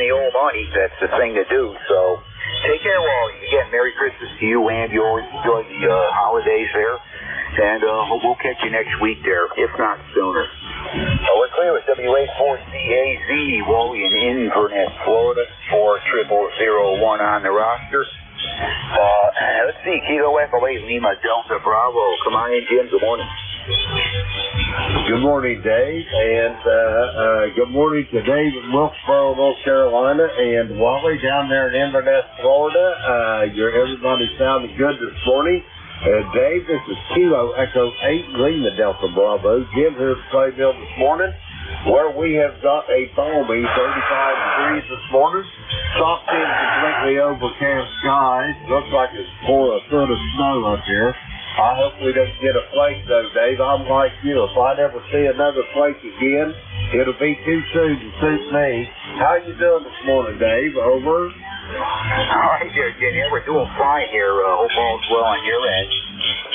the old money. That's the thing to do. So take care, Wally. Again, Merry Christmas to you and yours. Enjoy the holidays there. And we'll catch you next week there, if not sooner. We're clear with WA4CAZ, Wally in Inverness, Florida, 40001 on the roster. Let's see, Kilo Echo 8, Lima Delta Bravo. Come on in, Jim. Good morning. Good morning, Dave, and good morning to Dave in Wilkesboro, North Carolina, and Wally down there in Inverness, Florida. Everybody sounded good this morning. Dave, this is Kilo Echo 8, Lima Delta Bravo. Jim here at the Playmill this morning, where we have got a balmy 35 degrees this morning. Soft in completely overcast skies. Looks like it's pouring a foot of snow up here. I hope we don't get a flake, though, Dave. I'm like you. If I never see another flake again, it'll be too soon to suit me. How you doing this morning, Dave? Over. All right, there, Jim. Yeah, we're doing fine here. Hope all's well on your end.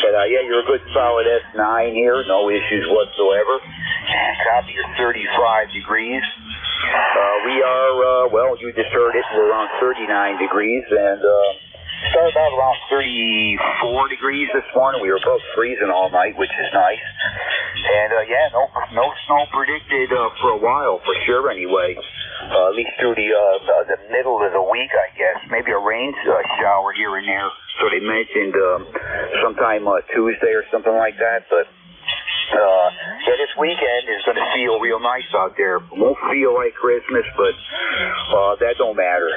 But, yeah, you're a good solid S9 here. No issues whatsoever. Copy your 35 degrees. We are, well, you just heard it. We're around 39 degrees, and started out around 34 degrees this morning. We were above freezing all night, which is nice. And, yeah, no snow predicted for a while, for sure, anyway. At least through the middle of the week, I guess. Maybe a rain shower here and there. So they mentioned sometime Tuesday or something like that, but yeah, this weekend is going to feel real nice out there. Won't feel like Christmas, but that don't matter.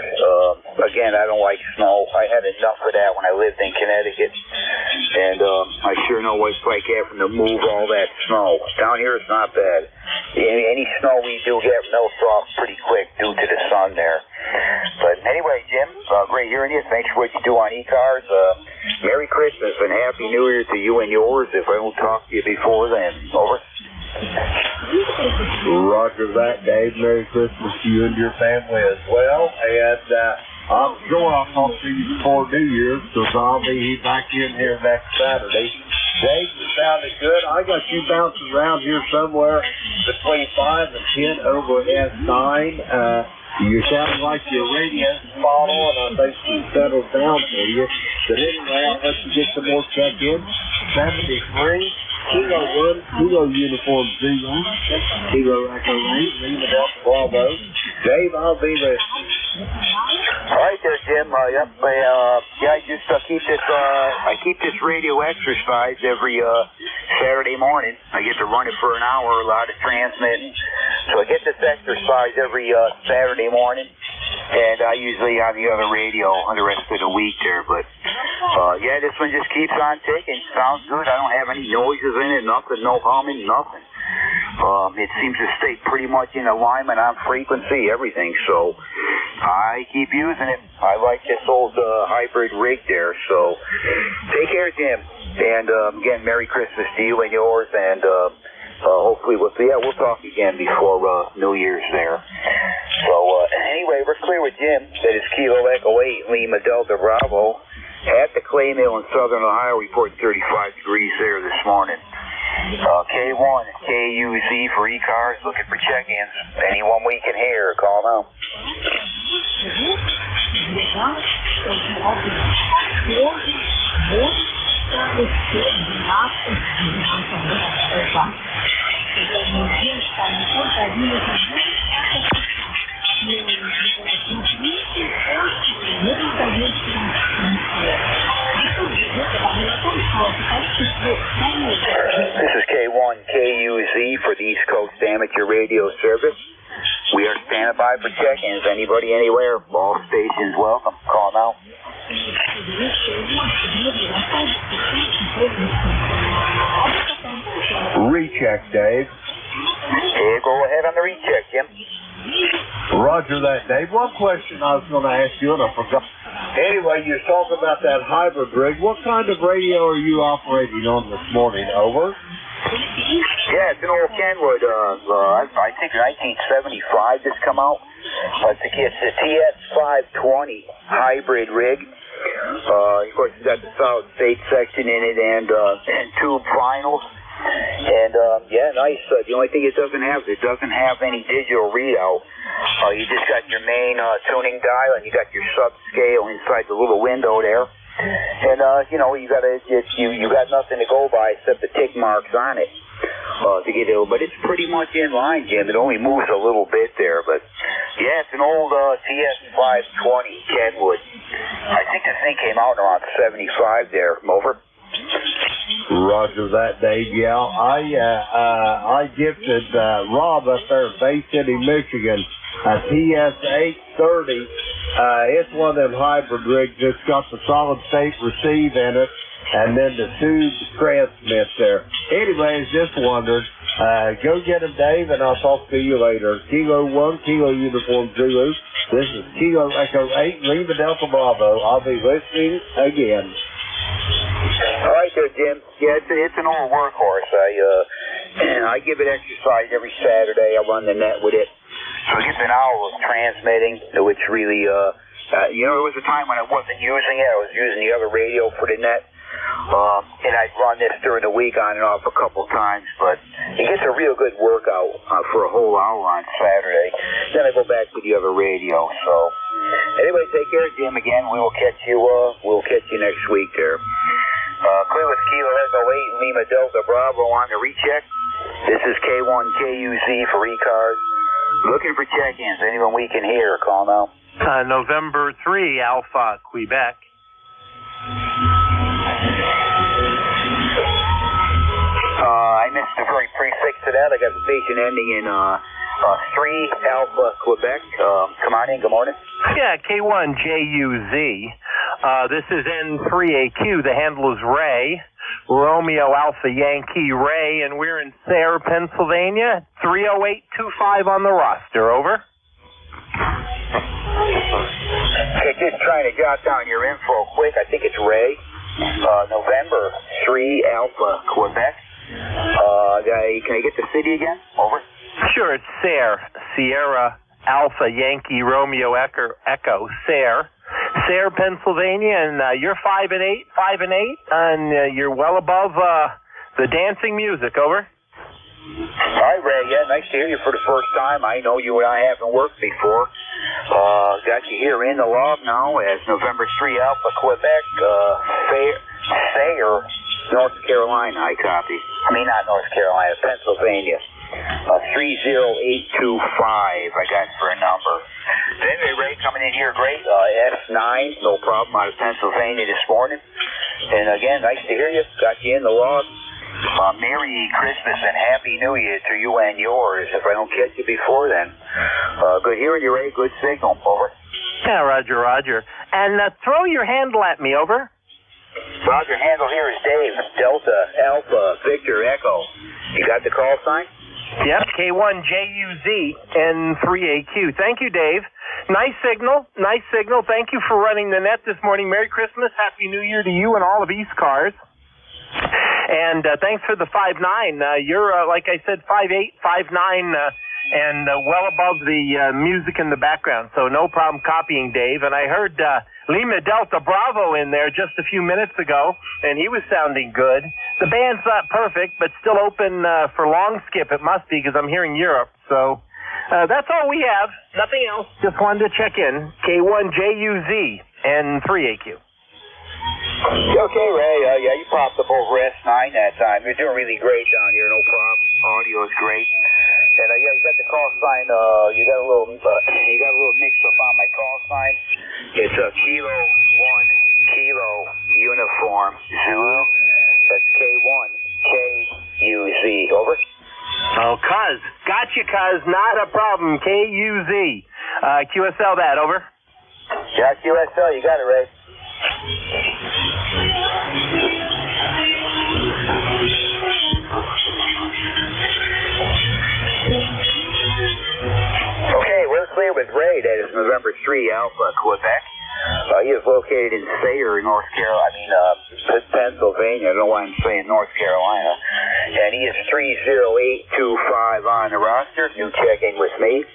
Again, I don't like snow. I had enough of that when I lived in Connecticut, and I sure know what it's like having to move all that snow. Down here, it's not bad. Any snow we do get melts off pretty quick due to the sun there. But anyway, Jim, great hearing you. Thanks for what you do on ECARS. Merry Christmas and Happy New Year to you and yours if I don't talk to you before then. Over. Roger that, Dave. Merry Christmas to you and your family as well. And I'm sure I'll talk to you before New Year's because I'll be back in here next Saturday. Dave, you sounded good. I got you bouncing around here somewhere between 5 and 10 over at S9. You sound like your radio's spot on. I think you settled down for you. But anyway, I'll let you get some more check-in. 73, Kilo Uniform 0, Kilo Echo 8, Lima Delta Bravo. Dave, I'll be there. All right there, Jim. Yep. Yeah, I just keep this radio exercise every Saturday morning. I get to run it for an hour, a lot of transmitting. So I get this exercise every Saturday morning, and I usually on the other radio on the rest of the week there. But yeah, this one just keeps on ticking. Sounds good. I don't have any noises in it, nothing, no humming, nothing. It seems to stay pretty much in alignment on frequency, everything. So I keep using it. I like this old hybrid rig there. So take care, Jim. And again, Merry Christmas to you and yours. And hopefully we'll talk again before New Year's there. So anyway, we're clear with Jim. That is Kilo Echo 8, Lima Delta Bravo. At the Clay Mill in Southern Ohio, reporting 35 degrees there this morning. K1, KUZ for ECARS, looking for check-ins. Anyone we can hear, call now. This is K1 KUZ for the East Coast Amateur Radio Service. We are standing by for check-ins. Anybody, anywhere, all stations welcome. Call now. Recheck, Dave. Okay, go ahead on the recheck, Jim. Roger that, Dave. One question I was going to ask you, and I forgot. Anyway, you're talking about that hybrid rig. What kind of radio are you operating on this morning? Over. Yeah, it's an old Kenwood. I think 1975 just come out. It's a TS520 hybrid rig. Of course, it's got the solid state section in it and tube finals. And, yeah, nice. The only thing it doesn't have any digital readout. You just got your main tuning dial, and you got your subscale inside the little window there. And, you know, you got nothing to go by except the tick marks on it. To get it, but it's pretty much in line, Jim. It only moves a little bit there, but yeah, it's an old TS520 Kenwood. I think the thing came out around 75 there. Over. Roger that, Dave. Yeah, I gifted Rob up there in Bay City, Michigan, a TS830. It's one of them hybrid rigs that's got the solid state receive in it, and then the tube transmit there. Anyways, just wondered. Go get him, Dave, and I'll talk to you later. Kilo 1, Kilo Uniform Zulu. This is Kilo Echo 8, Lima Delta Bravo. I'll be listening again. All right there, Jim. Yeah, it's an old workhorse. I give it exercise every Saturday. I run the net with it. So it gets an hour of transmitting, which really, you know, there was a time when I wasn't using it. I was using the other radio for the net. And I'd run this during the week on and off a couple times, but it gets a real good workout for a whole hour on Saturday. Then I go back to the other radio. So anyway, take care, Jim. Again, we'll catch you next week there. Clear with Kilo Echo 8 Lima Delta Bravo on the recheck. This is K1KUZ for ECARS. Looking for check-ins. Anyone we can hear, call now. November 3 Alpha Quebec. I missed the very prefix to that. I got the station ending in 3 Alpha Quebec. Come on in. Good morning. Yeah, K1JUZ. This is N3AQ. The handle is Ray. Romeo Alpha Yankee Ray, and we're in Sayre, Pennsylvania. 30825 on the roster. Over. Okay, just trying to jot down your info quick. I think it's Ray. November 3 Alpha Quebec. Can I get the city again? Over. Sure, it's Sayre. Sierra Alpha Yankee Romeo Echo Sayre. Sayre, Pennsylvania, and you're 5 and 8, and you're well above the dancing music. Over. All right, Ray. Yeah, nice to hear you for the first time. I know you and I haven't worked before. Got you here in the log now as November 3 Alpha Quebec, Sayre, North Carolina. I copy. I mean, not North Carolina, Pennsylvania. 30825. I got for a number. Anyway, Ray, coming in here great. S9, no problem, out of Pennsylvania this morning. And again, nice to hear you. Got you in the log. Merry Christmas and Happy New Year to you and yours, if I don't catch you before then. Good hearing you, Ray. Good signal. Over. Yeah, Roger. And throw your handle at me. Over. Roger, handle here is Dave. Delta, Alpha, Victor, Echo. You got the call sign? Yep, K1JUZ N3AQ. Thank you, Dave. Nice signal. Thank you for running the net this morning. Merry Christmas, Happy New Year to you and all of ECARS. And thanks for the 5'9". You're, like I said, 5'8", 5'9", and well above the music in the background. So no problem copying Dave. And I heard Lima Delta Bravo in there just a few minutes ago, and he was sounding good. The band's not perfect, but still open for long skip. It must be, because I'm hearing Europe. So that's all we have. Nothing else. Just wanted to check in. K1JUZ and 3AQ. Okay, Ray. Yeah, you popped up over S9 that time. You're doing really great down here. No problem. Audio is great. And yeah, you got the call sign. You got a little mix up on my call sign. It's Kilo 1 Kilo Uniform Zulu. That's K1 KUZ. Over. Oh, cuz. Gotcha, cuz. Not a problem. KUZ. QSL that. Over. Yeah, QSL. You got it, Ray. Okay, we're clear with Ray. That is November 3 Alpha Quebec. He is located in Sayre, Pennsylvania. I don't know why I'm saying North Carolina. And he is 30825 on the roster. New check-in with me.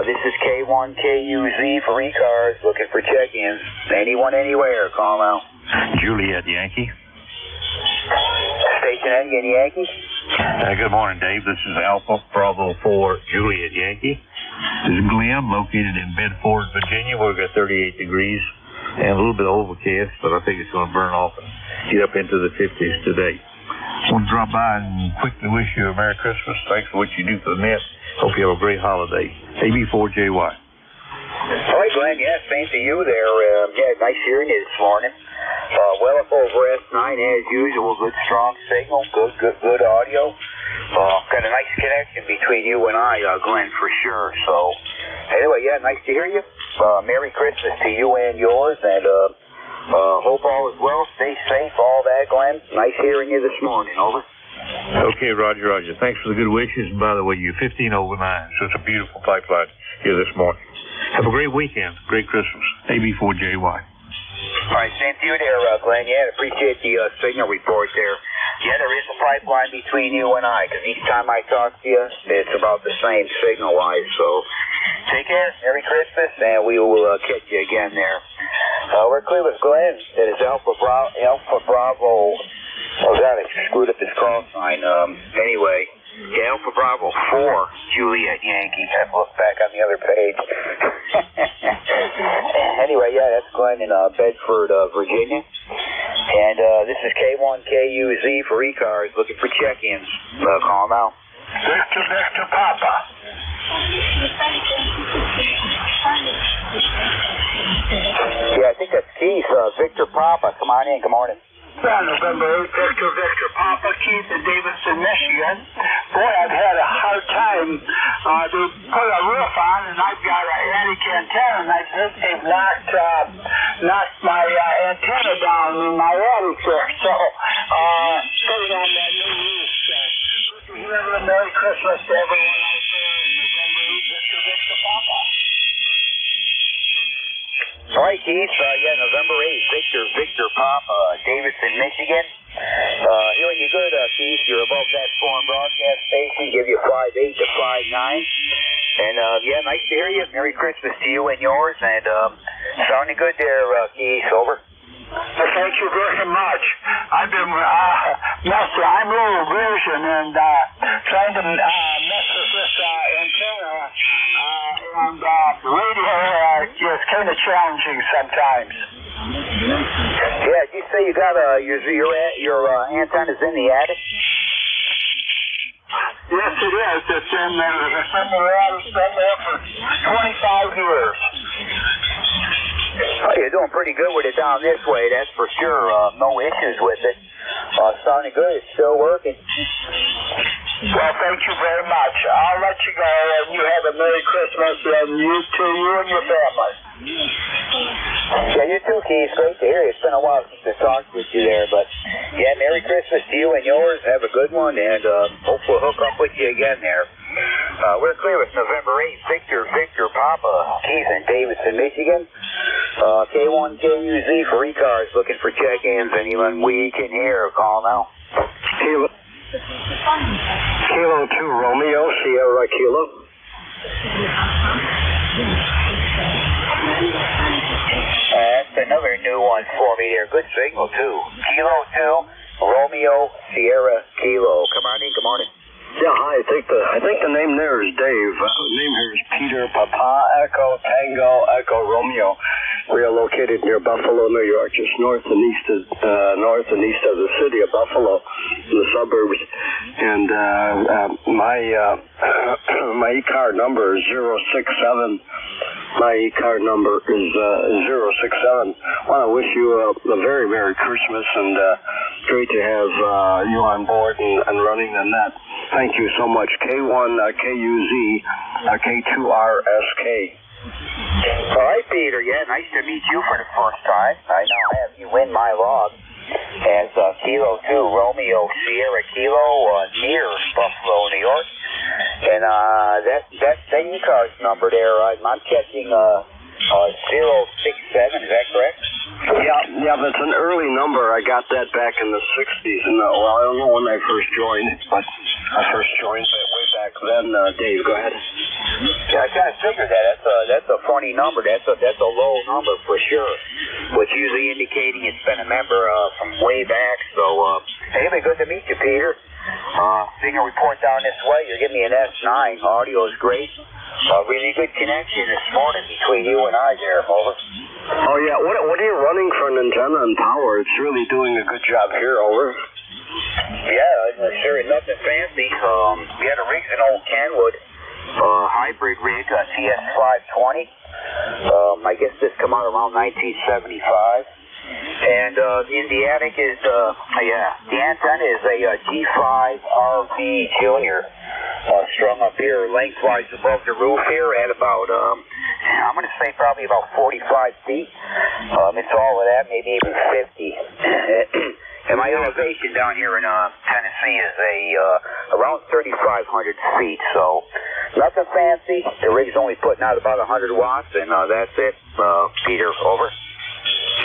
This is K1KUZ for ECARS, looking for check-ins. Anyone, anywhere, call out. Juliet Yankee. Station Again, Yankee. Good morning, Dave. This is Alpha Bravo 4 Juliet Yankee. This is Glenn, located in Bedford, Virginia. We've got 38 degrees and a little bit overcast, but I think it's going to burn off and get up into the 50s today. I want to drop by and quickly wish you a Merry Christmas. Thanks for what you do for the net. Hope you have a great holiday. AB4JY. All right, Glenn. Yeah, same to you there. Nice hearing you this morning. Well up over S9 as usual. Good strong signal. Good audio. Got a nice connection between you and I, Glenn, for sure. So, anyway, yeah, nice to hear you. Merry Christmas to you and yours, and hope all is well. Stay safe, all that, Glenn. Nice hearing you this morning. Over. Okay, Roger. Thanks for the good wishes. And by the way, you're 15 over 9, so it's a beautiful pipeline here this morning. Have a great weekend. Great Christmas. AB4JY. All right, same to you there, Glenn. Yeah, appreciate the signal report there. Yeah, there is a pipeline between you and I, because each time I talk to you, it's about the same signal-wise. So take care. Merry Christmas, and we will catch you again there. We're clear with Glenn. It is Alpha Bravo. Oh, God, I screwed up his call sign. Anyway, yeah, Alpha Bravo 4 Juliet Yankee. I have to look back on the other page. Anyway, yeah, that's Glenn in Bedford, Virginia. And this is K1KUZ for ECARS, looking for check-ins. Call them out. Victor Papa. Yeah, I think that's Keith. Victor Papa, come on in. Good morning. November 8th, Victor Papa, Keith in Davidson, Michigan. Boy, I've had a hard time. They put a roof on, and I've got an attic antenna, and I think they've knocked my antenna down in my attic there. So, putting on that new roof. Merry Christmas to everyone out there in November 8th, Mr. Victor Papa. All right, Keith. November 8th, Victor Papa, Davidson, Michigan. Hearing you good, Keith. You're above that foreign broadcast station. Give you 5.8 to 5.9. And, yeah, nice to hear you. Merry Christmas to you and yours. And, sounding good there, Keith. Over. Well, thank you very much. I've been I'm low vision and trying to mess with this antenna, and the radio is kind of challenging sometimes. Yeah, did you say you got your antenna's in the attic? Yes, it is. It's in there. It's been there for 25 years. Oh, you're doing pretty good with it down this way, that's for sure. No issues with it. Sounding good. It's still working. Well, thank you very much. I'll let you go, and you have a Merry Christmas, and you and your family. Yeah, you too, Keith. Great to hear you. It's been a while since I talked with you there, but yeah, Merry Christmas to you and yours. Have a good one, and hope we'll hook up with you again there. We're clear with November 8th, Victor Papa, Keith in Davidson, Michigan. K1KUZ for ECARS, looking for check-ins. Anyone we can hear, call now. Kilo 2 Romeo, Sierra Kilo. That's another new one for me there. Good signal, too. Kilo 2, Romeo, Sierra Kilo. Come on in, good morning. Yeah, hi. I think the name there is Dave. The name here is Peter, Papa, Echo, Tango, Echo, Romeo. We are located near Buffalo, New York, just north and east of the city of Buffalo, in the suburbs. And my ECAR number is 067. My ECAR number is 067. I want to wish you a very Merry Christmas, and great to have you on board and running the net. Thank you so much. K1KUZ, K2RSK. All right, Peter. Yeah, nice to meet you for the first time. I now have you in my log as Kilo 2 Romeo Sierra Kilo near Buffalo, New York. And that ECARS number there, I'm catching 067. Is that correct? Yeah, that's an early number. I got that back in the 60s. And I don't know when I first joined, but I first joined way back then. Dave, go ahead. Yeah, I kind of figured that. That's a funny number. That's a low number for sure. Which usually indicating it's been a member from way back. So Anyway, good to meet you, Peter. Seeing a report down this way, you're giving me an S9. Audio is great. Really good connection this morning between you and I there, over. Oh, yeah. What are you running for an antenna and power? It's really doing a good job here, over. Yeah, sure, nothing fancy. We had a rig, an old Kenwood hybrid rig, TS520. I guess this come out around 1975. And in the attic is, the antenna is a G5RV Junior, strung up here lengthwise above the roof here at about, I'm going to say probably about 45 feet. It's all of that, maybe even 50. And my elevation down here in Tennessee is around 3,500 feet, so nothing fancy. The rig's only putting out about 100 watts, and that's it. Peter, over.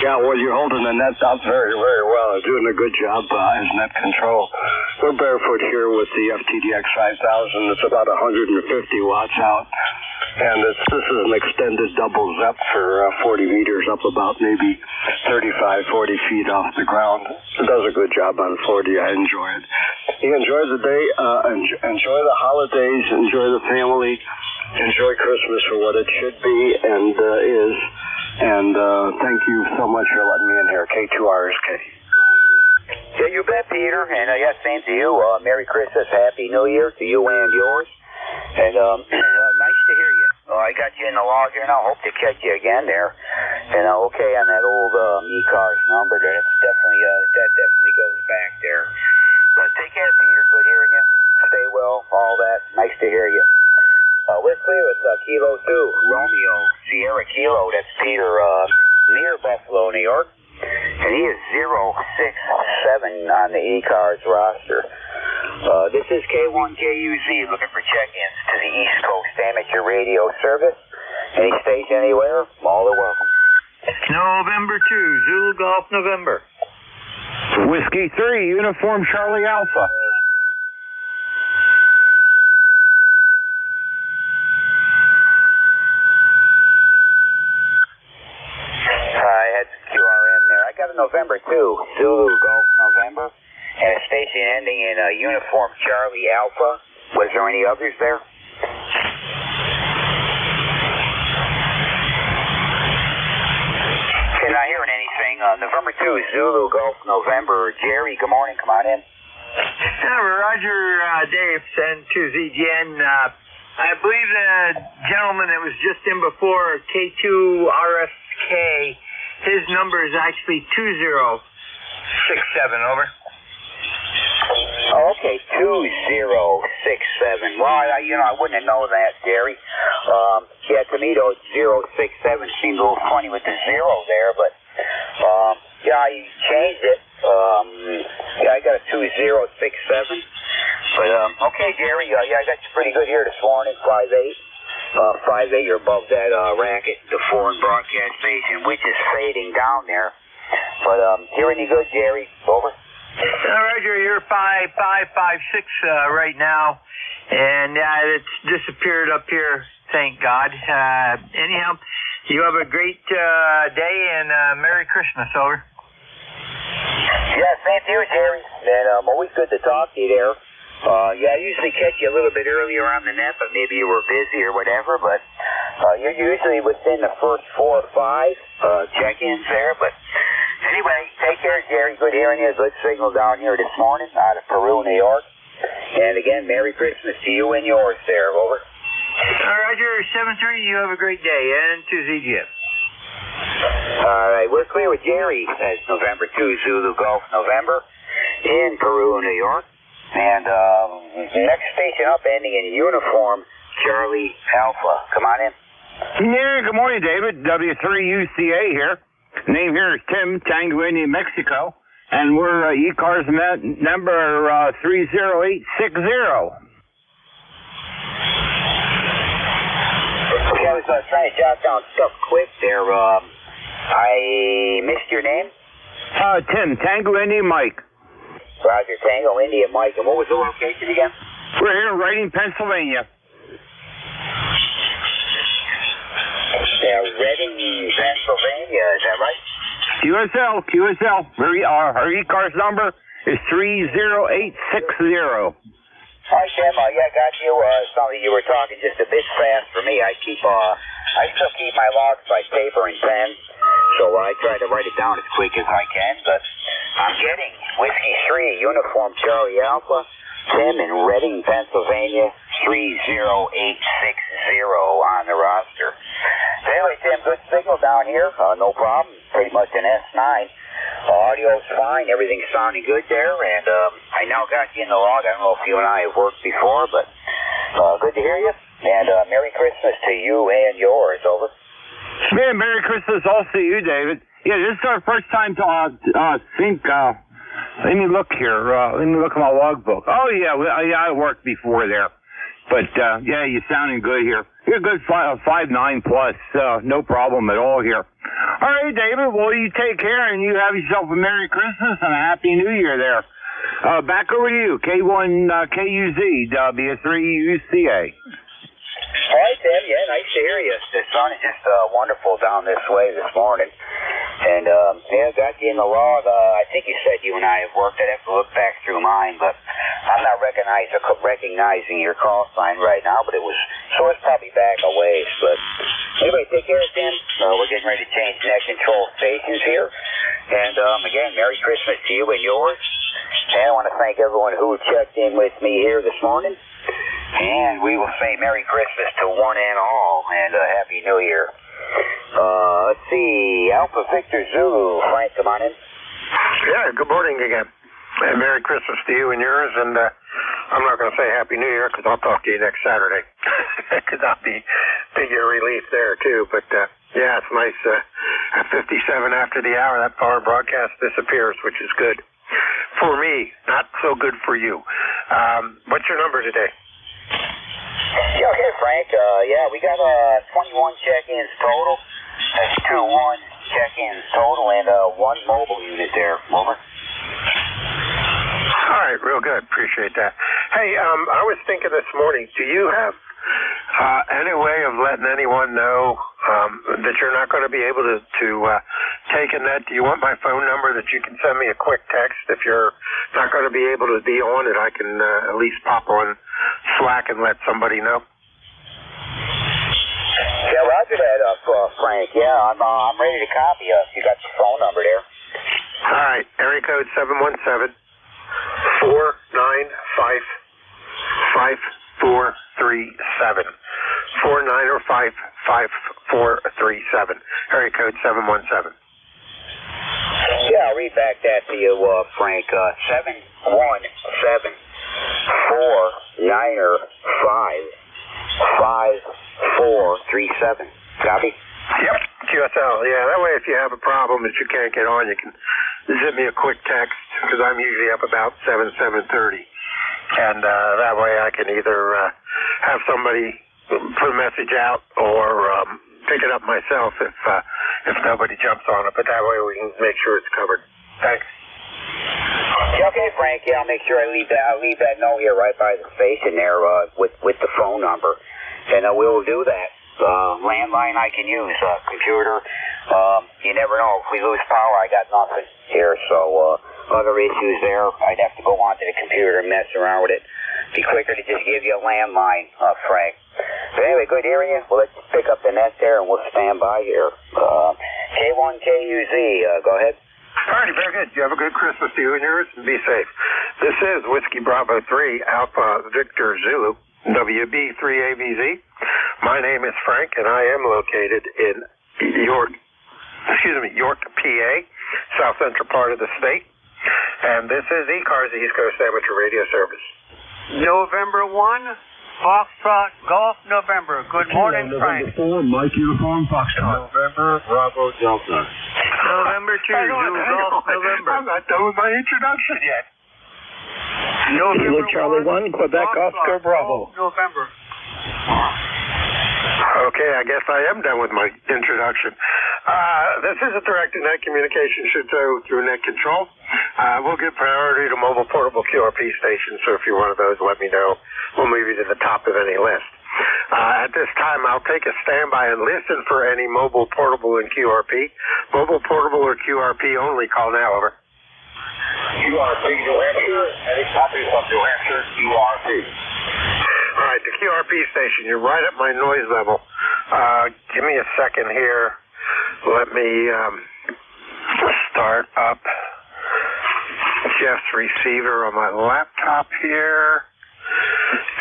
Yeah, well, you're holding the net out very, very well. Doing a good job as net control. We're barefoot here with the FTDX 5000. It's about 150 watts out. And this is an extended double ZEP for 40 meters up about maybe 35, 40 feet off the ground. It does a good job on 40. I enjoy it. You enjoy the day, enjoy the holidays, enjoy the family, enjoy Christmas for what it should be and is. And thank you so much for letting me in here. K2RSK. Yeah, you bet, Peter. And yeah, same to you. Merry Christmas, Happy New Year to you and yours. And nice to hear you. I got you in the log here, and I hope to catch you again there. And okay on that old ECARS number there. That definitely goes back there. But take care, Peter. Good hearing you. Stay well. All that. Nice to hear you. We're clear with Kilo 2, Romeo, Sierra Kilo. That's Peter near Buffalo, New York. And he is 067 on the ECARS roster. This is K1KUZ looking for check-ins to the East Coast Amateur Radio Service. Any station anywhere, all are welcome. November 2, Zulu Golf November. Whiskey 3, Uniform Charlie Alpha. November 2, Zulu Golf November, and a station ending in Uniform Charlie Alpha. Was there any others there? Okay, not hearing anything. November 2, Zulu Golf November. Jerry, good morning. Come on in. Roger, Dave, send to ZGN. I believe the gentleman that was just in before, K2RSK, his number is actually 2067, over. Okay, 2067. Well, I wouldn't have known that, Jerry. Yeah, to me, those 067 seemed a little funny with the zero there, but, yeah, I changed it. Yeah, I got a 2067. But, okay, Jerry, yeah, I got you pretty good here this morning, 5'8". 5'8", you're above that racket, the foreign broadcast station, which is fading down there. But hearing you good, Jerry. Over. Roger, you're 5'5", 5'6" right now, and it's disappeared up here. Thank God. Anyhow, you have a great day and Merry Christmas. Over. Yeah, same to you, Jerry. And always good to talk to you there. Yeah, I usually catch you a little bit earlier on the net, but maybe you were busy or whatever, but you're usually within the first 4 or 5 check-ins there, but anyway, take care, Jerry. Good hearing you. Good signal down here this morning out of Peru, New York. And again, Merry Christmas to you and yours there. Over. Roger, 7-3, you have a great day, and to ZGF. All right, we're clear with Jerry. That's November 2, Zulu Golf November in Peru, New York. And next station up ending in Uniform Charlie Alpha. Come on in. Yeah, good morning, David. W3UCA here. Name here is Tim, Tango India, Mexico. And we're ECARS number 30860. Okay, I was trying to jot down stuff quick there. I missed your name? Tim, Tango India, Mike. Roger, Tango, India, Mike. And what was the location again? We're here in Reading, Pennsylvania. Yeah, Reading, Pennsylvania. Is that right? QSL. Our ECARS number is 30860. Hi, Tim. Yeah, I got you. Something you were talking just a bit fast for me. I still keep my logs by paper and pen, so I try to write it down as quick as I can. But I'm getting Whiskey 3, Uniform Charlie Alpha, Tim in Reading, Pennsylvania, 30860 on the roster. Anyway, Tim, good signal down here. No problem. Pretty much an S9. Audio's fine. Everything's sounding good there. And I now got you in the log. I don't know if you and I have worked before, but good to hear you. And Merry Christmas to you and yours. Over. Man, Merry Christmas also to you, David. Yeah, this is our first time to think. Let me look here. Let me look at my logbook. Oh, yeah, I worked before there. But, yeah, you're sounding good here. You're a good 5.9 plus. No problem at all here. All right, David. Well, you take care and you have yourself a Merry Christmas and a Happy New Year there. Back over to you. K1 KUZ, W3UCA. All right, Tim. Yeah, nice to hear you. The sun is just wonderful down this way this morning. And, yeah, got you in the log. I think you said you and I have worked. I'd have to look back through mine, but I'm not recognizing your call sign right now, but it's probably back a ways. But anyway, take care, Tim. We're getting ready to change net control stations here. And, again, Merry Christmas to you and yours. And I want to thank everyone who checked in with me here this morning. And we will say Merry Christmas to one and all, and Happy New Year. Let's see, Alpha Victor Zulu. Frank, come on in. Yeah, good morning again. And Merry Christmas to you and yours, and I'm not going to say Happy New Year because I'll talk to you next Saturday because I'll be your relief there too. But yeah, it's nice. At 57 after the hour, that power broadcast disappears, which is good for me, not so good for you. What's your number today? Yeah, okay, Frank. Yeah, we got 21 check-ins total. That's 21 check-ins total and one mobile unit there. Over. All right, real good. Appreciate that. Hey, I was thinking this morning, do you have any way of letting anyone know that you're not going to be able to take a net? Do you want my phone number that you can send me a quick text if you're not going to be able to be on it? I can at least pop on Slack and let somebody know. Yeah, roger that, Frank. Yeah, I'm ready to copy you. You got your phone number there. All right, area code 717-495-5437. 4905-5437. Area code 717. Yeah, I'll read back that to you, Frank. 717-495-5437. Copy? Yep, QSL. Yeah, that way if you have a problem that you can't get on, you can zip me a quick text because I'm usually up about 7:30. And that way I can either have somebody put a message out or pick it up myself if nobody jumps on it. But that way we can make sure it's covered. Thanks. Yeah, okay, Frank. Yeah, I'll make sure I leave that note here right by the station there with the phone number, and we'll do that. Landline I can use, computer. You never know. If we lose power, I got nothing here. So other issues there, I'd have to go onto the computer and mess around with it. Be quicker to just give you a landline, Frank. But anyway, good hearing you. Well, let's pick up the net there, and we'll stand by here. K1 KUZ, go ahead. All righty, very good. You have a good Christmas to you and yours, and be safe. This is Whiskey Bravo 3, Alpha Victor Zulu, WB3ABZ. My name is Frank, and I am located in York, PA, south central part of the state. And this is ECARS, the East Coast Amateur Radio Service. November 1, Foxtrot Golf November. Good morning, Frank. November 4, Mike Uniform Foxtrot. November Bravo Delta. November 2, Zulu Golf November. I'm not done with my introduction yet. November Charlie 1, Quebec Oscar Bravo. November. Okay, I guess I am done with my introduction. This is a direct-to-net communication should go through net control. We'll give priority to mobile portable QRP stations, so if you're one of those, let me know. We'll move you to the top of any list. At this time, I'll take a standby and listen for any mobile, portable, and QRP. Mobile, portable, or QRP only. Call now, over. QRP New Hampshire. Any copy from New Hampshire? QRP. All right, the QRP station. You're right at my noise level. Give me a second here. Let me start up Jeff's receiver on my laptop here,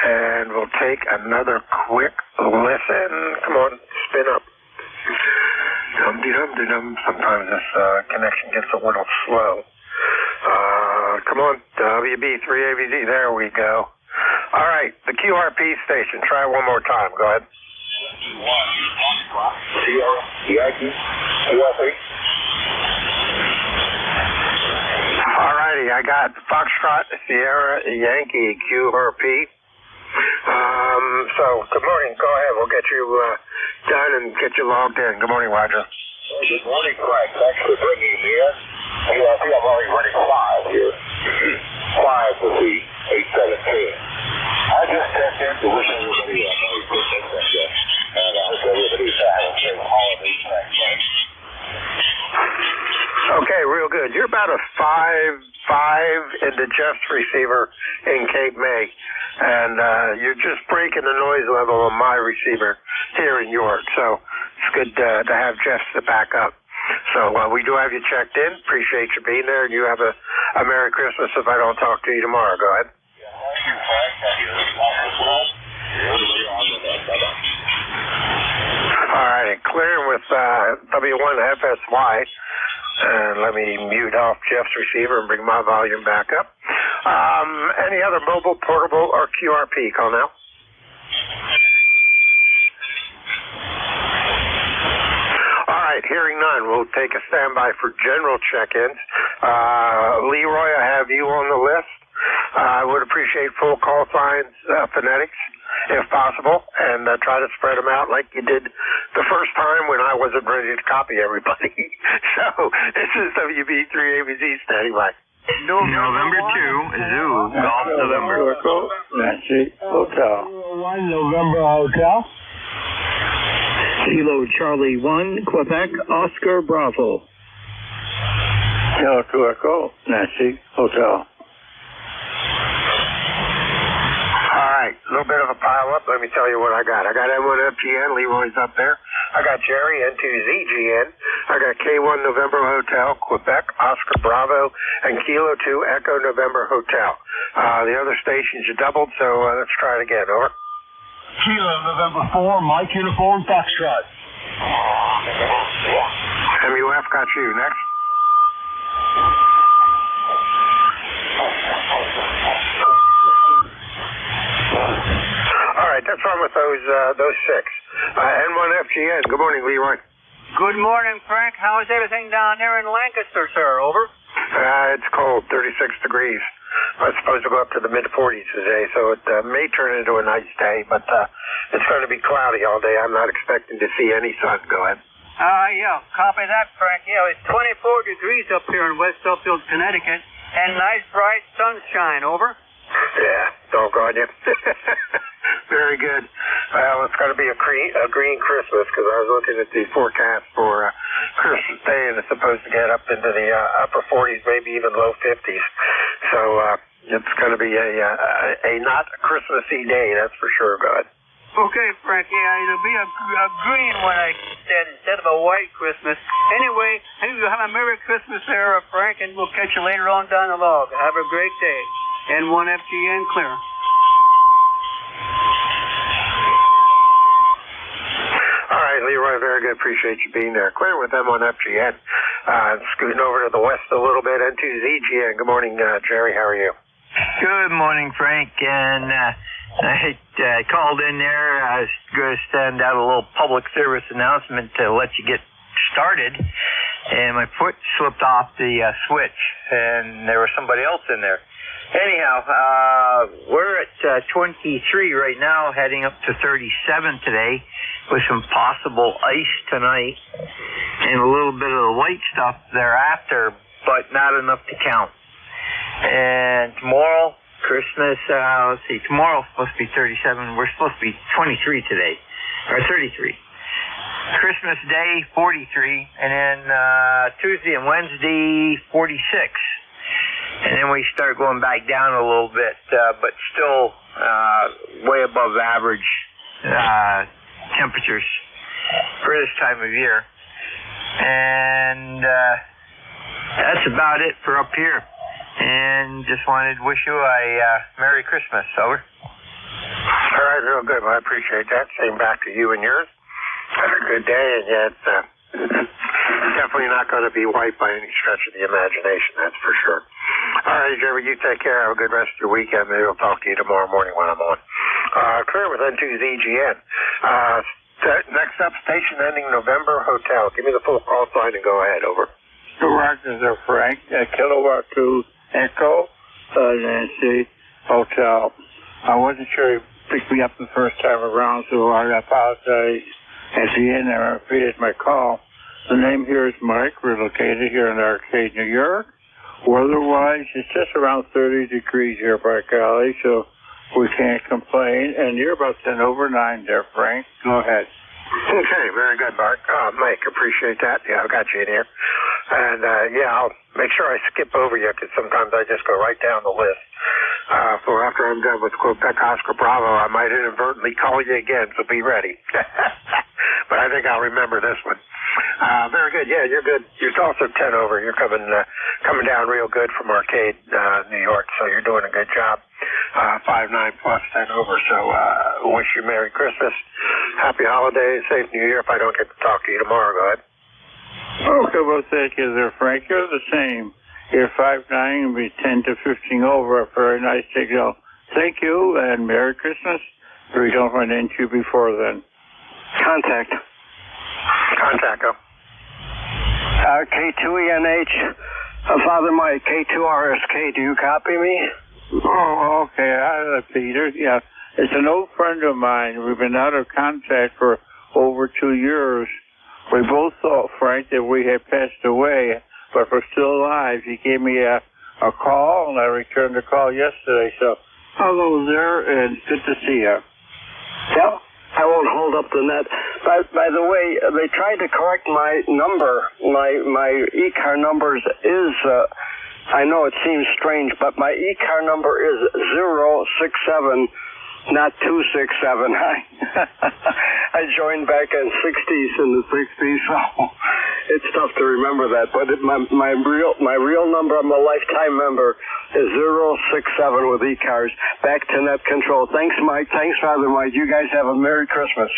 and we'll take another quick listen. Come on, spin up. Dum-de-dum-de-dum. Sometimes this connection gets a little slow. Come on, WB3ABZ. There we go. All right, the QRP station. Try one more time. Go ahead. Sierra Yankee QRP. All righty, I got Foxtrot Sierra Yankee QRP. So, good morning. Go ahead. We'll get you done and get you logged in. Good morning, Roger. Good morning, Frank. Thanks for bringing me in. QRP, I'm already running 5 here. 5 with the 817. I just checked in to wish everybody a Merry Christmas and I hope everybody's having a great holiday. Thanks, Frank. Okay, real good. You're about a 5 into Jeff's receiver in Cape May, and you're just breaking the noise level on my receiver here in York. So it's good to have Jeff's to back up. So we do have you checked in. Appreciate you being there, and you have a Merry Christmas if I don't talk to you tomorrow. Go ahead. Thank you, Frank. All right, clearing with W1FSY. And let me mute off Jeff's receiver and bring my volume back up. Any other mobile, portable, or QRP? Call now. All right, hearing none. We'll take a standby for general check-ins. Leroy, I have you on the list. I would appreciate full call signs, phonetics, if possible, and try to spread them out like you did the first time when I wasn't ready to copy everybody. So, this is WB3ABZ standing by. November 2, Zoo, Golf November. Nancy Hotel. 1 November Hotel. Kilo Charlie 1, Quebec, Oscar Bravo. Kilo 2 Echo, Nancy Hotel. All right, a little bit of a pile up. Let me tell you what I got. I got M1FGN, Leroy's up there. I got Jerry, N2ZGN. I got K1 November Hotel, Quebec, Oscar Bravo, and Kilo 2 Echo November Hotel. The other stations you doubled, so let's try it again. Over. Kilo November 4, Mike Uniform Foxtrot. MUF got you. Next. All right, that's fun with those 6. N1FGN. Good morning, Leroy. Good morning, Frank. How is everything down there in Lancaster, sir? Over. It's cold, 36 degrees. It's supposed to go up to the mid-40s today, so it may turn into a nice day, but it's going to be cloudy all day. I'm not expecting to see any sun. Go ahead. Yeah, copy that, Frank. Yeah, it's 24 degrees up here in West Suffield, Connecticut, and nice bright sunshine. Over. Yeah, doggone you. Very good. Well, it's going to be a green Christmas because I was looking at the forecast for Christmas Day, and it's supposed to get up into the upper 40s, maybe even low 50s. So it's going to be a not Christmassy day, that's for sure. Go ahead. Okay, Frank. Yeah, it'll be a green one, I said, instead of a white Christmas. Anyway, you have a Merry Christmas there, Frank, and we'll catch you later on down the log. Have a great day. N1FGN clear. All right, Leroy, very good. Appreciate you being there. Clear with M1FGN. Scooting over to the west a little bit, N2ZGN. Good morning, Jerry. How are you? Good morning, Frank. And I called in there. I was going to send out a little public service announcement to let you get started. And my foot slipped off the switch, and there was somebody else in there. Anyhow, we're at 23 right now, heading up to 37 today with some possible ice tonight and a little bit of the light stuff thereafter, but not enough to count. And tomorrow Christmas, let's see, tomorrow's supposed to be 37. We're supposed to be 23 today, or 33. Christmas Day, 43, and then Tuesday and Wednesday, 46. And then we start going back down a little bit, but still way above average temperatures for this time of year. And that's about it for up here. And just wanted to wish you a Merry Christmas. Over. All right, real good. Well, I appreciate that. Same back to you and yours. Have a good day, and yeah, it's definitely not going to be white by any stretch of the imagination, that's for sure. All right, Jerry, you take care. Have a good rest of your weekend. Maybe I'll talk to you tomorrow morning when I'm on. Clear with N2's EGN. Next up, station ending November Hotel. Give me the full call sign and go ahead. Over. The Rogers are Frank, Kilowatt 2 Echo, Nancy Hotel. I wasn't sure he picked me up the first time around, so I apologize. At the end, I repeated my call. The name here is Mike. We're located here in Arcade, New York. Weather-wise, it's just around 30 degrees here by golly, so we can't complain. And you're about 10 over 9 there, Frank. Go ahead. Okay, very good, Mark. Mike, appreciate that. Yeah, I've got you in here. And, yeah, I'll make sure I skip over you because sometimes I just go right down the list. So after I'm done with Quebec Oscar Bravo, I might inadvertently call you again, so be ready. But I think I'll remember this one. Very good. Yeah, you're good. You're also 10 over. You're coming down real good from Arcade, New York, so you're doing a good job. 5-9 plus 10 over. So wish you Merry Christmas, Happy Holidays, Safe New Year. If I don't get to talk to you tomorrow, go ahead. Okay, well, thank you there, Frank. You're the same. You're 5-9 and be 10 to 15 over. A very nice signal. Thank you and Merry Christmas. If we don't run into you before then. Contact. Go. K2ENH, Father Mike, K2RSK, do you copy me? Oh, okay. Hi, Peter. Yeah, it's an old friend of mine. We've been out of contact for over 2 years. We both thought, Frank, that we had passed away, but we're still alive. He gave me a call, and I returned the call yesterday. So, hello there, and good to see you. Yep. I won't hold up the net. By the way, they tried to correct my number. My ECAR numbers is, I know it seems strange, but my ECAR number is 067, not 267. I joined back in the 60s, so it's tough to remember that. But my real number, I'm a lifetime member, is 067 with ECARS. Back to net control. Thanks, Mike. Thanks, Father Mike. You guys have a Merry Christmas.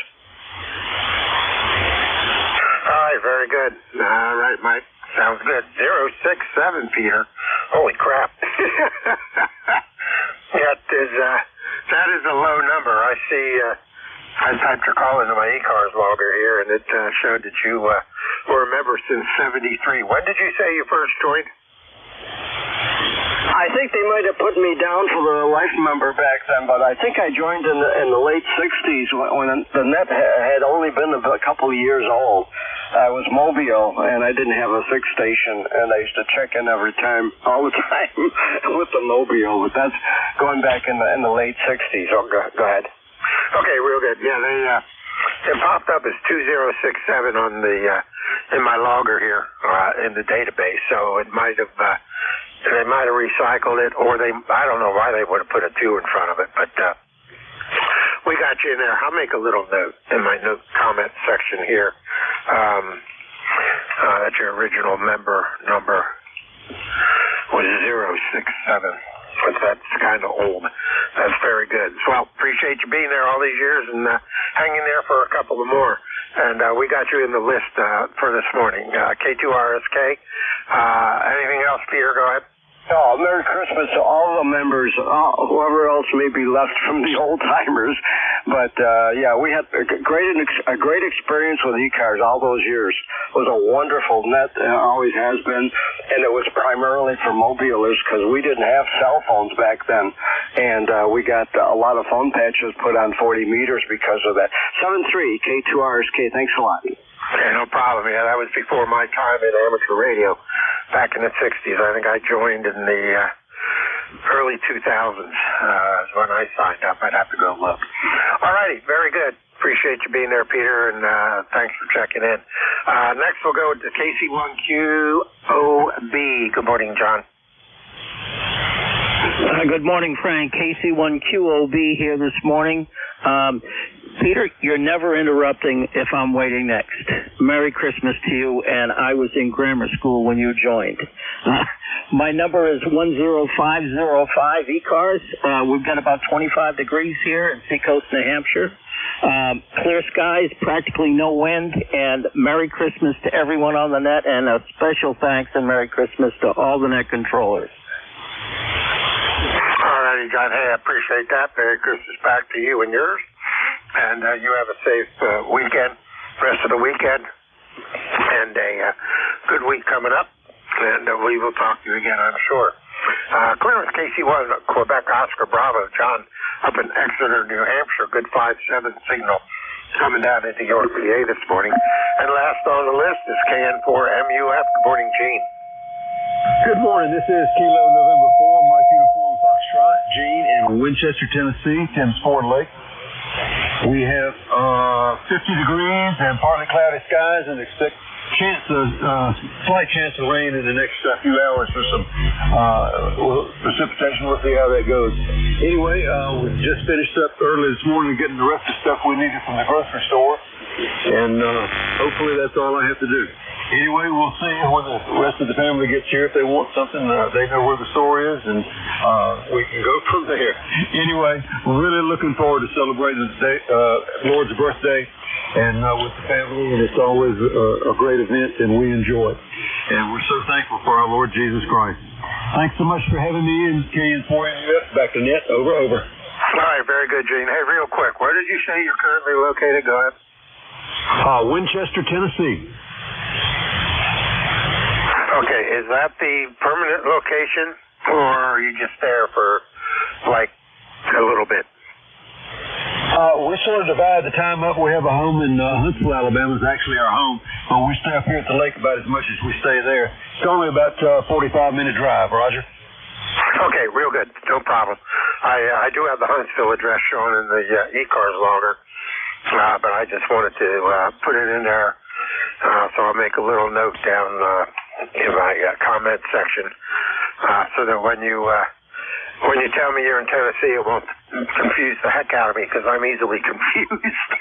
All right, very good. All right, Mike. Sounds good. 067, Peter. Holy crap. That is a low number. I see, I typed your call into my ECARS logger here, and it showed that you were a member since 73. When did you say you first joined? I think they might have put me down for the life member back then, but I think I joined in the late 60s when the net had only been a couple of years old. I was mobile, and I didn't have a fixed station, and I used to check in every time, all the time, with the mobile. But that's going back in the late 60s. Oh, go ahead. Okay, real good. Yeah, it popped up as 2067 on the in my logger here in the database. So it might have they might have recycled it, or I don't know why they would have put a 2 in front of it, but we got you in there. I'll make a little note in my note comment section here that your original member number was 067. But that's kind of old. That's very good. Well, appreciate you being there all these years and hanging there for a couple of more. And we got you in the list for this morning. K2RSK. Anything else, Peter? Go ahead. Oh, Merry Christmas to all the members, whoever else may be left from the old timers. But yeah, we had a great experience with ECARS all those years. It was a wonderful net, always has been, and it was primarily for mobilers because we didn't have cell phones back then, and we got a lot of phone patches put on 40 meters because of that. 73 K2RSK. Thanks a lot. Yeah, no problem. Yeah, that was before my time in amateur radio back in the 60s. I think I joined in the early 2000s is when I signed up. I'd have to go look. All righty, very good. Appreciate you being there, Peter, and thanks for checking in. Next, we'll go to KC1QOB. Good morning, John. Good morning, Frank. KC1QOB here this morning. Peter, you're never interrupting if I'm waiting next. Merry Christmas to you, and I was in grammar school when you joined. My number is 10505 ECARS. We've got about 25 degrees here in Seacoast, New Hampshire. Clear skies, practically no wind, and Merry Christmas to everyone on the net, and a special thanks and Merry Christmas to all the net controllers. All righty, John. Hey, I appreciate that. Merry Christmas back to you and yours. And you have a safe weekend, rest of the weekend, and a good week coming up. And we will talk to you again, I'm sure. Clearance KC1, Quebec Oscar Bravo, John, up in Exeter, New Hampshire. Good 5-7 signal coming down into York, PA this morning. And last on the list is KN4MUF. Good morning, Gene. Good morning. This is Kilo November 4, Mike Uniform Foxtrot, Gene in Winchester, Tennessee, Tim's Ford Lake. We have 50 degrees and partly cloudy skies, and expect slight chance of rain in the next few hours for some precipitation. We'll see how that goes. Anyway, we just finished up early this morning getting the rest of the stuff we needed from the grocery store, and hopefully that's all I have to do. Anyway, we'll see when the rest of the family gets here. If they want something, they know where the store is, and we can go from there. Anyway, we're really looking forward to celebrating the day, Lord's birthday, and with the family, and it's always a great event, and we enjoy it. And we're so thankful for our Lord Jesus Christ. Thanks so much for having me in, KN4MUF. Back to net. Over. All right, very good, Gene. Hey, real quick, where did you say you're currently located? Go ahead. Winchester, Tennessee. Okay, is that the permanent location, or are you just there for, like, a little bit? We sort of divide the time up. We have a home in Huntsville, Alabama. It's actually our home, but we stay up here at the lake about as much as we stay there. It's only about a 45-minute drive, Roger. Okay, real good. No problem. I do have the Huntsville address shown in the ECARS logger, but I just wanted to put it in there, so I'll make a little note down in my comment section, so that when you tell me you're in Tennessee, it won't confuse the heck out of me, because I'm easily confused.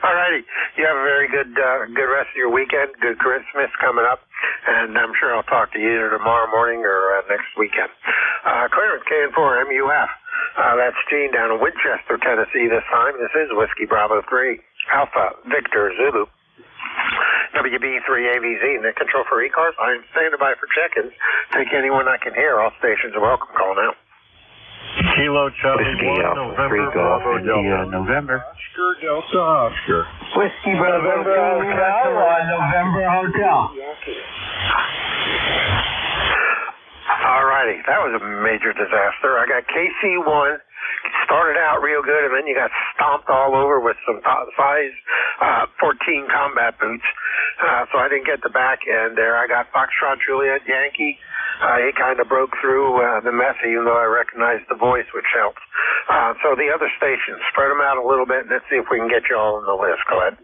All righty. You have a very good rest of your weekend. Good Christmas coming up, and I'm sure I'll talk to you either tomorrow morning or next weekend. Clearance KN4MUF. That's Gene down in Winchester, Tennessee this time. This is Whiskey Bravo 3 Alpha Victor Zulu. WB3AVZ, net control for ECARS. I'm standing by for check-ins. Take anyone I can hear. All stations are welcome. Call now. Kilo Charlie Whiskey 1, Alpha November 3 Golf Bravo India, Delta. November. Oscar Delta Oscar. Whiskey Bravo Hotel, November Hotel. All righty. That was a major disaster. I got KC1. Started out real good, and then you got stomped all over with some size 14 combat boots. So I didn't get the back end there. I got Foxtrot Juliet Yankee. He kind of broke through the mess, even though I recognized the voice, which helps. So the other stations, spread them out a little bit, and let's see if we can get you all on the list. Go ahead.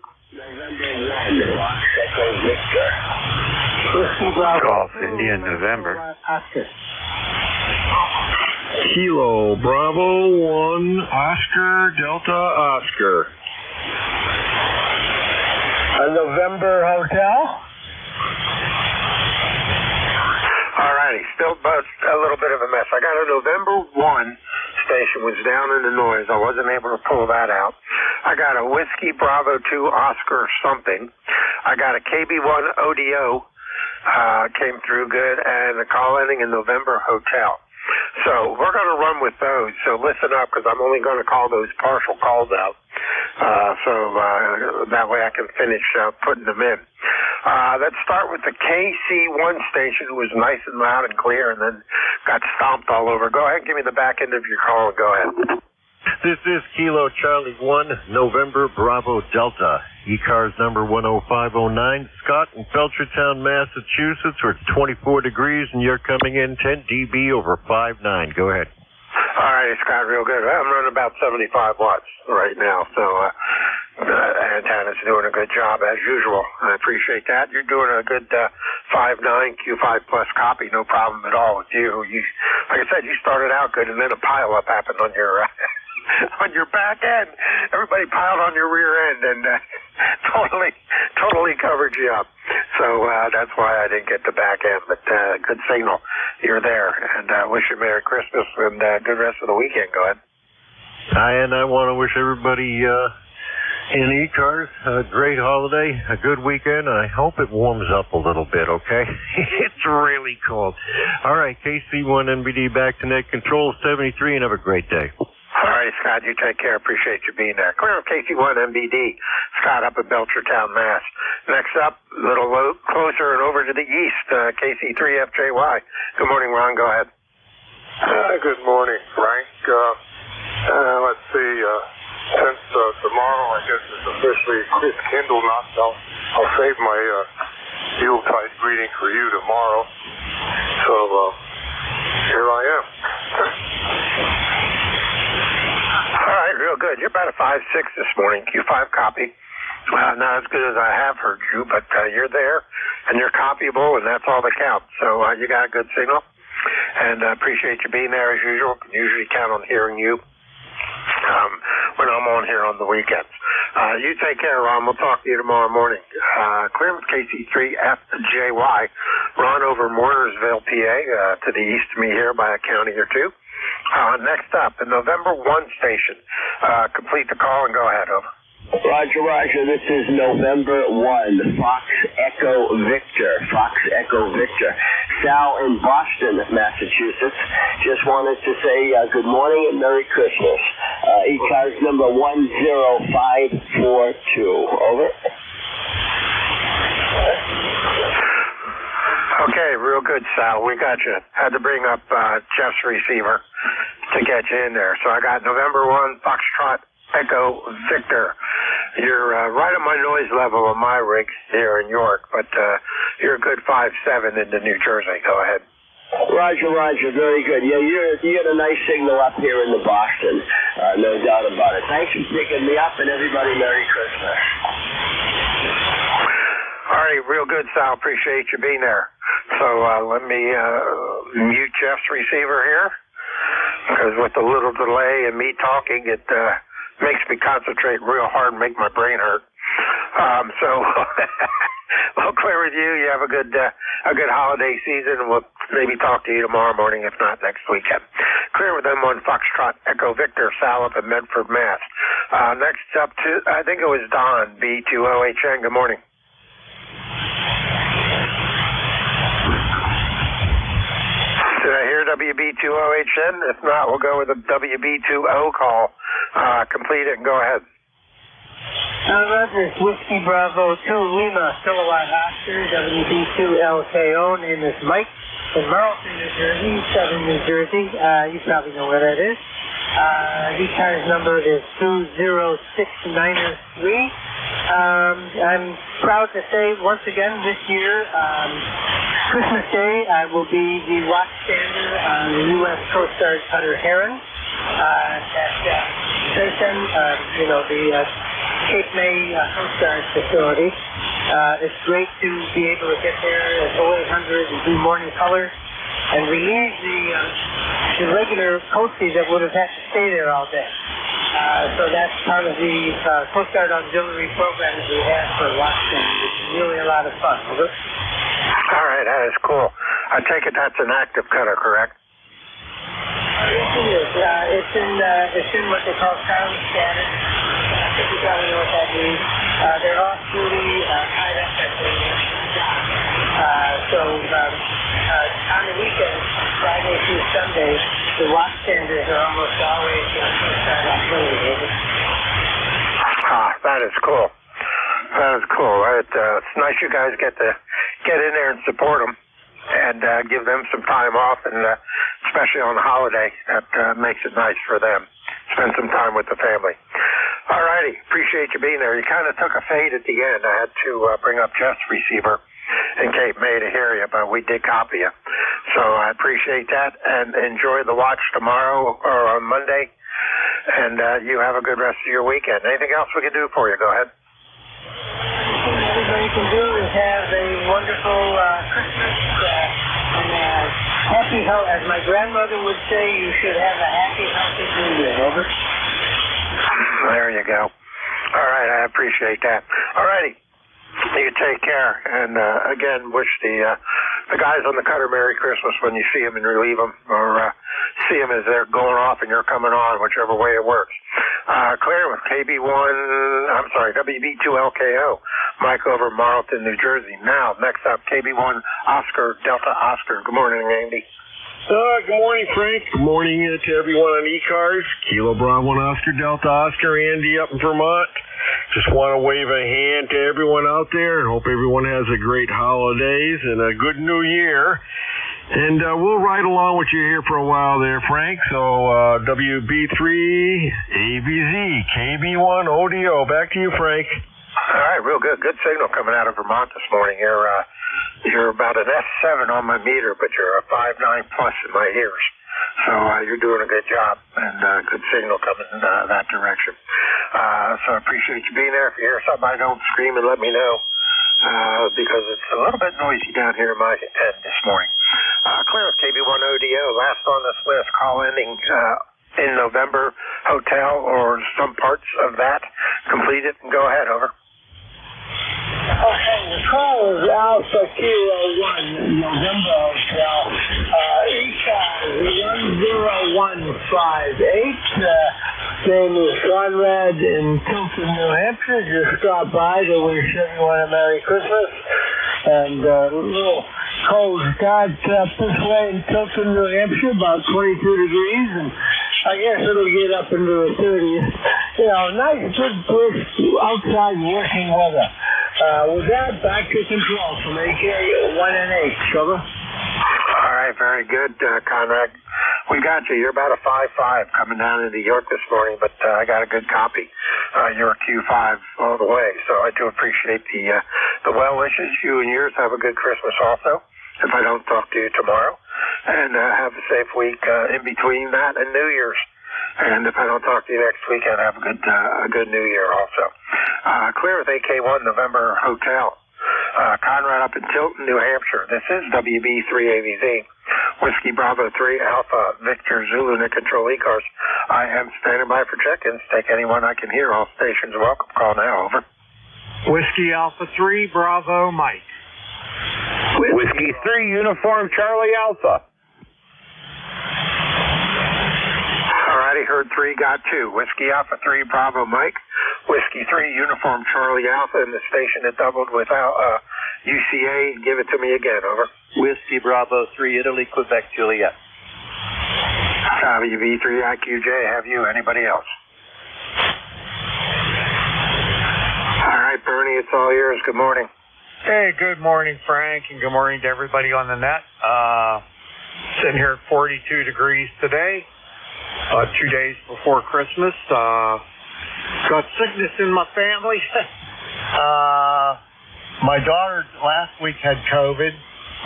Golf India, November. Kilo Bravo 1 Oscar Delta Oscar. A November Hotel. All righty. Still a little bit of a mess. I got a November 1 station was down in the noise. I wasn't able to pull that out. I got a Whiskey Bravo 2 Oscar something. I got a KB1 ODO. Came through good, and a call ending in November Hotel. So we're going to run with those. So listen up, because I'm only going to call those partial calls out. So that way I can finish putting them in. Let's start with the KC1 station, who was nice and loud and clear, and then got stomped all over. Go ahead and give me the back end of your call. Go ahead. This is Kilo Charlie 1, November Bravo Delta. ECARS number 10509, Scott in Belchertown, Massachusetts, where it's 24 degrees and you're coming in 10 dB over 5.9. Go ahead. All right, Scott, real good. I'm running about 75 watts right now, so antenna's doing a good job as usual. I appreciate that. You're doing a good 5.9 Q5 plus copy, no problem at all with you. Like I said, you started out good, and then a pile-up happened on your on your back end. Everybody piled on your rear end and totally covered you up. So that's why I didn't get the back end, but good signal. You're there, and wish you Merry Christmas and good rest of the weekend. Go ahead. And I want to wish everybody in ECARS a great holiday, a good weekend. I hope it warms up a little bit, okay? It's really cold. All right, KC1NBD back to net control 73, and have a great day. All right, Scott, you take care. Appreciate you being there. Clear of KC1NBD. Scott up at Belchertown, Mass. Next up, a little closer and over to the east, KC3FJY. Good morning, Ron. Go ahead. Good morning, Frank. Let's see. Since tomorrow, I guess, is officially Chris Kendall knocked out, I'll save my Yuletide greeting for you tomorrow. So here I am. All right, real good. You're about a 5.6 this morning, Q5 copy. Not as good as I have heard you, but you're there, and you're copyable, and that's all that counts. So you got a good signal, and I appreciate you being there as usual. Can usually count on hearing you when I'm on here on the weekends. You take care, Ron. We'll talk to you tomorrow morning. Clear with KC3FJY. Ron over Warnersville, PA, to the east of me here by a county or two. Next up, the November 1 station. Complete the call and go ahead, over. Roger, this is November 1, Fox Echo Victor. Sal in Boston, Massachusetts. Just wanted to say good morning and Merry Christmas. ECARS number 10542. Over. Okay, real good, Sal. We got you. Had to bring up Jeff's receiver to get you in there. So I got November 1, Foxtrot Echo Victor. You're right at my noise level on my rig here in York, but you're a good 5.7 into New Jersey. Go ahead. Roger. Very good. Yeah, you got a nice signal up here in the Boston. No doubt about it. Thanks for picking me up, and everybody Merry Christmas. All right, real good, Sal. Appreciate you being there. So let me mute Jeff's receiver here, because with a little delay in me talking, it makes me concentrate real hard and make my brain hurt. So we'll clear with you. You have a good holiday season, and we'll maybe talk to you tomorrow morning, if not next weekend. Clear with them on Foxtrot Echo Victor, Sal up in Medford, Mass. Next up, I think it was Don, B2OHN. Good morning. Did I hear WB2OHN? If not, we'll go with the WB2O call. Complete it and go ahead. Roger, Whiskey Bravo 2 Lima, Kilowatt Oscar, WB2LKO. Name is Mike in Marlton, New Jersey, Southern New Jersey. You probably know where that is. ECARS number is 20693. I'm proud to say once again this year, Christmas Day, I will be the watchstander on the U.S. Coast Guard Cutter Heron at Station, the Cape May Coast Guard facility. It's great to be able to get there at 0800 and do morning colors and relieve the regular coasties that would have had to stay there all day. So that's part of the Coast Guard Auxiliary program that we have for watchstander. It's really a lot of fun. Over. All right, that is cool. I take it that's an active cutter, correct? Yes, it is. It's in what they call sound status. I think you probably know what that means. They're off duty, tied up at the so on the weekends, Friday through Sunday, the watchstanders are almost always auxiliary. That is cool. That is cool. It's nice you guys get to get in there and support them and give them some time off, and especially on the holiday, that makes it nice for them. spend some time with the family. All righty. Appreciate you being there. You kind of took a fade at the end. I had to bring up Jeff's receiver in Cape May to hear you, but we did copy you. So I appreciate that, and enjoy the watch tomorrow or on Monday, and you have a good rest of your weekend. Anything else we can do for you? Go ahead. Everybody can do is have a wonderful Christmas and happy, as my grandmother would say, you should have a happy, healthy New Year. Over. There you go. All right, I appreciate that. All righty. You take care, and again, wish the guys on the cutter Merry Christmas when you see them and relieve them, or see them as they're going off and you're coming on, whichever way it works. Claire with WB2LKO, Mike over Marlton, New Jersey. Now, next up, KB1 Oscar Delta Oscar. Good morning, Andy. Good morning, Frank. Good morning to everyone on ECARS. Kilo Bravo Oscar Delta Oscar, Andy up in Vermont. Just want to wave a hand to everyone out there and hope everyone has a great holidays and a good new year. And we'll ride along with you here for a while there, Frank. So WB3 AVZ KB1 ODO. Back to you, Frank. All right, real good. Good signal coming out of Vermont this morning. You're about an S7 on my meter, but you're a 5.9 plus in my ears. So you're doing a good job, and good signal coming in that direction. So I appreciate you being there. If you hear somebody, don't scream and let me know, because it's a little bit noisy down here in my end this morning. Claire with KB1 ODO, last on this list, call ending in November, hotel or some parts of that completed. Go ahead, over. Okay, the call is Alpha Kilo 1, November Hotel, ECARS 10158. Name is Conrad in Tilton, New Hampshire. Just stopped by to wish everyone a Merry Christmas. And a little cold start up this way in Tilton, New Hampshire, about 22 degrees. And I guess it'll get up into the 30s. You know, nice, good, brisk, outside working weather. With that, back to control from AK1NH. Over. All right, very good, Conrad. We got you. You're about a 5.5 coming down into York this morning, but I got a good copy. You're a Q5 all the way, so I do appreciate the well wishes. You and yours have a good Christmas also, if I don't talk to you tomorrow. And have a safe week in between that and New Year's. And if I don't talk to you next weekend, have a good New Year also. Clear with AK1 November Hotel. Conrad up in Tilton, New Hampshire. This is WB3AVZ. Whiskey Bravo 3 Alpha Victor Zulu Nick Control ECARS. I am standing by for check-ins. Take anyone I can hear. All stations welcome. Call now. Over. Whiskey Alpha 3 Bravo Mike. Whiskey 3 Uniform Charlie Alpha. Alrighty, heard 3, got 2. Whiskey Alpha 3 Bravo Mike. Whiskey 3 Uniform Charlie Alpha, and the station that doubled without UCA. Give it to me again. Over. Whiskey Bravo 3 Italy Quebec Juliet. WB3 IQJ. Have you? Anybody else? All right, Bernie, it's all yours. Good morning. Hey, good morning, Frank, and good morning to everybody on the net. Sitting here at 42 degrees today, 2 days before Christmas. Got sickness in my family. My daughter last week had COVID.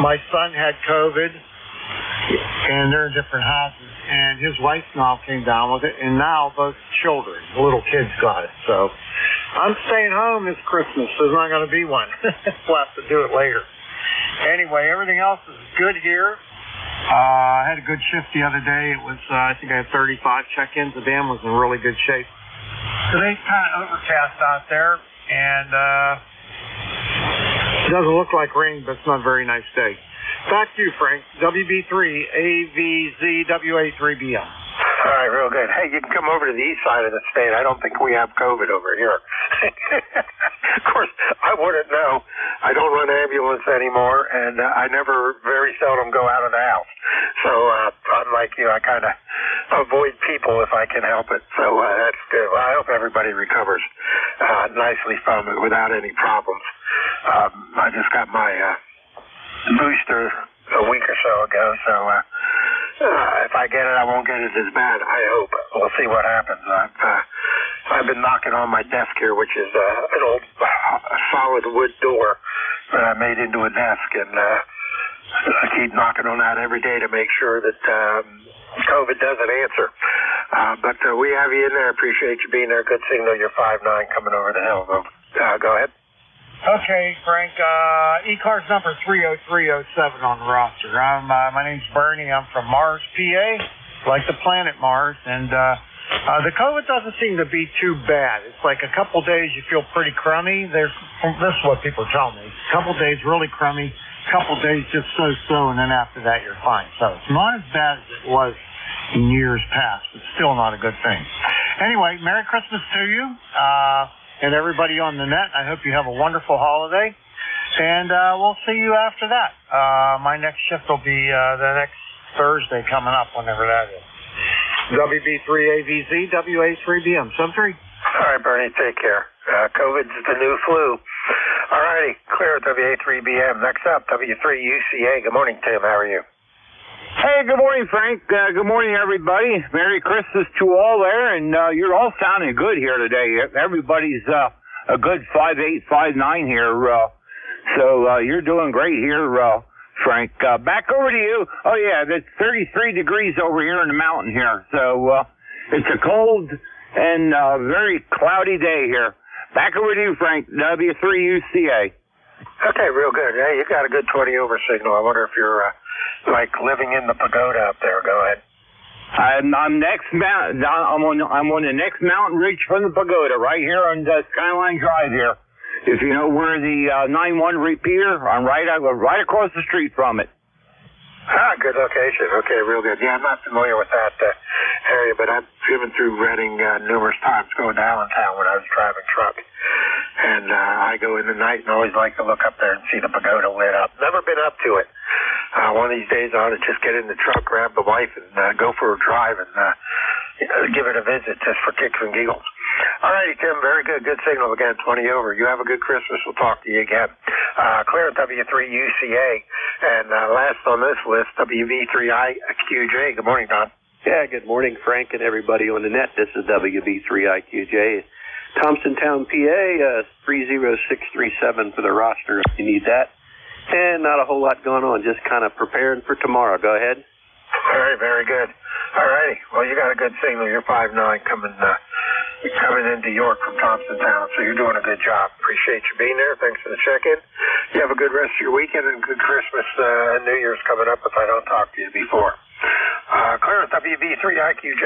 My son had COVID, and they're in different houses. And his wife now came down with it, and now both children, the little kids, got it. So I'm staying home this Christmas. There's not going to be one. We'll have to do it later. Anyway, everything else is good here. I had a good shift the other day. It was, I think I had 35 check-ins. The dam was in really good shape. Today's kind of overcast out there, and it doesn't look like rain, but it's not a very nice day. Back to you, Frank. WB3 AVZWA3BM. All right, real good. Hey, you can come over to the east side of the state. I don't think we have COVID over here. Of course, I wouldn't know. I don't run ambulance anymore, and I very seldom go out of the house. So, unlike you, I kind of avoid people if I can help it. So, that's good. Well, I hope everybody recovers nicely from it without any problems. I just got my booster a week or so ago, so if I get it, I won't get it as bad, I hope. we'll see what happens. I've been knocking on my desk here, which is an old solid wood door that I made into a desk, and I keep knocking on that every day to make sure that COVID doesn't answer. But we have you in there. Appreciate you being there. Good signal. You're 5'9" coming over the hill. Go ahead. Okay, Frank. ECARS number 30307 on the roster. My name's Bernie. I'm from Mars, PA, like the planet Mars, and the COVID doesn't seem to be too bad. It's like a couple days you feel pretty crummy. This is what people tell me. A couple days really crummy, a couple days just so, and then after that you're fine. So it's not as bad as it was in years past, but still not a good thing. Anyway, Merry Christmas to you. And everybody on the net. I hope you have a wonderful holiday. And we'll see you after that. My next shift will be the next Thursday coming up, whenever that is. WB3AVZ, WA3BM. Sub 3. All right, Bernie, take care. COVID's the new flu. All righty, clear at WA3BM. Next up, W3UCA. Good morning, Tim. How are you? Hey, good morning, Frank. Good morning, everybody. Merry Christmas to all there, and you're all sounding good here today. Everybody's a good 5'8", 5'9" here, so you're doing great here, Frank. Back over to you. Oh, yeah, it's 33 degrees over here in the mountain here, so it's a cold and very cloudy day here. Back over to you, Frank, W3UCA. Okay, real good. Hey, you got a good 20 over signal. I wonder if you're like living in the pagoda up there. Go ahead. I'm next mountain. I'm on the next mountain ridge from the pagoda, right here on the Skyline Drive here. If you know where the 9-1 repeater, I'm right across the street from it. Ah, good location. Okay, real good. Yeah, I'm not familiar with that area, but I've driven through Reading numerous times going to Allentown when I was driving truck. And I go in the night and always like to look up there and see the pagoda lit up. Never been up to it. One of these days I ought to just get in the truck, grab the wife, and go for a drive and give it a visit just for kicks and giggles. All righty, Tim. Very good. Good signal again. 20 over. You have a good Christmas. We'll talk to you again. Clear at W3UCA. And last on this list, WB3IQJ. Good morning, Don. Yeah, good morning, Frank, and everybody on the net. This is WB3IQJ. Thompsontown, PA, 30637 for the roster if you need that. And not a whole lot going on, just kind of preparing for tomorrow. Go ahead. All right, very good. All righty. Well, you got a good signal. You're 5'9", coming into York from Thompsontown, so you're doing a good job. Appreciate you being there. Thanks for the check-in. You have a good rest of your weekend and good Christmas and New Year's coming up if I don't talk to you before. Clear at WB3IQJ.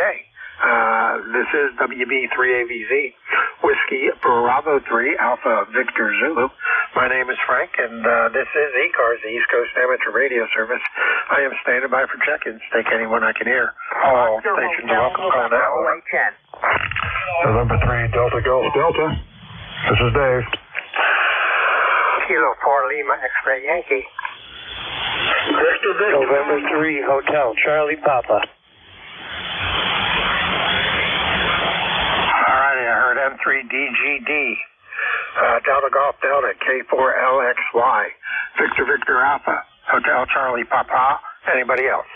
This is WB3AVZ, Whiskey Bravo 3, Alpha Victor Zulu. My name is Frank, and this is ECARS, the East Coast Amateur Radio Service. I am standing by for check-ins. Take anyone I can hear. All stations are welcome. Call now. November 3, Delta Golf Delta. This is Dave. Kilo 4 Lima X-Ray Yankee. Victor, November 3 Hotel Charlie Papa. Alrighty, I heard M3DGD. Delta Golf Delta, K4LXY. Victor Alpha, Hotel Charlie Papa. Anybody else?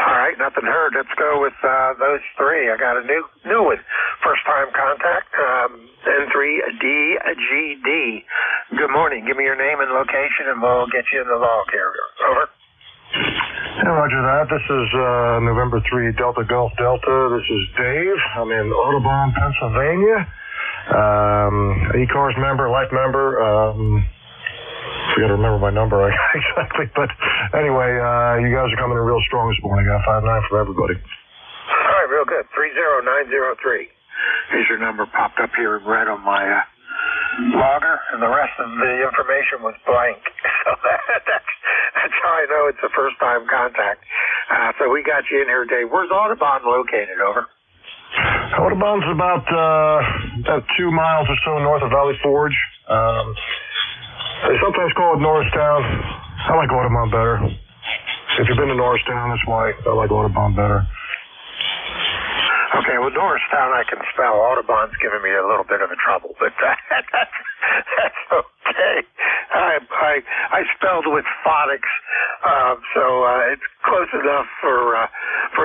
Alright, nothing heard. Let's go with those three. I got a new one. First time contact, N3DGD. Good morning. Give me your name and location and we'll get you in the log here. Over. Yeah, roger that. This is November 3 Delta Golf Delta. This is Dave. I'm in Audubon, Pennsylvania. ECARS member, life member. I got to remember my number exactly. But anyway, you guys are coming in real strong this morning. I got 5'9" for everybody. All right, real good. 30903. Here's your number popped up here in red on my logger, and the rest of the information was blank. So that's how I know it's a first-time contact. So we got you in here, Dave. Where's Audubon located? Over. Audubon's about 2 miles or so north of Valley Forge. They sometimes call it Norristown. I like Audubon better. If you've been to Norristown, that's why I like Audubon better. Okay, well, Norristown I can spell. Audubon's giving me a little bit of a trouble, but that's okay. I spelled with phonics, so it's close enough for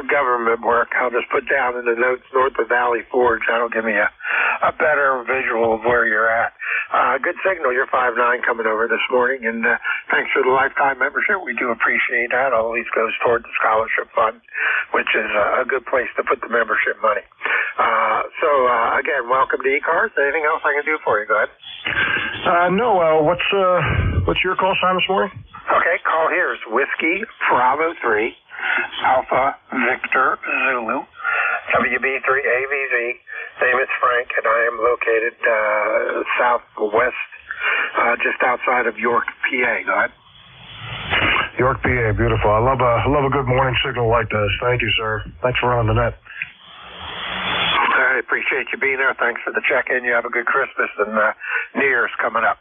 government work. I'll just put down in the notes north of Valley Forge. That'll give me a better visual of where you're at. Good signal. You're 5'9" coming over this morning, and thanks for the lifetime membership. We do appreciate that. Always goes toward the scholarship fund, which is a good place to put the membership money. So again, welcome to ECARS. Anything else I can do for you? Go ahead. No. What's your call sign this morning? Okay, call here is Whiskey Bravo 3 Alpha Victor Zulu WB3 AVZ. Name is Frank, and I am located southwest, just outside of York, PA. Go ahead. York, PA, beautiful. I love a good morning signal like this. Thank you, sir. Thanks for running the net. I appreciate you being there. Thanks for the check-in. You have a good Christmas, and New Year's coming up.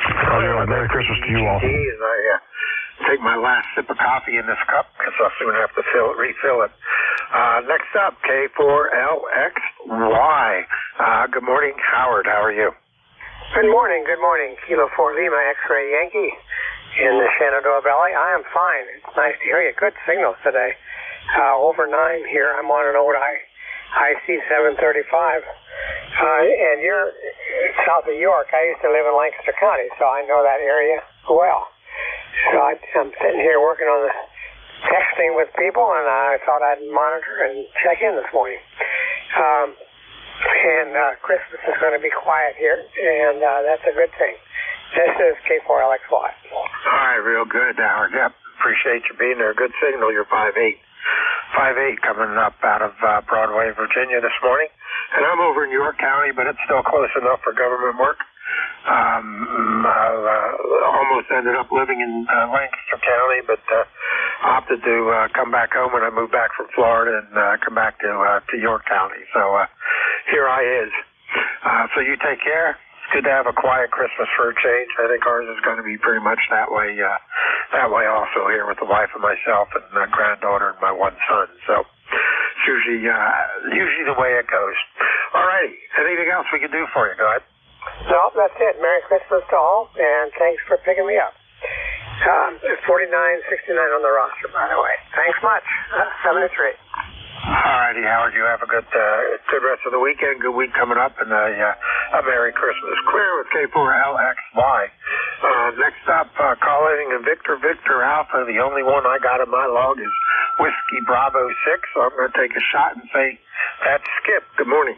Oh, yeah. Merry Christmas to you all. And I take my last sip of coffee in this cup because I'll soon have to refill it. Next up, K4LXY. Good morning, Howard. How are you? Good morning. Kilo 4 Lima X-Ray Yankee in the Shenandoah Valley. I am fine. It's nice to hear you. Good signals today. Over 9 here. I'm on an old IC 735. And you're south of York. I used to live in Lancaster County, so I know that area well. So I'm sitting here working on the texting with people, and I thought I'd monitor and check in this morning. Christmas is going to be quiet here, and that's a good thing. This is K4LXY. All right, real good, Howard. Yep, appreciate you being there. Good signal. You're 5'8". 5'8" coming up out of Broadway, Virginia this morning. And I'm over in York County, but it's still close enough for government work. I almost ended up living in Lancaster County, but opted to come back home when I moved back from Florida and come back to York County. So here I is. So you take care. It's good to have a quiet Christmas for a change. I think ours is going to be pretty much that way also here with the wife and myself and my granddaughter and my one son. So it's usually the way it goes. All righty. Anything else we can do for you? Go ahead. No, that's it. Merry Christmas to all, and thanks for picking me up. 4969 on the roster, by the way. Thanks much. 73. All righty, Howard. You have a good rest of the weekend. Good week coming up, and a Merry Christmas. Clear with K4LXY. Next up, calling Victor Alpha. The only one I got in my log is Whiskey Bravo 6, so I'm going to take a shot and say that's Skip. Good morning.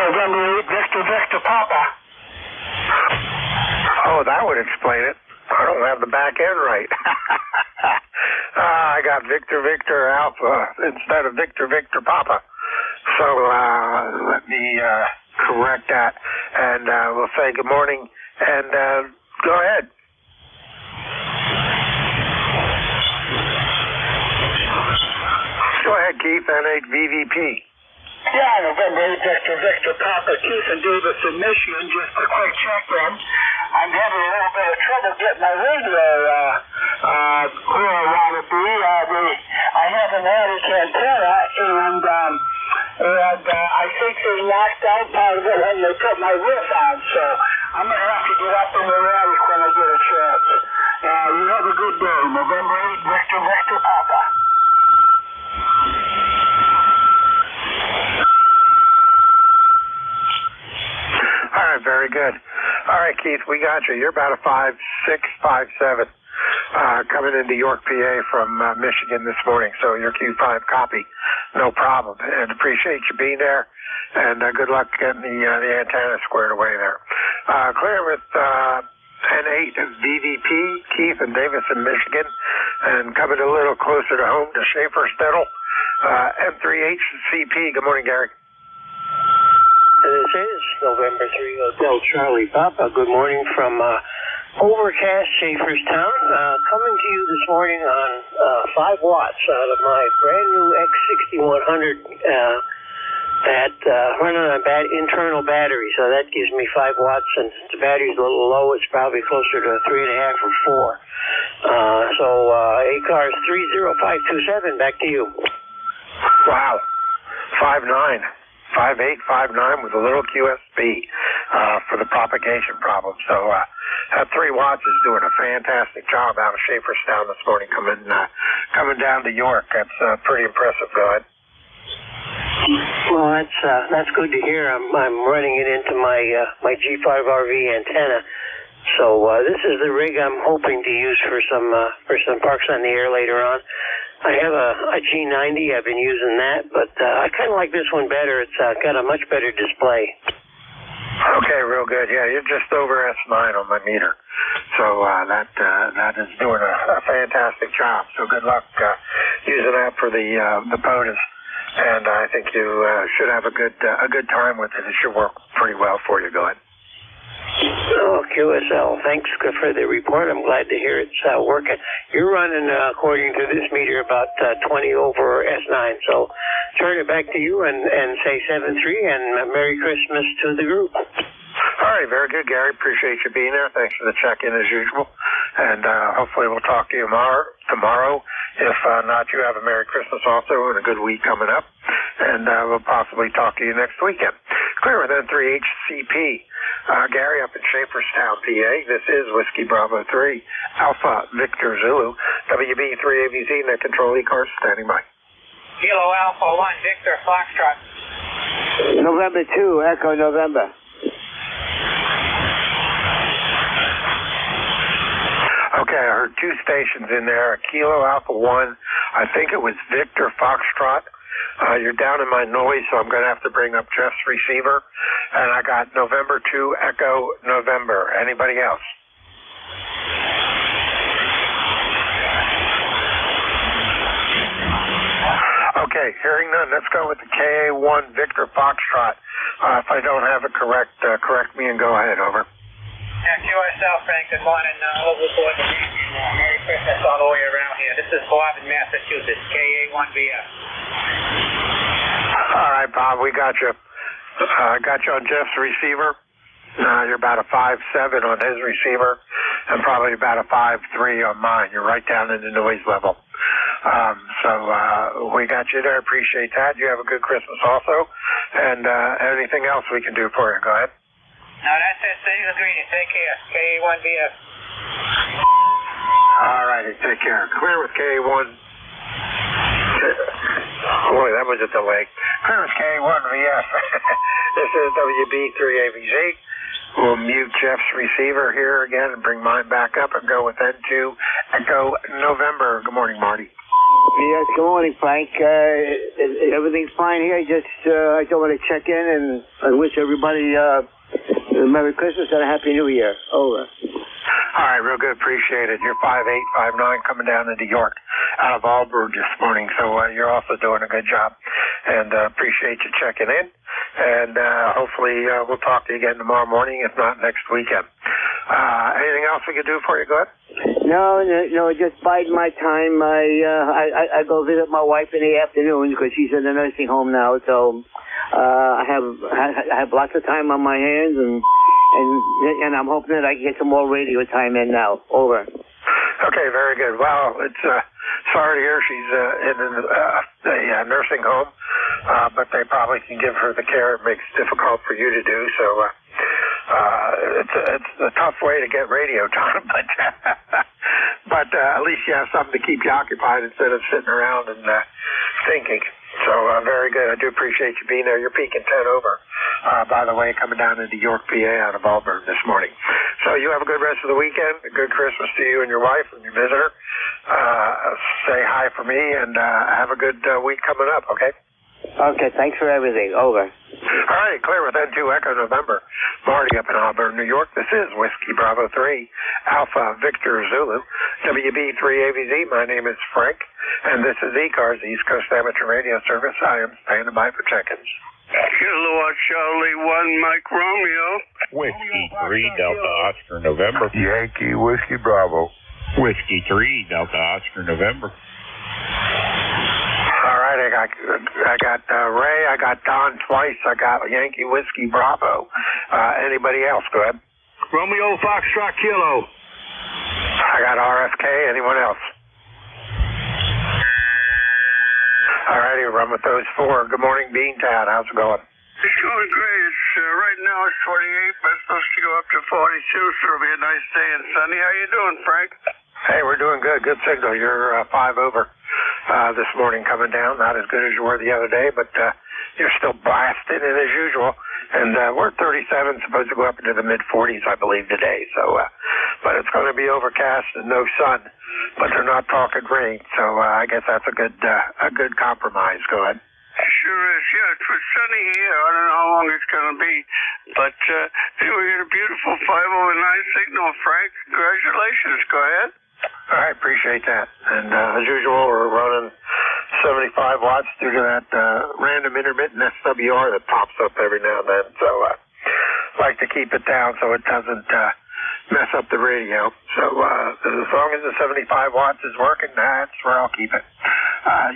November 8, Victor Papa. Oh, that would explain it. I don't have the back end right. I got Victor Alpha instead of Victor Papa. So let me correct that, and we'll say good morning, and go ahead. Go ahead, Keith, N8 VVP. Yeah, November 8, Victor Papa, Keith and Davis in Michigan. Just a quick check-in. I'm having a little bit of trouble getting my radio where I want to be. I have an attic antenna, and I think they knocked out part of it when they put my roof on, so I'm going to have to get up in the attic when I get a chance. You have a good day. November 8, Victor Papa. All right, very good. All right, Keith, we got you. You're about a 5'6", 5'7", coming into York, PA from Michigan this morning. So your Q5 copy, no problem. And appreciate you being there. And good luck getting the antenna squared away there. Clear with N8 VVP, Keith and Davis in Michigan. And coming a little closer to home to Schaefer-Stedel, M3HCP. Good morning, Gary. This is November 3 Hotel Charlie Papa. Good morning from overcast Schaeferstown. Coming to you this morning on 5 watts out of my brand new X6100 running on internal battery. So that gives me 5 watts, and since the battery's a little low, it's probably closer to 3.5 or 4. So ECARS 30527, back to you. Wow. 5'9". 5859 with a little QSB for the propagation problem. So that 3 watts is doing a fantastic job out of Schaeferstown this morning, coming down to York. That's pretty impressive. Go ahead. Well, that's good to hear. I'm running it into my G5RV antenna. So this is the rig I'm hoping to use for some Parks on the Air later on. I have a G90. I've been using that, but I kind of like this one better. It's got a much better display. Okay, real good. Yeah, you're just over S9 on my meter. So that is doing a fantastic job. So good luck using that for the POTUS. And I think you should have a good time with it. It should work pretty well for you. Go ahead. Oh, QSL, thanks for the report. I'm glad to hear it's working. You're running, according to this meter, about 20 over S9. So turn it back to you and say 7-3 and Merry Christmas to the group. All right, very good, Gary. Appreciate you being there. Thanks for the check-in as usual. And hopefully we'll talk to you tomorrow. If not, you have a Merry Christmas also and a good week coming up. And we'll possibly talk to you next weekend. Clear with N3HCP. Gary up in Schaeferstown, PA. This is Whiskey Bravo 3, Alpha Victor Zulu, WB3AVZ, net control ECARS, standing by. Kilo Alpha 1, Victor Foxtrot. November 2, Echo November. Okay, I heard 2 stations in there, Kilo Alpha 1, I think it was Victor Foxtrot. You're down in my noise, so I'm going to have to bring up Jeff's receiver. And I got November 2, Echo November. Anybody else? Okay, hearing none. Let's go with the KA1 Victor Foxtrot. If I don't have it correct me and go ahead. Over. Yeah, QSL, Frank. Good morning. Overboard the Merry Christmas all the way around here. This is Bob in Massachusetts, KA1VF. All right, Bob, we got you. I got you on Jeff's receiver. You're about a 5.7 on his receiver, and probably about a 5.3 on mine. You're right down in the noise level. So we got you there. Appreciate that. You have a good Christmas also. And anything else we can do for you? Go ahead. No, that's it. Same ingredient. Take care. KA1VF. All righty. Take care. Clear with KA1. Boy, that was a delay. Clear with KA1VF. This is WB3AVZ. We'll mute Jeff's receiver here again and bring mine back up and go with N2 Echo November. Good morning, Marty. Yes, good morning, Frank. Everything's fine here. I just want to check in and wish everybody Merry Christmas and a Happy New Year. Over. All right, real good. Appreciate it. You're 5859 coming down into York out of Auburn this morning, so you're also doing a good job. And appreciate you checking in. And hopefully we'll talk to you again tomorrow morning, if not next weekend. Anything else we can do for you? Go ahead. No, just biding my time. I go visit my wife in the afternoon because she's in the nursing home now, so I have lots of time on my hands, and I'm hoping that I can get some more radio time in now. Over. Okay, very good. Well, it's sorry to hear she's in a nursing home, but they probably can give her the care it makes difficult for you to do. So it's a tough way to get radio time, but at least you have something to keep you occupied instead of sitting around and thinking. So very good. I do appreciate you being there. You're peaking 10 over, by the way, coming down into York, PA out of Auburn this morning. So you have a good rest of the weekend. A good Christmas to you and your wife and your visitor. Say hi for me and have a good week coming up, okay? Okay, thanks for everything. Over. All right, clear with N2 Echo November. Marty up in Auburn, New York. This is Whiskey Bravo 3, Alpha Victor Zulu, WB3AVZ. My name is Frank, and this is ECARS, East Coast Amateur Radio Service. I am standing by for check-ins. Kilowatt Charlie 1, Mike Romeo. Whiskey 3, Delta Oscar November. Yankee Whiskey Bravo. Whiskey 3, Delta Oscar November. All right, I got Ray, I got Don twice, I got Yankee Whiskey Bravo. Anybody else? Go ahead. Romeo Foxtrot Kilo. I got RFK. Anyone else? All righty, run with those 4. Good morning, Bean Tad. How's it going? Doing great. Right now it's 28, but it's supposed to go up to 42, so it'll be a nice day and sunny. How you doing, Frank? Hey, we're doing good. Good signal. You're 5 over this morning coming down. Not as good as you were the other day, but you're still blasted in as usual. And we're at 37, supposed to go up into the mid-40s, I believe, today. So, but it's going to be overcast and no sun. But they're not talking rain, so I guess that's a good compromise. Go ahead. Sure is. Yeah, it's sunny here. I don't know how long it's going to be. But anyway, we got a beautiful 509 signal, Frank. Congratulations. Go ahead. All right, appreciate that. And as usual, we're running 75 watts due to that random intermittent SWR that pops up every now and then. So like to keep it down so it doesn't mess up the radio. So as long as the 75 watts is working, that's where I'll keep it.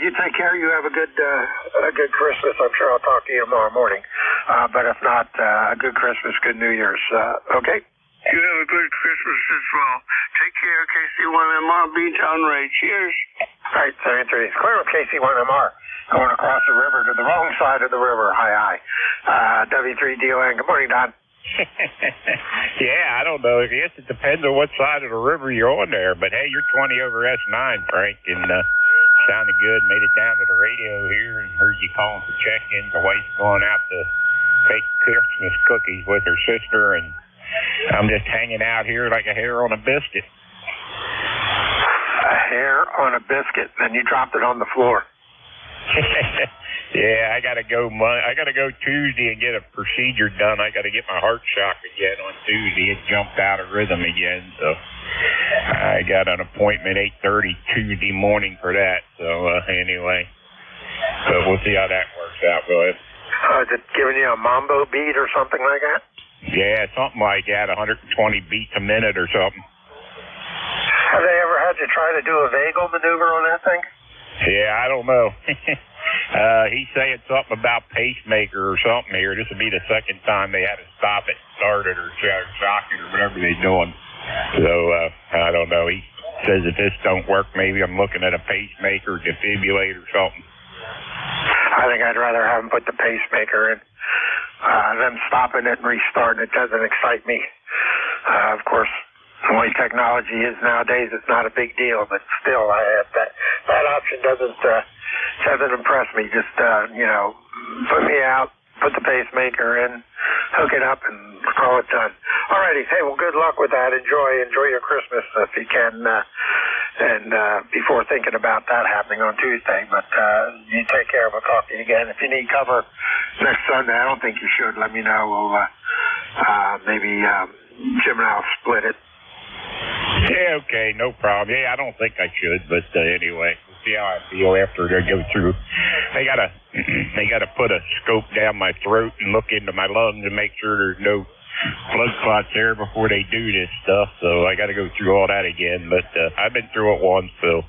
You take care. You have a good Christmas. I'm sure I'll talk to you tomorrow morning. But if not, a good Christmas, good New Year's. Okay? You have a good Christmas as well. Take care, KC1MR, B-Town Ray. Cheers. All right, 73. It's clear with KC1MR. Going across the river to the wrong side of the river. Hi. W3DON. Good morning, Don. Yeah, I don't know. I guess it depends on what side of the river you're on there. But, hey, you're 20 over S9, Frank, and sounded good. Made it down to the radio here and heard you calling for check-in. The wife's going out to bake Christmas cookies with her sister, and I'm just hanging out here like a hair on a biscuit. A hair on a biscuit, and you dropped it on the floor. Yeah, I gotta go Tuesday and get a procedure done. I gotta get my heart shock again on Tuesday. It jumped out of rhythm again, so I got an appointment 8:30 Tuesday morning for that. So anyway, but we'll see how that works out. Go ahead. Is it giving you a mambo beat or something like that? Yeah, something like that, 120 beats a minute or something. Have they ever had you try to do a vagal maneuver on that thing? Yeah, I don't know. He's saying something about pacemaker or something here. This will be the second time they had to stop it, start it, or shock it, or whatever they're doing. So, I don't know. He says if this don't work, maybe I'm looking at a pacemaker, defibrillator, or something. I think I'd rather have them put the pacemaker in. Them stopping it and restarting it doesn't excite me. Of course, the way technology is nowadays, it's not a big deal, but still, that option doesn't impress me. Just, put me out, put the pacemaker in, hook it up, and call it done. Alrighty. Hey, well, good luck with that. Enjoy your Christmas if you can, and before thinking about that happening on Tuesday. But you take care. We'll talk to you again. If you need cover next Sunday, I don't think you should. Let me know. We'll maybe Jim and I'll split it. Yeah, okay, no problem. Yeah, I don't think I should, but anyway, we'll see how I feel after they go through. They gotta put a scope down my throat and look into my lungs and make sure there's no blood clots there before they do this stuff. So I gotta go through all that again. But I've been through it once. So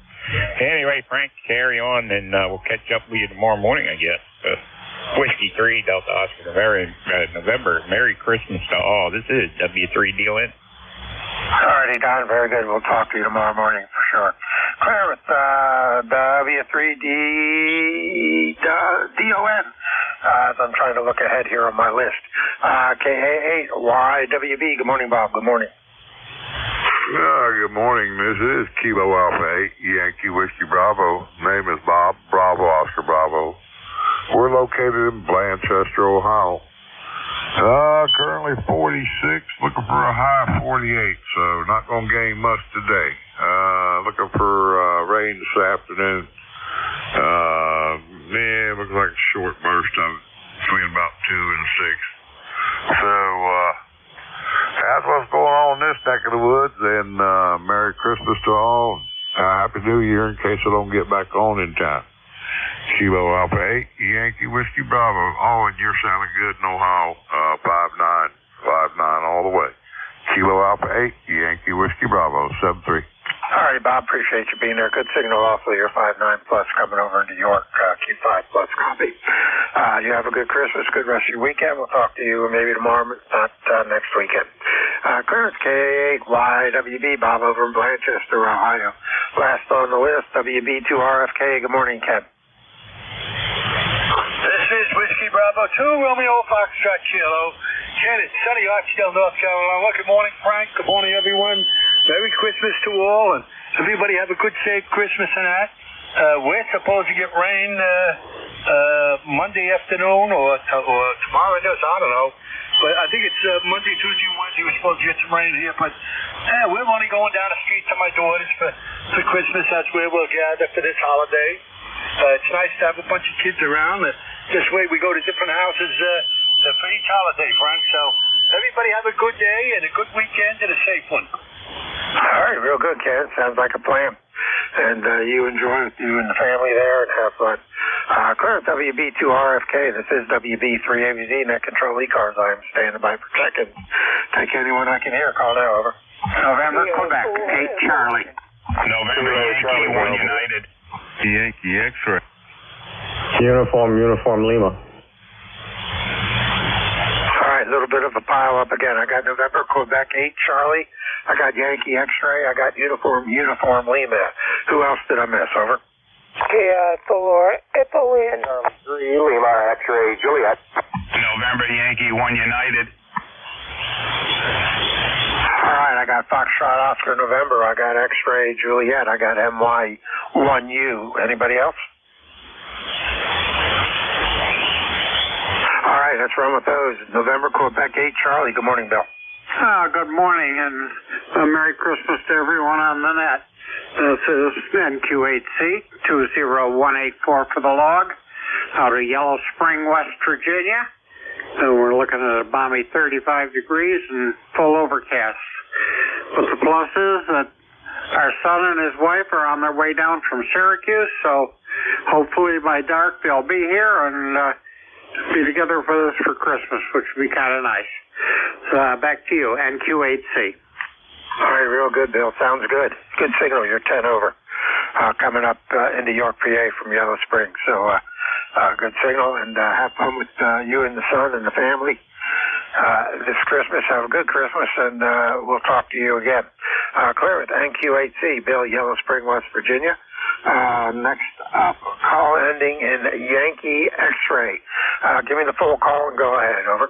anyway, Frank, carry on, and we'll catch up with you tomorrow morning, I guess. Whiskey 3 Delta Oscar November. Merry Christmas to all. This is W3DON. Alrighty, Don. Very good. We'll talk to you tomorrow morning for sure. Clear with W3DON. As I'm trying to look ahead here on my list. KA8YWB. Good morning, Bob. Good morning. Good morning. This is Kilo Alpha 8 Yankee Whiskey Bravo. Name is Bob. Bravo Oscar Bravo. We're located in Blanchester, Ohio. Currently 46, looking for a high 48, so not going to gain much today. Looking for rain this afternoon. Looks like a short burst of it, between about 2 and 6. So, that's what's going on in this neck of the woods, and Merry Christmas to all. Happy New Year in case I don't get back on in time. Kilo Alpha 8, Yankee Whiskey Bravo. Oh, and you're sounding good in Ohio. 59 all the way. Kilo Alpha 8, Yankee Whiskey Bravo, 73. All right, Bob, appreciate you being there. Good signal also. You're 59 plus coming over into York. Q5 plus copy. You have a good Christmas, good rest of your weekend. We'll talk to you maybe tomorrow, not next weekend. Clearance K8YWB, Bob over in Blanchester, Ohio. Last on the list, WB2RFK. Good morning, Ken. This is Whiskey Bravo Romeo Foxtrot Kilo. Ken, it's sunny Archdale, North Carolina. Good morning, Frank. Good morning, everyone. Merry Christmas to all, and everybody have a good, safe Christmas and that. We're supposed to get rain Monday afternoon or tomorrow. I don't know. But I think it's Monday, Tuesday, Wednesday. We're supposed to get some rain here. But we're only going down the street to my daughter's for Christmas. That's where we'll gather for this holiday. It's nice to have a bunch of kids around. This way we go to different houses for each holiday, Frank. So everybody have a good day and a good weekend and a safe one. All right, real good, Ken. Sounds like a plan. And you enjoy with you and the family there and have fun. Clear at WB2RFK. This is WB3AVZ, Net Control ECARS. I am standing by for check-in. Take anyone I can hear. Call now, over. November, Quebec, 8 Charlie. November, Yankee, 1 United. Yankee X-ray. Uniform Lima. All right, a little bit of a pile up again. I got November, Quebec, 8 Charlie. I got Yankee X-ray. I got Uniform Lima. Who else did I miss? Over. Echo in. 3 Lima X-ray Juliet. November, Yankee, 1 United. All right, I got Foxtrot Oscar November. I got X-ray Juliet. I got MY 1U. Anybody else? All right, let's run with those. November, Quebec, 8 Charlie. Good morning, Bill. Good morning, and Merry Christmas to everyone on the net. This is NQ8C 20184 for the log out of Yellow Spring, West Virginia. And we're looking at a balmy 35 degrees and full overcast. But the plus is that our son and his wife are on their way down from Syracuse, so hopefully by dark they'll be here and be together with us for Christmas, which would be kind of nice. So back to you, NQ8C. All right, real good, Bill. Sounds good. Good signal. You're 10 over. Coming up into York, PA from Yellow Spring. So good signal, and have fun with you and the son and the family this Christmas. Have a good Christmas, and we'll talk to you again. Clear with NQ8C, Bill, Yellow Spring, West Virginia. Next up, call ending in Yankee X-ray. Give me the full call and go ahead. Over.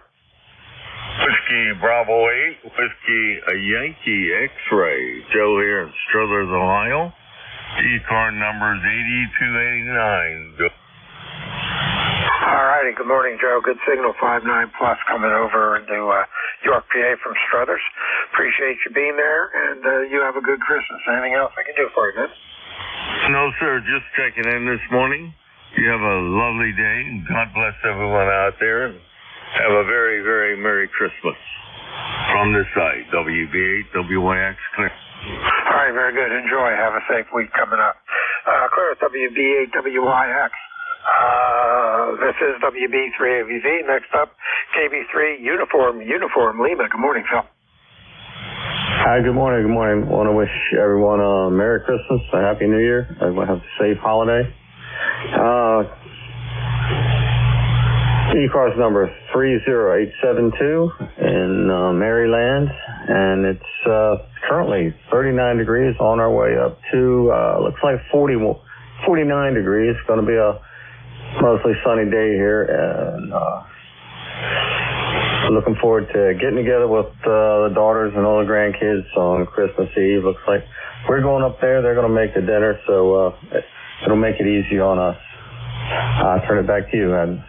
Whiskey Bravo 8, Whiskey Yankee X-ray. Joe here in Struthers, Ohio. ECAR number is 8289. All righty, good morning, Joe. Good signal, 59 plus coming over into York, PA from Struthers. Appreciate you being there, and you have a good Christmas. Anything else I can do for you, man? No, sir, just checking in this morning. You have a lovely day, and God bless everyone out there. And have a very, very Merry Christmas. From this side, WB8, WYX, clear. All right, very good. Enjoy. Have a safe week coming up. Clear at WB8, WYX. This is WB3AVZ. Next up, KB3, Uniform Lima. Good morning, Phil. Hi, good morning. Want to wish everyone a Merry Christmas, a Happy New Year. Everyone have a safe holiday. ECARS number 30872 in Maryland, and it's currently 39 degrees on our way up to, looks like 49 degrees. It's going to be a mostly sunny day here, and looking forward to getting together with the daughters and all the grandkids on Christmas Eve. Looks like we're going up there. They're going to make the dinner, so it'll make it easy on us. I'll turn it back to you, Ed.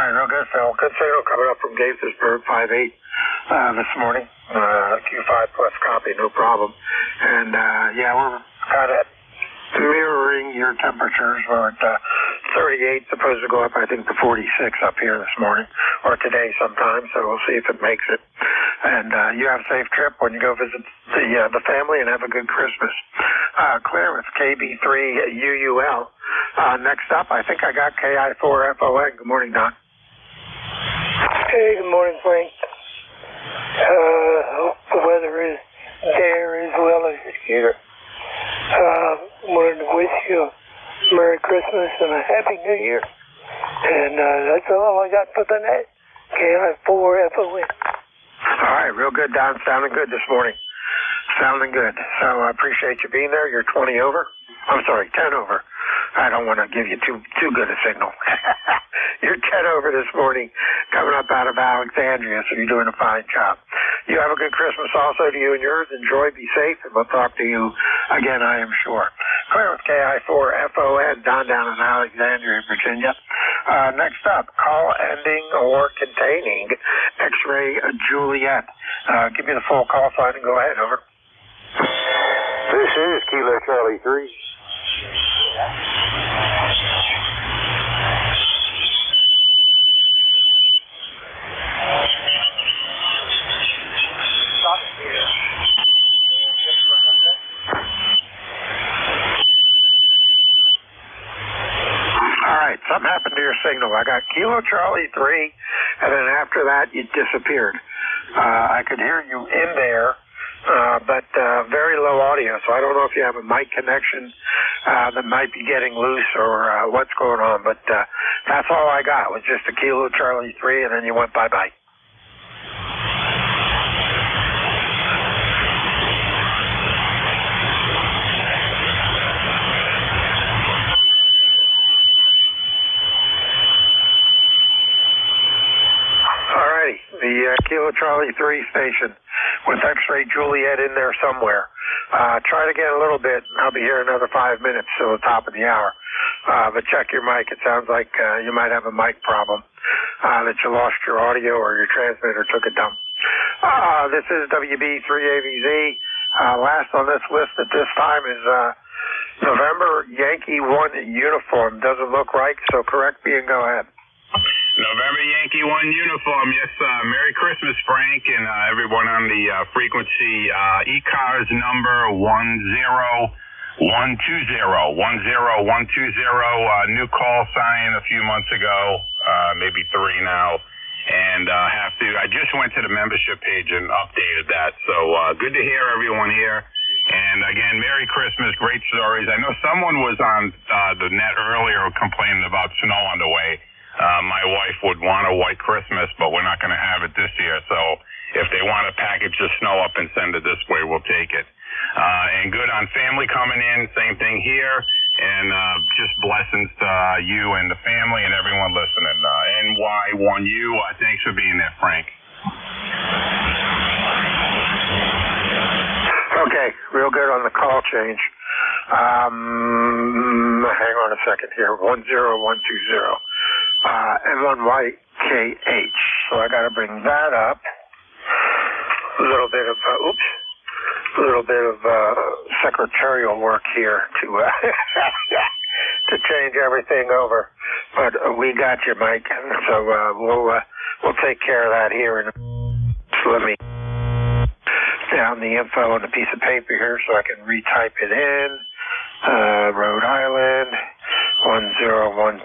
Real good, Phil. Good signal coming up from Gaithersburg, 5-8 this morning. Q5 plus copy, no problem. And, yeah, we're kind of mirroring your temperatures. We're at 38, supposed to go up, I think, to 46 up here this morning, or today sometime, so we'll see if it makes it. And you have a safe trip when you go visit the family, and have a good Christmas. Clear with KB3UUL. Next up, I think I got KI4FON. Good morning, Don. Hey, good morning, Frank. Hope the weather is there as well as it's here. Wanted to wish you a Merry Christmas and a Happy New Year. And that's all I got for the net. KI4FON. All right, real good, Don. Sounding good this morning. Sounding good. So I appreciate you being there. You're 20 over. I'm sorry, 10 over. I don't want to give you too good a signal. You're 10 over this morning, coming up out of Alexandria, so you're doing a fine job. You have a good Christmas also to you and yours. Enjoy, be safe, and we'll talk to you again, I am sure. Clear with KI4FON, Don down in Alexandria, Virginia. Next up, call ending or containing X-ray Juliet. Give me the full call sign and go ahead, over. This is Kilo Charlie 3. Something happened to your signal. I got Kilo Charlie 3, and then after that, you disappeared. I could hear you in there, but very low audio, so I don't know if you have a mic connection that might be getting loose or what's going on, but that's all I got was just a Kilo Charlie 3, and then you went bye-bye. The Kilo Charlie 3 station with X-Ray Juliet in there somewhere. Try it again a little bit. I'll be here another 5 minutes till the top of the hour. But check your mic. It sounds like you might have a mic problem, that you lost your audio or your transmitter took a dump. This is WB3AVZ. Last on this list at this time is November Yankee 1 uniform. Doesn't look right, so correct me and go ahead. November Yankee 1 uniform. Yes, Merry Christmas, Frank, and everyone on the frequency. ECARS number 10120. 10120. New call sign a few months ago, maybe 3 now. And I just went to the membership page and updated that. So good to hear everyone here. And again, Merry Christmas, great stories. I know someone was on the net earlier complaining about snow on the way. My wife would want a white Christmas, but we're not going to have it this year. So if they want to package the snow up and send it this way, we'll take it. And good on family coming in, same thing here. And just blessings to you and the family and everyone listening. NY1U, thanks for being there, Frank. Okay, real good on the call change. Hang on a second here. 10120. N1YKH. So I got to bring that up. A little bit of secretarial work here to to change everything over. But we got you, Mike. So we'll take care of that here. So let me down the info on a piece of paper here so I can retype it in. Rhode Island 10120.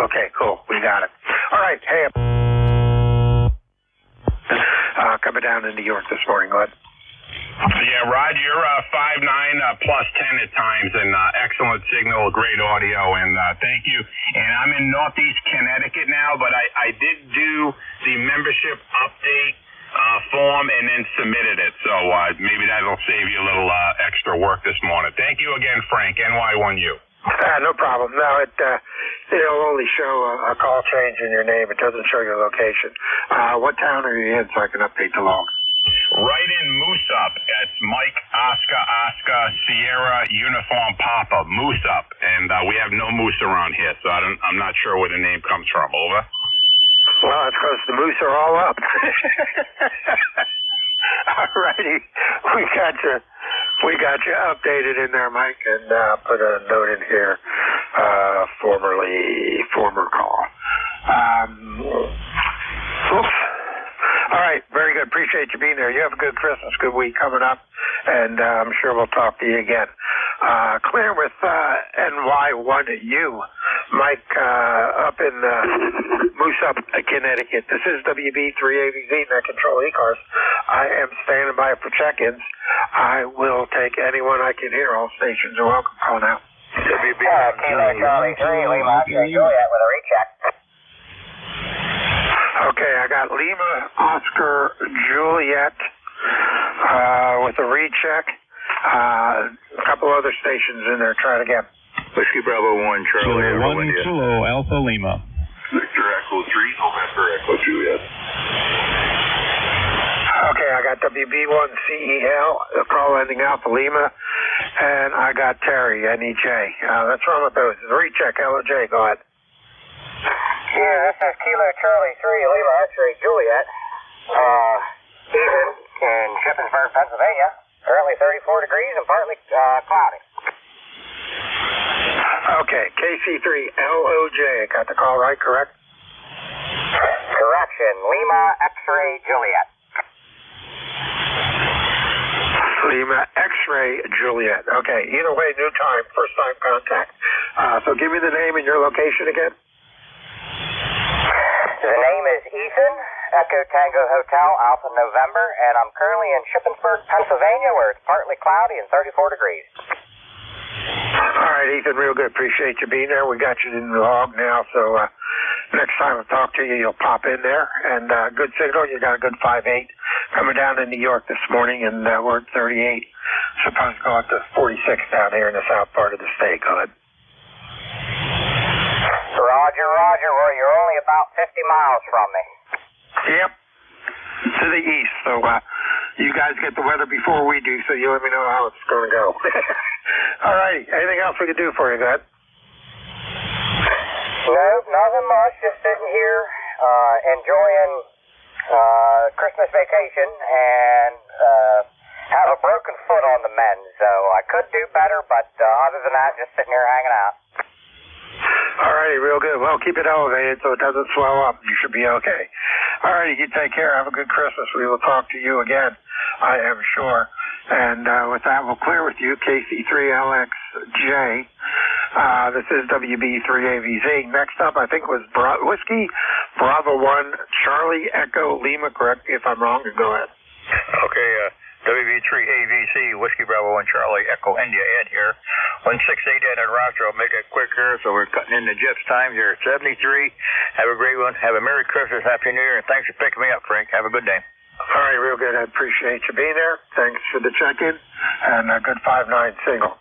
Okay, cool. We got it. All right. Hey, coming down to New York this morning. Go ahead. Yeah, Rod, you're 5'9", plus 10 at times, and excellent signal, great audio, and thank you. And I'm in Northeast Connecticut now, but I did do the membership update form and then submitted it, so maybe that'll save you a little extra work this morning. Thank you again, Frank, NY1U. No problem. No, it'll only show a call change in your name. It doesn't show your location. What town are you in so I can update the log? Right in Moose Up. It's Mike, Oscar, Sierra, Uniform, Papa, Moose Up. And we have no moose around here, so I'm not sure where the name comes from. Over. Well, it's because the moose are all up. All righty. We got you updated in there, Mike, and put a note in here, former call. Oops. All right, very good. Appreciate you being there. You have a good Christmas, good week coming up, and I'm sure we'll talk to you again. Clear with NY1U, Mike, up in Moose Up, Connecticut. This is WB3AVZ, Net Control ECARS. I am standing by for check-ins. I will take anyone I can hear. All stations are welcome. Call now. WB. Kilo Charlie 3, Lima, Juliet with a recheck. Okay, I got Lima, Oscar, Juliet, with a recheck. A couple other stations in there. Try it again. Whiskey Bravo 1, Charlie. Kilo 1, Kilo Alpha Lima. I got WB1CEL, the call ending Alpha Lima, and I got Terry, NEJ. That's wrong with those. Recheck, LOJ, go ahead. Yeah, this is Kilo Charlie 3, Lima X-ray Juliet. Ethan in Shippensburg, Pennsylvania. Currently 34 degrees and partly cloudy. Okay, KC3LOJ, got the call right, correct? Correction, Lima X-ray Juliet. Lima X-ray Juliet. Okay, either way, new time, first time contact. So give me the name and your location again. The name is Ethan, Echo Tango Hotel, Alpha November, and I'm currently in Shippensburg, Pennsylvania, where it's partly cloudy and 34 degrees. All right, Ethan, real good. Appreciate you being there. We got you in the log now, so next time I talk to you, you'll pop in there. And good signal. You got a good 5.8 coming down in New York this morning, and we're at 38. Supposed to go up to 46 down here in the south part of the state. Go ahead. Roger, Roger. Well, you're only about 50 miles from me. Yep. To the east. So you guys get the weather before we do, so you let me know how it's going to go. All right. Anything else we can do for you, Dad? No, nothing much. Just sitting here enjoying Christmas vacation and have a broken foot on the mend. So I could do better, but other than that, just sitting here hanging out. All righty, real good. Well, keep it elevated so it doesn't swell up. You should be okay. All righty, you take care. Have a good Christmas. We will talk to you again, I am sure. And with that, we'll clear with you, KC3LXJ. This is WB3AVZ. Next up, I think, was Whiskey Bravo 1 Charlie Echo Lima. Correct me if I'm wrong, and go ahead. Okay, WB3AVC, Whiskey Bravo 1 Charlie Echo India Ed here. 168 Ed and Roger. I'll make it quick here, so we're cutting into Jeff's time here. 73. Have a great one. Have a Merry Christmas, Happy New Year, and thanks for picking me up, Frank. Have a good day. All right, real good. I appreciate you being there. Thanks for the check-in, and a good 5.9 signal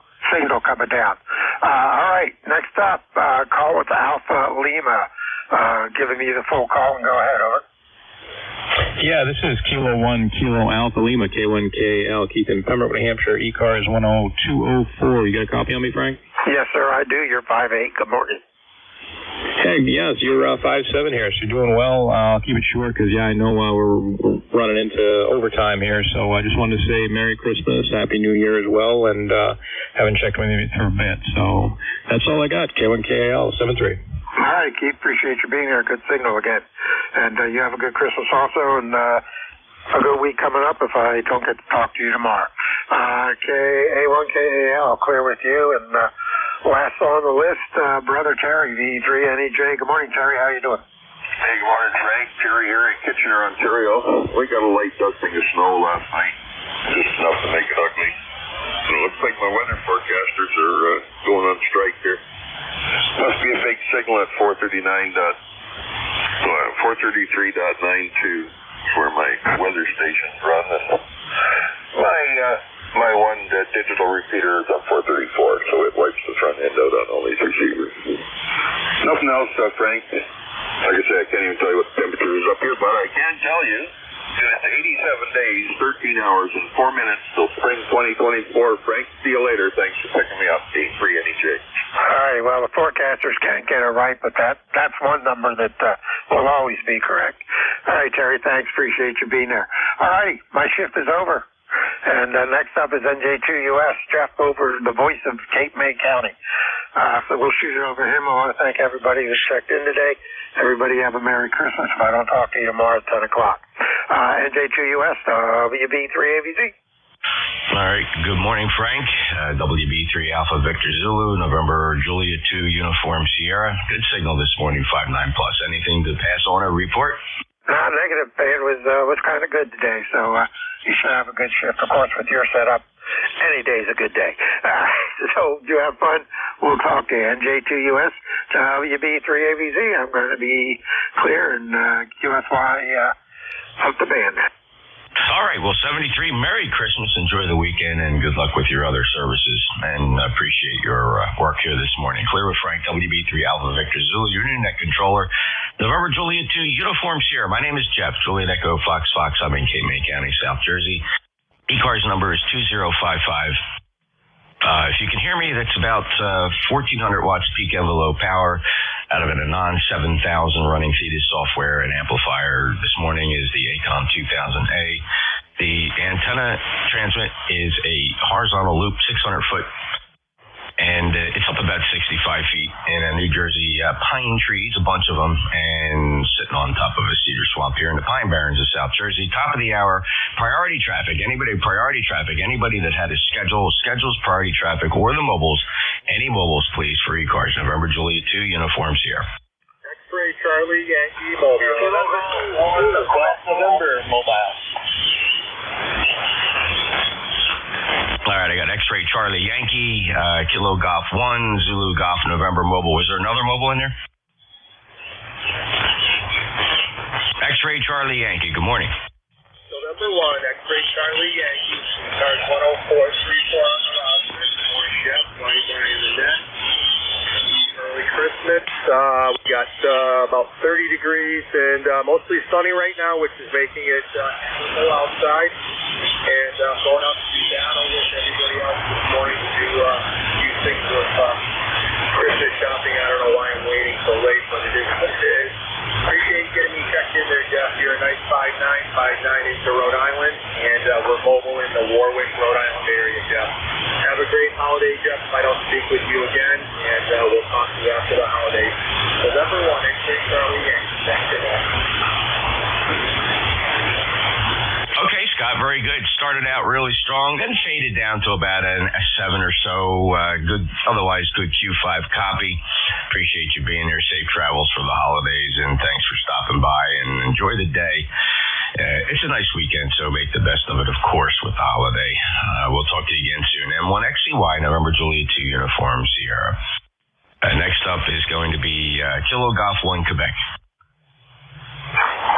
coming down. All right, next up, call with Alpha Lima. Giving me the full call, and go ahead, over. Yeah, this is Kilo 1 Kilo Alpha Lima, K1KL, Keith in Pembroke, New Hampshire, ECARS 10204. You got a copy on me, Frank? Yes, sir, I do. You're 5'8". Good morning. Hey, yes, you're 5'7" here, so you're doing well. I'll keep it short because, I know we're running into overtime here, so I just wanted to say Merry Christmas, Happy New Year as well, and haven't checked with you for a bit. So that's all I got, K1KL 73. All right, Keith, appreciate you being here. Good signal again. And you have a good Christmas also, and a good week coming up if I don't get to talk to you tomorrow. KA1KAL, clear with you. And last on the list, Brother Terry, V3NEJ. Good morning, Terry. How you doing? Hey, good morning, Frank. Terry here in Kitchener, Ontario. We got a light dusting of snow last night. Just enough to make it ugly. So it looks like my weather forecasters are going on strike here. Must be a fake signal at 433.92 where my weather stations run. My one digital repeater is on 434, so it wipes the front end out on all these receivers. Nothing else, Frank. Like I said, I can't even tell you what the temperature is up here, but I can tell you that it's 87 days, 13 hours, and 4 minutes till spring 2024. Frank, see you later. Thanks for picking me up. D3NEJ. All right, well, the forecasters can't get it right, but that's one number that will always be correct. All right, Terry, thanks. Appreciate you being there. All righty, my shift is over. And next up is NJ2US, Jeff over, the voice of Cape May County. So we'll shoot it over to him. I want to thank everybody who's checked in today. Everybody have a Merry Christmas if I don't talk to you tomorrow at 10 o'clock. NJ2US, WB3AVZ. All right. Good morning, Frank. WB3 Alpha Victor Zulu, November Julia 2 Uniform Sierra. Good signal this morning, 5.9 plus. Anything to pass on or report? Negative. It was kind of good today, so you should have a good shift. Of course, with your setup, any day's a good day. So you have fun. We'll talk to you. NJ2US, WB3AVZ. I'm going to be clear and QSY out the band. All right. Well, 73, Merry Christmas. Enjoy the weekend, and good luck with your other services. And I appreciate your work here this morning. Clear with Frank, WB3 Alpha Victor Zulu, your internet controller. November Juliet 2, Uniform Sierra. My name is Jeff, Juliet Echo Fox. I'm in Cape May County, South Jersey. ECARS number is 2055. If you can hear me, that's about 1,400 watts peak envelope power out of an Anon 7000 running Thetis software and amplifier. This morning is the ACOM 2000A. The antenna transmit is a horizontal loop, 600 foot, and it's up about 65 feet in a New Jersey pine trees, a bunch of them, and sitting on top of a cedar swamp here in the Pine Barrens of South Jersey. Top of the hour, priority traffic. Anybody that had a schedules priority traffic, or the mobiles, any mobiles, please, for ECARS. November Juliet 2, uniforms here. X-ray Charlie Yankee mobile. November mobile. All right, I got X-ray Charlie Yankee, Kilo Golf 1, Zulu Golf November mobile. Is there another mobile in there? X-ray Charlie Yankee, good morning. November 1, X-ray Charlie Yankee, card 10434 on the roster. Good morning, Jeff. Brian in the net. Early Christmas. We got about 30 degrees and mostly sunny right now, which is making it outside. And going out to do that, I'll wish everybody else this morning to do things with Christmas shopping. I don't know why I'm waiting so late, but it is what it is. Appreciate getting me checked in there, Jeff. You're a nice 5959 into Rhode Island, and we're mobile in the Warwick, Rhode Island area, Jeff. Have a great holiday, Jeff, if I don't speak with you again, and we'll talk to you after the holidays. November 1, X-ray Charlie Yankee. Thanks for that. Okay, Scott, very good. Started out really strong, then faded down to about a 7 or so. Good, otherwise good Q5 copy. Appreciate you being there. Safe travels for the holidays, and thanks for stopping by and enjoy the day. It's a nice weekend, so make the best of it, of course, with the holiday. We'll talk to you again soon. M1XCY, November Juliet 2, uniform Sierra. Next up is going to be Kilo Golf 1, Quebec.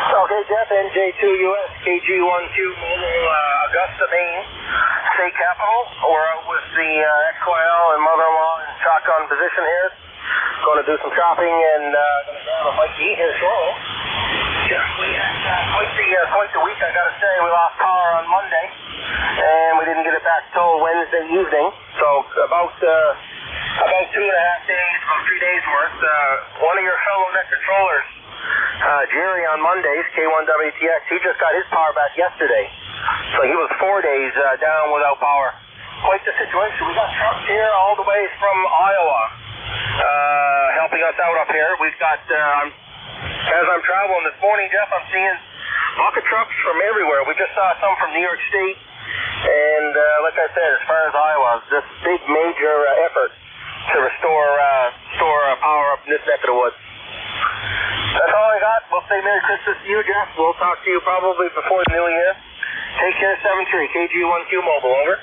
Okay, Jeff, NJ2US, KG12, Augusta, Maine, state capital. We're out with the XYL and mother-in-law in shotgun position here. Going to do some shopping and going to grab a bite to eat here shortly. Yeah, we had quite the week, I got to say. We lost power on Monday, and we didn't get it back till Wednesday evening. So about 2.5 days, about 3 days worth. One of your fellow net controllers, Jerry on Mondays, K1WTX, he just got his power back yesterday. So he was 4 days down without power. Quite the situation. We got trucks here all the way from Iowa helping us out up here. We've got, as I'm traveling this morning, Jeff, I'm seeing bucket trucks from everywhere. We just saw some from New York State. And like I said, as far as Iowa, this big major effort to restore power up in this neck of the woods. That's all I got. We'll say Merry Christmas to you, Jeff. We'll talk to you probably before the New Year. Take care, 73, KG1Q Mobile, over.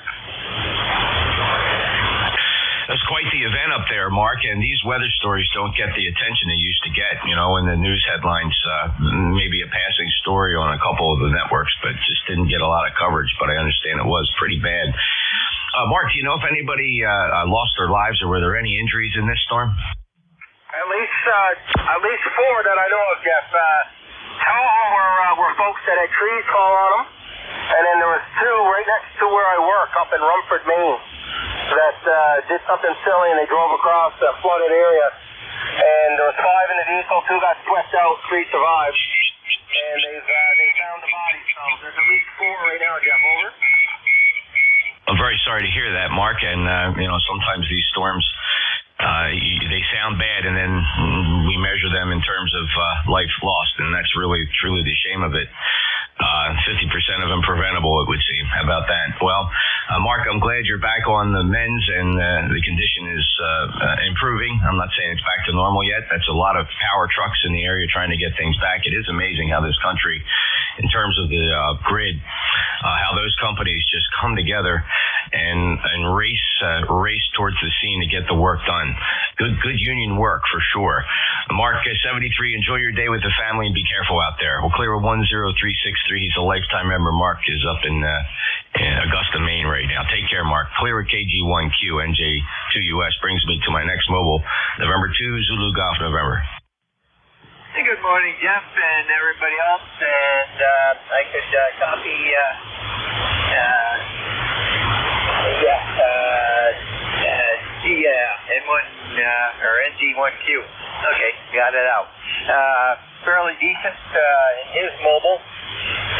That's quite the event up there, Mark, and these weather stories don't get the attention they used to get, you know, in the news headlines, maybe a passing story on a couple of the networks, but just didn't get a lot of coverage, but I understand it was pretty bad. Mark, do you know if anybody lost their lives, or were there any injuries in this storm? At least 4 that I know of, Jeff. 2 of them were folks that had trees fall on them, and then there was 2 right next to where I work up in Rumford, Maine, that did something silly, and they drove across a flooded area, and there was 5 in the vehicle. 2 got swept out, 3 survived, and they found the bodies. So there's at least 4 right now, Jeff. Over. I'm very sorry to hear that, Mark, and you know, sometimes these storms, they sound bad, and then we measure them in terms of life lost, and that's really truly the shame of it. 50% of them preventable, it would seem. How about that? Well, Mark, I'm glad you're back on the men's, and the condition is improving. I'm not saying it's back to normal yet. That's a lot of power trucks in the area trying to get things back. It is amazing how this country, in terms of the grid, how those companies just come together and race towards the scene to get the work done. Good union work for sure. Mark, 73, enjoy your day with the family and be careful out there. We'll clear 10363. He's a lifetime member. Mark is up in Augusta, Maine right now. Take care, Mark. Clear at KG1Q, NJ2US brings me to my next mobile, November 2, Zulu Golf, November. Hey, good morning, Jeff, and everybody else. And I could copy N1 or NG1Q. Okay, got it out. Fairly decent in his mobile.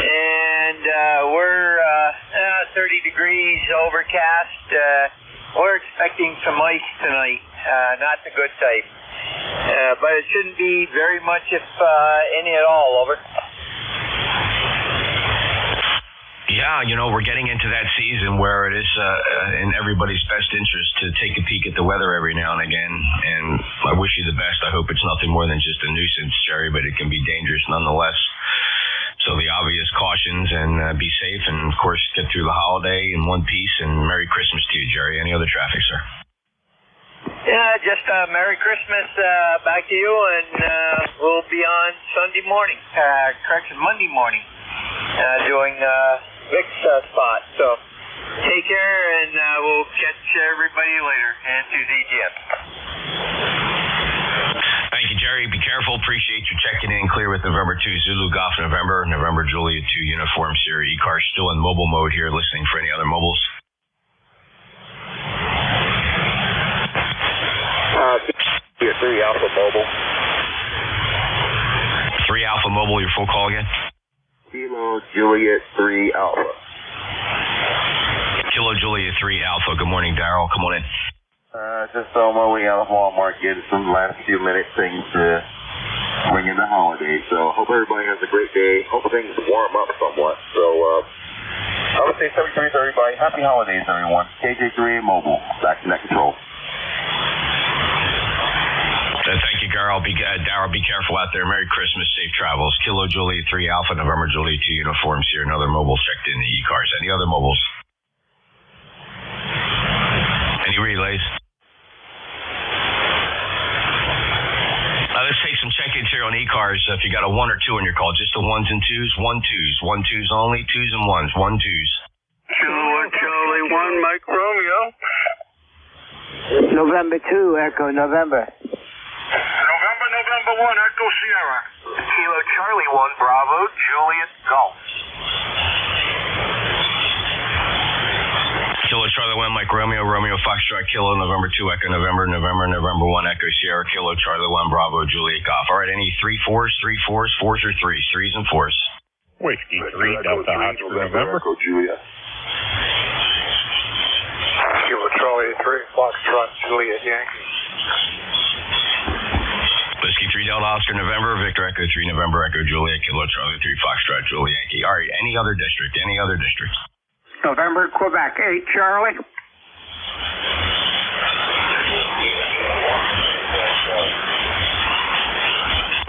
And we're 30 degrees overcast. We're expecting some ice tonight, not the good type. But it shouldn't be very much, if any at all, over. Yeah, we're getting into that season where it is in everybody's best interest to take a peek at the weather every now and again. And I wish you the best. I hope it's nothing more than just a nuisance, Jerry, but it can be dangerous nonetheless. So the obvious cautions, and be safe, and of course get through the holiday in one piece, and Merry Christmas to you, Jerry. Any other traffic, sir? Yeah, just Merry Christmas back to you, and we'll be on Monday morning, doing Vic's spot. So take care, and we'll catch everybody later into DGM. Thank you, Jerry. Be careful. Appreciate you checking in. Clear with November 2 Zulu Golf November Juliet 2 Uniform Sierra ECARS. Still in mobile mode here, listening for any other mobiles. Juliet 3 Alpha Mobile. 3 Alpha Mobile, your full call again? Kilo Juliet 3 Alpha. Kilo Juliet 3 Alpha. Good morning, Darrell. Come on in. Just on my way out of Walmart, getting some last few minute things to bring in the holidays. So hope everybody has a great day. Hope things warm up somewhat. So I would say 73 to everybody. Happy holidays, everyone. KJ3 Mobile. Back to net control. Thank you, Darrell. Be careful out there. Merry Christmas. Safe travels. Kilo Juliet 3 Alpha, November Juliet 2 uniforms here. Another mobile checked in the ECARS. Any other mobiles? Any relays? Let's take some check-ins here on ECARS. If you got a 1 or 2 on your call, just the 1s and 2s, 1-2s only, 2s and 1s, 1-2s. Charlie 1, Mike Romeo. November 2, Echo November. November 1, Echo Sierra. Kilo Charlie 1, Bravo, Juliet Golf. Kilo Charlie 1, Mike Romeo, Romeo Foxtrot, Kilo November 2, Echo November 1, Echo Sierra, Kilo Charlie 1, Bravo, Juliet Golf. All right, any 3-4s, 4s or 3s, 3s and 4s? Whiskey 3, Delta Oscar November. Echo Juliet. Kilo Charlie 3, Foxtrot, Juliet Yankee. Whiskey 3, Delta Oscar November, Victor Echo 3, November Echo Juliet, Kilo Charlie 3, Foxtrot, Juliet Yankee. All right, any other district? November, Quebec 8, Charlie.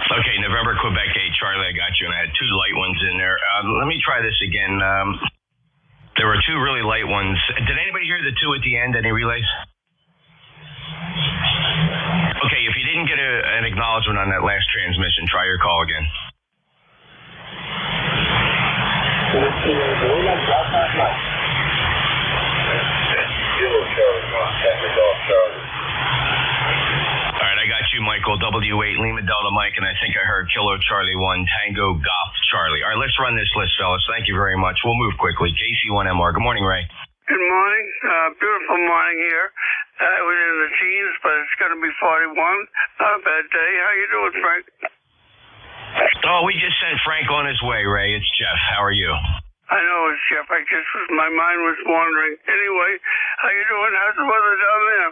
Okay, November, Quebec 8, Charlie, I got you, and I had 2 light ones in there. Let me try this again. There were 2 really light ones. Did anybody hear the 2 at the end? Any relays? Okay, if you didn't get an acknowledgement on that last transmission, try your call again. All right, I got you, Michael. W8 Lima Delta Mike, and I think I heard Kilo Charlie 1 Tango Golf Charlie. All right, let's run this list, fellas. Thank you very much. We'll move quickly. KC1MR. Good morning, Ray. Good morning. Beautiful morning here. It was in the teens, but it's going to be 41. Not a bad day. How you doing, Frank? Oh, we just sent Frank on his way, Ray. It's Jeff. How are you? I know it's Jeff. My mind was wandering. Anyway, how you doing? How's the weather down there?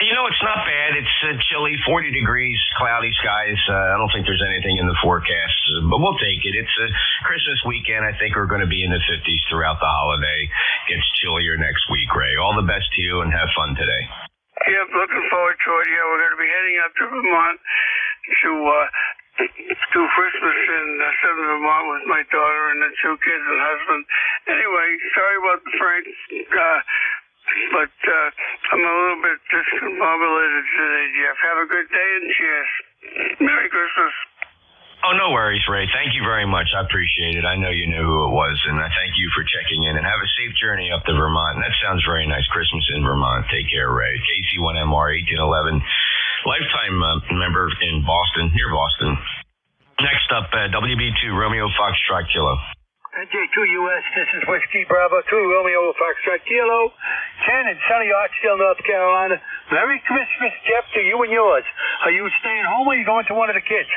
It's not bad. It's chilly, 40 degrees, cloudy skies. I don't think there's anything in the forecast, but we'll take it. It's a Christmas weekend. I think we're going to be in the 50s throughout the holiday. Gets chillier next week, Ray. All the best to you, and have fun today. Yep, looking forward to it. Yeah, we're going to be heading up to Vermont to do Christmas in southern Vermont with my daughter and the 2 kids and husband. Anyway, sorry about the Frank. But I'm a little bit discombobulated today, Jeff. Have a good day and cheers. Merry Christmas. Oh, no worries, Ray. Thank you very much. I appreciate it. I know you knew who it was, and I thank you for checking in, and have a safe journey up to Vermont. And that sounds very nice. Christmas in Vermont. Take care, Ray. KC1MR 1811, lifetime member in Boston, near Boston. up WB2 Romeo Foxtrot Kilo. NJ2 US, this is Whiskey Bravo 2, Romeo Foxtrot Kilo. Ken in sunny Archdale, North Carolina. Merry Christmas, Jeff, to you and yours. Are you staying home or are you going to one of the kids?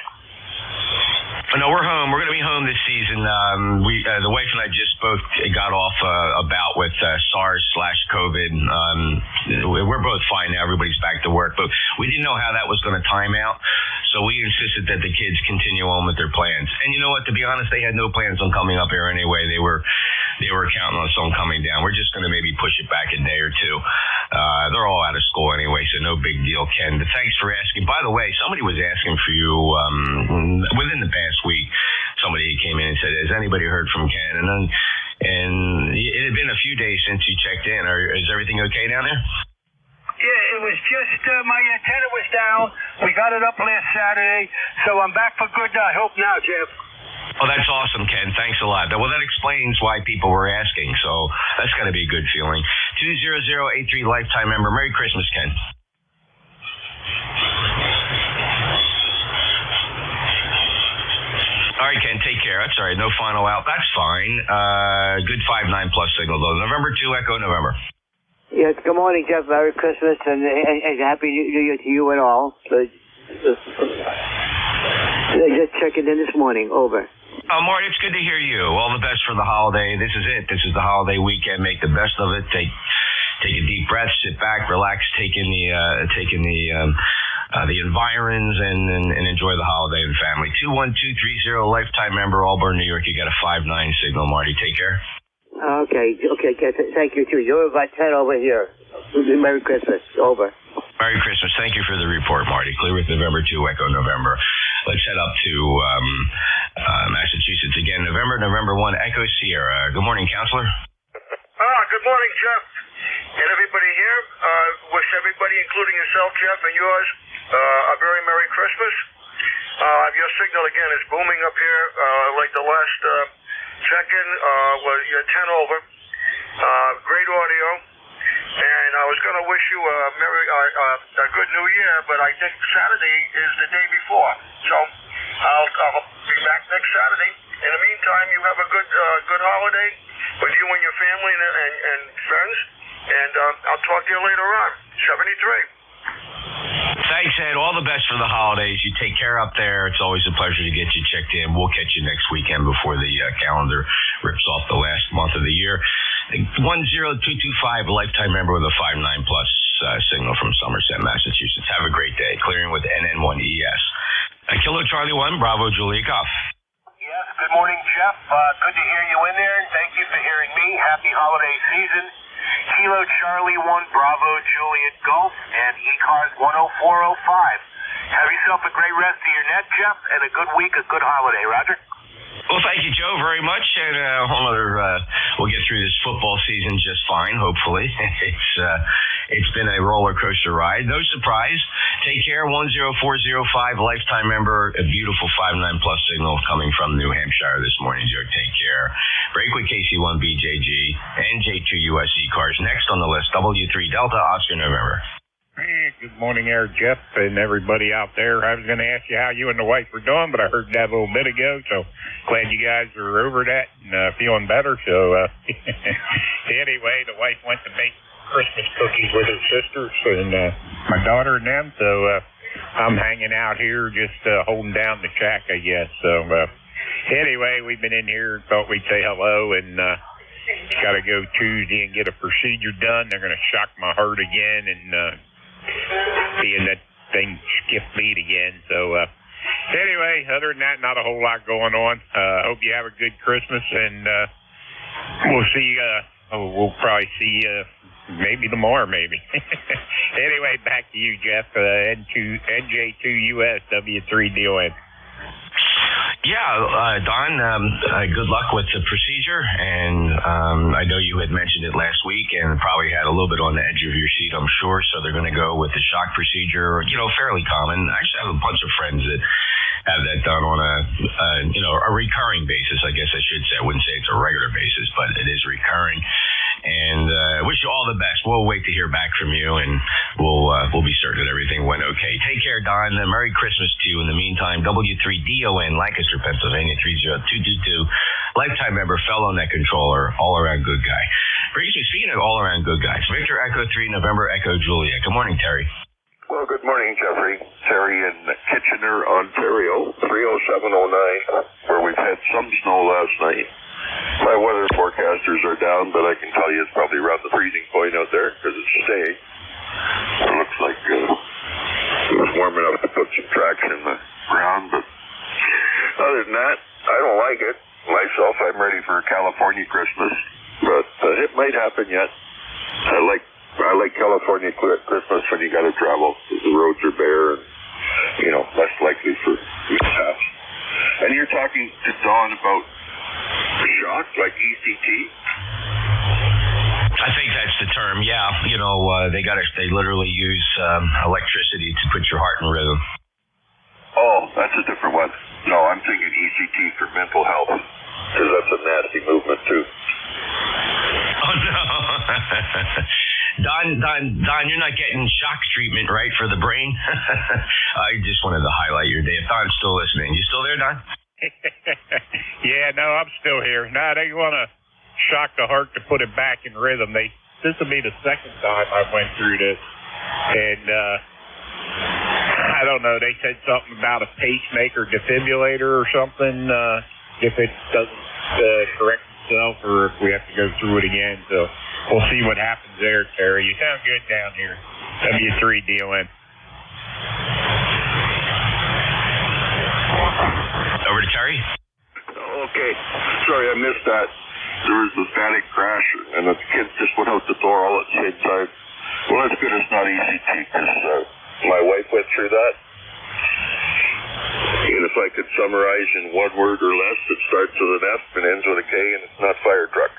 No, we're home. We're going to be home this season. The wife and I just both got off a bout with SARS/COVID. We're both fine now. Everybody's back to work, but we didn't know how that was going to time out, so we insisted that the kids continue on with their plans. And you know what? To be honest, they had no plans on coming up here anyway. They were counting on us on coming down. We're just going to maybe push it back a day or two. They're all out of school anyway, so no big deal, Ken. But thanks for asking. By the way, somebody was asking for you within the past week. Somebody came in and said, "Has anybody heard from Ken?" And it had been a few days since you checked in. Is everything okay down there? Yeah, it was just my antenna was down. We got it up last Saturday, so I'm back for good. I hope now, Jeff. Oh, that's awesome, Ken. Thanks a lot. Well, that explains why people were asking, so that's got to be a good feeling. 20083 lifetime member. Merry Christmas, Ken. All right, Ken, take care. That's all right. No final out. That's fine. Good 5-9 plus signal, though. November 2, Echo November. Yes, good morning, Jeff. Merry Christmas and Happy New Year to you and all. Just checking in this morning. Over. Marty, it's good to hear you. All the best for the holiday. This is it. This is the holiday weekend. Make the best of it. Take a deep breath. Sit back. Relax. Take in the environs and enjoy the holiday and family. 21230 lifetime member, Auburn, New York. You got a 5-9 signal, Marty. Take care. Okay. Thank you too. You're about 10 over here. Merry Christmas. Over. Merry Christmas. Thank you for the report, Marty. Clear with November 2, Echo November. Let's head up to Massachusetts again. November 1, Echo Sierra. Good morning, Counselor. Good morning, Jeff. And everybody here. Wish everybody, including yourself, Jeff, and yours, a very Merry Christmas. Your signal, again, is booming up here like the last check-in. You're 10 over. Great audio. And I was going to wish you a good New Year, but I think Saturday is the day before. So I'll be back next Saturday. In the meantime, you have a good holiday with you and your family and friends. And I'll talk to you later on. 73. Thanks, Ed. All the best for the holidays. You take care up there. It's always a pleasure to get you checked in. We'll catch you next weekend before the calendar rips off the last month of the year. 10225, a lifetime member with a 5-9 plus signal from Somerset, Massachusetts. Have a great day. Clearing with NN1ES. Kilo Charlie 1, Bravo Juliet Golf. Yes, good morning, Jeff. Good to hear you in there, and thank you for hearing me. Happy holiday season. Kilo Charlie 1, Bravo Juliet Golf, and ECARS 10405. Have yourself a great rest of your net, Jeff, and a good week, a good holiday. Roger? Well, thank you, Joe, very much. And we'll get through this football season just fine, hopefully. It's been a roller coaster ride. No surprise. Take care. 10405, lifetime member. A beautiful 5-9 plus signal coming from New Hampshire this morning, Joe. Take care. Break with KC1BJG and J2US ECARS. Next on the list, W3 Delta Oscar November. Hey, good morning there, Jeff, and everybody out there. I was going to ask you how you and the wife were doing, but I heard that a little bit ago, so glad you guys are over that and feeling better. So anyway, the wife went to make Christmas cookies with her sisters and my daughter and them, so I'm hanging out here just holding down the shack, I guess. So anyway, we've been in here and thought we'd say hello, and got to go Tuesday and get a procedure done. They're going to shock my heart again and seeing that thing skip beat again. So anyway, other than that, not a whole lot going on. Hope you have a good Christmas, and we'll see. We'll probably see maybe tomorrow, maybe. Anyway, back to you, Jeff. NJ2US W3DON. Yeah, Don, good luck with the procedure, and I know you had mentioned it last week and probably had a little bit on the edge of your seat, I'm sure, so they're going to go with the shock procedure, fairly common. I actually have a bunch of friends that have that done on a recurring basis, I guess I should say. I wouldn't say it's a regular basis, but it is recurring. And wish you all the best. We'll wait to hear back from you, and we'll be certain that everything went okay. Take care, Don. Merry Christmas to you. In the meantime, W3DON, Lancaster, Pennsylvania, 30222. Lifetime member, fellow net controller, all-around good guy. Brings me, speaking of all-around good guys, Victor Echo 3, November Echo Juliet. Good morning, Terry. Well, good morning, Jeffrey. Terry in Kitchener, Ontario, 30709, where we've had some snow last night. My weather forecasters are down, but I can tell you it's probably around the freezing point out there because it's staying. It looks like it was warm enough to put some tracks in the ground, but other than that, I don't like it. Myself, I'm ready for a California Christmas, but it might happen yet. I like California Christmas when you got to travel. The roads are bare and, less likely for mishaps. And you're talking to Dawn about shock, like ECT? I think that's the term, yeah. They literally use electricity to put your heart in rhythm. Oh, that's a different one. No, I'm thinking ECT for mental health, because that's a nasty movement, too. Oh, no. Don, you're not getting shock treatment, right, for the brain? I just wanted to highlight your day. If Don's still listening. You still there, Don? Yeah, no, I'm still here. No, they want to shock the heart to put it back in rhythm. This will be the second time I went through this. And, I don't know, they said something about a pacemaker defibrillator or something, if it doesn't correct itself or if we have to go through it again. So we'll see what happens there, Terry. You sound good down here. W3DON. Over to Terry. Okay. Sorry, I missed that. There was a static crash, and the kids just went out the door all at the same time. Well, that's good it's not ECT, because my wife went through that. And if I could summarize in one word or less, it starts with an F and ends with a K, and it's not fire truck.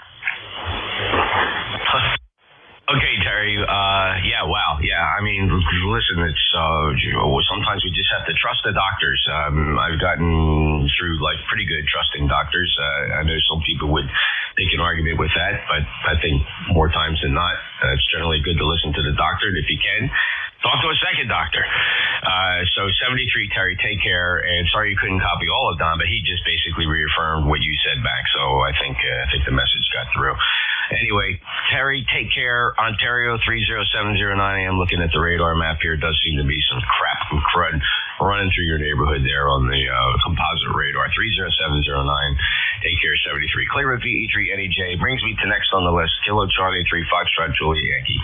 Okay, Terry. Yeah, wow. Yeah, I mean, listen, it's sometimes we just have to trust the doctors. I've gotten through life pretty good trusting doctors. I know some people would make an argument with that, but I think more times than not, it's generally good to listen to the doctor. And if you can, talk to a second doctor. So 73, Terry, take care. And sorry you couldn't copy all of Don, but he just basically reaffirmed what you said back. So I think the message got through. Anyway, Terry, take care. Ontario 30709. I am looking at the radar map here. It does seem to be some crap and crud running through your neighborhood there on the composite radar. 30709. Take care, 73. Clear with VE3 NEJ. Brings me to next on the list. Kilo Charlie 3 Foxtrot Juliet Yankee.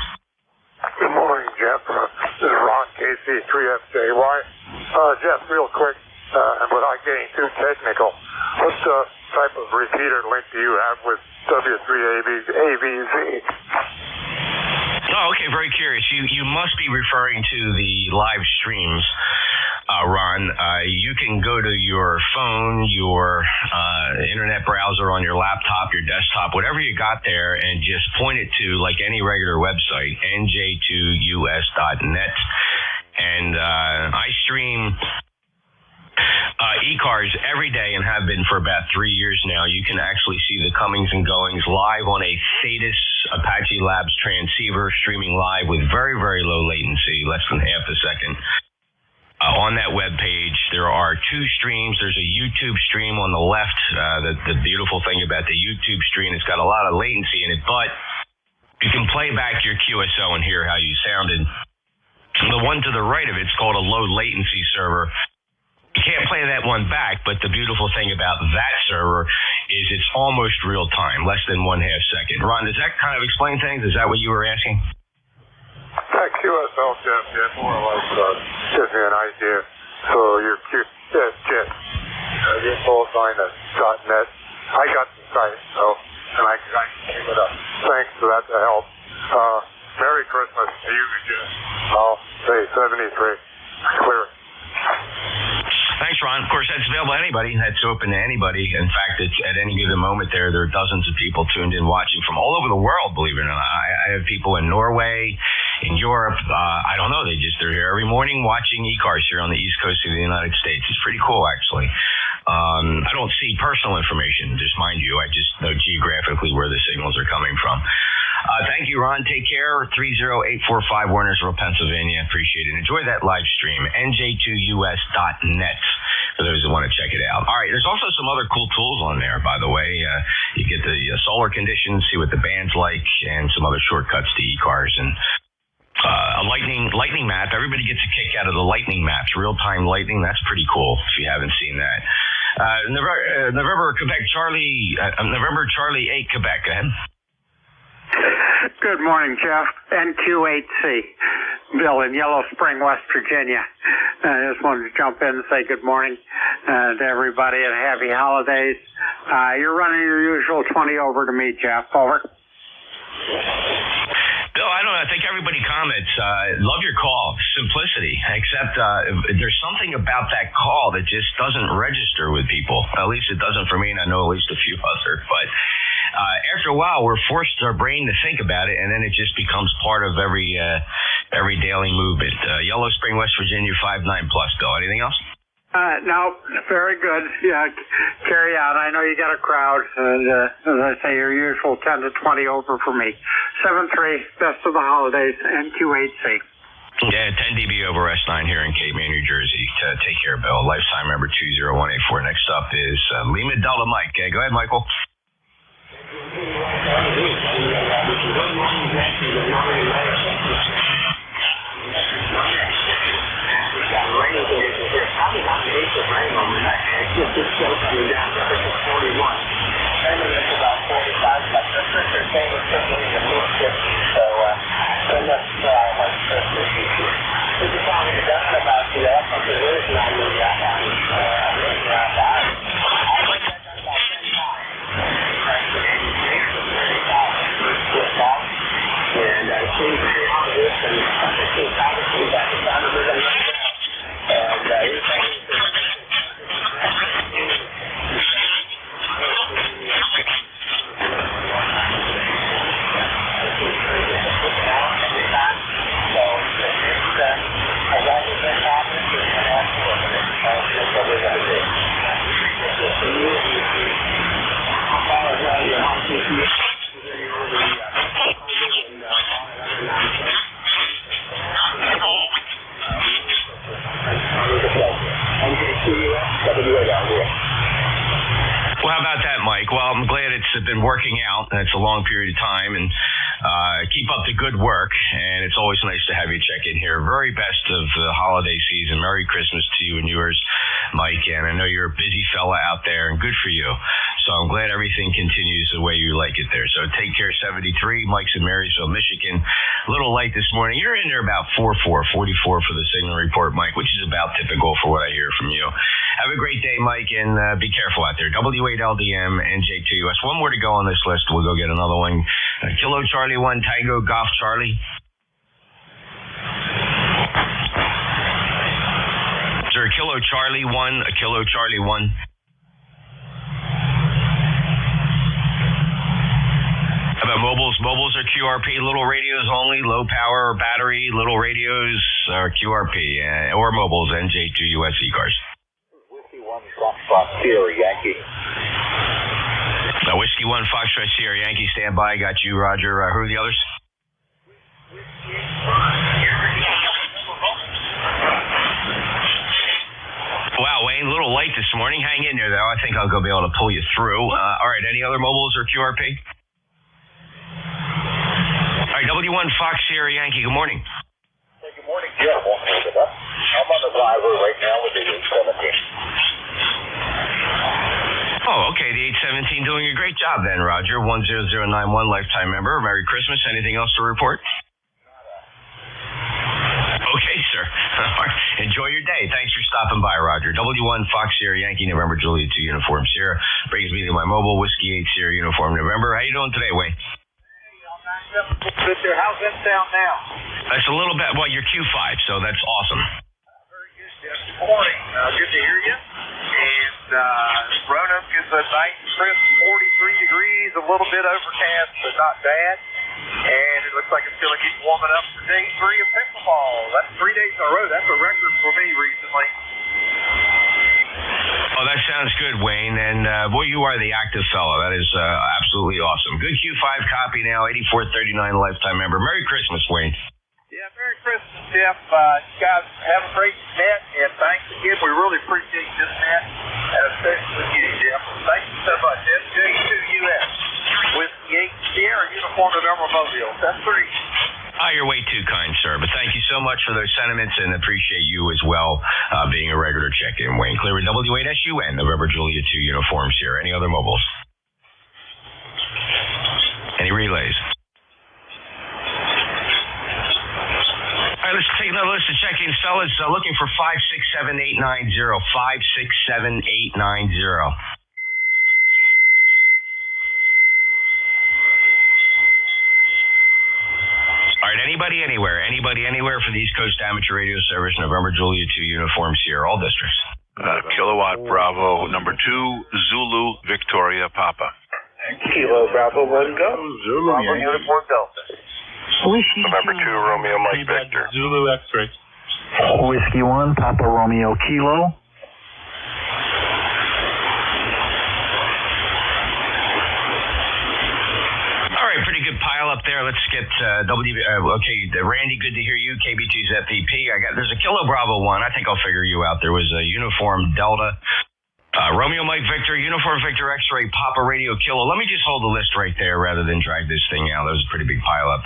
Good morning, Jeff. This is Ron Casey, 3FJY. Jeff, real quick, without getting too technical, what type of repeater link do you have with W3AVZ? Oh, okay, very curious. You must be referring to the live streams, Ron. You can go to your phone, your internet browser on your laptop, your desktop, whatever you got there, and just point it to, like any regular website, nj2us.net. And I stream ECARS every day and have been for about 3 years now. You can actually see the comings and goings live on a Thetis Apache Labs transceiver, streaming live with very, very low latency, less than half a second. On that web page, there are two streams. There's a YouTube stream on the left. The beautiful thing about the YouTube stream, it's got a lot of latency in it, but you can play back your QSO and hear how you sounded. The one to the right of it's called a low latency server. You can't play that one back, but the beautiful thing about that server is it's almost real time, less than 1/2 second. Ron, does that kind of explain things? Is that what you were asking? That QSL, Jeff, more or less gives me an idea. So your Jeff, your fullsign.net. I got the site, and I can keep it up. Thanks for that to help. Merry Christmas to you, Jeff. I'll say 73. Clear. Thanks, Ron. Of course, that's available to anybody. That's open to anybody. In fact, it's at any given moment there are dozens of people tuned in watching from all over the world, believe it or not. I have people in Norway, in Europe. I don't know. They're here every morning watching ECARS here on the East Coast of the United States. It's pretty cool, actually. I don't see personal information, just mind you. I just know geographically where the signals are coming from. Thank you, Ron. Take care. 30845 Wernersville, Pennsylvania. Appreciate it. Enjoy that live stream. NJ2US.net for those that want to check it out. All right. There's also some other cool tools on there, by the way. You get the solar conditions, see what the band's like, and some other shortcuts to ECARS and a lightning map. Everybody gets a kick out of the lightning maps. Real-time lightning. That's pretty cool if you haven't seen that. November Charlie 8 Quebec. Go ahead. Good morning, Jeff. NQ8C. Bill in Yellow Spring, West Virginia. I just wanted to jump in and say good morning to everybody and happy holidays. You're running your usual 20 over to me, Jeff. Over. Bill, I don't know. I think everybody comments. Love your call. Simplicity. Except there's something about that call that just doesn't register with people. At least it doesn't for me, and I know at least a few others. But after a while, we're forced our brain to think about it, and then it just becomes part of every daily movement. Yellow Spring, West Virginia, 5-9+. Bill, anything else? No, very good. Yeah, carry on. I know you got a crowd, and as I say, your usual 10 to 20 over for me. 7-3, best of the holidays, NQ8C. Yeah, 10 dB over S9 here in Cape May, New Jersey. Take care, Bill. Lifetime member 20184. Next up is Lima Delta Mike. Go ahead, Michael. Probably not the acre rain on the night. It's just this show coming down to 41. Mainly it's about 45, but the sister came with simply in the north shift. So, that's like Christmas here. This is probably the done about you. That's what there is now. I really got that. I really got that. I think I've done about 10 times. And I've seen all of this, and I've seen obviously that the time of it. And Well, how about that, Mike? Well, I'm glad it's been working out. It's a long period of time, and keep up the good work. And it's always nice to have you check in here. Very best of the holiday season. Merry Christmas to you and yours, Mike. And I know you're a busy fella out there, and good for you. So I'm glad everything continues the way you like it there. So take care, 73. Mike's in Marysville, Michigan. A little light this morning. You're in there about 44 for the signal report, Mike, which is about typical for what I hear from you. Have a great day, Mike, and be careful out there. W8LDM, NJ2US. One more to go on this list. We'll go get another one. Kilo Charlie 1, Tango Golf Charlie. Is there a Kilo Charlie 1, a Kilo Charlie 1? How about mobiles? Mobiles are QRP, little radios only, low power battery, little radios are QRP, or mobiles, NJ2US ECARS. Whiskey 1 Foxtrot Sierra Yankee. Whiskey 1 Foxtrot Sierra Yankee, stand by. Got you, Roger. Who are the others? Wow, Wayne, a little late this morning. Hang in there, though. I think I'll be able to pull you through. All right, any other mobiles or QRP? All right, W1 Fox Sierra Yankee, good morning. Hey, good morning, Jeff. I'm on the driver right now with the 817. Oh, okay, the 817 doing a great job then, Roger. 10091, lifetime member. Merry Christmas. Anything else to report? Okay, sir. Enjoy your day. Thanks for stopping by, Roger. W1 Fox Sierra Yankee, November, Juliet 2 Uniform Sierra. Brings me to my mobile, Whiskey 8 Sierra Uniform November. How you doing today, Wayne? How's that sound now? That's a little bit, well, you're Q5, so that's awesome. Very good, Jeff. Good morning. Good to hear you. And Roanoke is a nice, crisp 43 degrees, a little bit overcast, but not bad. And it looks like it's going to keep warming up for day 3 of pickleball. That's 3 days in a row. That's a record for me recently. Oh, that sounds good, Wayne. And, boy, you are the active fellow. That is absolutely awesome. Good Q5 copy now, 8439 lifetime member. Merry Christmas, Wayne. Yeah, Merry Christmas, Jeff. You guys have a great net, and thanks again. We really appreciate this net, and especially with you, Jeff. Thank you so much. SJ2US with Yates Sierra Uniform November Mobile. That's pretty. You're way too kind, sir. But thank you so much for those sentiments, and appreciate you as well being a regular check-in. Wayne Cleary, W8SUN, November Julia 2 uniforms here. Any other mobiles? Any relays? All right, let's take another list of check-ins, fellas. Looking for 567890. 567890. All right, anybody anywhere for the East Coast Amateur Radio Service, November Julia 2 uniforms here, all districts. Kilowatt Bravo, number 2, Zulu, Victoria, Papa. Kilo Bravo, 1 go. Zulu, Bravo, uniform Delta. Number 2, Romeo, Mike, Victor. Zulu X-ray. Whiskey 1, Papa Romeo, Kilo. Pretty good pile up there. Let's get Randy, good to hear you. KB2's FVP. There's a Kilo Bravo 1. I think I'll figure you out. There was a uniform Delta. Romeo Mike Victor, uniform Victor X-ray, Papa Radio Kilo. Let me just hold the list right there rather than drag this thing out. That was a pretty big pile up.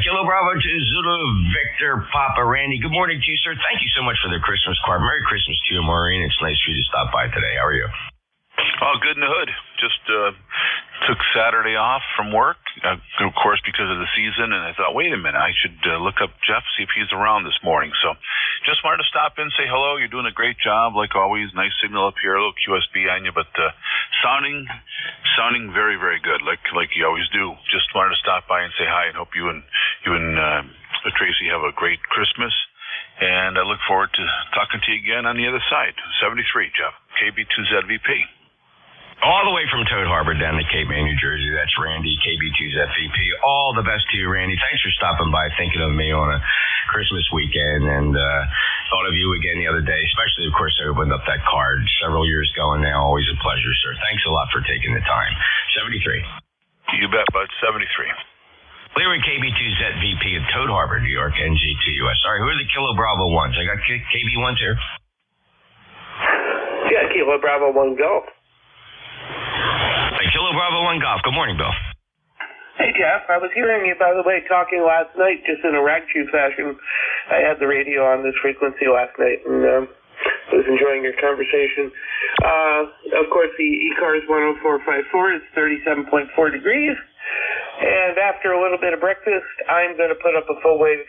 Kilo Bravo 2, Zulu Victor, Papa Randy. Good morning to you, sir. Thank you so much for the Christmas card. Merry Christmas to you, Maureen. It's nice for you to stop by today. How are you? Oh, good in the hood. Just took Saturday off from work, of course, because of the season, and I thought, wait a minute, I should look up Jeff, see if he's around this morning. So just wanted to stop in, say hello. You're doing a great job, like always. Nice signal up here, a little QSB on you, but sounding very, very good, like you always do. Just wanted to stop by and say hi, and hope you and Tracy have a great Christmas. And I look forward to talking to you again on the other side. 73, Jeff, KB2ZVP. All the way from Toad Harbor down to Cape May, New Jersey. That's Randy, KB2's FVP. All the best to you, Randy. Thanks for stopping by, thinking of me on a Christmas weekend, and thought of you again the other day, especially, of course, I opened up that card several years ago, and now always a pleasure, sir. Thanks a lot for taking the time. 73. You bet, bud. 73. Cleary, KB2's VP of Toad Harbor, New York, NG2US. All right, who are the Kilo Bravo 1s? I got KB1s here. Yeah, Kilo Bravo 1 Golf. Hey, Kilo Bravo 1 Golf. Good morning, Bill. Hey, Jeff. I was hearing you, by the way, talking last night, just in a rag chew fashion. I had the radio on this frequency last night, and I was enjoying your conversation. Of course, the ECARS 10454 is 37.4 degrees. And after a little bit of breakfast, I'm going to put up a full-wave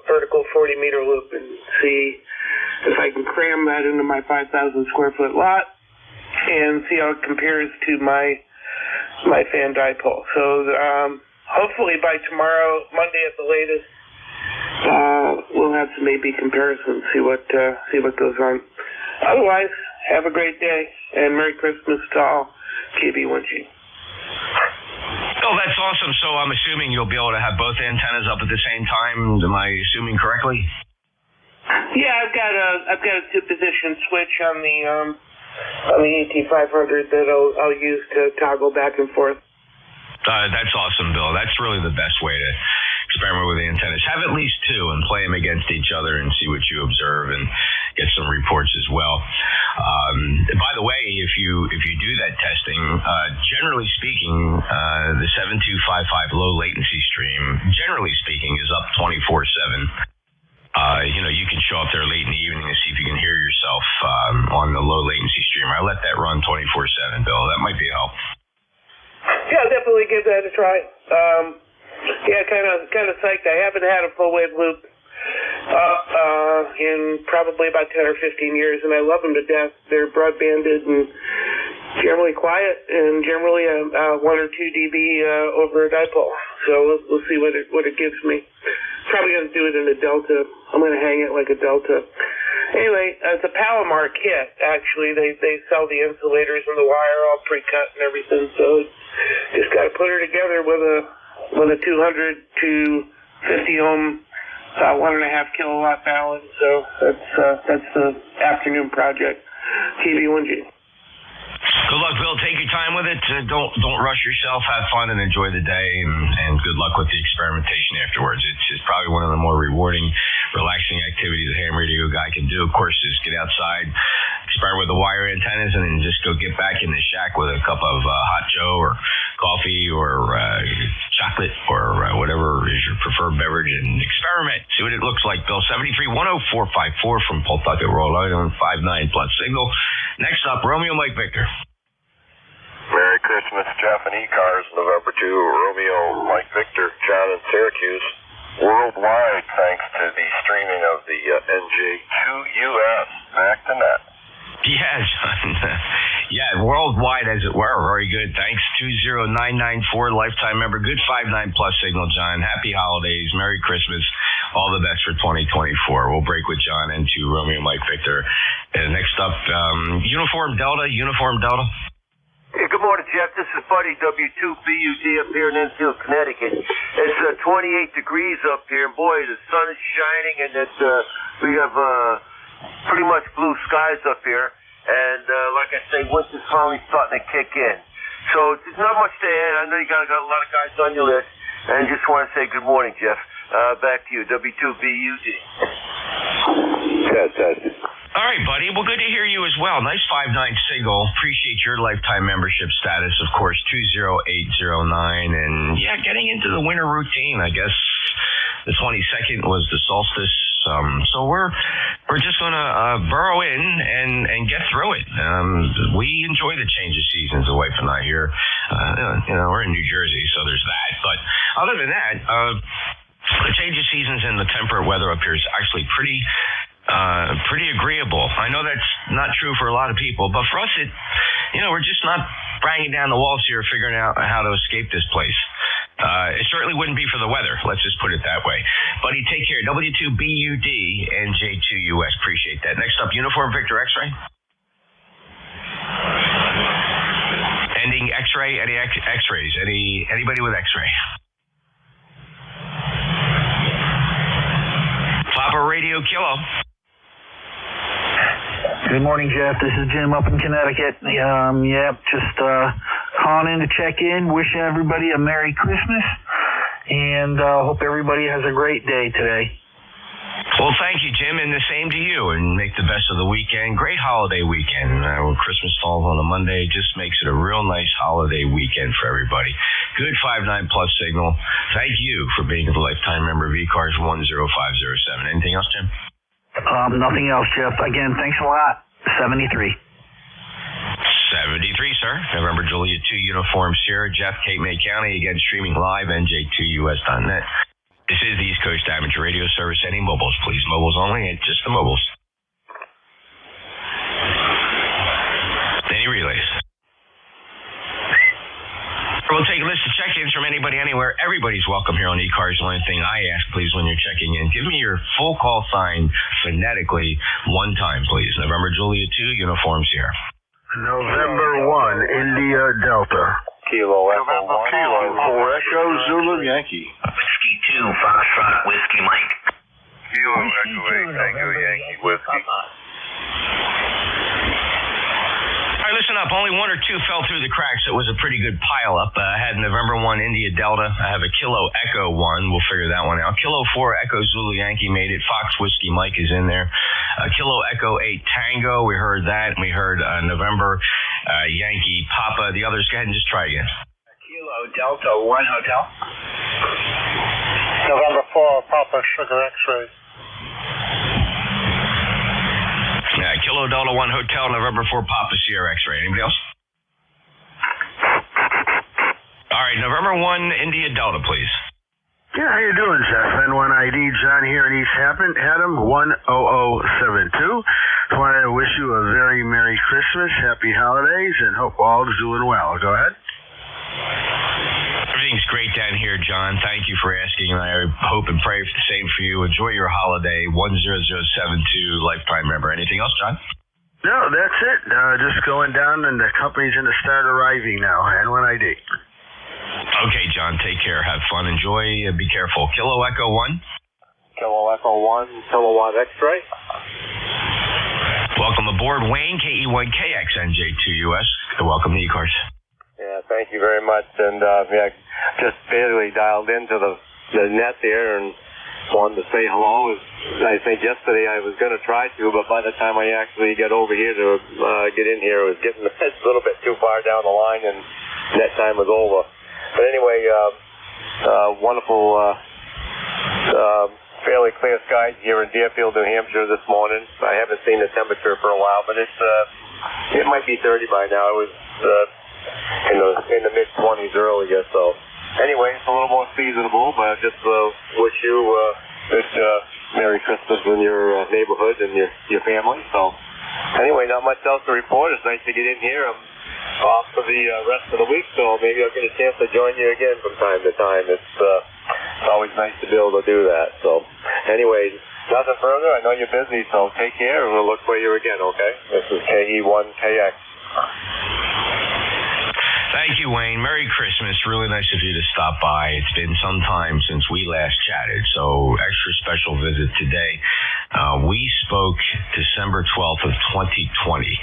vertical 40-meter loop and see if I can cram that into my 5,000-square-foot lot and see how it compares to my fan dipole. So hopefully by tomorrow, Monday at the latest, we'll have some A/B comparisons, see what goes on. Otherwise, have a great day and Merry Christmas to all. KB1G. Oh, that's awesome. So I'm assuming you'll be able to have both antennas up at the same time. Am I assuming correctly? Yeah, I've got a two-position switch on the ET500 that I'll use to toggle back and forth. That's awesome, Bill. That's really the best way to experiment with the antennas. Have at least two and play them against each other and see what you observe and get some reports as well. By the way, if you do that testing, generally speaking, the 7255 low latency stream, generally speaking, is up 24/7. You can show up there late in the evening and see if you can hear yourself on the low latency streamer. I let that run 24/7, Bill. That might be a help. Yeah, definitely give that a try. Yeah, kind of psyched. I haven't had a full wave loop in probably about 10 or 15 years, and I love them to death. They're broadbanded and generally quiet, and generally 1 or 2 dB over a dipole. So we'll see what it gives me. Probably going to do it in a Delta. I'm going to hang it like a Delta. Anyway, it's a Palomar kit, actually. They sell the insulators and the wire all pre-cut and everything, so just got to put her together with a 200 to 50 ohm 1.5 kilowatt balance. So that's the afternoon project. KB1G. Phil, take your time with it. Don't rush yourself. Have fun and enjoy the day, and good luck with the experimentation afterwards. It's probably one of the more rewarding, relaxing activities a ham radio guy can do. Of course, is get outside, experiment with the wire antennas, and then just go get back in the shack with a cup of hot Joe or coffee or chocolate or whatever is your preferred beverage, and experiment. See what it looks like. Bill 7310454 from Pawtucket, Rhode Island, 59 plus signal. Next up, Romeo Mike Victor. Merry Christmas, Jeff and ECARS, November 2, Romeo, Mike Victor, John in Syracuse. Worldwide, thanks to the streaming of the NJ2US. Back to net. Yeah, John. Yeah, worldwide, as it were. Very good. Thanks. 20994, lifetime member. Good 59 plus signal, John. Happy holidays. Merry Christmas. All the best for 2024. We'll break with John and to Romeo Mike Victor. Next up, Uniform Delta. Hey, good morning, Jeff. This is Buddy W2BUD up here in Enfield, Connecticut. It's 28 degrees up here, and boy, the sun is shining, and we have pretty much blue skies up here. And like I say, winter's finally starting to kick in. So there's not much to add. I know you got a lot of guys on your list, and just want to say good morning, Jeff. Back to you, W2BUD. Fantastic. All right, buddy. Well, good to hear you as well. Nice 59 signal. Appreciate your lifetime membership status, of course, 20809. And, yeah, getting into the winter routine, I guess. The 22nd was the solstice. So we're just going to burrow in and get through it. We enjoy the change of seasons, the wife and I here. We're in New Jersey, so there's that. But other than that, the change of seasons and the temperate weather up here is actually pretty agreeable. I know that's not true for a lot of people, but for us, we're just not banging down the walls here, figuring out how to escape this place. It certainly wouldn't be for the weather. Let's just put it that way. Buddy, take care. W2BUD and J2US. Appreciate that. Next up, Uniform Victor X-Ray. Ending X-ray. Any X-rays? Anybody with X-ray? Papa Radio Kilo. Good morning, Jeff. This is Jim up in Connecticut. Just calling in to check in. Wish everybody a Merry Christmas, and hope everybody has a great day today. Well, thank you, Jim, and the same to you, and make the best of the weekend. Great holiday weekend. When Christmas falls on a Monday, just makes it a real nice holiday weekend for everybody. Good 59 plus signal. Thank you for being a lifetime member of ECARS 10507. Anything else, Jim? Nothing else, Jeff. Again, thanks a lot. 73. 73, sir. November Juliet 2 Uniform Sierra, Jeff, Cape May County. Again, streaming live, NJ2US.net. This is the East Coast Amateur Radio Service. Any mobiles, please. Mobiles only, and just the mobiles. Any relays? We'll take a list of check-ins from anybody, anywhere. Everybody's welcome here on ECARS. The only thing I ask, please, when you're checking in, give me your full call sign phonetically one time, please. November Juliet 2, Uniforms here. November 1, India Delta. Kilo Echo 1. Kilo 4 Echo Zulu Yankee. Whiskey 2, Foxtrot, Whiskey Mike. Kilo Echo 8 Tango Yankee Whiskey. All right, listen up. Only one or two fell through the cracks. It was a pretty good pile-up. I had November 1 India Delta. I have a Kilo Echo 1. We'll figure that one out. Kilo 4 Echo Zulu Yankee made it. Fox Whiskey Mike is in there. Kilo Echo 8 Tango. We heard that. We heard November Yankee Papa. The others, go ahead and just try again. Kilo Delta 1 Hotel. November 4 Papa Sugar X-Ray. Kilo Delta 1 Hotel, November 4 Papa Sierra X-Ray. Anybody else? All right, November 1 India Delta, please. Yeah, how you doing, Jeff? N1ID John here in East Hampton, 10072. Just wanted to wish you a very Merry Christmas, Happy Holidays, and hope all is doing well. Go ahead. Everything's great down here, John. Thank you for asking, and I hope and pray for the same for you. Enjoy your holiday. 10072, lifetime member. Anything else, John? No, that's it. Just going down, and the company's going to start arriving now. N1ID. Okay, John. Take care. Have fun. Enjoy. Be careful. Kilo Echo 1. Kilo Echo 1, Kilo 1 X-Ray. Welcome aboard, Wayne, KE1KXNJ2US. Welcome to ECARS. Yeah, thank you very much. And just barely dialed into the net there and wanted to say hello. I think yesterday I was going to try to, but by the time I actually got over here to get in here, it was getting a little bit too far down the line, and net time was over. But anyway, wonderful, fairly clear skies here in Deerfield, New Hampshire this morning. I haven't seen the temperature for a while, but it might be 30 by now. It was in the mid-20s earlier, so anyway, it's a little more seasonable, but I just wish you good Merry Christmas in your neighborhood and your family. So anyway, not much else to report. It's nice to get in here. I'm off for the rest of the week, so maybe I'll get a chance to join you again from time to time. It's always nice to be able to do that. So anyway, nothing further. I know you're busy, so take care, and we'll look for you again, okay? This is KE1KX. Thank you, Wayne. Merry Christmas. Really nice of you to stop by. It's been some time since we last chatted, so extra special visit today. We spoke December 12th of 2020.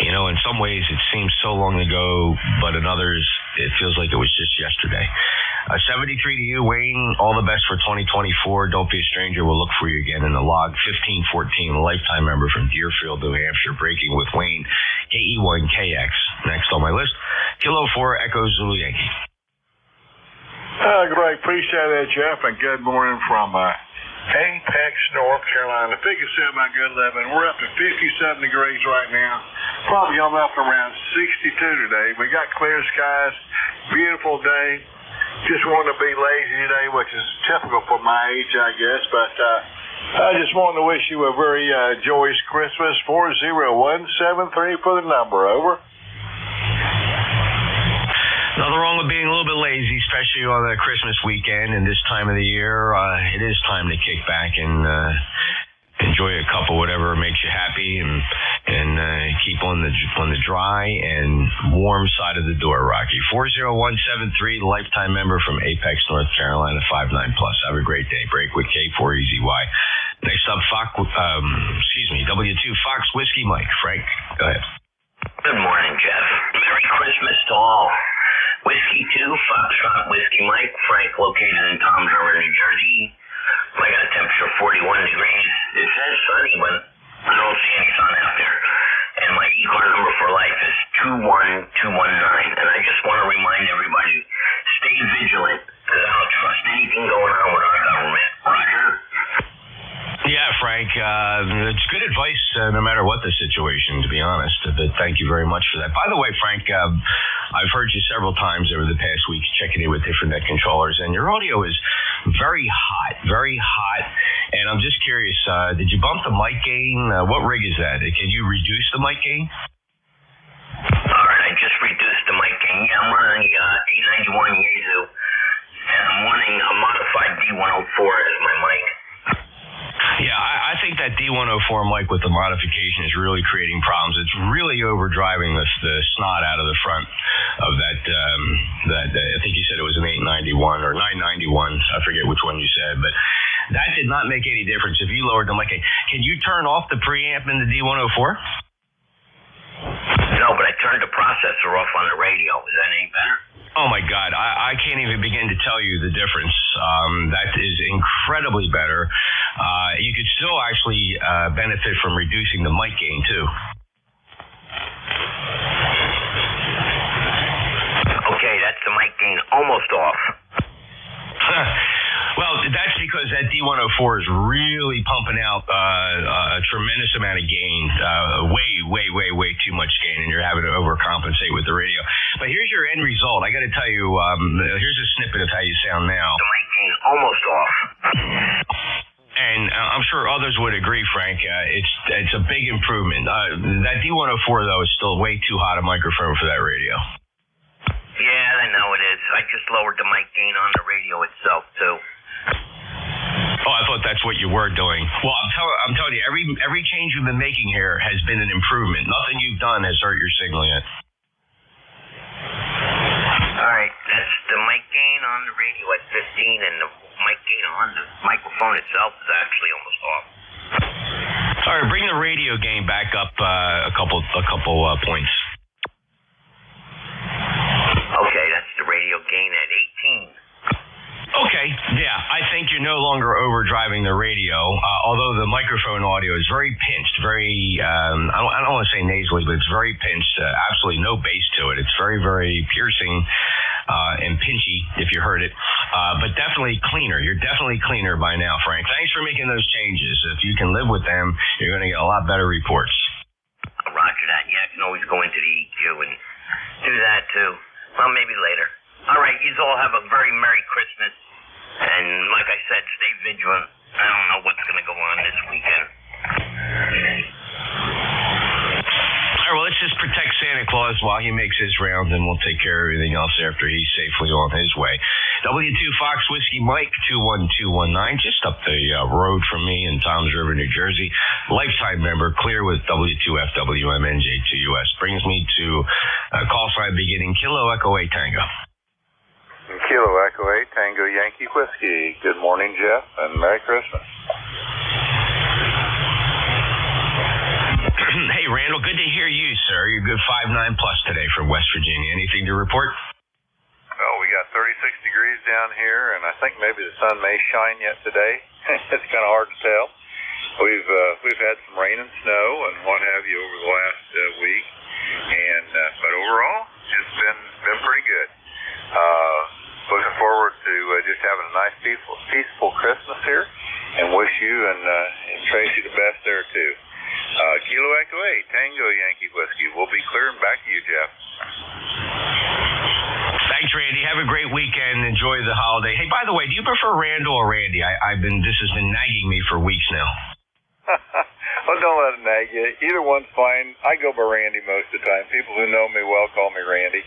You know, in some ways it seems so long ago, but in others it feels like it was just yesterday. 73 to you, Wayne. All the best for 2024. Don't be a stranger. We'll look for you again in the log. 1514, a lifetime member from Deerfield, New Hampshire, breaking with Wayne. KE1KX. Next on my list, Kilo 4 Echo Zulu Yankee. Great. Appreciate that, Jeff, and good morning from Apex, North Carolina. The biggest set my good 11. We're up to 57 degrees right now. Probably going up around 62 today. We got clear skies. Beautiful day. Just wanted to be lazy today, which is typical for my age, I guess. But I just wanted to wish you a very joyous Christmas. 40173 for the number. Over. Nothing wrong with being a little bit lazy, especially on the Christmas weekend and this time of the year. It is time to kick back and enjoy a cup of whatever makes you happy and keep on the dry and warm side of the door, Rocky. 40173, lifetime member from Apex, North Carolina, 59+. Have a great day. Break with K4EZY. Next up, W2 Fox Whiskey Mike. Frank, go ahead. Good morning, Jeff. Merry Christmas to all. Whiskey 2, Foxtrot Whiskey Mike, Frank, located in Toms River, New Jersey. I got a temperature of 41 degrees. It says sunny, but I don't see any sun out there. And my ECARS number for life is 21219. And I just want to remind everybody, stay vigilant, because I don't trust anything going on with our government. Roger? Yeah, Frank, it's good advice no matter what the situation, to be honest. But thank you very much for that. By the way, Frank, I've heard you several times over the past week checking in with different net controllers, and your audio is very hot, very hot. And I'm just curious, did you bump the mic gain? What rig is that? Can you reduce the mic gain? All right, I just reduced the mic gain. Yeah, I'm running 891 Yaesu, and I'm running a modified D104 as my mic. Yeah, I think that D104 mic with the modification is really creating problems. It's really overdriving the snot out of the front of that I think you said it was an 891 or 991. I forget which one you said, but that did not make any difference. If you lowered the mic, can you turn off the preamp in the D104? No, but I turned the processor off on the radio. Is that any better? Oh, my God. I can't even begin to tell you the difference. That is incredibly better. You could still actually benefit from reducing the mic gain, too. Okay, that's the mic gain almost off. Well, that's because that D104 is really pumping out a tremendous amount of gain, way too much gain, and you're having to overcompensate with the radio. But here's your end result. I got to tell you, here's a snippet of how you sound now. The mic gain almost off. And I'm sure others would agree, Frank. It's a big improvement. That D104, though, is still way too hot a microphone for that radio. Yeah, I know it is. I just lowered the mic gain on the radio itself, too. Oh, I thought that's what you were doing. Well, I'm telling you, every change you've been making here has been an improvement. Nothing you've done has hurt your signal yet. All right, that's the mic gain on the radio at 15, and the mic gain on the microphone itself is actually almost off. All Carter, bring the radio gain back up a couple points. Okay, that's the radio gain at 18. Okay, yeah, I think you're no longer overdriving the radio, although the microphone audio is very pinched, very, I don't want to say nasally, but it's very pinched, absolutely no bass to it. It's very, very piercing and pinchy, if you heard it, but definitely cleaner. You're definitely cleaner by now, Frank. Thanks for making those changes. If you can live with them, you're going to get a lot better reports. Roger that. Yeah, I can always go into the EQ and do that, too. Well, maybe later. All right, you all have a very Merry Christmas. And like I said, stay vigilant. I don't know what's going to go on this weekend. All right, well, let's just protect Santa Claus while he makes his rounds, and we'll take care of everything else after he's safely on his way. W2 Fox Whiskey Mike, 21219, just up the road from me in Toms River, New Jersey. Lifetime member, clear with W2FWMNJ2US. Brings me to call sign beginning Kilo Echo 8 Tango. Kilo Echo 8 Tango Yankee Whiskey. Good morning, Jeff, and Merry Christmas. Hey, Randall, good to hear you, sir. You're good 5'9" plus today from West Virginia. Anything to report? Well, we got 36 degrees down here, and I think maybe the sun may shine yet today. It's kind of hard to tell. We've had some rain and snow and what have you over the last week, and but overall, it's been pretty good. Looking forward to just having a nice, peaceful Christmas here, and wish you and Tracy the best there too. Kilo Echo 8 Tango Yankee Whiskey. We'll be clear and back to you, Jeff. Thanks, Randy. Have a great weekend. Enjoy the holiday. Hey, by the way, do you prefer Randall or Randy? This has been nagging me for weeks now. Well, don't let it nag you. Either one's fine. I go by Randy most of the time. People who know me well call me Randy.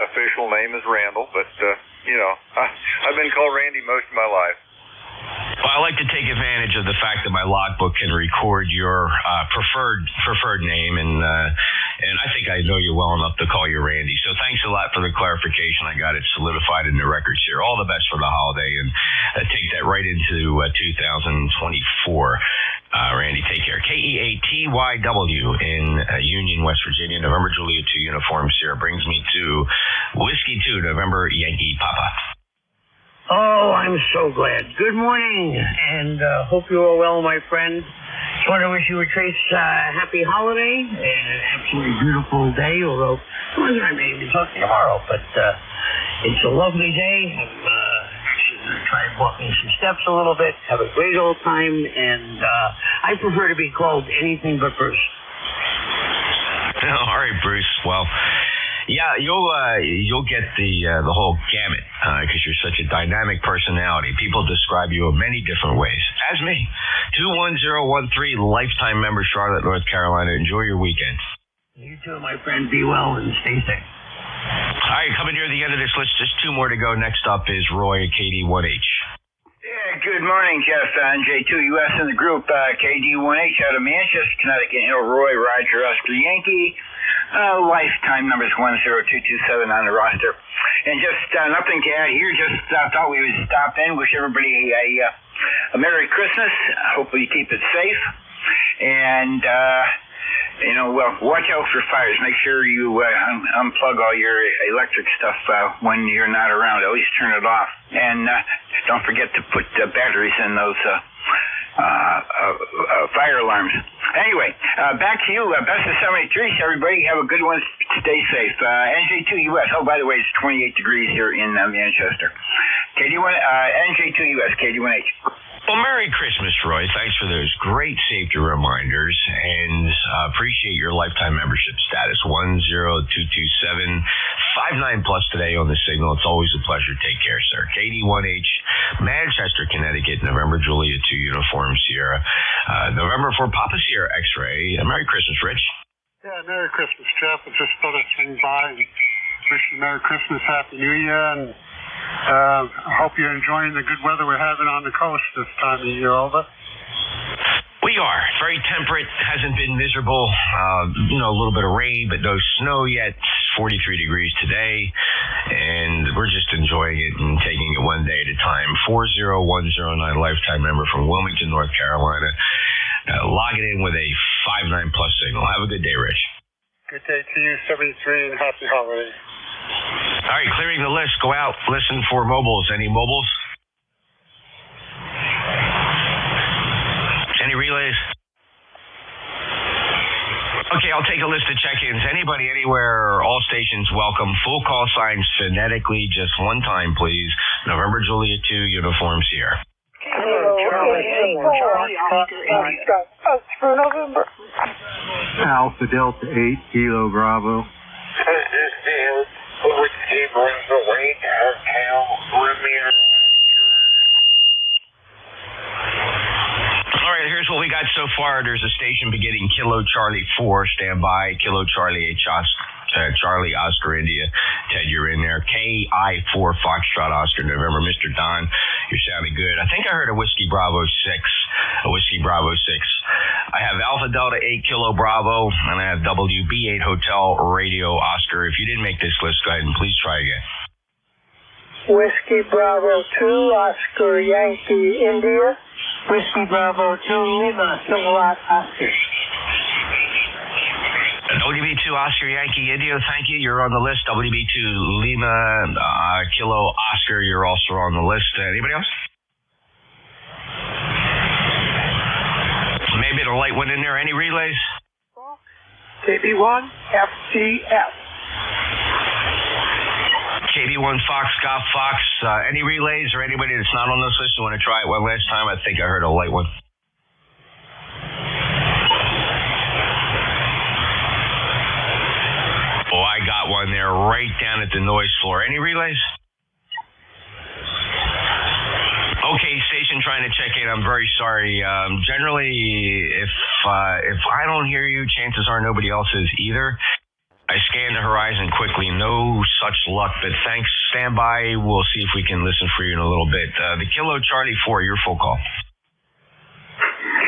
Official name is Randall, but, I've been called Randy most of my life. Well, I like to take advantage of the fact that my logbook can record your preferred name, and I think I know you well enough to call you Randy. So thanks a lot for the clarification. I got it solidified in the records here. All the best for the holiday, and take that right into 2024. Randy, take care. KEATYW in Union, West Virginia. November Juliet 2 Uniform Sierra brings me to Whiskey 2 November Yankee Papa. Oh, I'm so glad. Good morning, and hope you are well, my friend. Just want to wish you a Trace happy holiday and an absolutely beautiful day, although I may be talking tomorrow, but it's a lovely day. I'm trying walking some steps a little bit, have a great old time, and I prefer to be called anything but Bruce. All right, Bruce. Well, yeah, you'll get the whole gamut because you're such a dynamic personality. People describe you in many different ways. As me, 21013, lifetime member, Charlotte, North Carolina. Enjoy your weekend. You too, my friend. Be well and stay safe. All right, coming near the end of this list, just two more to go. Next up is Roy at KD1H. Yeah, good morning, Jeff. J2US in the group. KD1H out of Manchester, Connecticut. Roy, Roger, Oscar, Yankee. Lifetime numbers 10227 on the roster. And just nothing to add here. Just thought we would stop in. Wish everybody a Merry Christmas. Hopefully you keep it safe. And watch out for fires. Make sure you unplug all your electric stuff when you're not around. At least turn it off. And don't forget to put batteries in those fire alarms. Anyway, back to you. Best of 73, everybody. Have a good one. Stay safe. NJ2US. Oh, by the way, it's 28 degrees here in Manchester. NJ2US, KD1H. Well, Merry Christmas, Roy. Thanks for those great safety reminders, and appreciate your lifetime membership status. 10227, 59 plus today on the signal. It's always a pleasure. Take care, sir. KD1H, Manchester, Connecticut, November Juliet 2 Uniform Sierra. November for Papa Sierra X-Ray. Merry Christmas, Rich. Yeah, Merry Christmas, Jeff. I just thought I'd swing by and wish you Merry Christmas, Happy New Year, and I hope you're enjoying the good weather we're having on the coast this time of year over. We are. It's very temperate. Hasn't been miserable. A little bit of rain, but no snow yet. 43 degrees today. And we're just enjoying it and taking it one day at a time. 40109, lifetime member from Wilmington, North Carolina. log it in with a 5-9 plus signal. Have a good day, Rich. Good day to you, 73, and happy holidays. All right, clearing the list. Go out, listen for mobiles. Any mobiles? Any relays? Okay, I'll take a list of check-ins. Anybody, anywhere, all stations welcome. Full call signs phonetically, just one time, please. November Juliet 2, uniforms here. For November. Alpha Delta 8, Kilo Bravo. This is Whiskey Bravo 8, Hotel Premier. All right, here's what we got so far. There's a station beginning Kilo Charlie 4, standby. Kilo Charlie 8, Charlie Oscar India. Ted, you're in there. KI4 Foxtrot Oscar November. Mr. Don, you're sounding good. I think I heard a Whiskey Bravo 6. A Whiskey Bravo 6. I have Alpha Delta 8 Kilo Bravo, and I have WB8 Hotel Radio Oscar. If you didn't make this list, go ahead and please try again. Whiskey Bravo 2, Oscar Yankee India. Whiskey Bravo 2, Lima Silhouette Oscar. WB2 Oscar Yankee India, thank you. You're on the list. WB2 Lima Kilo Oscar, you're also on the list. Anybody else? Maybe the light one in there. Any relays? KB1 FTF. KB1 Fox, Golf Fox. Any relays or anybody that's not on this list who want to try it one last time? I think I heard a light one. Oh, I got one there right down at the noise floor. Any relays? Okay, station trying to check in. I'm very sorry. Generally, if I don't hear you, chances are nobody else is either. I scanned the horizon quickly. No such luck, but thanks. Stand by. We'll see if we can listen for you in a little bit. The Kilo Charlie 4, your full call.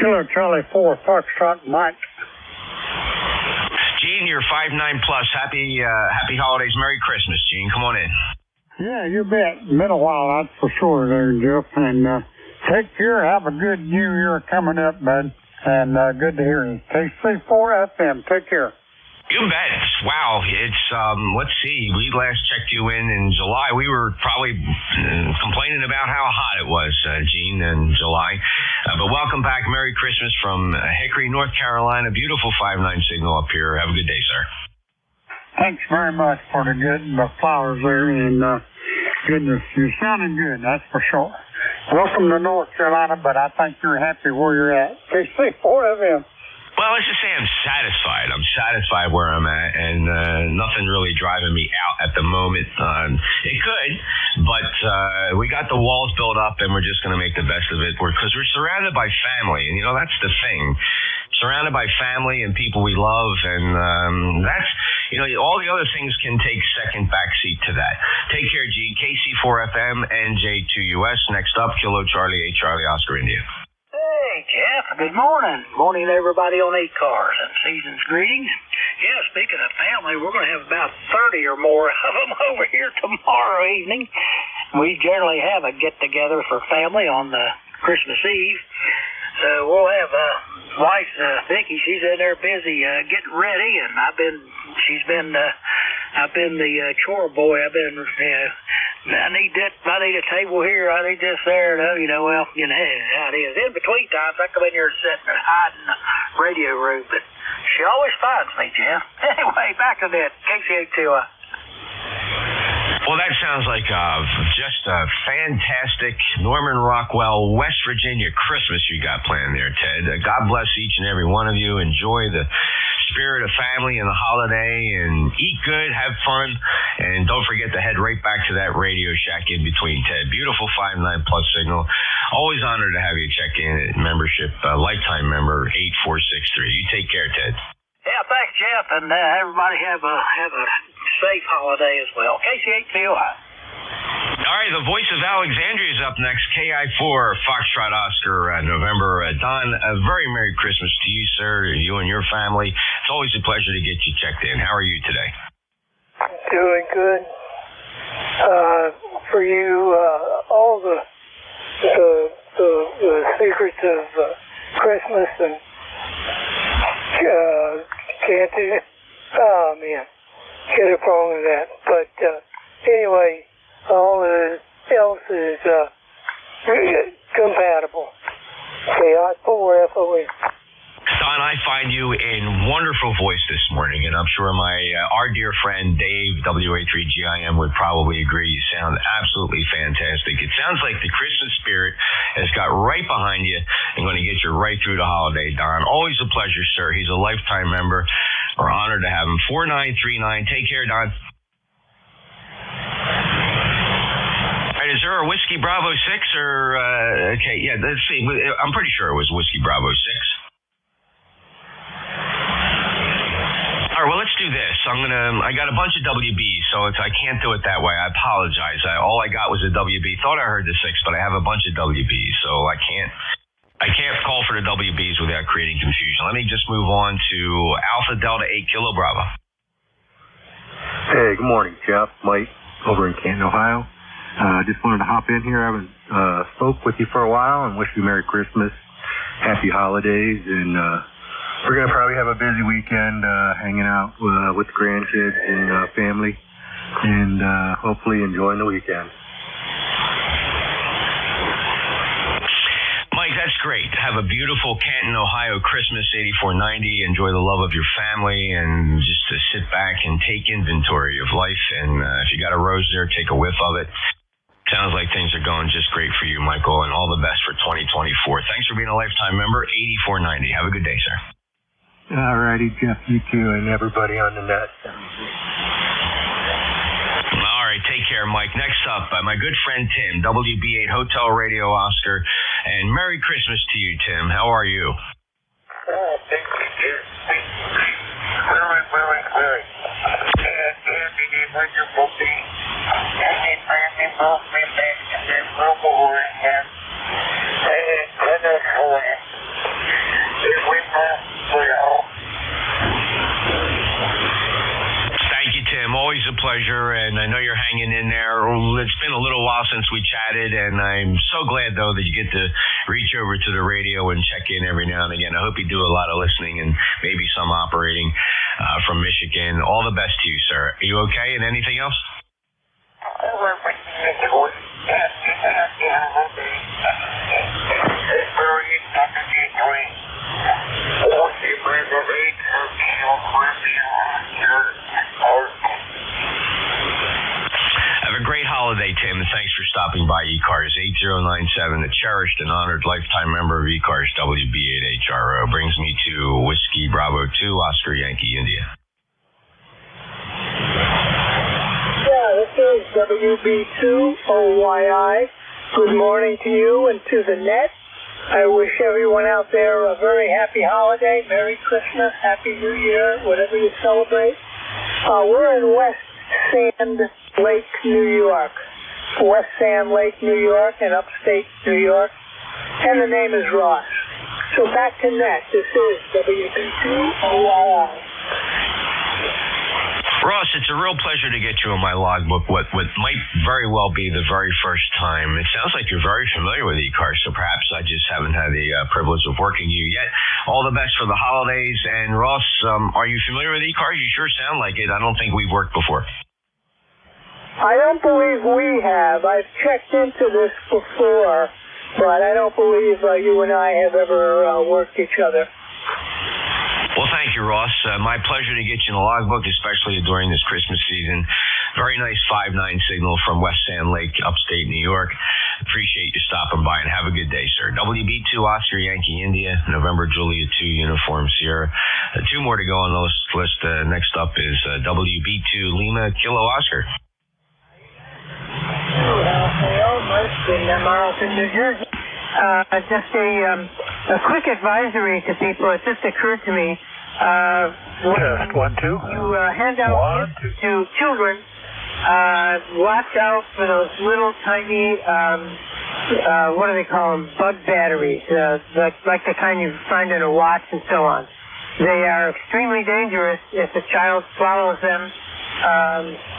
Kilo Charlie 4, Foxtrot Mike. Gene, you're 5-9 plus. Happy holidays. Merry Christmas, Gene. Come on in. Yeah, you bet. Been a while, that's for sure there, Jeff. And take care. Have a good New Year coming up, bud. And good to hear you. KC4 FM. Take care. You bet. Wow. It's, let's see. We last checked you in July. We were probably complaining about how hot it was, Gene, in July. But welcome back. Merry Christmas from Hickory, North Carolina. Beautiful 5-9 signal up here. Have a good day, sir. Thanks very much for the good flowers there. And goodness, you're sounding good, that's for sure. Welcome to North Carolina, but I think you're happy where you're at. KC4 FM. Well, let's just say I'm satisfied. I'm satisfied where I'm at, and nothing really driving me out at the moment. It could, but we got the walls built up, and we're just going to make the best of it because we're surrounded by family, and, you know, that's the thing. Surrounded by family and people we love, and that's, you know, all the other things can take second backseat to that. Take care, G. KC4FM, NJ2US. Next up, Kilo Charlie 8 Charlie Oscar India. Hey, Jeff. Good morning. Morning, everybody on ECARS and season's greetings. Yeah, speaking of family, we're going to have about 30 or more of them over here tomorrow evening. We generally have a get-together for family on Christmas Eve. So we'll have wife Vicky. She's in there busy getting ready, and I've been the chore boy. I need a table here. I need this there. You know how it is. In between times, I come in here and sit and hide in the radio room, but she always finds me, Jeff. Anyway, back to that KC82. Well, that sounds like just a fantastic Norman Rockwell, West Virginia Christmas you got planned there, Ted. God bless each and every one of you. Enjoy the spirit of family and the holiday, and eat good, have fun, and don't forget to head right back to that Radio Shack in between, Ted. Beautiful 5-9 plus signal. Always honored to have you check in at membership, lifetime member 8463. You take care, Ted. Yeah, thanks, Jeff, and everybody have a safe holiday as well. KC8TOI. All right, the voice of Alexandria is up next. KI4 Foxtrot Oscar November. Don, a very Merry Christmas to you, sir, you and your family. It's always a pleasure to get you checked in. How are you today? Doing good. For you, all the secrets of Christmas and can't do it. Oh, man. Get a problem with that. But anyway, all else is compatible. KI4 FOE. Don, I find you in wonderful voice this morning, and I'm sure our dear friend Dave, WA3GIM, would probably agree. You sound absolutely fantastic. It sounds like the Christmas spirit has got right behind you and going to get you right through the holiday, Don. Always a pleasure, sir. He's a lifetime member. We're honored to have him. 4939. Take care, Don. All right, is there a Whiskey Bravo 6 or, okay, yeah, let's see. I'm pretty sure it was Whiskey Bravo 6. All right, well, let's do this. I got a bunch of WBs, so I can't do it that way. I apologize. All I got was a WB. Thought I heard the 6, but I have a bunch of WBs, so I can't call for the WBs without creating confusion. Let me just move on to Alpha Delta 8 Kilo Bravo. Hey, good morning, Jeff. Mike over in Canton, Ohio. Just wanted to hop in here. I haven't spoke with you for a while and wish you Merry Christmas, Happy Holidays, and we're going to probably have a busy weekend hanging out with the grandkids and family, and hopefully enjoying the weekend. Mike, that's great. Have a beautiful Canton, Ohio Christmas 8490. Enjoy the love of your family and just to sit back and take inventory of life. And if you got a rose there, take a whiff of it. Sounds like things are going just great for you, Michael, and all the best for 2024. Thanks for being a lifetime member. 8490. Have a good day, sir. All righty, Jeff, you too, and everybody on the net. All right, take care, Mike. Next up, my good friend Tim, WB8 Hotel Radio Oscar, and Merry Christmas to you, Tim. How are you? Thank you, Jeff. Very. Happy wonderful day. Happy birthday back to that global and Thank you, Tim. Always a pleasure, and I know you're hanging in there. It's been a little while since we chatted, and I'm so glad, though, that you get to reach over to the radio and check in every now and again. I hope you do a lot of listening and maybe some operating from Michigan. All the best to you, sir. Are you okay, and anything else? Have a great holiday, Tim, and thanks for stopping by ECARS 8097, a cherished and honored lifetime member of ECARS WB8HRO. Brings me to Whiskey Bravo 2, Oscar Yankee, India. Yeah, this is WB2OYI. Good morning to you and to the net. I wish everyone out there a very happy holiday, Merry Christmas, Happy New Year, whatever you celebrate. We're in West Sand Lake, New York. West Sand Lake, New York, and upstate New York. And the name is Ross. So back to net. This is WB2OYI. Ross, it's a real pleasure to get you on my logbook, what might very well be the very first time. It sounds like you're very familiar with ECARS, so perhaps I just haven't had the privilege of working you yet. All the best for the holidays. And Ross, are you familiar with ECARS? You sure sound like it. I don't think we've worked before. I don't believe we have. I've checked into this before, but I don't believe you and I have ever worked each other. Well, thank you, Ross. My pleasure to get you in the logbook, especially during this Christmas season. Very nice 5-9 signal from West Sand Lake, upstate New York. Appreciate you stopping by, and have a good day, sir. WB2 Oscar Yankee India, November Juliet 2 Uniform Sierra. 2 more to go on the list. Next up is WB2 Lima Kilo Oscar. Marlton, New Jersey. Just a quick advisory to people. It just occurred to me. Test 1, 2. You hand out gifts to children. Watch out for those little tiny, what do they call them? Bug batteries, like the kind you find in a watch and so on. They are extremely dangerous. If a child swallows them,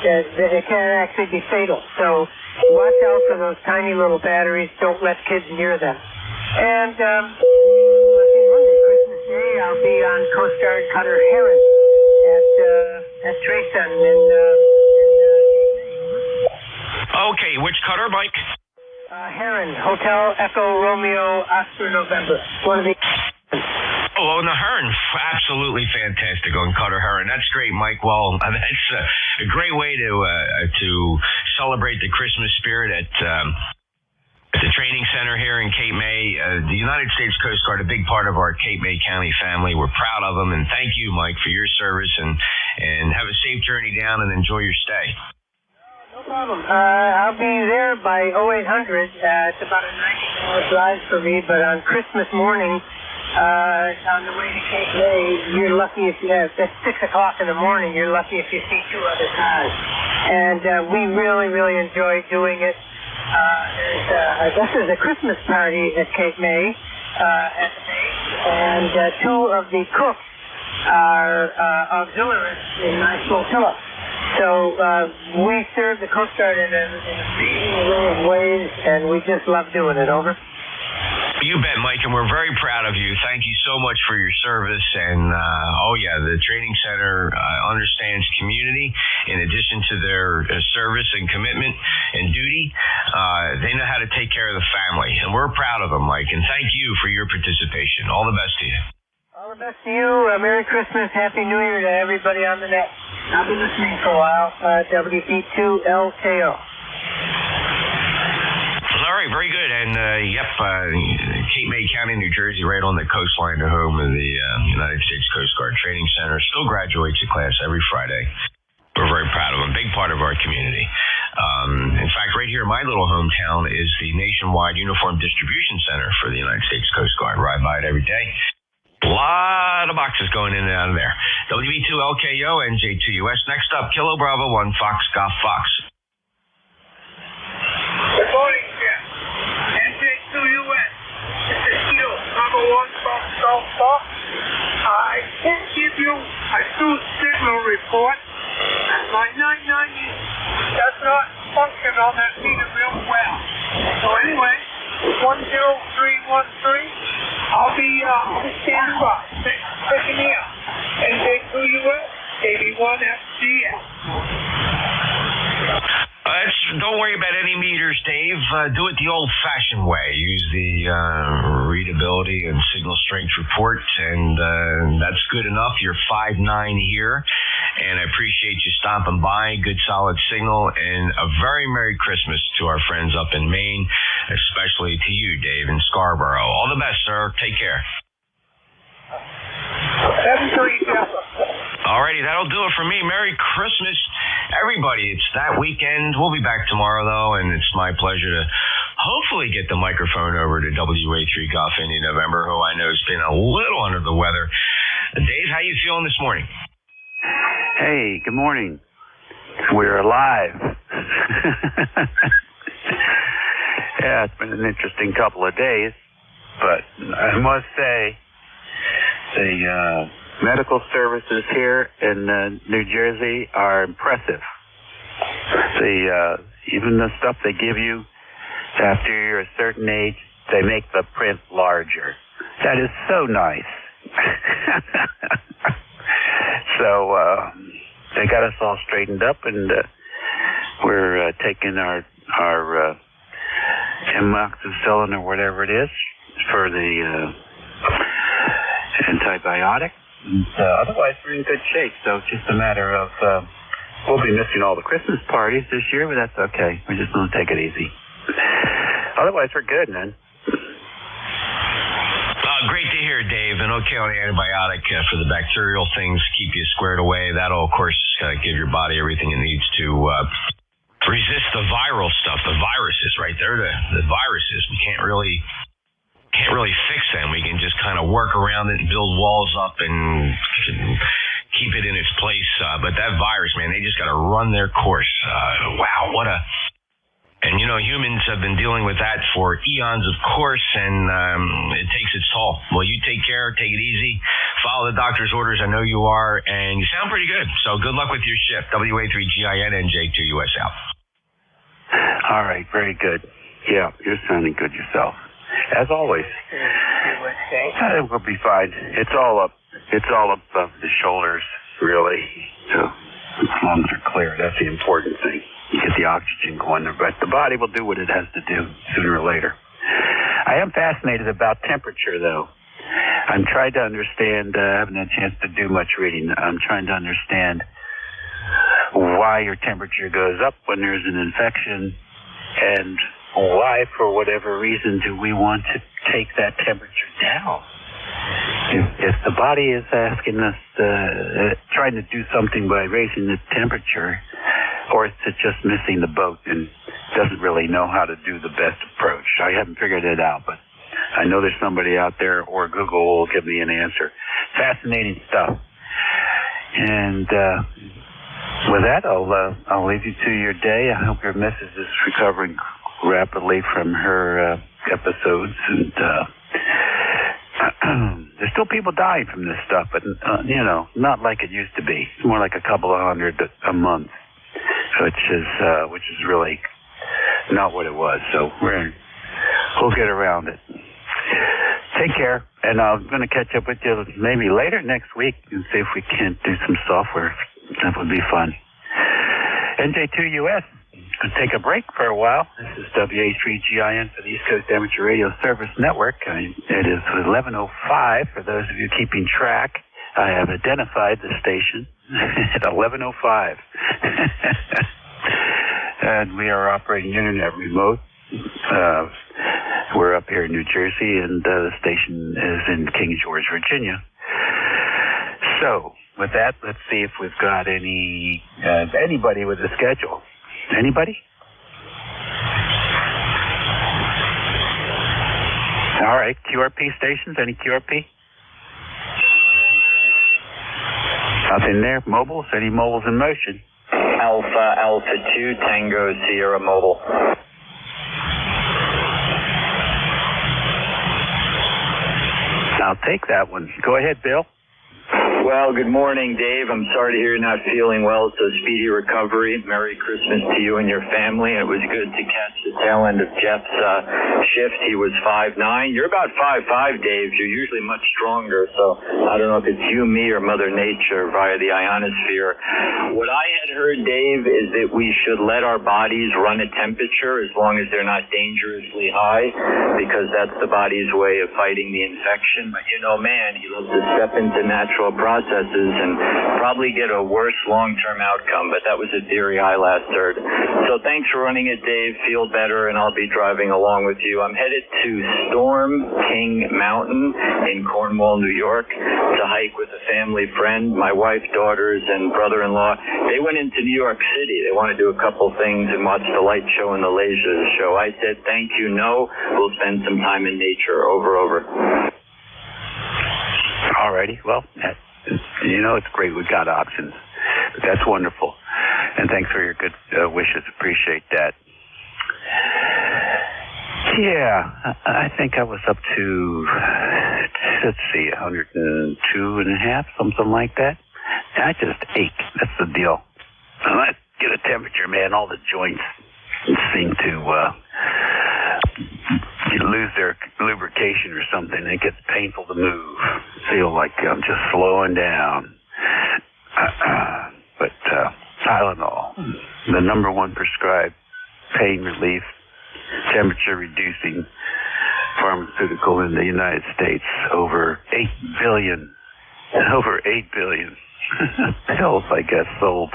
it can actually be fatal. So watch out for those tiny little batteries. Don't let kids near them. And Christmas Okay, I'll be on Coast Guard Cutter Heron at Trayson in Okay, which cutter, Mike? Heron, Hotel Echo Romeo Oscar November. One of the... Oh, the Heron, absolutely fantastic on Cutter Heron. That's great, Mike. Well, that's a great way to celebrate the Christmas spirit at the training center here in Cape May. The United States Coast Guard, a big part of our Cape May County family. We're proud of them, and thank you, Mike, for your service, and have a safe journey down and enjoy your stay. No problem. I'll be there by 0800. It's about a 90-minute drive for me, but on Christmas morning, on the way to Cape May, you're lucky if at 6 o'clock in the morning, you're lucky if you see two other cars. And we really, really enjoy doing it. This is a Christmas party at Cape May at the base, and two of the cooks are auxiliaries in my flotilla. So we serve the Coast Guard in an amazing array of ways, and we just love doing it. Over. You bet, Mike, and we're very proud of you. Thank you so much for your service. And, the training center understands community in addition to their service and commitment and duty. They know how to take care of the family, and we're proud of them, Mike. And thank you for your participation. All the best to you. All the best to you. Merry Christmas. Happy New Year to everybody on the net. I'll be listening for a while. WP2LKO. All right, very good. And, Cape May County, New Jersey, right on the coastline, the home of the United States Coast Guard Training Center, still graduates a class every Friday. We're very proud of them, big part of our community. In fact, right here in my little hometown is the nationwide uniform distribution center for the United States Coast Guard. Ride by it every day. A lot of boxes going in and out of there. WB2LKO, NJ2US. Next up, Kilo Bravo 1, Fox, Golf Fox. Good morning, Jeff. NJ2US. This is Kilo Bravo 1, Fox, Golf Fox. I can't give you a true signal report. My 990 does not function on that meter real well. So anyway, 10313. I'll be standing by. Picking me up. NJ2US, 81FGS. Don't worry about any meters, Dave. Do it the old-fashioned way. Use the readability and signal strength report, and that's good enough. You're 5'9" here, and I appreciate you stopping by. Good, solid signal, and a very Merry Christmas to our friends up in Maine, especially to you, Dave, in Scarborough. All the best, sir. Take care. Alrighty, that'll do it for me. Merry Christmas, everybody. It's that weekend. We'll be back tomorrow, though, and it's my pleasure to hopefully get the microphone over to WA3 Golf India November, who I know has been a little under the weather. Dave, how you feeling this morning? Hey, good morning. We're alive. Yeah, it's been an interesting couple of days, but I must say the medical services here in New Jersey are impressive. Even the stuff they give you after you're a certain age, they make the print larger. That is so nice. So they got us all straightened up, and we're taking our amoxicillin or whatever it is for the antibiotic. Otherwise, we're in good shape. So it's just a matter of we'll be missing all the Christmas parties this year, but that's okay. We're just going to take it easy. Otherwise, we're good, man. Great to hear, Dave. And okay on the antibiotic for the bacterial things, keep you squared away. That'll, of course, give your body everything it needs to resist the viral stuff, the viruses, right? They're the viruses. We can't really fix them. We can just kind of work around it and build walls up and keep it in its place. But that virus, man, they just got to run their course. Wow, and humans have been dealing with that for eons, of course, and it takes its toll. Well, you take care, take it easy, follow the doctor's orders. I know you are, and you sound pretty good. So good luck with your shift. WA3GIN NJ2US out. All right, very good. Yeah, you're sounding good yourself. As always. Okay. We'll be fine. It's all up the shoulders, really. So lungs are clear. That's the important thing. You get the oxygen going there, but the body will do what it has to do sooner or later. I am fascinated about temperature, though. I'm trying to understand, I haven't had a chance to do much reading. I'm trying to understand why your temperature goes up when there's an infection, and why, for whatever reason, do we want to take that temperature down? If the body is asking us, trying to do something by raising the temperature, or is it just missing the boat and doesn't really know how to do the best approach? I haven't figured it out, but I know there's somebody out there, or Google will give me an answer. Fascinating stuff. And with that, I'll leave you to your day. I hope your missus is recovering rapidly from her episodes, and there's still people dying from this stuff, but not like it used to be. It's more like a couple of hundred a month, which is really not what it was. So we'll get around it. Take care, and I'm going to catch up with you maybe later next week and see if we can't do some software. That would be fun. NJ2US, going to take a break for a while. This is WH3GIN for the East Coast Amateur Radio Service Network. It is 11:05 for those of you keeping track. I have identified the station at 11:05. And we are operating internet remote. We're up here in New Jersey, and the station is in King George, Virginia. So, with that, let's see if we've got anybody with a schedule. Anybody? All right, QRP stations. Any QRP? Nothing there. Mobiles? Any mobiles in motion? Alpha 2 Tango Sierra Mobile. I'll take that one. Go ahead, Bill. Well, good morning, Dave. I'm sorry to hear you're not feeling well. It's a speedy recovery. Merry Christmas to you and your family. It was good to catch the tail end of Jeff's shift. He was 5'9". You're about 5'5", Dave. You're usually much stronger, so I don't know if it's you, me, or Mother Nature via the ionosphere. What I had heard, Dave, is that we should let our bodies run a temperature as long as they're not dangerously high, because that's the body's way of fighting the infection. But man, he loves to step into natural processes and probably get a worse long-term outcome, but that was a theory I last heard. So thanks for running it, Dave. Feel better, and I'll be driving along with you. I'm headed to Storm King Mountain in Cornwall, New York, to hike with a family friend, my wife, daughters, and brother-in-law. They went into New York City. They want to do a couple things and watch the light show and the laser show. I said, thank you, no. We'll spend some time in nature. Over. All righty. Well, it's great. We've got options. But that's wonderful. And thanks for your good wishes. Appreciate that. Yeah, I think I was up to, 102.5, something like that. I just ache. That's the deal. When I get a temperature, man, all the joints seem to lose their lubrication or something. It gets painful to move. Feel like I'm just slowing down. But Tylenol, the number one prescribed pain relief, temperature reducing pharmaceutical in the United States. Over 8 billion pills, I guess, sold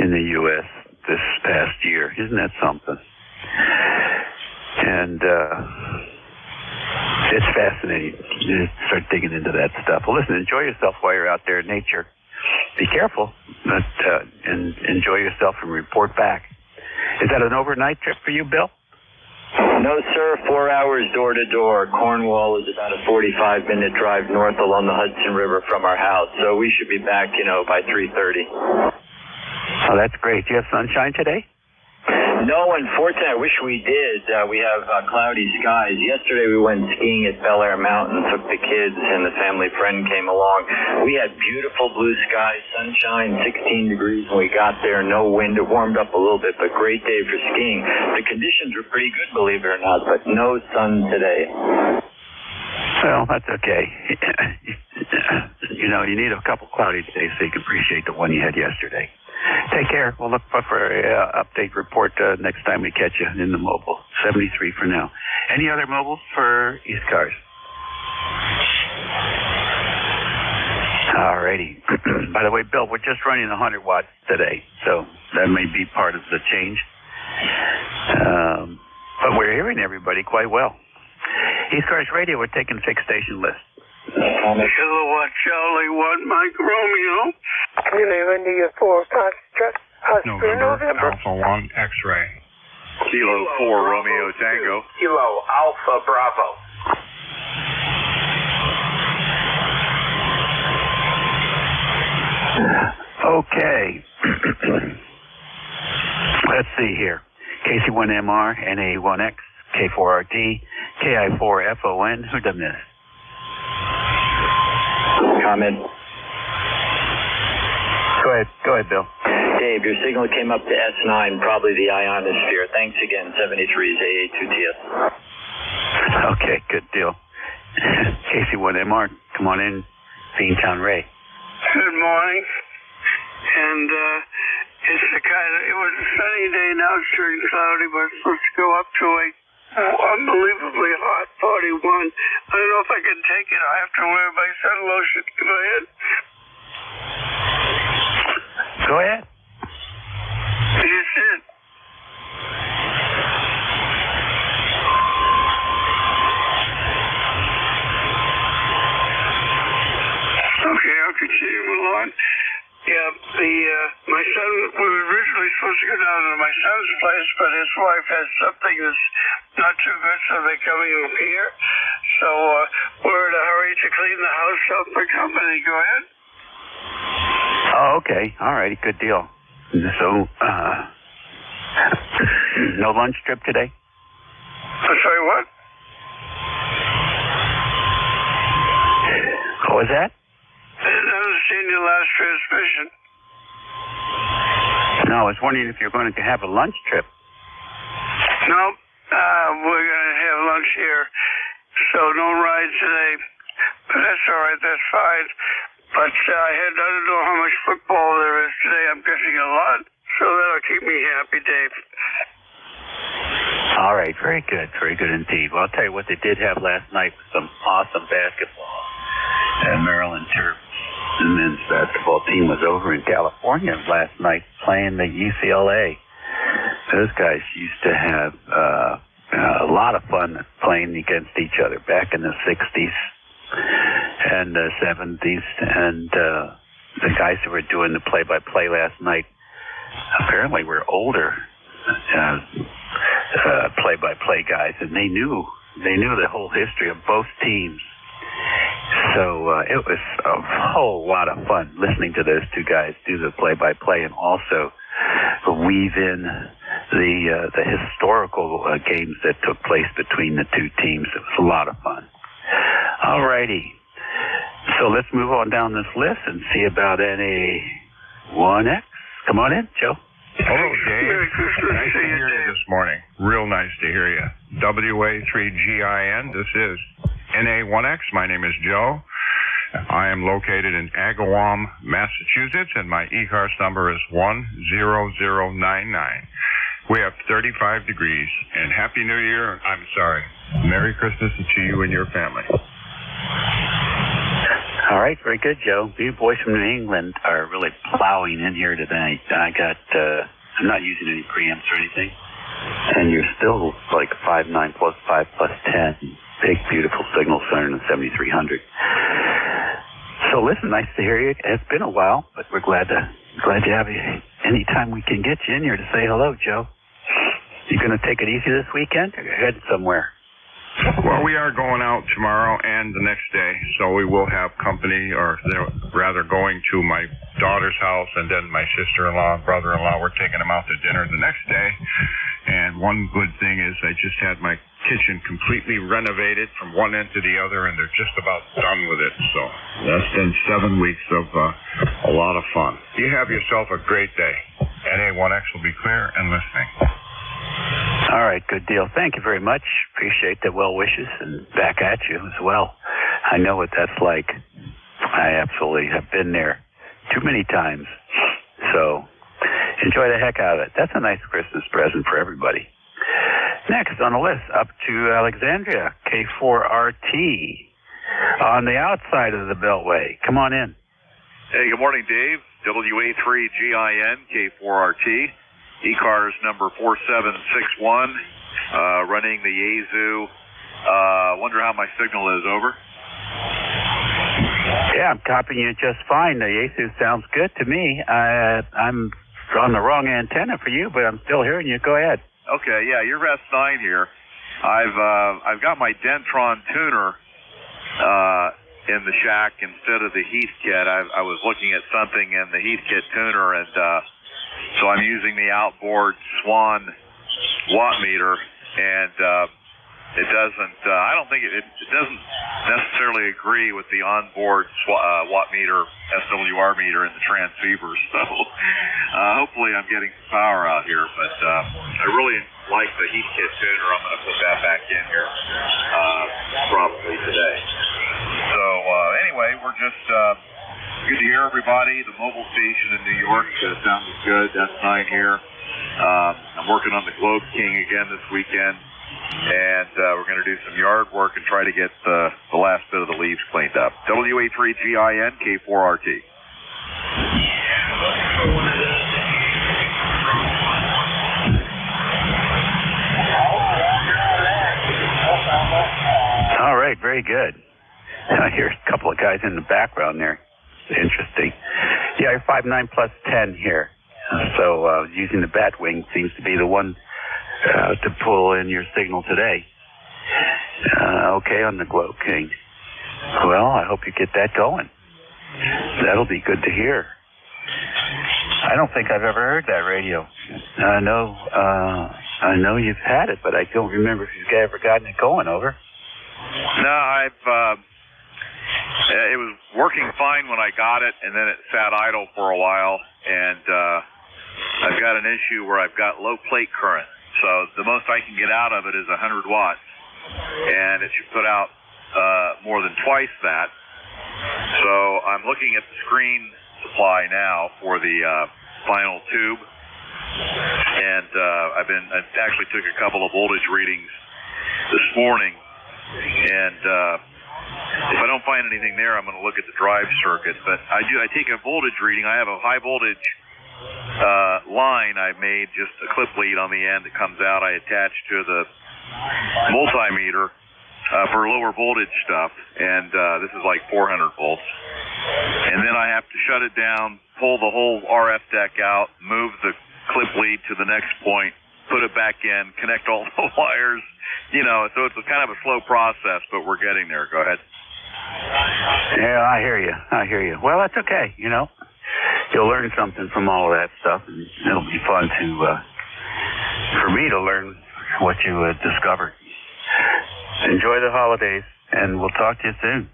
in the U.S. this past year. Isn't that something? And it's fascinating. You start digging into that stuff. Well, listen, enjoy yourself while you're out there in nature. Be careful, but and enjoy yourself and report back. Is that an overnight trip for you, Bill? No, sir. 4 hours door to door. Cornwall is about a 45-minute drive north along the Hudson River from our house, so we should be back, by 3:30. Oh, that's great. Do you have sunshine today? No, unfortunately, I wish we did. We have cloudy skies. Yesterday we went skiing at Bel Air Mountain, took the kids, and the family friend came along. We had beautiful blue skies, sunshine, 16 degrees when we got there, no wind. It warmed up a little bit, but great day for skiing. The conditions were pretty good, believe it or not, but no sun today. Well, that's okay. You know, you need a couple cloudy days so you can appreciate the one you had yesterday. Take care. We'll look for an update report next time we catch you in the mobile. 73 for now. Any other mobiles for ECARS? Alrighty. By the way, Bill, we're just running 100 watts today, so that may be part of the change. But we're hearing everybody quite well. ECARS Radio, we're taking 6-station list. Kilowatt Charlie 1 Mike Romeo. Kilo India 4 November Alpha 1 X-ray. Kilo 4 Romeo Tango. Kilo Alpha Bravo. Okay. Let's see here. KC1MR, NA1X, K4RT, KI4FON. Who done this? Comment. Go ahead, Bill. Dave, your signal came up to S9, probably the ionosphere. Thanks again, 73's AA2TS. Okay, good deal. KC1MR, come on in. Fiendtown Ray. Good morning. And it was a sunny day, now it's turning cloudy, but it's supposed to go up to a unbelievably hot 41. I don't know if I can take it. I have to wear my sun lotion. Go ahead. Go ahead. You said. Okay, I'll continue along. Yeah, my son was originally supposed to go down to my son's place, but his wife has something that's not too good, so they're coming up here. So we're in a hurry to clean the house up for company. Go ahead. Oh, okay. All righty, good deal. So, no lunch trip today? I'm sorry, what? What was that? I didn't understand your last transmission. No, I was wondering if you're going to have a lunch trip. No, we're going to have lunch here, so no ride today. But that's all right, that's fine. But I don't know how much football there is today. I'm guessing a lot, so that'll keep me happy, Dave. All right, very good indeed. Well, I'll tell you what they did have last night was some awesome basketball at Maryland Terps. The men's basketball team was over in California last night playing the UCLA. Those guys used to have a lot of fun playing against each other back in the 60s and 70s. And the guys who were doing the play-by-play last night apparently were older play-by-play guys, and they knew the whole history of both teams. So it was a whole lot of fun listening to those two guys do the play-by-play and also weave in the historical games that took place between the two teams. It was a lot of fun. All righty. So let's move on down this list and see about NA1X. Come on in, Joe. Hello, Dave. Nice to hear you this morning. Real nice to hear you. WA3GIN, this is NA1X. My name is Joe. I am located in Agawam, Massachusetts, and my ECARS number is 10099. We have 35 degrees, and Happy New Year. I'm sorry. Merry Christmas to you and your family. All right, very good, Joe. You boys from New England are really plowing in here tonight. I'm not using any preamps or anything, and you're still like 5.9 plus 5 plus 10. Big, beautiful signal, 7,300. So listen, nice to hear you. It's been a while, but we're glad to have you. Anytime we can get you in here to say hello, Joe. You going to take it easy this weekend, or you're heading somewhere? Well, we are going out tomorrow and the next day, so we will have company, or rather going to my daughter's house and then my sister-in-law and brother-in-law. We're taking them out to dinner the next day. And one good thing is I just had my kitchen completely renovated from one end to the other, and they're just about done with it. So that's been 7 weeks of a lot of fun. You have yourself a great day. NA1X will be clear and listening. All right, good deal. Thank you very much. Appreciate the well wishes, and back at you as well. I know what that's like. I absolutely have been there too many times. So enjoy the heck out of it. That's a nice Christmas present for everybody. Next on the list, up to Alexandria, K4RT, on the outside of the Beltway. Come on in. Hey, good morning, Dave. WA3GIN, K4RT, ECARS number 4761, running the Yazoo. Wonder how my signal is, over. Yeah, I'm copying you just fine. The Yazoo sounds good to me. I'm on the wrong antenna for you, but I'm still hearing you. Go ahead. Okay, yeah, you're S9 here. I've got my Dentron tuner in the shack instead of the Heathkit. I was looking at something in the Heathkit tuner, and so I'm using the outboard Swan watt meter, and it doesn't. I don't think it doesn't necessarily agree with the onboard watt meter, SWR meter in the transceivers. So hopefully I'm getting some power out here. But I really like the Heathkit tuner. I'm going to put that back in here probably today. So anyway, we're just good to hear everybody. The mobile station in New York sounds good. That's 9 here. I'm working on the Globe King again this weekend. And we're going to do some yard work and try to get the last bit of the leaves cleaned up. WA3GIN, K4RT. All right, very good. I hear a couple of guys in the background there. Interesting. Yeah, you're 5.9 plus 10 here. So using the Batwing seems to be the one to pull in your signal today. Okay, on the Globe King. Well, I hope you get that going. That'll be good to hear. I don't think I've ever heard that radio. I know you've had it, but I don't remember if you've ever gotten it going, over. No, it was working fine when I got it, and then it sat idle for a while, and I've got an issue where I've got low plate current. So the most I can get out of it is 100 watts, and it should put out more than twice that. So I'm looking at the screen supply now for the final tube, and I actually took a couple of voltage readings this morning, and if I don't find anything there, I'm going to look at the drive circuit. But I take a voltage reading. I have a high voltage line I made, just a clip lead on the end that comes out. I attach to the multimeter for lower voltage stuff, and this is like 400 volts. And then I have to shut it down, pull the whole RF deck out, move the clip lead to the next point, put it back in, connect all the wires, so it's kind of a slow process, but we're getting there. Go ahead. Yeah, I hear you. Well, that's okay, You'll learn something from all of that stuff, and it'll be fun for me to learn what you discovered. Enjoy the holidays, and we'll talk to you soon.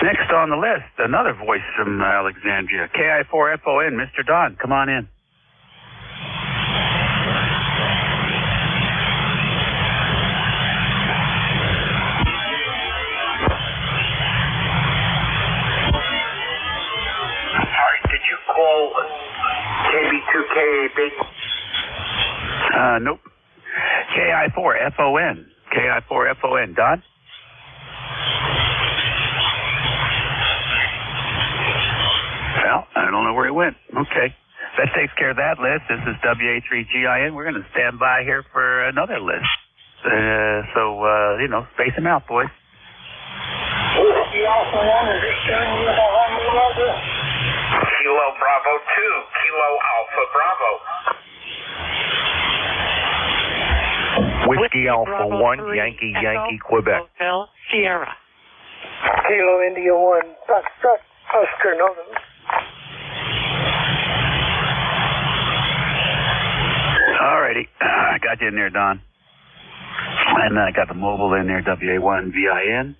Next on the list, another voice from Alexandria, KI4FON, Mr. Don. Come on in. Call KB2KAB? Nope. KI4FON. KI4FON. Don? Well, I don't know where he went. Okay. That takes care of that list. This is WA3GIN. We're going to stand by here for another list. So, space them out, boys. Kilo Bravo 2, Kilo Alpha Bravo. Whiskey Alpha 1, Yankee, Quebec. Hotel Sierra. Kilo India 1, Foxtrot, Oscar November. Alrighty. I got you in there, Don. And I got the mobile in there, WA1VIN.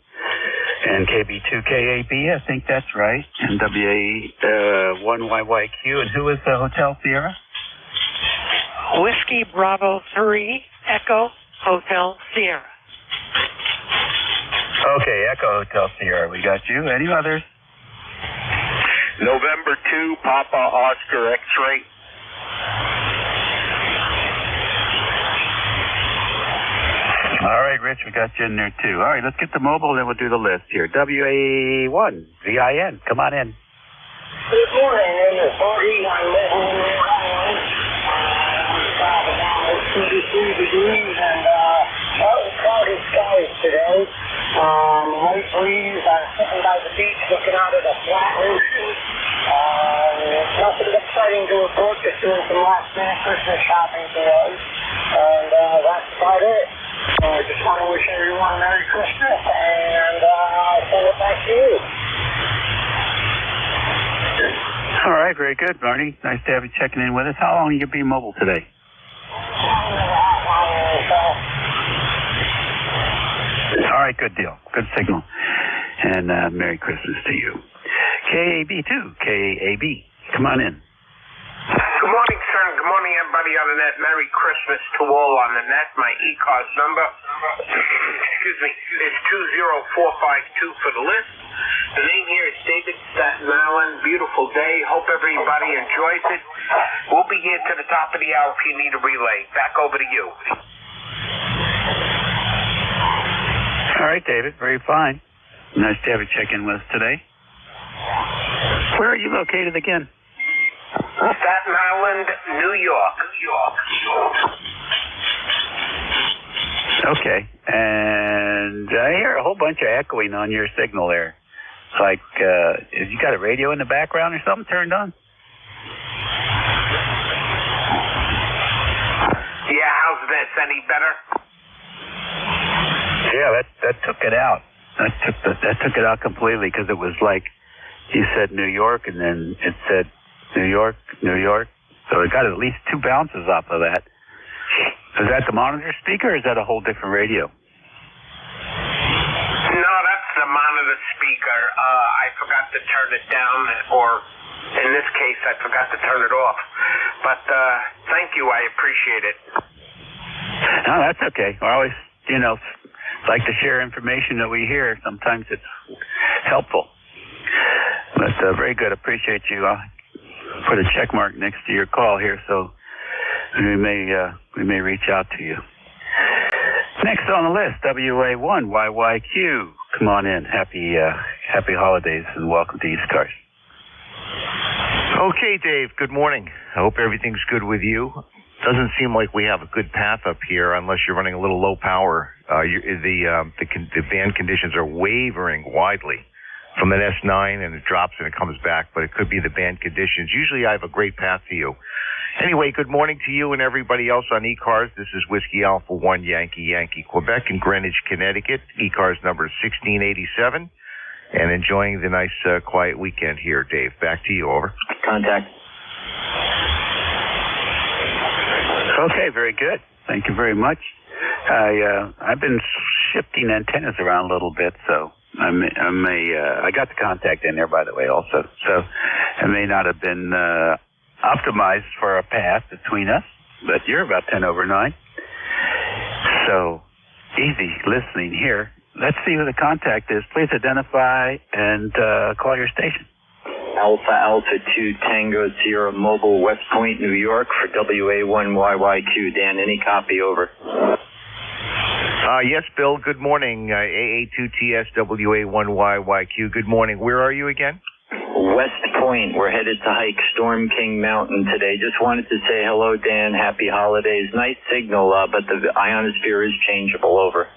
And KB2KAB, I think that's right. And WA1YYQ. And who is the Hotel Sierra? Whiskey Bravo 3, Echo, Hotel Sierra. Okay, Echo Hotel Sierra, we got you. Any others? November 2, Papa Oscar X-ray. All right, Rich, we got you in there, too. All right, let's get the mobile, then we'll do the list here. WA1, VIN, come on in. Good morning, this is 41 33 degrees and cloudy skies today. Light breeze. I'm sitting by the beach looking out at a flat roof. Nothing exciting to report, just doing some last minute Christmas shopping today. And that's about it. I just want to wish everyone a Merry Christmas, and I'll send it back to you. All right, very good, Barney. Nice to have you checking in with us. How long are you going to be mobile today? All right, good deal. Good signal. And Merry Christmas to you. KAB2, KAB. Come on in. Good morning, sir, and good morning, everybody on the net. Merry Christmas to all on the net. My ECARS number, excuse me, is 20452 for the list. The name here is David, Staten Island. Beautiful day. Hope everybody enjoys it. We'll be here to the top of the hour if you need a relay. Back over to you. All right, David. Very fine. Nice to have you check in with us today. Where are you located again? Staten Island, New York. Okay. And I hear a whole bunch of echoing on your signal there. Like, you got a radio in the background or something turned on? Yeah, how's this? Any better? Yeah, that took it out. That took it out completely because it was like you said New York and then it said New York. So it got at least 2 bounces off of that. Is that the monitor speaker or is that a whole different radio? No, that's the monitor speaker. I forgot to turn it down, or in this case, I forgot to turn it off. But thank you. I appreciate it. No, that's okay. I always, like to share information that we hear. Sometimes it's helpful. But very good. Appreciate you. Put a check mark next to your call here, so we may reach out to you. Next on the list, WA1 YYQ. Come on in. Happy holidays and welcome to ECARS. Okay, Dave. Good morning. I hope everything's good with you. Doesn't seem like we have a good path up here unless you're running a little low power. The band conditions are wavering widely from an S9 and it drops and it comes back, but it could be the band conditions. Usually I have a great path to you. Anyway, good morning to you and everybody else on ECARS. This is Whiskey Alpha 1 Yankee Quebec in Greenwich, Connecticut. ECARS number is 1687. And enjoying the nice quiet weekend here, Dave. Back to you, over. Contact. Okay, very good. Thank you very much. I've been shifting antennas around a little bit, so I got the contact in there, by the way, also. So it may not have been optimized for a path between us, but you're about 10 over 9. So easy listening here. Let's see who the contact is. Please identify and call your station. Alpha 2 Tango Sierra Mobile, West Point, New York for WA1YYQ. Dan, any copy, over. Yes, Bill. Good morning. AA2TSWA1YYQ. Good morning. Where are you again? West Point. We're headed to hike Storm King Mountain today. Just wanted to say hello, Dan. Happy holidays. Nice signal, but the ionosphere is changeable, over.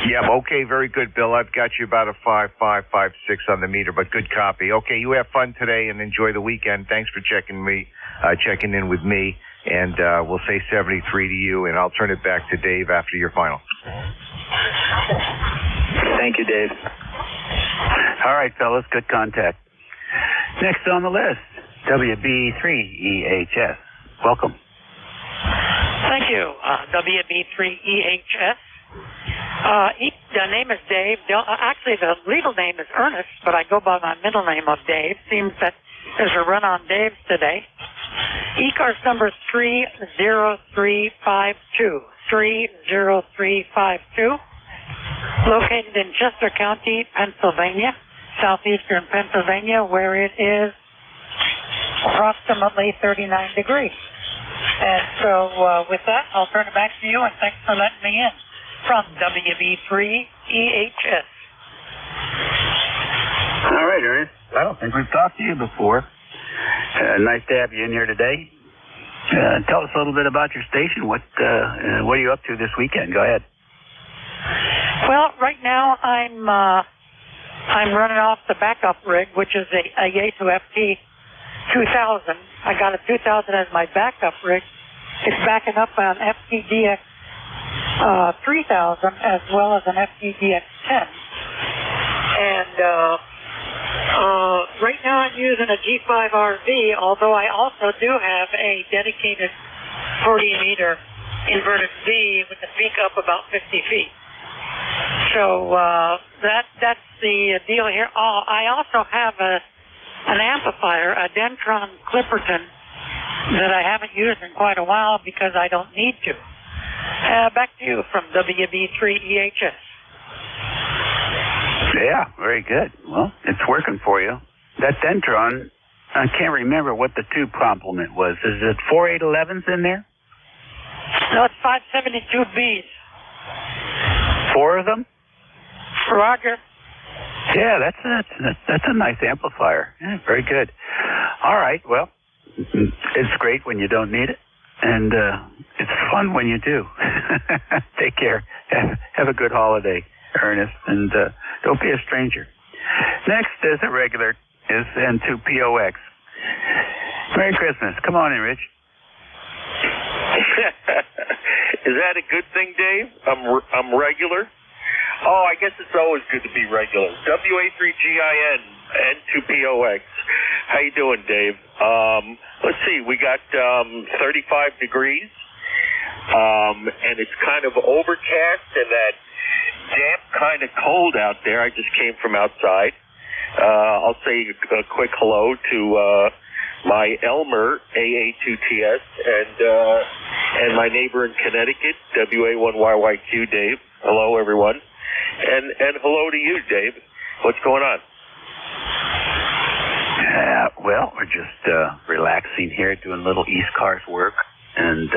Yep, okay, very good, Bill. I've got you about a 5556 on the meter, but good copy. Okay, you have fun today and enjoy the weekend. Thanks for checking in with me, and we'll say 73 to you, and I'll turn it back to Dave after your final. Thank you, Dave. All right, fellas, good contact. Next on the list, WB3EHS. Welcome. Thank you, WB3EHS. The name is Dave. Actually, the legal name is Ernest, but I go by my middle name of Dave. Seems that there's a run on Dave's today. ECARS number 30352. 30352. located in Chester County, Pennsylvania, southeastern Pennsylvania, where it is approximately 39 degrees. And so with that, I'll turn it back to you, and thanks for letting me in from WB3 EHS. All right, Ernest. I don't think we've talked to you before. Nice to have you in here today. Tell us a little bit about your station. What are you up to this weekend? Go ahead. Well, right now I'm running off the backup rig, which is a Yaesu FT 2000. I got a 2000 as my backup rig. It's backing up an FTDX 3000 as well as an FTDX 10. And right now I'm using a G5RV, although I also do have a dedicated 40-meter inverted V with the peak up about 50 feet. So that's the deal here. Oh, I also have an amplifier, a Dentron Clipperton, that I haven't used in quite a while because I don't need to. Back to you from WB3 EHS. Yeah, very good. Well, it's working for you. That Dentron, I can't remember what the tube complement was. Is it 4811s in there? No, it's 572Bs. 4 of them? Roger. Yeah, that's a nice amplifier. Yeah, very good. All right, well, it's great when you don't need it, and it's fun when you do. Take care. Have a good holiday, Ernest, and don't be a stranger. Next is a regular, is N2POX. Merry Christmas. Come on in, Rich. Is that a good thing, Dave? I'm regular? Oh, I guess it's always good to be regular. WA3GIN, N2POX. How you doing, Dave? Let's see, we got 35 degrees, and it's kind of overcast and that damp kind of cold out there. I just came from outside. I'll say a quick hello to my Elmer, AA2TS, and my neighbor in Connecticut, WA1YYQ, Dave. Hello, everyone. And hello to you, Dave. What's going on? Well, we're just relaxing here, doing a little ECARS work, and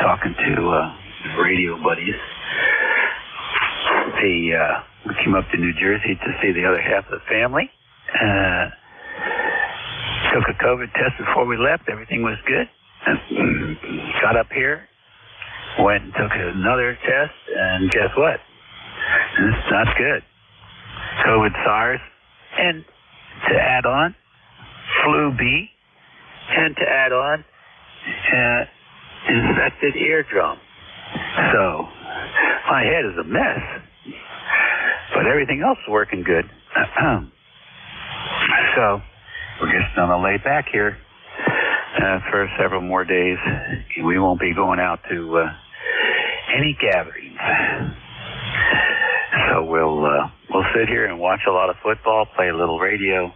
talking to radio buddies. We came up to New Jersey to see the other half of the family. Took a COVID test before we left. Everything was good. Got up here, went and took another test, and guess what? It's not good. COVID, SARS, and to add on, flu B, and to add on, infected eardrum. So my head is a mess, but everything else is working good. So we're just going to lay back here for several more days. We won't be going out to any gatherings. So we'll sit here and watch a lot of football, play a little radio,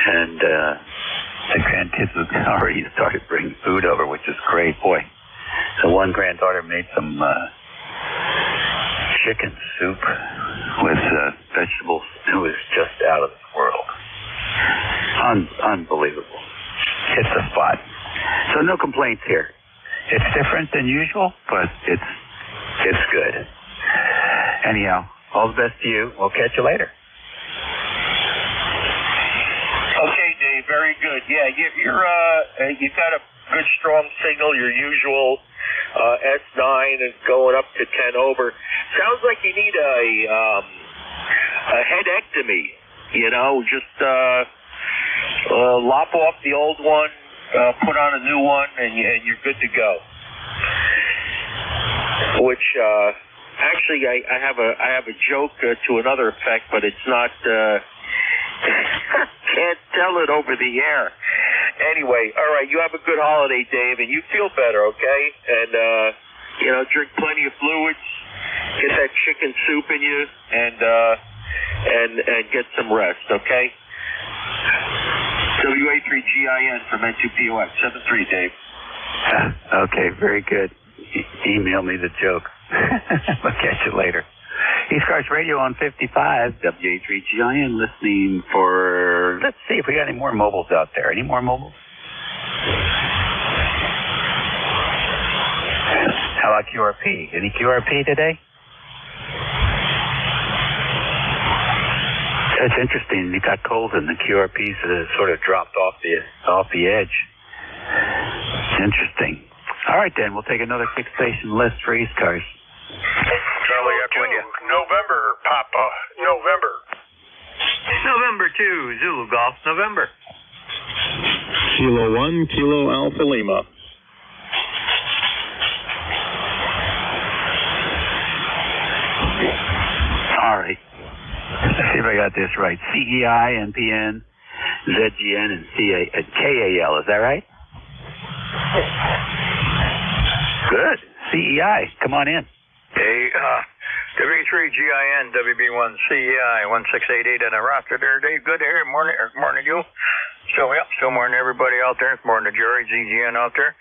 and the grandkids have already started bringing food over, which is great. Boy, the one granddaughter made some chicken soup with vegetables. It was just out of this world. Unbelievable. It's a spot. So no complaints here. It's different than usual, but it's good. Anyhow, all the best to you. We'll catch you later. Okay, Dave. Very good. Yeah, you've got a good strong signal. Your usual S9 and going up to 10 over. Sounds like you need a headectomy. You know, just lop off the old one, put on a new one, and you're good to go. Which actually, I have a joke to another effect, but it's not. Can't tell it over the air. Anyway, all right. You have a good holiday, Dave, and you feel better, okay? And drink plenty of fluids, get that chicken soup in you, and get some rest, okay? WA3GIN from N2POX 73, Dave. Okay, very good. Email me the joke. We'll catch you later. ECARS Radio on 55, WA3GIN, listening for, let's see if we got any more mobiles out there. Any more mobiles? How about QRP? Any QRP today? That's interesting. It got cold and the QRPs sort of dropped off the edge. Interesting. All right, then. We'll take another 6-station list for ECARS. Charlie, November, Papa, November. November 2, Zulu Golf, November. Kilo 1, Kilo Alpha Lima. All right. Let's see if I got this right. CEI, NPN, ZGN, and KAL. Is that right? Good. CEI. Come on in. Hey, W3GIN, WB1 CEI 1688 on the roster there, Dave. Good to hear. Morning to you. Still morning to everybody out there. It's morning to Jerry, ZGN out there.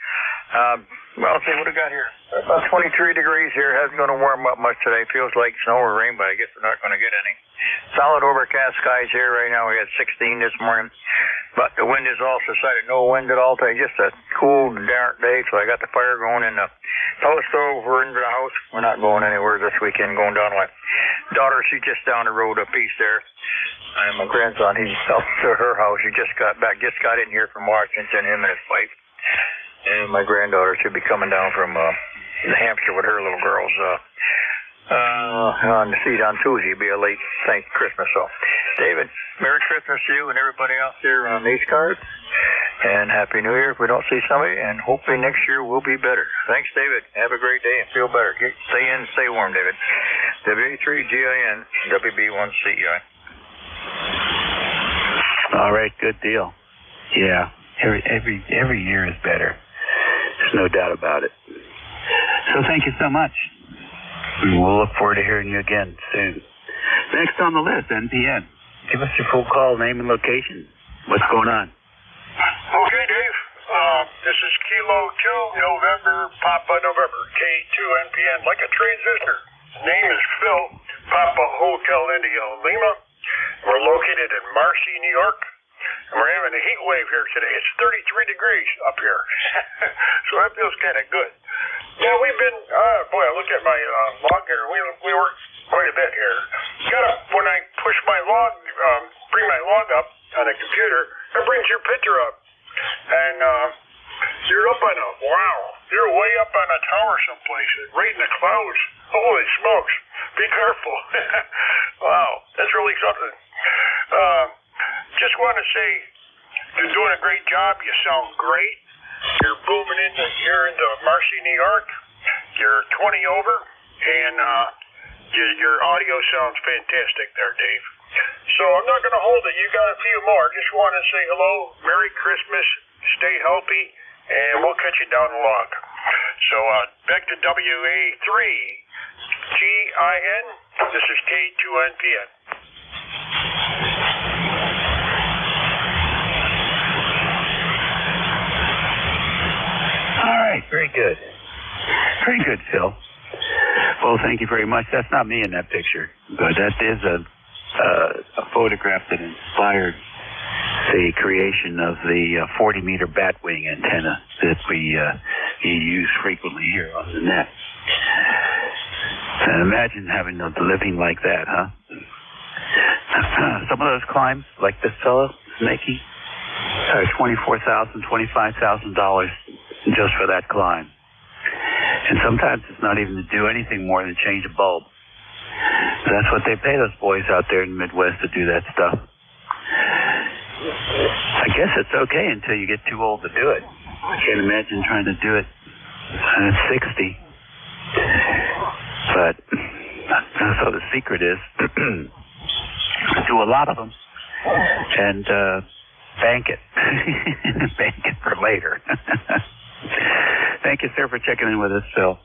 Well, let's see what we got here. About 23 degrees here. Hasn't going to warm up much today. Feels like snow or rain, but I guess we're not going to get any. Solid overcast skies here right now. We had 16 this morning, but the wind is all subsided. No wind at all today. Just a cool, dark day. So I got the fire going in the post over into the house. We're not going anywhere this weekend. Going down to my daughter. She's just down the road up east there. And my grandson, he's up to her house. He just got back. Just got in here from Washington. Him and his wife. And my granddaughter should be coming down from New Hampshire with her little girls on the seat on Tuesday. It'll be a late St. Christmas. So, David, Merry Christmas to you and everybody else here on ECARS. And Happy New Year if we don't see somebody. And hopefully next year will be better. Thanks, David. Have a great day and feel better. Stay in, stay warm, David. WA3GIN, WB1CEI. All right, good deal. Yeah, every year is better. There's no doubt about it. So thank you so much. We'll look forward to hearing you again soon. Next on the list, NPN. Give us your full call, name, and location. What's going on? Okay, Dave. This is Kilo 2, November, Papa, November. K2 NPN, like a transistor. Name is Phil, Papa Hotel India Lima. We're located in Marcy, New York. And we're having a heat wave here today. It's 33 degrees up here. So that feels kind of good. Yeah, we've been, boy, I look at my log here. We work quite a bit here. When I push my log, bring my log up on the computer, it brings your picture up. And you're up on you're way up on a tower someplace, right in the clouds. Holy smokes. Be careful. Wow, that's really something. Just want to say, you're doing a great job. You sound great. You're booming here into Marcy, New York. You're 20 over, and your audio sounds fantastic there, Dave. So I'm not going to hold it. You got a few more. Just want to say hello, Merry Christmas, stay healthy, and we'll catch you down the log. So back to WA3GIN. This is K2NPN. All right, very good. Very good, Phil. Well, thank you very much. That's not me in that picture, but that is a photograph that inspired the creation of the 40-meter batwing antenna that we use frequently here on the net. And imagine having a living like that, huh? Some of those climbs, like this fellow is making, are $24,000, $25,000 just for that climb. And sometimes it's not even to do anything more than change a bulb. That's what they pay those boys out there in the Midwest to do that stuff. I guess it's okay until you get too old to do it. I can't imagine trying to do it at 60. But so the secret is do a lot of them and bank it. Bank it for later. Thank you, sir, for checking in with us, Phil.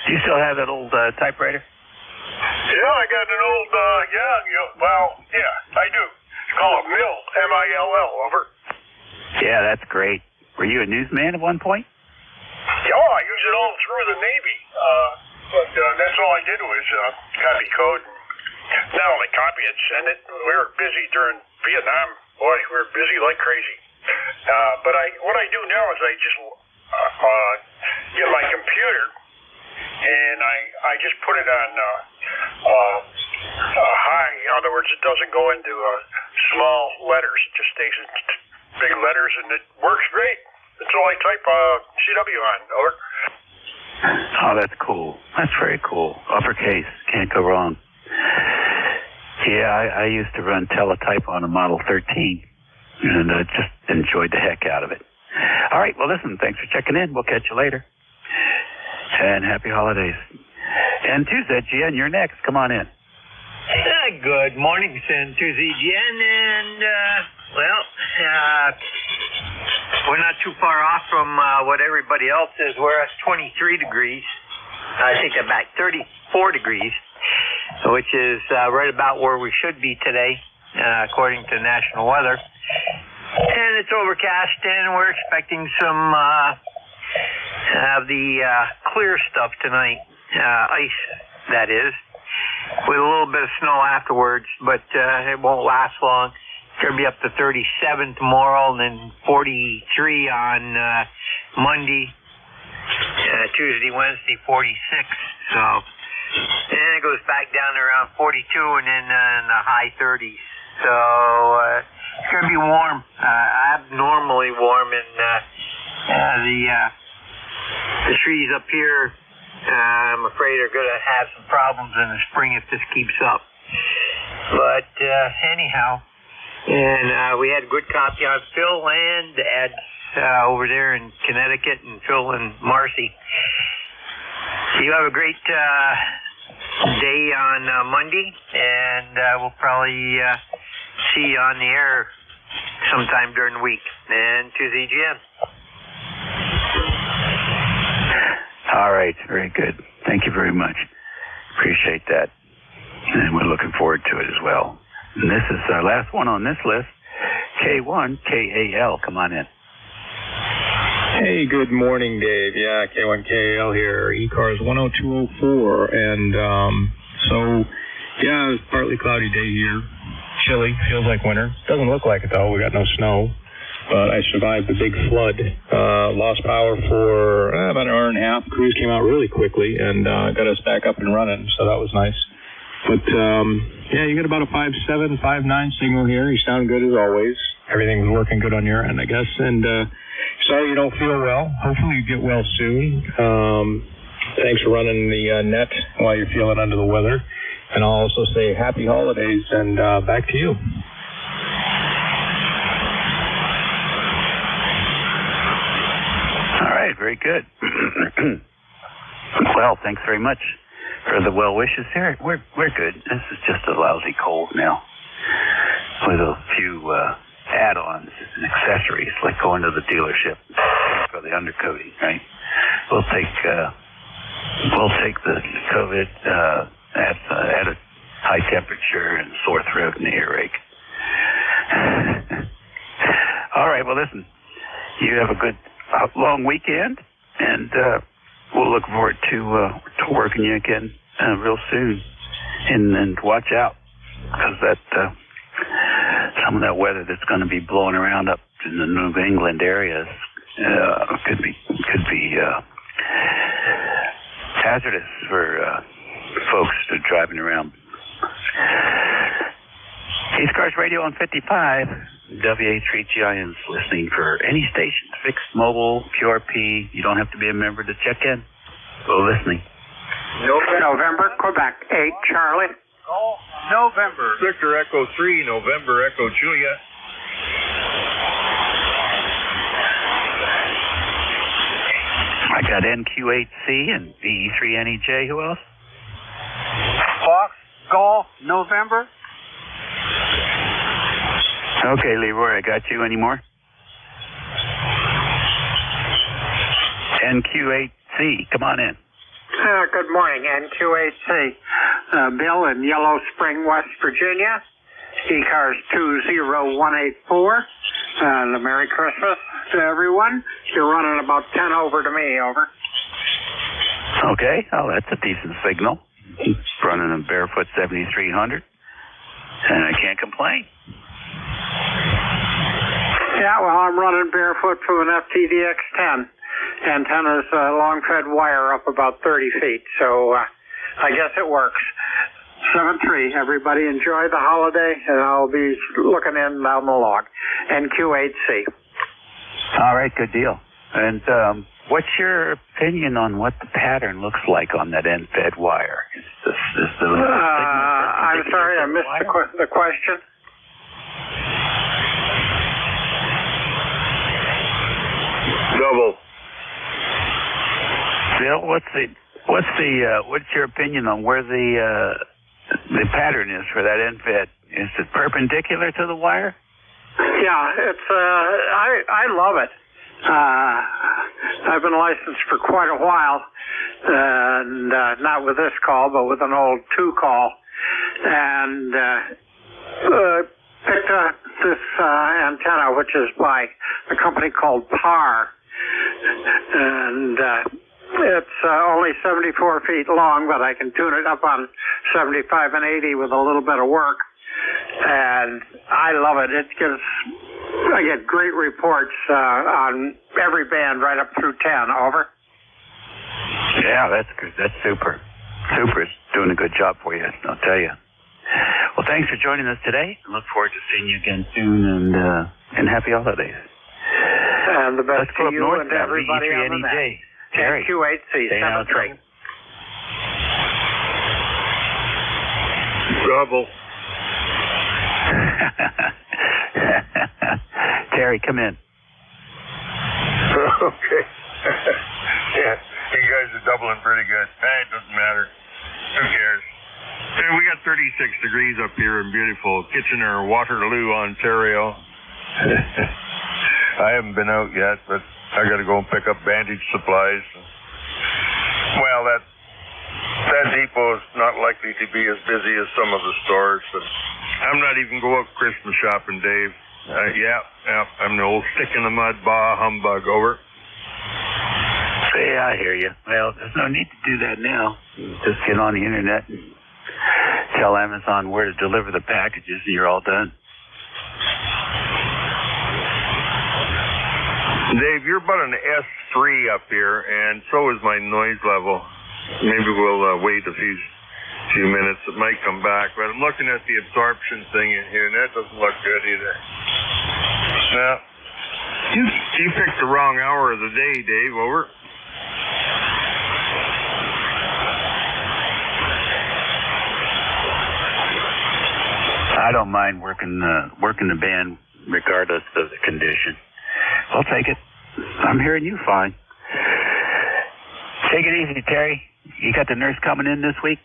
Do you still have that old typewriter? Yeah, I got an old, I do. It's called a Mill, M-I-L-L, over. Yeah, that's great. Were you a newsman at one point? Yeah, I use it all through the Navy. But that's all I did was copy code and not only copy it, send it. We were busy during Vietnam. Boy, we were busy like crazy. But what I do now is I just get my computer and I just put it on high. In other words, it doesn't go into small letters. It just stays in big letters, and it works great. That's all I type CW on. Over. Oh, that's cool. That's very cool. Uppercase. Can't go wrong. Yeah, I used to run teletype on a Model 13, and I just enjoyed the heck out of it. All right, well, listen, thanks for checking in. We'll catch you later. And happy holidays. And Tuesday, Jen, you're next. Come on in. Good morning, San Tuesday, Jen, and, we're not too far off from what everybody else is. We're at 23 degrees. I take that back, 34 degrees, which is right about where we should be today, according to national weather. And it's overcast, and we're expecting some of the clear stuff tonight, ice, that is, with a little bit of snow afterwards, but it won't last long. It's going to be up to 37 tomorrow, and then 43 on Monday, Tuesday, Wednesday, 46. So, and it goes back down to around 42, and then in the high 30s. So it's going to be warm, abnormally warm, and the trees up here, I'm afraid, are going to have some problems in the spring if this keeps up. But anyhow, and we had a good copy on Phil and Ed over there in Connecticut, and Phil and Marcy. You have a great day on Monday, and we'll probably see you on the air sometime during the week. And to the GM. All right, very good. Thank you very much. Appreciate that. And we're looking forward to it as well. And this is our last one on this list. K1KAL, come on in. Hey, good morning, Dave. Yeah, K1KAL here, ECARS 10204. And it's partly cloudy day here. Chilly, feels like winter. Doesn't look like it, though. We got no snow. But I survived the big flood. Lost power for about an hour and a half. Crews came out really quickly and got us back up and running, so that was nice. But, you got about a 5.7, 5.9 signal here. You sound good as always. Everything's working good on your end, I guess. And sorry you don't feel well. Hopefully you get well soon. Thanks for running the net while you're feeling under the weather. And I'll also say happy holidays, and back to you. All right, very good. Well, thanks very much for the well wishes here. We're good. This is just a lousy cold now, with a few add-ons and accessories, like going to the dealership for the undercoating. Right? We'll take the COVID at a high temperature and sore throat and earache. All right. Well, listen. You have a good long weekend, and we'll look forward to working you again real soon. And watch out, because some of that weather that's going to be blowing around up in the New England areas could be hazardous for folks that are driving around. ECARS Radio on 55. WA3GIN's listening for any station, fixed, mobile, QRP. You don't have to be a member to check in. Go listening. November, Quebec, 8, Charlie. November. Victor Echo 3, November Echo Juliet. I got NQ8C and VE3NEJ. Who else? Fox, Golf, November. Okay, Leroy, I got you. Any more? NQ8C, come on in. Good morning, NQ8C. Bill in Yellow Spring, West Virginia. ECARS 20184. And a Merry Christmas to everyone. You're running about 10 over to me, over. Okay, oh, that's a decent signal. running a barefoot 7300, and I can't complain. Yeah, well, I'm running barefoot from an FTDX10. Antenna's long-fed wire up about 30 feet, so I guess it works. 7-3. Everybody enjoy the holiday, and I'll be looking in down the log. NQ8C. All right, good deal. And what's your opinion on what the pattern looks like on that end-fed wire? I'm sorry, I missed the question. Double. Bill, what's your opinion on where the pattern is for that end fed? Is it perpendicular to the wire? Yeah, it's I love it. I've been licensed for quite a while, and not with this call, but with an old 2 call, and picked up this antenna, which is by a company called PAR, and it's only 74 feet long, but I can tune it up on 75 and 80 with a little bit of work, and I love it. I get great reports on every band right up through 10. Over. Yeah, that's good. That's super. Super. It's doing a good job for you, I'll tell you. Well, thanks for joining us today. I look forward to seeing you again soon, and happy holidays. And the best to you north and everybody on the net. Terry. NQ8C, 7-3. Double. Terry, come in. Okay. Yeah, you guys are doubling pretty good. It doesn't matter. Who cares? Hey, we got 36 degrees up here in beautiful Kitchener, Waterloo, Ontario. I haven't been out yet, but I got to go and pick up bandage supplies. Well, that depot is not likely to be as busy as some of the stores. But I'm not even going up Christmas shopping, Dave. Yeah, I'm the old stick in the mud, bah humbug. Over. Yeah, I hear you. Well, there's no need to do that now. Just get on the internet and tell Amazon where to deliver the packages, and you're all done. Dave, you're about an S3 up here, and so is my noise level. Maybe we'll wait a few minutes. It might come back, but I'm looking at the absorption thing in here, and that doesn't look good either. Now, you picked the wrong hour of the day, Dave. Over. I don't mind working the band regardless of the condition. I'll take it. I'm hearing you fine. Take it easy, Terry. You got the nurse coming in this week?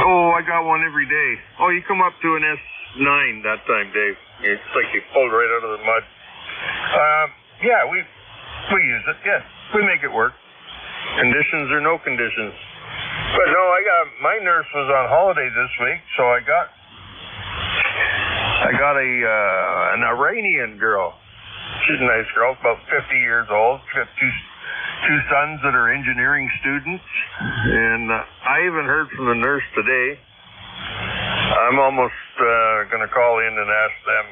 Oh, I got one every day. Oh, you come up to an S9 that time, Dave. It's like you pulled right out of the mud. Yeah, we use it. Yeah, we make it work. Conditions or no conditions. But no, my nurse was on holiday this week, so I got an Iranian girl. She's a nice girl, about 50 years old. She's got two sons that are engineering students, and I haven't heard from the nurse today. I'm almost going to call in and ask them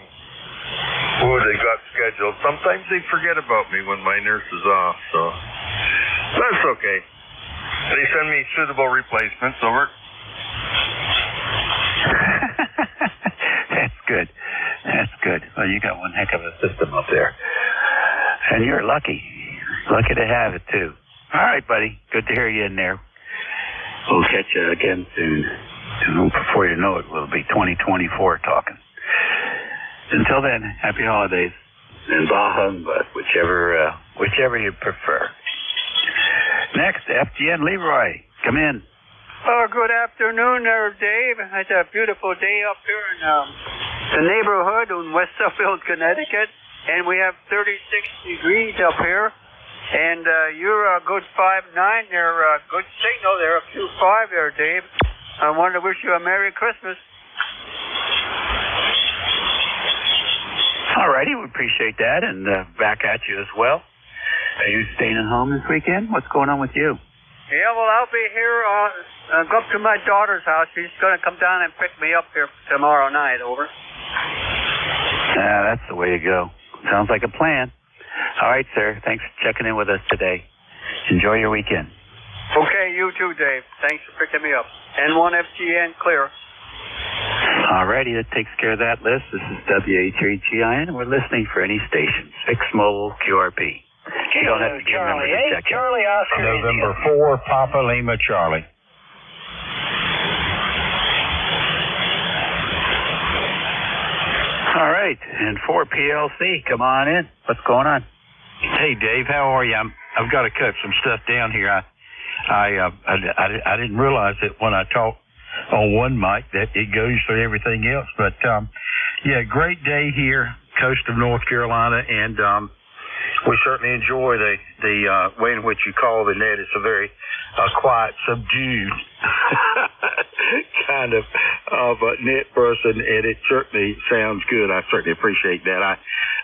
who they got scheduled. Sometimes they forget about me when my nurse is off, so that's okay. They send me suitable replacements. Over. That's good. That's good. Well, you got one heck of a system up there. And you're lucky. Lucky to have it, too. All right, buddy. Good to hear you in there. We'll catch you again soon. Before you know it, we'll be 2024 talking. Until then, happy holidays. And bah humbug, whichever you prefer. Next, FGN Leroy. Come in. Oh, good afternoon there, Dave. It's a beautiful day up here in the neighborhood in West Suffield, Connecticut, and we have 36 degrees up here. And you're a good 5'9". You're a good signal there, a 2.5 there, Dave. I want to wish you a Merry Christmas. All righty, we appreciate that, and back at you as well. Are you staying at home this weekend? What's going on with you? Yeah, well, I'll be here. Go up to my daughter's house. She's going to come down and pick me up here tomorrow night. Over. Yeah, that's the way to go. Sounds like a plan. All right, sir. Thanks for checking in with us today. Enjoy your weekend. Okay, you too, Dave. Thanks for picking me up. N1FGN clear. All righty, that takes care of that list. This is WA3GIN, and we're listening for any stations. Fixed Mobile QRP. You don't have to give them a check in. Charlie Oscar. November 4, Papa Lima Charlie. All right, and 4PLC, come on in. What's going on? Hey, Dave, how are you? I've got to cut some stuff down here. I didn't realize that when I talk on one mic that it goes through everything else. But, yeah, great day here, coast of North Carolina, and we certainly enjoy the way in which you call the net. It's a very quiet, subdued kind of net person, and it certainly sounds good. I certainly appreciate that.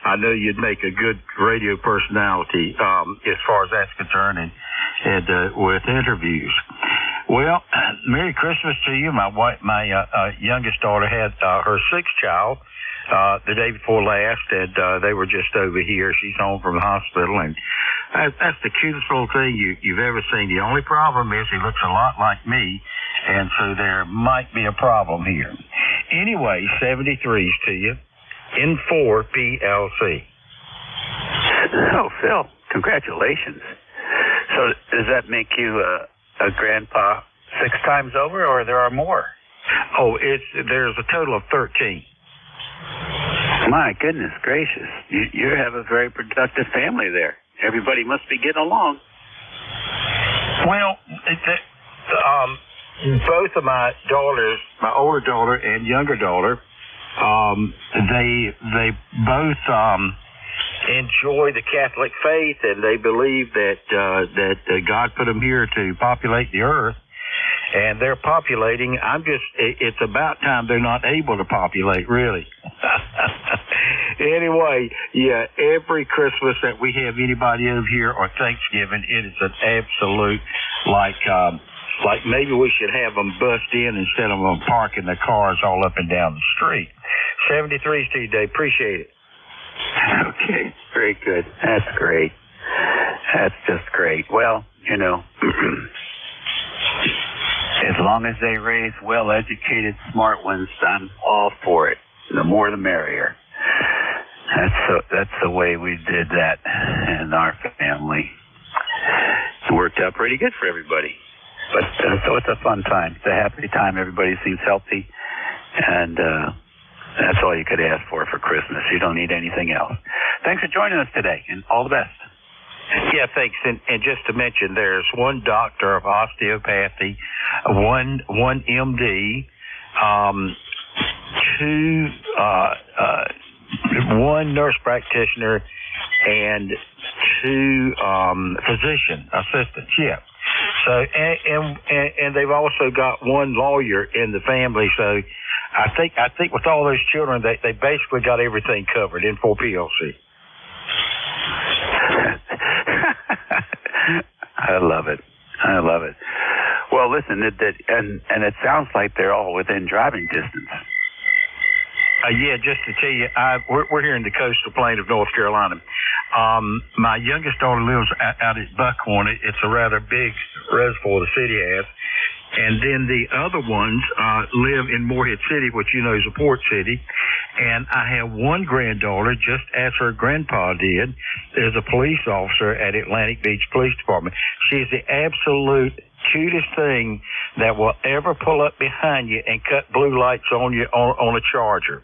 I know you'd make a good radio personality as far as that's concerned, and with interviews. Well, Merry Christmas to you. My youngest daughter had her sixth child the day before last, and they were just over here. She's home from the hospital, and that's the cutest little thing you've ever seen. The only problem is he looks a lot like me, and so there might be a problem here. Anyway, 73s to you in 4PLC. Oh, Phil, congratulations. So does that make you a grandpa 6 times over, or there are more? Oh, there's a total of 13. My goodness gracious. You have a very productive family there. Everybody must be getting along. Well, both of my daughters, my older daughter and younger daughter, they both enjoy the Catholic faith, and they believe that God put them here to populate the earth, and they're populating. It's about time they're not able to populate, really. Anyway, yeah, every Christmas that we have anybody over here or Thanksgiving, it is an absolute, like maybe we should have them bust in instead of them parking their cars all up and down the street. 73s to you, Dave. Appreciate it. Okay, very good. That's great. That's just great. Well, you know, as long as they raise well-educated, smart ones, I'm all for it. The more the merrier. That's the way we did that in our family. It worked out pretty good for everybody. But so it's a fun time. It's a happy time. Everybody seems healthy, and that's all you could ask for Christmas. You don't need anything else. Thanks for joining us today, and all the best. Yeah, thanks. And just to mention, there's one doctor of osteopathy, one MD, one nurse practitioner, and 2 physician assistants. Yeah. So and they've also got one lawyer in the family. So I think with all those children, they basically got everything covered in 4PLC. I love it. Well, listen, and it sounds like they're all within driving distance. Yeah, just to tell you, we're here in the coastal plain of North Carolina. My youngest daughter lives out at Buckhorn. It's a rather big reservoir the city has. And then the other ones live in Morehead City, which you know is a port city. And I have one granddaughter, just as her grandpa did, is a police officer at Atlantic Beach Police Department. She's the absolute cutest thing that will ever pull up behind you and cut blue lights on you on a Charger.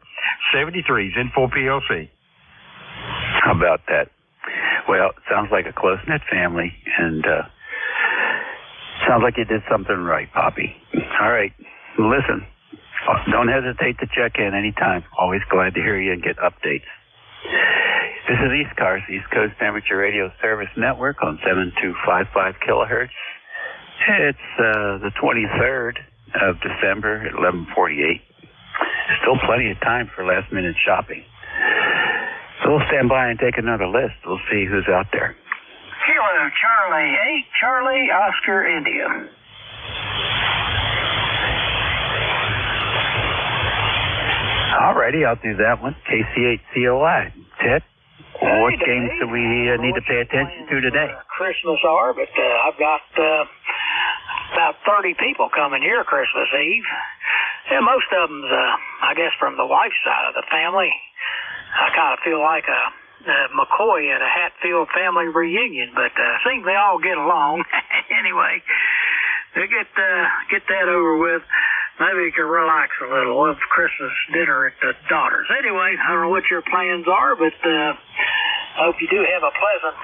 73s in 4PLC. How about that? Well, it sounds like a close-knit family, and sounds like you did something right, Poppy. All right. Listen, don't hesitate to check in anytime. Always glad to hear you and get updates. This is ECARS, East Coast Amateur Radio Service Network on 7255 kilohertz. It's the 23rd of December at 11:48. Still plenty of time for last-minute shopping. So we'll stand by and take another list. We'll see who's out there. Kilo Charlie 8, Charlie Oscar India. Alrighty, I'll do that one. KC8COI. Ted, what games do we need to pay attention to today? Christmas are, but I've got about 30 people coming here Christmas Eve. And most of them's, I guess, from the wife's side of the family. I kind of feel like a McCoy at a Hatfield family reunion, but seems they all get along. Anyway, to get that over with, maybe you can relax a little with Christmas dinner at the daughter's. Anyway, I don't know what your plans are, but hope you do have a pleasant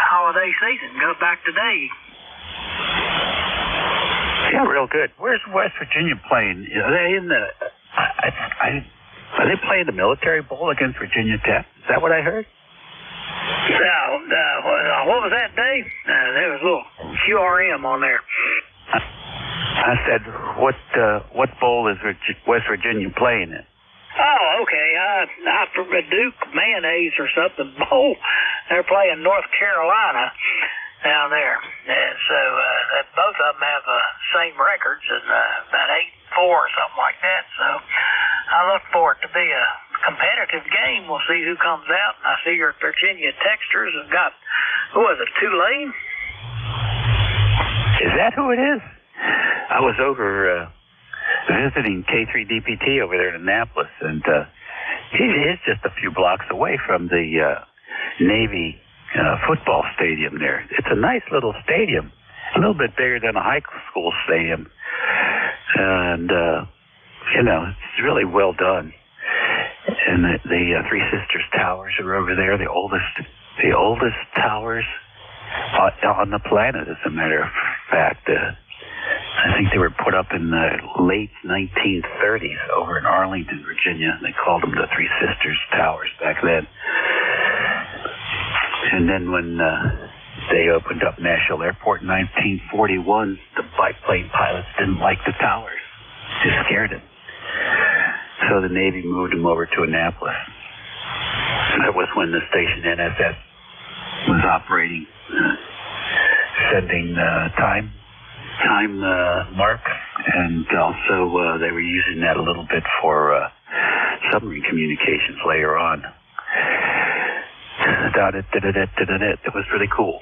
holiday season. Go back today. Yeah, real good. Where's West Virginia playing? Are they in the? Are they playing the Military Bowl against Virginia Tech? Is that what I heard? What was that, Dave? There was a little QRM on there. I said, what bowl is West Virginia playing in? Oh, okay. Duke Mayonnaise or something bowl. They're playing North Carolina down there, and so both of them have same records, and about 8-4 or something like that. So I look for it to be a competitive game. We'll see who comes out. I see your Virginia Texters have got, who was it, Tulane? Is that who it is? I was over visiting K3DPT over there in Annapolis, and it's just a few blocks away from the Navy football stadium there. It's a nice little stadium, a little bit bigger than a high school stadium, and it's really well done. And the Three Sisters Towers are over there, the oldest towers on the planet, as a matter of fact. I think they were put up in the late 1930s over in Arlington, Virginia. They called them the Three Sisters Towers back then. And then when they opened up Nashville Airport in 1941, the biplane pilots didn't like the towers. It scared them. So the Navy moved them over to Annapolis. That was when the station NSS was operating, sending time marks, and also they were using that a little bit for submarine communications later on. It was really cool.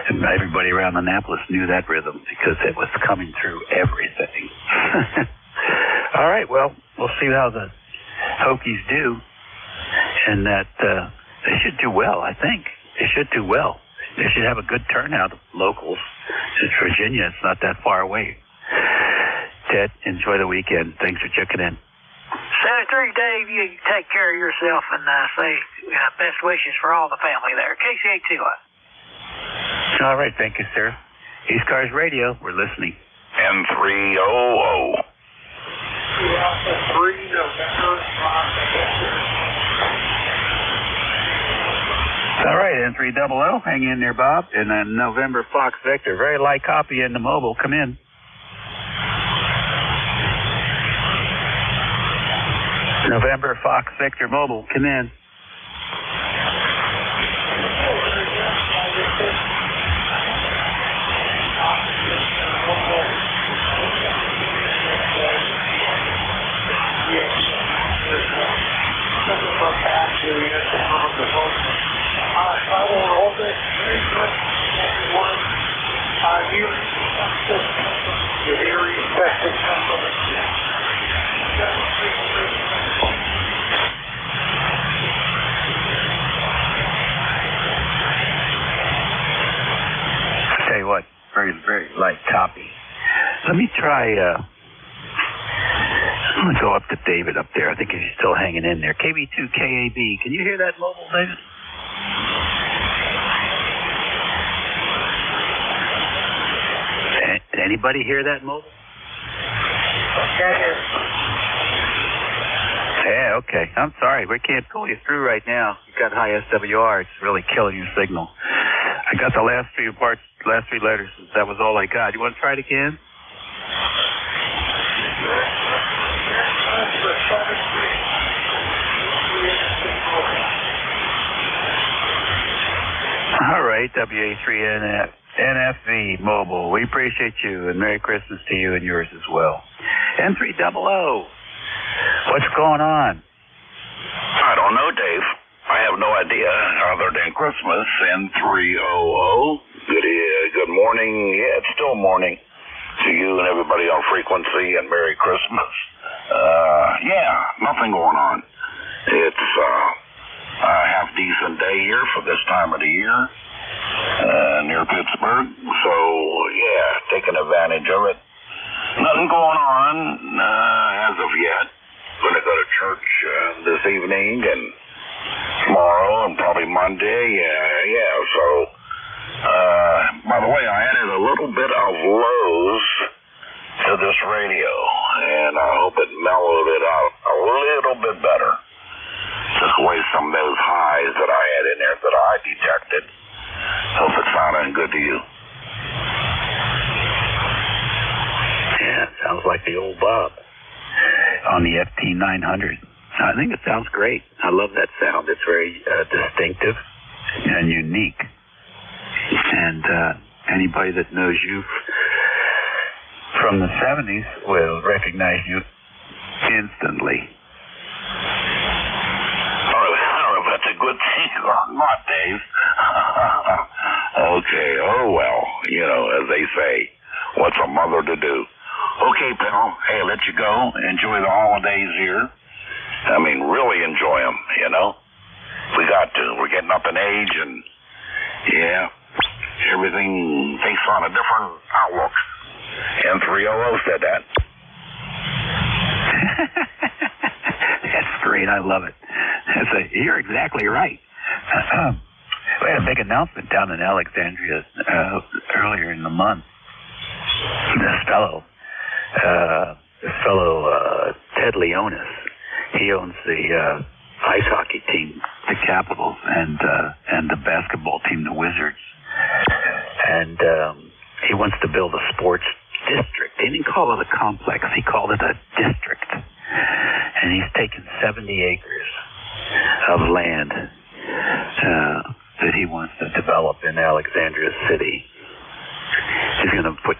And everybody around Annapolis knew that rhythm because it was coming through everything. All right, well, we'll see how the Hokies do, and that they should do well, I think. They should do well. They should have a good turnout of locals. It's Virginia. It's not that far away. Ted, enjoy the weekend. Thanks for checking in. 73, Dave, you take care of yourself and say best wishes for all the family there. KC8COI. All right, thank you, sir. ECARS Radio, we're listening. N300. All right, N300, hang in there, Bob. And then November Fox Victor, very light copy in the mobile. Come in. November Fox Victor mobile, come in. I want all this very much, everyone. You're very respected company. I'll tell you what, very, very light copy. Let me try, I'm going to go up to David up there. I think he's still hanging in there. KB2KAB. Can you hear that mobile, David? Did anybody hear that mobile? Yeah, okay. I'm sorry. We can't pull you through right now. You've got high SWR. It's really killing your signal. I got the last three letters. That was all I got. You want to try it again? All right. right, WA3NFV Mobile. We appreciate you, and Merry Christmas to you and yours as well. M300, what's going on? I don't know, Dave. I have no idea other than Christmas. N300. Good morning. Yeah, it's still morning to you and everybody on frequency, and Merry Christmas. Yeah, nothing going on. It's a half decent day here for this time of the year near Pittsburgh. So, yeah, taking advantage of it. Nothing going on as of yet. Going to go to church this evening and tomorrow and probably Monday. Yeah. So, by the way, I added a little bit of lows to this radio, and I hope it mellowed it out a little bit better. Took away some of those highs that I had in there that I detected. Hope it sounded good to you. Yeah, sounds like the old Bob on the FT900. I think it sounds great. I love that sound. It's very distinctive and unique. And anybody that knows you from the 70s will recognize you instantly. I don't know if that's a good thing or not, Dave. Okay, oh well, as they say, what's a mother to do? Okay, pal, hey, let you go. Enjoy the holidays here. I mean, really enjoy them, We got to. We're getting up in age, and, yeah, everything takes on a different outlook. N300 said that. That's great. I love it. You're exactly right. We had a big announcement down in Alexandria earlier in the month. This fellow Ted Leonis, he owns the ice hockey team, the Capitals, and the basketball team, the Wizards. And he wants to build a sports district. He didn't call it a complex. He called it a district. And he's taken 70 acres of land that he wants to develop in Alexandria City. He's going to put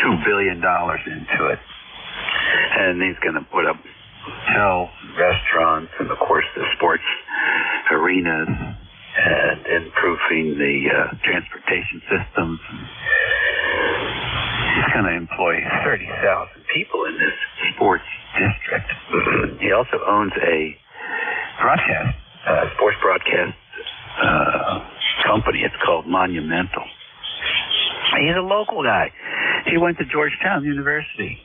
$2 billion into it. And he's going to put up hotels, restaurants, and, of course, the sports arenas, and improving the transportation systems. He's going to employ 30,000 people in this sports district. He also owns a sports broadcast company. It's called Monumental. He's a local guy. He went to Georgetown University,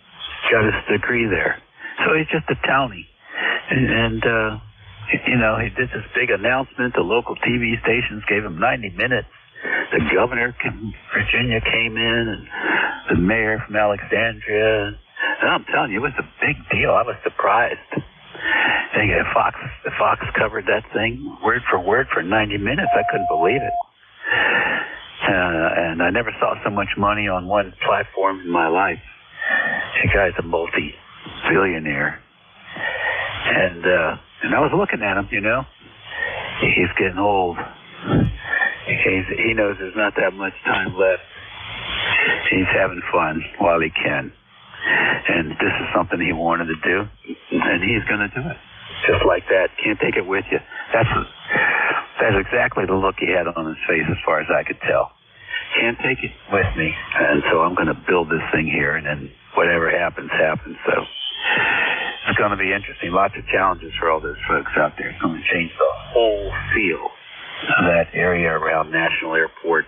got his degree there. So he's just a townie. And he did this big announcement. The local TV stations gave him 90 minutes. The governor from Virginia came in, and the mayor from Alexandria. And I'm telling you, it was a big deal. I was surprised. And Fox covered that thing word for word for 90 minutes. I couldn't believe it. And I never saw so much money on one platform in my life. The guy's a multi-billionaire. And I was looking at him, He's getting old. He knows there's not that much time left. He's having fun while he can. And this is something he wanted to do, and he's going to do it. Just like that. Can't take it with you. That's exactly the look he had on his face as far as I could tell. Can't take it with me, and so I'm going to build this thing here, and then whatever happens, happens. So it's going to be interesting. Lots of challenges for all those folks out there. It's going to change the whole feel of that area around National Airport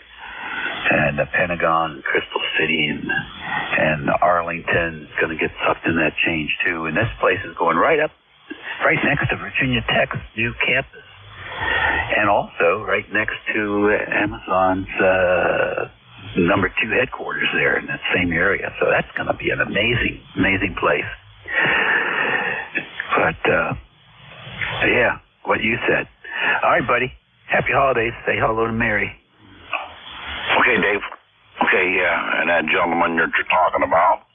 and the Pentagon and Crystal City and Arlington is going to get sucked in that change too. And this place is going right next to Virginia Tech's new campus, and also right next to Amazon's number 2 headquarters there in that same area. So that's going to be an amazing place. But yeah, what you said. All right, buddy. Happy holidays. Say hello to Mary. Okay, Dave. Okay, yeah, and that gentleman that you're talking about,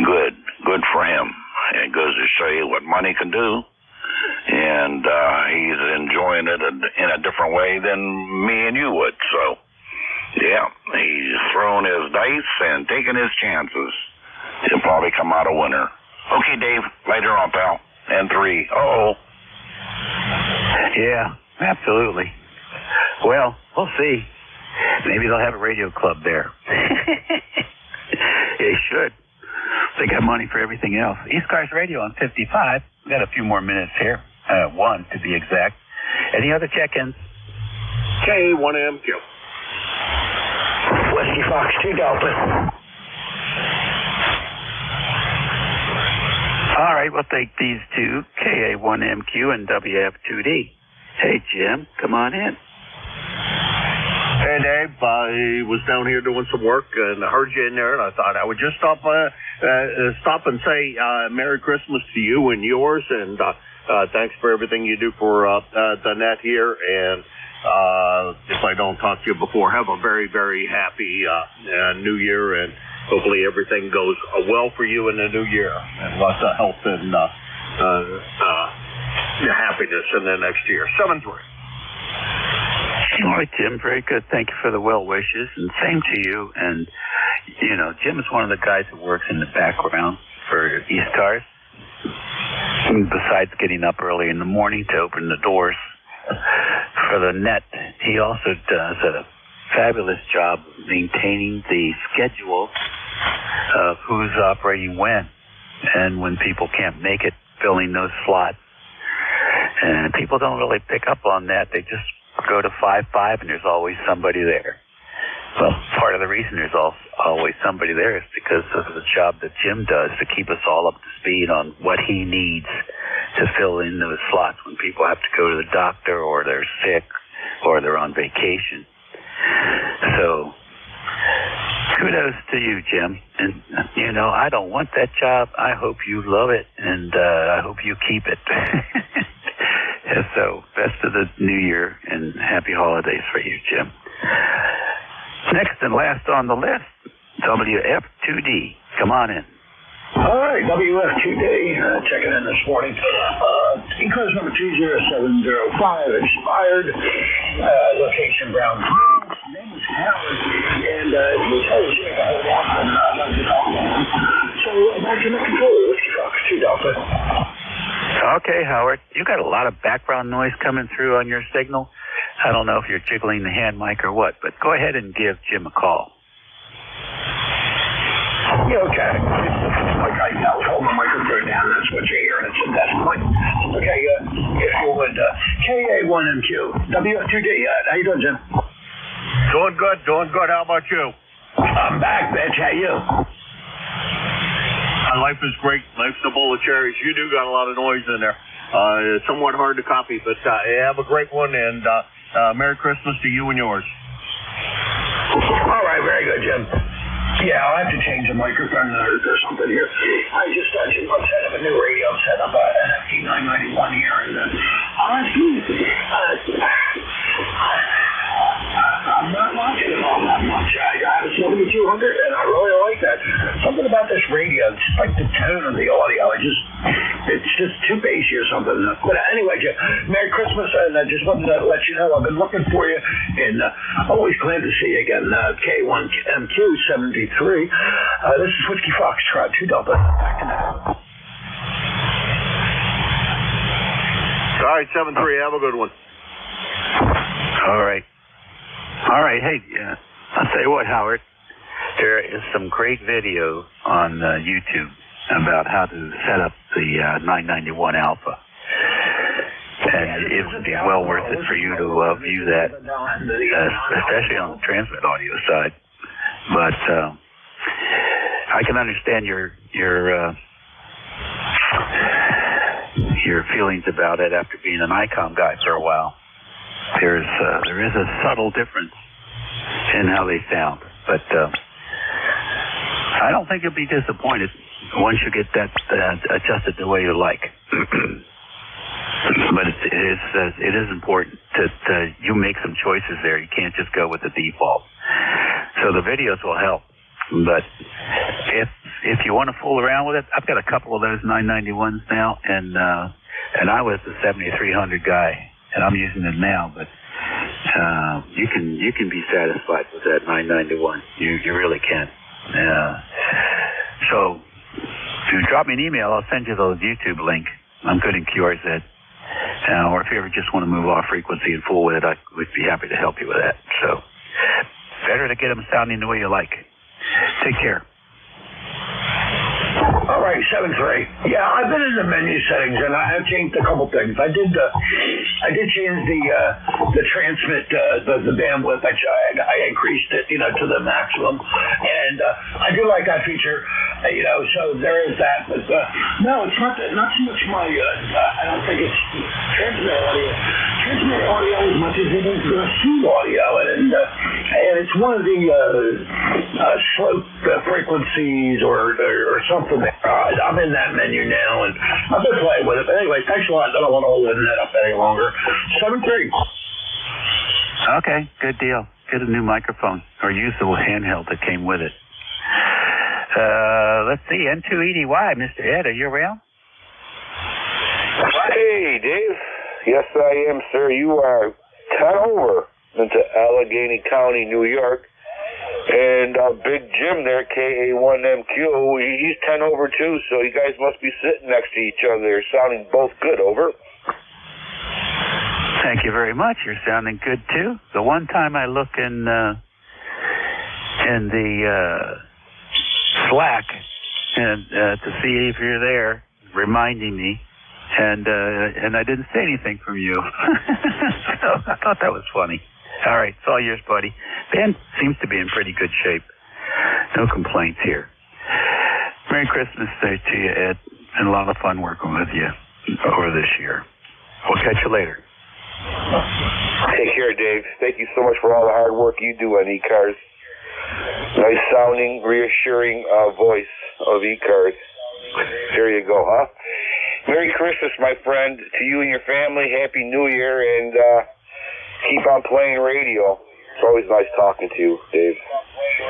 good for him. It goes to show you what money can do, and he's enjoying it in a different way than me and you would. So Yeah, he's throwing his dice and taking his chances. He'll probably come out a winner. Okay, Dave, later on, pal. And 3-0. Yeah, absolutely. Well, we'll see. Maybe they'll have a radio club there. They should. They got money for everything else. ECARS Radio on 55. We got a few more minutes here. 1 to be exact. Any other check-ins? K1MQ. Whiskey Fox 2 Delta. All right, we'll take these two, KA1MQ and WF2D. Hey, Jim, come on in. Hey, Dave. I was down here doing some work, and I heard you in there, and I thought I would just stop and say Merry Christmas to you and yours, and thanks for everything you do for the net here. And if I don't talk to you before, have a very, very happy New Year, and hopefully everything goes well for you in the new year, and lots of health and happiness in the next year. 7-3. All right, Jim, very good. Thank you for the well wishes, and same to you. And, you know, Jim is one of the guys that works in the background for ECARS. Besides getting up early in the morning to open the doors for the net, he also does a fabulous job maintaining the schedule of who's operating when, and when people can't make it, filling those slots. And people don't really pick up on that. They just go to 5-5, and there's always somebody there. Well, part of the reason there's always somebody there is because of the job that Jim does to keep us all up to speed on what he needs to fill in those slots when people have to go to the doctor, or they're sick, or they're on vacation. So, kudos to you, Jim. And, you know, I don't want that job. I hope you love it, and I hope you keep it. So, best of the new year, and happy holidays for you, Jim. Next and last on the list, WF2D. Come on in. All right, WF2D, checking in this morning. ECARS number 20705, expired. Location Brown Grove. Name is Howard. And he tells you I want and I'd like to talk to him. So, back to the control. Whiskey Fox 2 Delta. Okay, Howard. You got a lot of background noise coming through on your signal. I don't know if you're jiggling the hand mic or what, but go ahead and give Jim a call. Yeah, okay. Okay, I'll hold my microphone down. That's what you're hearing. It's at that point. Okay, if you would, KA1MQ, WF2D. How you doing, Jim? Doing good, doing good. How about you? I'm back, bitch. How you? Life is great. Life's a bowl of cherries. You do got a lot of noise in there. It's somewhat hard to copy, but have a great one, and Merry Christmas to you and yours. All right, very good, Jim. Yeah, I'll have to change the microphone or something here. I just set up a new radio setup, an FT991 here, and I'm not watching it all that much. I have a 7200, and I really like that. Something about this radio, it's like the tone of the audio. It's just too bassy or something. But anyway, Jim, Merry Christmas, and I just wanted to let you know I've been looking for you, and always glad to see you again. K1MQ 73. This is Whiskey Fox, 2 Delta. Back in that. All right, 7-3. Have a good one. All right. All right. Hey, I'll tell you what, Howard. There is some great video on YouTube about how to set up the 991 Alpha. And it would be well worth it for you to view that, especially on the transmit audio side. But I can understand your feelings about it after being an ICOM guy for a while. There is a subtle difference in how they sound, but I don't think you'll be disappointed once you get that adjusted the way you like. But it is important that you make some choices there. You can't just go with the default. So the videos will help. But if you want to fool around with it, I've got a couple of those 991s now, and I was the 7300 guy, and I'm using it now. But You can be satisfied with that 991. You really can. So if you drop me an email, I'll send you the YouTube link. I'm good in QRZ. Or if you ever just want to move off frequency and fool with it, I would be happy to help you with that. So better to get them sounding the way you like. Take care. All right, 7-3. Yeah, I've been in the menu settings and I have changed a couple things. I did change the transmit the bandwidth. I increased it, to the maximum, and I do like that feature. So there is that. But no, it's not so much my. I don't think it's transmit audio. Transmit audio as much as it is receive audio, and it's one of the slope frequencies or something. I'm in that menu now, and I've been playing with it. But anyway, thanks a lot. I don't want to hold the internet up any longer. 7-3. Okay, good deal. Get a new microphone or use the handheld that came with it. Let's see, N2EDY, Mr. Ed, are you around? Hey, Dave. Yes, I am, sir. You are 10 over into Allegheny County, New York. And Big Jim there, KA1MQ, he's 10 over too, so you guys must be sitting next to each other, sounding both good, over. Thank you very much. You're sounding good too. The one time I look in the Slack and to see if you're there, reminding me, and I didn't say anything from you. So I thought that was funny. All right, it's all yours, buddy. Ben seems to be in pretty good shape. No complaints here. Merry Christmas to you, Ed. Been a lot of fun working with you over this year. We'll catch you later. Take care, Dave. Thank you so much for all the hard work you do on ECARS. Nice sounding, reassuring voice of ECARS. There you go, huh? Merry Christmas, my friend, to you and your family. Happy New Year, and keep on playing radio. It's always nice talking to you, Dave.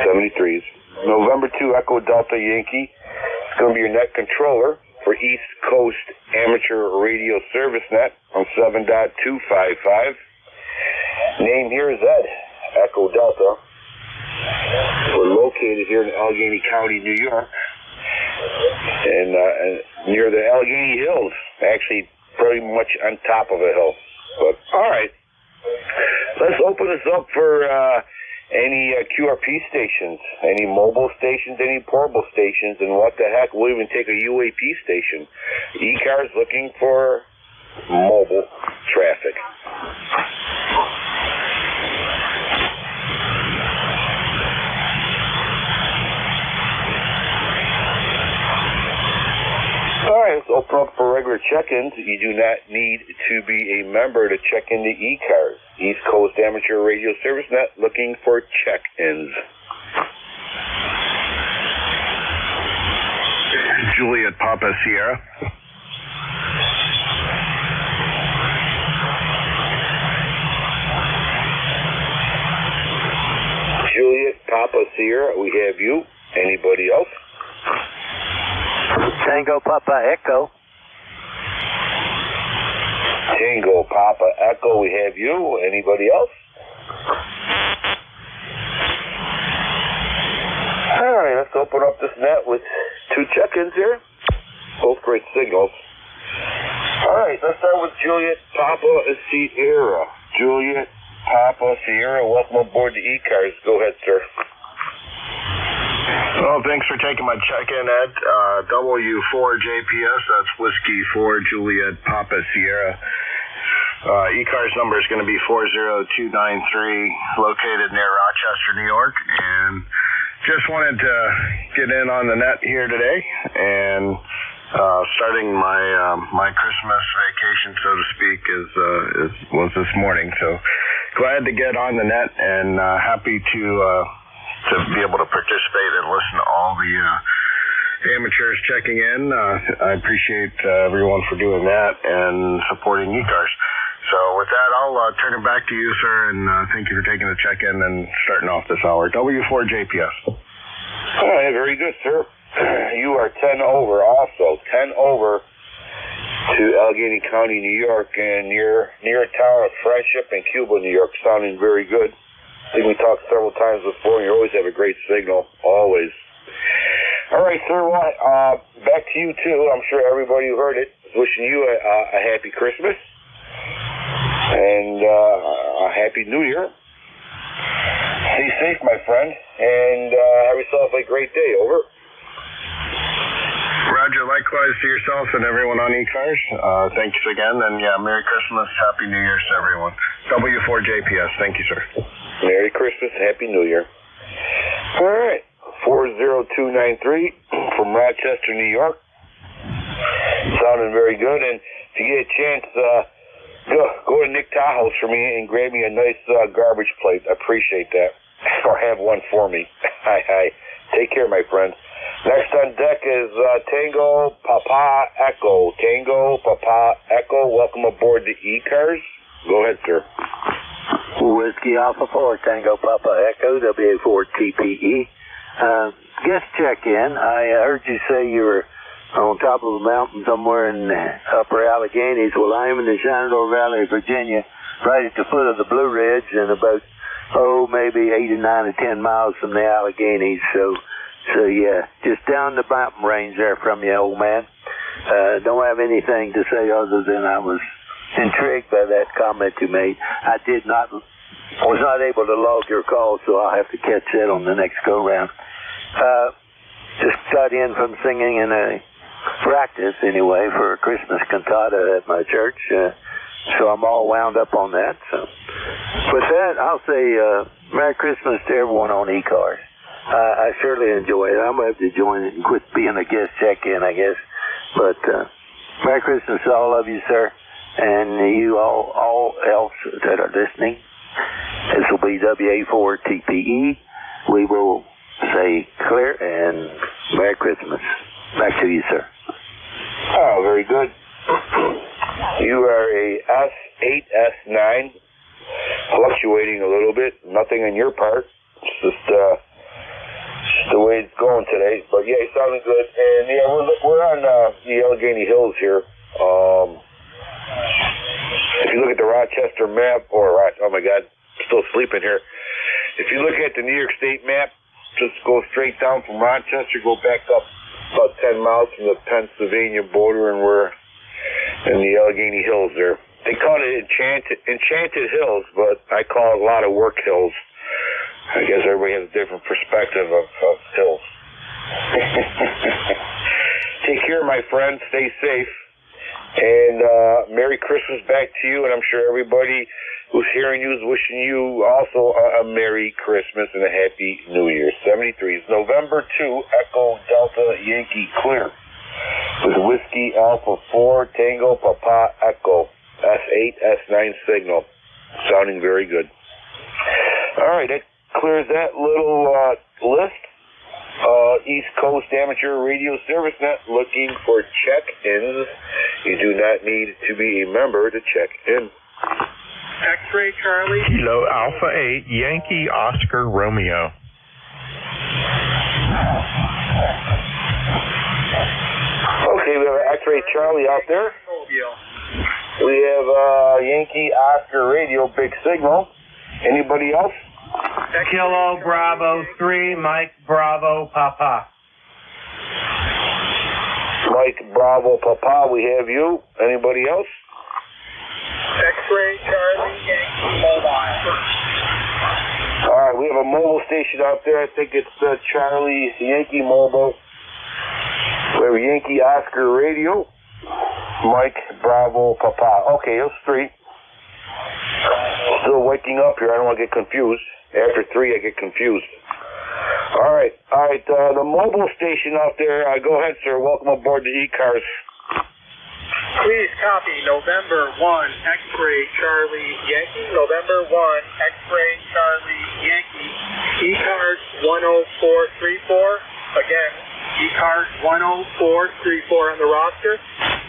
73s. November 2, Echo Delta Yankee. It's going to be your net controller for East Coast Amateur Radio Service Net on 7.255. Name here is Ed, Echo Delta. We're located here in Allegheny County, New York, and near the Allegheny Hills. Actually, pretty much on top of a hill. But all right. Let's open this up for any QRP stations, any mobile stations, any portable stations, and what the heck, we'll even take a UAP station. ECARS looking for mobile traffic. All right, let's open up for regular check-ins. You do not need to be a member to check into ECARS, East Coast Amateur Radio Service Net, looking for check-ins. Juliet Papa Sierra. Juliet Papa Sierra, we have you. Anybody else? Tango Papa Echo. Tango Papa Echo, we have you. Anybody else? All right, let's open up this net with 2 check-ins here. Both great signals. All right, let's start with Juliet Papa Sierra. Juliet Papa Sierra, welcome aboard the ECARS. Go ahead, sir. Well, thanks for taking my check-in, Ed. W4JPS, that's Whiskey 4 Juliet Papa Sierra. ECARS number is going to be 40293, located near Rochester, New York. And just wanted to get in on the net here today and starting my Christmas vacation, so to speak, was this morning. So glad to get on the net and happy to be able to participate and listen to all the amateurs checking in. I appreciate everyone for doing that and supporting ECARS. So with that, I'll turn it back to you, sir, and thank you for taking the check-in and starting off this hour. W4JPS. All right, very good, sir. You are 10 over also. 10 over to Allegheny County, New York, and near a town of Friendship in Cuba, New York, sounding very good. I think we talked several times before, and you always have a great signal, always. All right, sir, well, back to you, too. I'm sure everybody who heard it is wishing you a happy Christmas and a happy New Year. Stay safe, my friend, and have yourself a great day. Over. Roger, likewise to yourself and everyone on ECARS. Thanks again, and yeah, Merry Christmas, Happy New Year's to everyone. W4JPS, thank you, sir. Merry Christmas, Happy New Year. All right, 40293 from Rochester, New York. Sounding very good, and if you get a chance, go to Nick Tahoe's for me and grab me a nice garbage plate. I appreciate that. Or have one for me. Hi. Take care, my friend. Next on deck is Tango Papa Echo. Tango Papa Echo, welcome aboard the ECARS. Go ahead, sir. Whiskey Alpha 4, Tango Papa Echo, WA4TPE. Guest check-in. I heard you say you were on top of a mountain somewhere in the upper Alleghenies. Well, I am in the Shenandoah Valley, Virginia, right at the foot of the Blue Ridge, and about, maybe 8 or 9 or 10 miles from the Alleghenies. So yeah, just down the mountain range there from you, old man. Don't have anything to say other than I was intrigued by that comment you made. I was not able to log your call, so I'll have to catch that on the next go-round. Just got in from singing in a practice, anyway, for a Christmas cantata at my church, so I'm all wound up on that. So with that, I'll say Merry Christmas to everyone on ECARS. I surely enjoy it. I'm going to have to join it and quit being a guest check-in, I guess. But Merry Christmas to all of you, sir, and you all else that are listening. This will be WA4TPE. We will say clear and Merry Christmas. Back to you, sir. Oh, very good. You are a S8, S9, fluctuating a little bit. Nothing on your part. It's just the way it's going today. But yeah, it's sounding good. And yeah, we're on the Allegheny Hills here. If you look at the Rochester map, oh my God, still sleeping here. If you look at the New York State map, just go straight down from Rochester, go back up about 10 miles from the Pennsylvania border, and we're in the Allegheny Hills there. They call it Enchanted Hills, but I call it a lot of work hills. I guess everybody has a different perspective of hills. Take care, my friend. Stay safe. And Merry Christmas back to you, and I'm sure everybody who's hearing you is wishing you also a Merry Christmas and a Happy New Year. 73 is November 2, Echo Delta Yankee Clear, with Whiskey Alpha 4, Tango Papa Echo, S8, S9 signal. Sounding very good. All right, that clears that little list. East Coast Amateur Radio Service Net looking for check-ins. You do not need to be a member to check in. X-Ray Charlie. Kilo Alpha 8, Yankee Oscar Romeo. Okay, we have X-Ray Charlie out there. We have Yankee Oscar Radio, big signal. Anybody else? Kilo Bravo 3, Mike Bravo Papa. Mike Bravo Papa, we have you. Anybody else? X-Ray Charlie Yankee Mobile. All right, we have a mobile station out there. I think it's Charlie Yankee Mobile. We have Yankee Oscar Radio. Mike Bravo Papa. Okay, those three. Still waking up here. I don't want to get confused. After 3, I get confused. All right. The mobile station out there. Go ahead, sir. Welcome aboard the ECARS. Please copy November 1, X-Ray Charlie Yankee. November 1, X-Ray Charlie Yankee. ECARS 10434. Again, ECARS 10434 on the roster.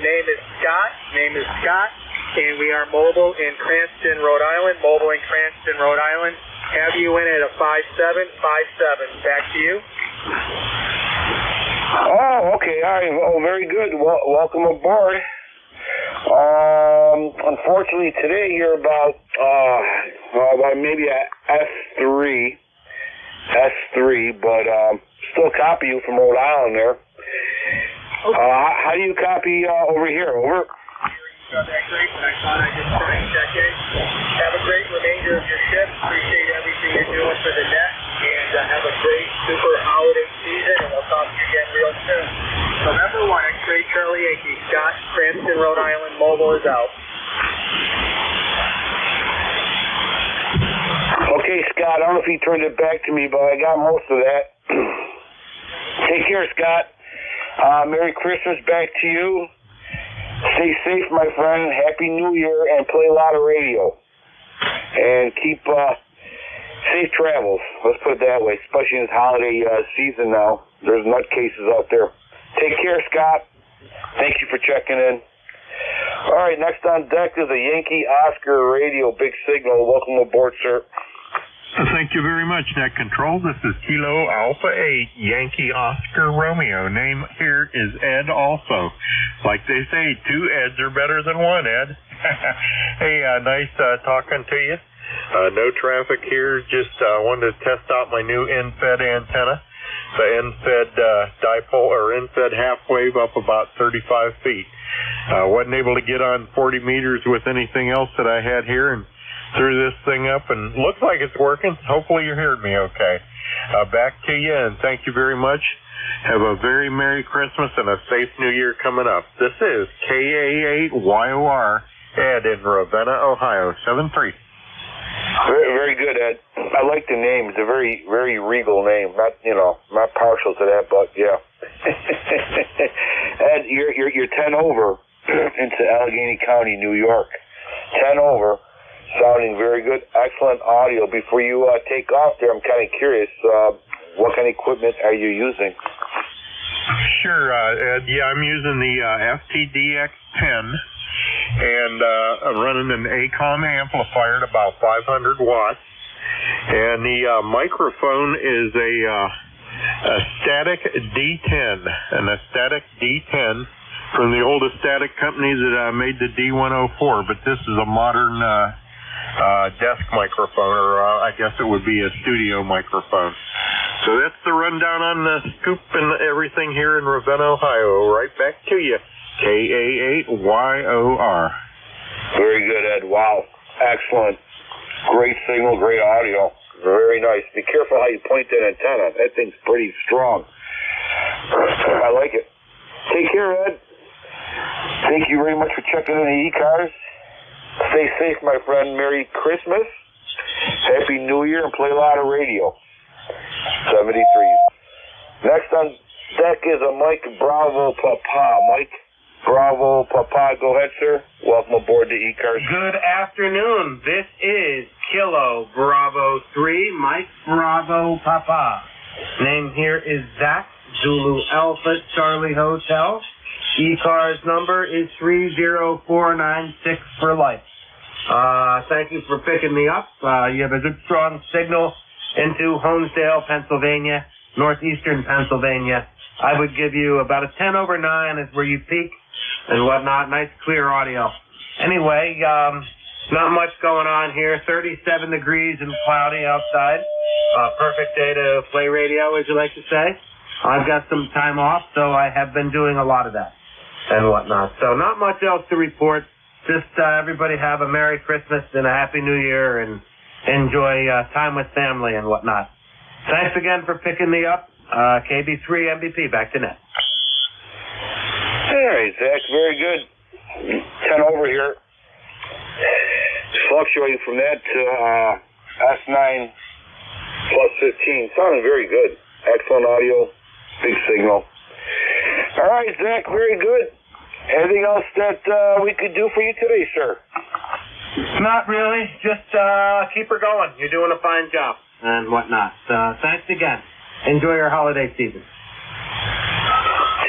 Name is Scott. And we are mobile in Cranston, Rhode Island. Have you in at a 5757. Back to you. Oh, okay. All right. Oh, very good. Welcome aboard. Unfortunately, today you're about maybe a S3, but still copy you from Rhode Island there. Okay. How do you copy over here? Over. Got that great, and I thought I'd just try and check in. Have a great remainder of your shift. Appreciate everything you're doing for the net, and have a great super holiday season, and we'll talk to you again real soon. November 1, X-Ray Charlie Yankee, Scott, Cranston, Rhode Island, mobile is out. Okay, Scott, I don't know if you turned it back to me, but I got most of that. Take care, Scott. Merry Christmas back to you. Stay safe, my friend. Happy New Year, and play a lot of radio. And keep safe travels. Let's put it that way, especially in this holiday season now. There's nutcases out there. Take care, Scott. Thank you for checking in. All right, next on deck is a Yankee Oscar Radio Big Signal. Welcome aboard, sir. Thank you very much, Net Control. This is Kilo Alpha 8, Yankee Oscar Romeo. Name here is Ed also. Like they say, two Eds are better than one, Ed. Hey, nice talking to you. No traffic here. Just wanted to test out my new end-fed antenna. The end-fed dipole or end-fed half wave up about 35 feet. Wasn't able to get on 40 meters with anything else that I had here, and threw this thing up, and looks like it's working. Hopefully you heard me okay. Back to you, and thank you very much. Have a very Merry Christmas and a safe New Year coming up. This is KA8YOR, Ed in Ravenna, Ohio, 73. Very, very good, Ed. I like the name. It's a very, very regal name. Not partial to that, but yeah. Ed, you're 10 over into Allegheny County, New York. 10 over. Sounding very good. Excellent audio. Before you take off there, I'm kind of curious, what kind of equipment are you using? Sure, Ed. Yeah, I'm using the FTDX10, and I'm running an ACOM amplifier at about 500 watts. And the microphone is a static D10, an static D10 from the oldest static company that made the D104, but this is a modern desk microphone, or I guess it would be a studio microphone. So that's the rundown on the scoop and everything here in Ravenna, Ohio. Right back to you. KA8YOR. Very good, Ed. Wow. Excellent. Great signal, great audio. Very nice. Be careful how you point that antenna. That thing's pretty strong. I like it. Take care, Ed. Thank you very much for checking in the ECARS. Stay safe, my friend. Merry Christmas. Happy New Year, and play a lot of radio. 73. Next on deck is a Mike Bravo Papa. Mike Bravo Papa, go ahead, sir. Welcome aboard the ECARS. Good afternoon. This is Kilo Bravo 3, Mike Bravo Papa. Name here is Zach, Zulu Alpha Charlie Hotel. ECARS number is 30496 for life. Thank you for picking me up. You have a good strong signal into Homesdale, Pennsylvania, northeastern Pennsylvania. I would give you about a 10 over 9 is where you peak and whatnot. Nice clear audio. Anyway, not much going on here. 37 degrees and cloudy outside. Perfect day to play radio, as you like to say. I've got some time off, so I have been doing a lot of that and whatnot. So not much else to report. Just everybody have a Merry Christmas and a Happy New Year, and enjoy time with family and whatnot. Thanks again for picking me up. KB3 MVP, back to net. All right, Zach, very good. 10 over here. Fluctuating from that to S9 plus 15. Sounding very good. Excellent audio. Big signal. All right, Zach, very good. Anything else that we could do for you today, sir? Not really. Just keep her going. You're doing a fine job and whatnot. Thanks again. Enjoy your holiday season.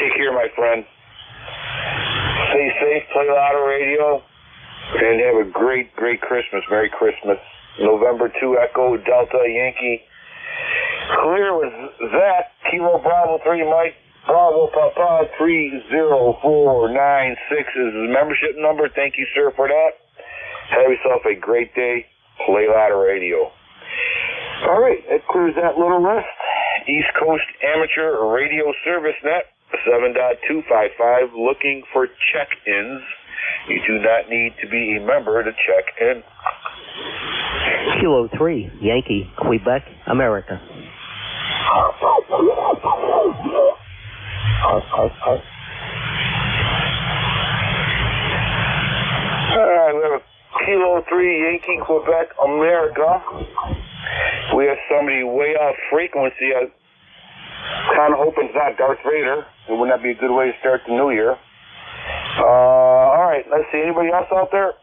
Take care, my friend. Stay safe, play a lot of radio, and have a great, great Christmas. Merry Christmas. November 2 Echo Delta Yankee. Clear with Zach, Kilo Bravo 3 Mike Bravo Papa 30496 is his membership number. Thank you, sir, for that. Have yourself a great day. Play Ladder Radio. All right, that clears that little list. East Coast Amateur Radio Service Net 7.255, looking for check-ins. You do not need to be a member to check in. Kilo 3, Yankee, Quebec, America. Alright, we have a Kilo 3, Yankee, Quebec, America. We have somebody way off frequency. I kind of hoping it's not Darth Vader. It would not be a good way to start the new year. Alright, let's see. Anybody else out there?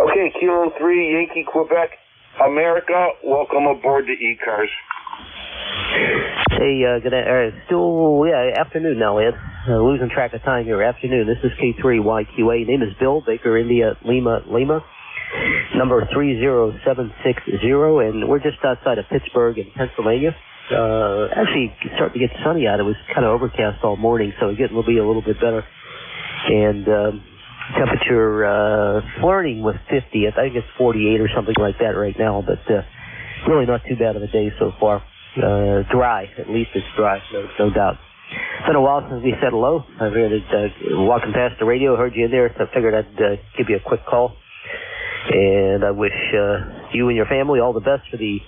Okay, Kilo 3, Yankee, Quebec, America. Welcome aboard the ECARS. Hey, afternoon now, Ed. Losing track of time here. Afternoon. This is K3YQA. Name is Bill, Baker, India, Lima. Number 30760, and we're just outside of Pittsburgh in Pennsylvania. Actually, starting to get sunny out. It was kind of overcast all morning, so it will be a little bit better. And temperature flirting with 50. I think it's 48 or something like that right now, but really not too bad of a day so far. Dry, at least it's dry, no doubt. It's been a while since we said hello. I figured walking past the radio, heard you in there, so I figured I'd give you a quick call. And I wish you and your family all the best for the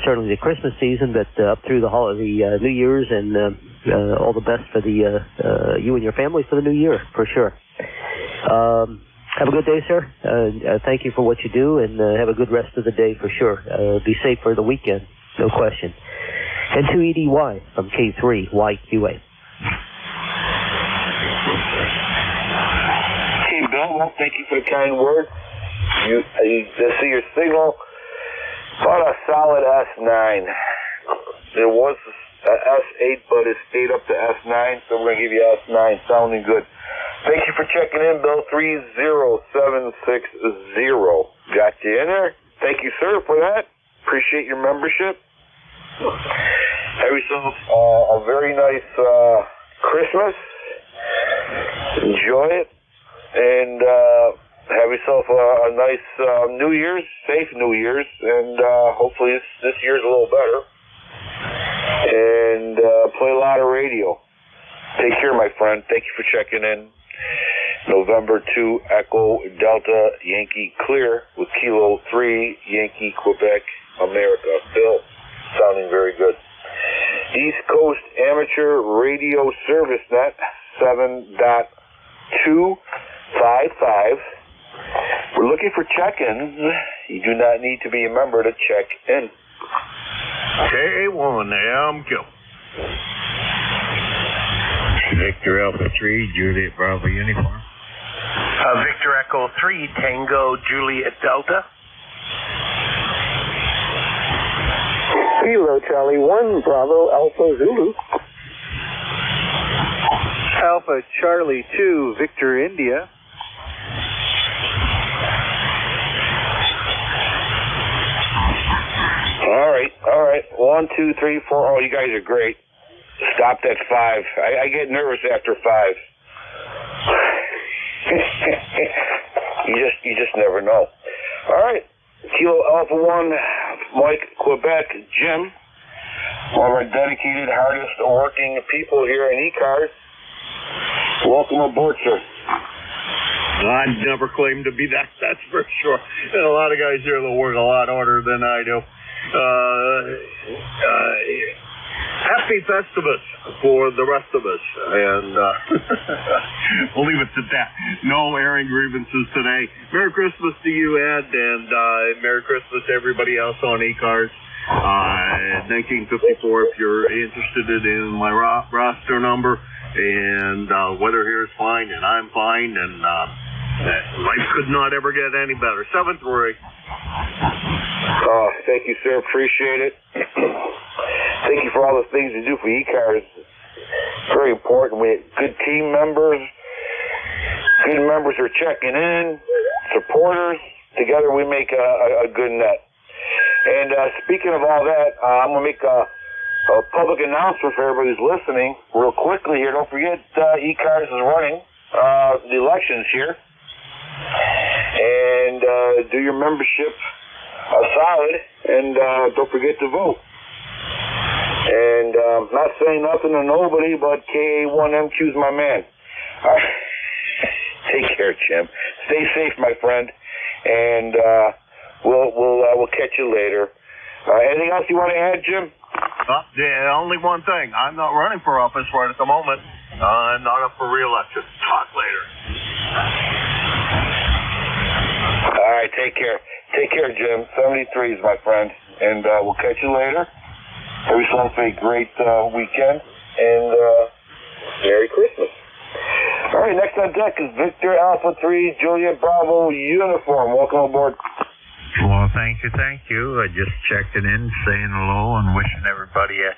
certainly the Christmas season, but up through the New Year's, and all the best for the you and your family for the new year, for sure. Have a good day, sir. Thank you for what you do, and have a good rest of the day for sure. Be safe for the weekend, no question. And to EDY from K3YQA. Hey, Bill, well, thank you for the kind words. You see your signal. About a solid S9. There was a S8, but it stayed up to S9, so we're going to give you S9. Sounding good. Thank you for checking in, Bill 30760. Got you in there. Thank you, sir, for that. Appreciate your membership. Have yourself a very nice Christmas. Enjoy it. And have yourself a nice New Year's, safe New Year's, and hopefully this year's a little better. And play a lot of radio. Take care, my friend. Thank you for checking in. November 2, Echo Delta Yankee Clear with Kilo 3, Yankee Quebec, America. Bill, sounding very good. East Coast Amateur Radio Service Net 7.255. We're looking for check-ins. You do not need to be a member to check in. K1, I'm Kill. Victor Alpha 3, Juliet Bravo Uniform. Victor Echo 3, Tango Juliet Delta. Kilo Charlie 1, Bravo Alpha Zulu. Alpha Charlie 2, Victor India. All right. 1, 2, 3, 4. Oh, you guys are great. Stopped at 5. I get nervous after 5. You just never know. All right. Kilo Alpha 1, Mike, Quebec, Jim. One of our dedicated, hardest working people here in ECARS. Welcome aboard, sir. I never claimed to be that, that's for sure. And a lot of guys here that work a lot harder than I do. Happy Festivus for the rest of us, and we'll leave it at that. No airing grievances today. Merry Christmas to you, Ed, and Merry Christmas to everybody else on ECARS. 1954, if you're interested in my roster number, and weather here is fine, and I'm fine, and life could not ever get any better. 7-3. Thank you, sir. Appreciate it. Thank you for all the things you do for ECARS. Very important. We have good team members. Good members are checking in. Supporters. Together we make a good net. And speaking of all that, I'm going to make a public announcement for everybody who's listening real quickly here. Don't forget, ECARS is running the elections here. And do your membership solid, and don't forget to vote. And not saying nothing to nobody, but KA1MQ's my man. Take care, Jim. Stay safe, my friend, and we'll catch you later. Anything else you want to add, Jim? Yeah, only one thing. I'm not running for office right at the moment. I'm not up for re-election. Talk later. All right, take care. Take care, Jim. 73s, my friend, and we'll catch you later. Have yourself a great weekend, and Merry Christmas. All right, next on deck is Victor Alpha 3 Juliet Bravo uniform. Welcome aboard. Well, thank you. I just checking in, saying hello, and wishing everybody a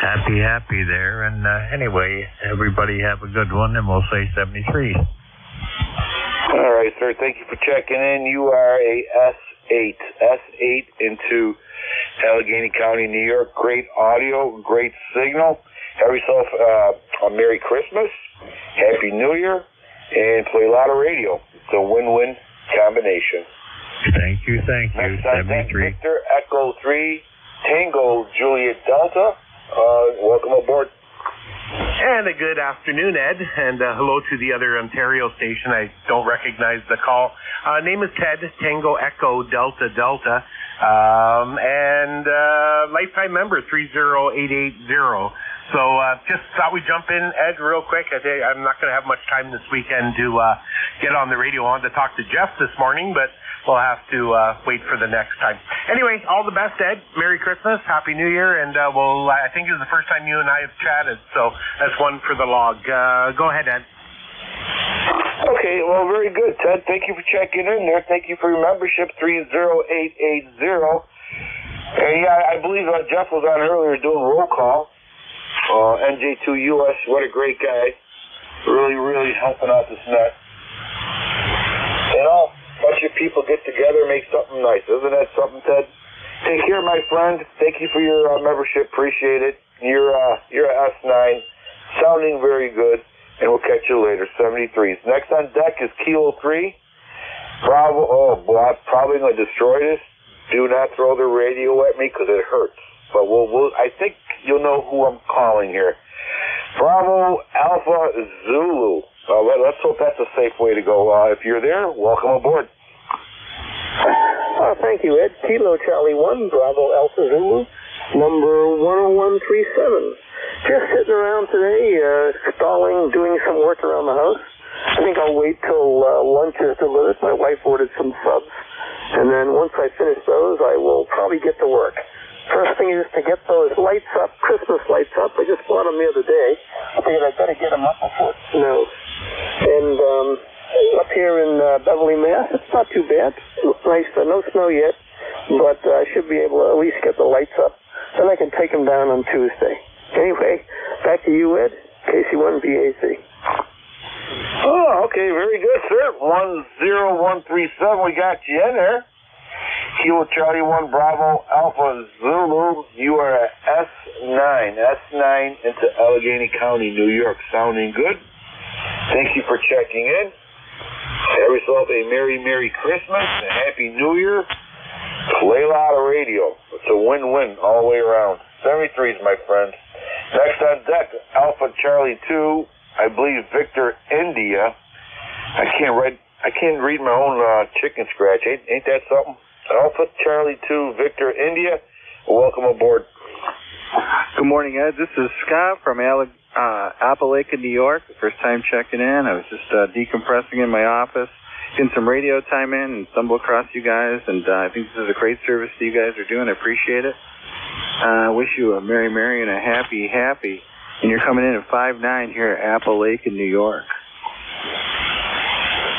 happy there. And anyway, everybody have a good one, and we'll say 73. All right, sir. Thank you for checking in. You are a S8 into Allegheny County, New York. Great audio, great signal. Have yourself a Merry Christmas, Happy New Year, and play a lot of radio. It's a win-win combination. Thank you. Next time, 73. Victor Echo 3 Tango Juliet Delta. Welcome aboard. And a good afternoon, Ed, and hello to the other Ontario station. I don't recognize the call. Name is Ted, Tango Echo Delta Delta, and lifetime member 30880. So just thought we'd jump in, Ed, real quick. I'm not going to have much time this weekend to get on the radio. I wanted to talk to Jeff this morning, but we'll have to wait for the next time. Anyway, all the best, Ed. Merry Christmas, Happy New Year, and I think this is the first time you and I have chatted, so that's one for the log. Go ahead, Ed. Okay, well, very good, Ted. Thank you for checking in there. Thank you for your membership, 30880. And yeah, I believe Jeff was on earlier doing roll call. NJ2US, what a great guy. Really helping out this net. You know, a bunch of people get together and make something nice. Isn't that something, Ted? Take care, my friend. Thank you for your membership. Appreciate it. You're S9. Sounding very good. And we'll catch you later. 73s. Next on deck is Kilo 3. Bravo. Oh, boy, I'm probably going to destroy this. Do not throw the radio at me because it hurts. But I think you'll know who I'm calling here. Bravo Alpha Zulu. Let's hope that's a safe way to go. If you're there, welcome aboard. Thank you, Ed. Kilo Charlie 1, Bravo Alpha Zulu, number 10137. Just sitting around today, stalling, doing some work around the house. I think I'll wait till lunch is delivered. My wife ordered some subs. And then once I finish those, I will probably get to work. First thing is to get those lights up, Christmas lights up. I just bought them the other day. I figured I'd better get them up before it snows. And up here in Beverly, Mass, it's not too bad. It's nice. No snow yet, but I should be able to at least get the lights up. Then I can take them down on Tuesday. Anyway, back to you, Ed. KC1VAC. Oh, okay. Very good, sir. 10137. We got you in there. Kilo Charlie 1 Bravo Alpha Zulu, you are at S9 into Allegheny County, New York. Sounding good. Thank you for checking in. Have yourself a Merry Christmas and Happy New Year. Play a lot of radio. It's a win-win all the way around. 73s, my friend. Next on deck, Alpha Charlie 2, I believe Victor India. I can't read my own chicken scratch. Ain't that something? Alpha Charlie 2 Victor India. Welcome aboard. Good morning, Ed. This is Scott from Appalachia, New York. First time checking in. I was just decompressing in my office, getting some radio time in, and stumbled across you guys. And I think this is a great service that you guys are doing. I appreciate it. I wish you a Merry and a Happy. And you're coming in at 5'9" here at Appalachia, New York.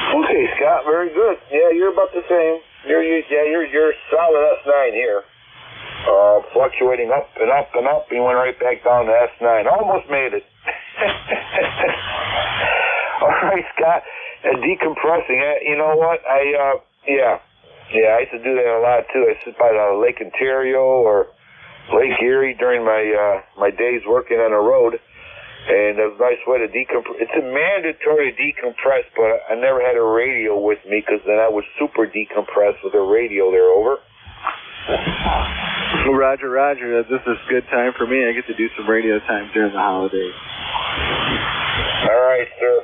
Okay, Scott. Very good. Yeah, you're about the same. You're solid S9 here. Fluctuating up and up and up. You went right back down to S9. Almost made it. All right, Scott. Decompressing. You know what? Yeah, I used to do that a lot too. I sit by the Lake Ontario or Lake Erie during my days working on the road, and it was a nice way to decompress. It's a mandatory to decompress, but I never had a radio with me because then I would super decompress with a radio there. Over. Roger, Roger. This is good time for me. I get to do some radio time during the holidays. All right, sir.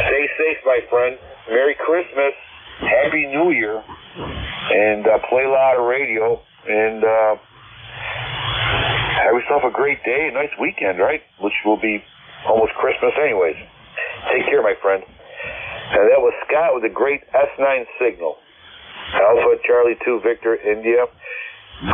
Stay safe, my friend. Merry Christmas. Happy New Year. And play a lot of radio. And have yourself a great day. A nice weekend, right? Which will be almost Christmas anyways. Take care, my friend. And that was Scott with a great S9 signal. Alpha Charlie 2 Victor India.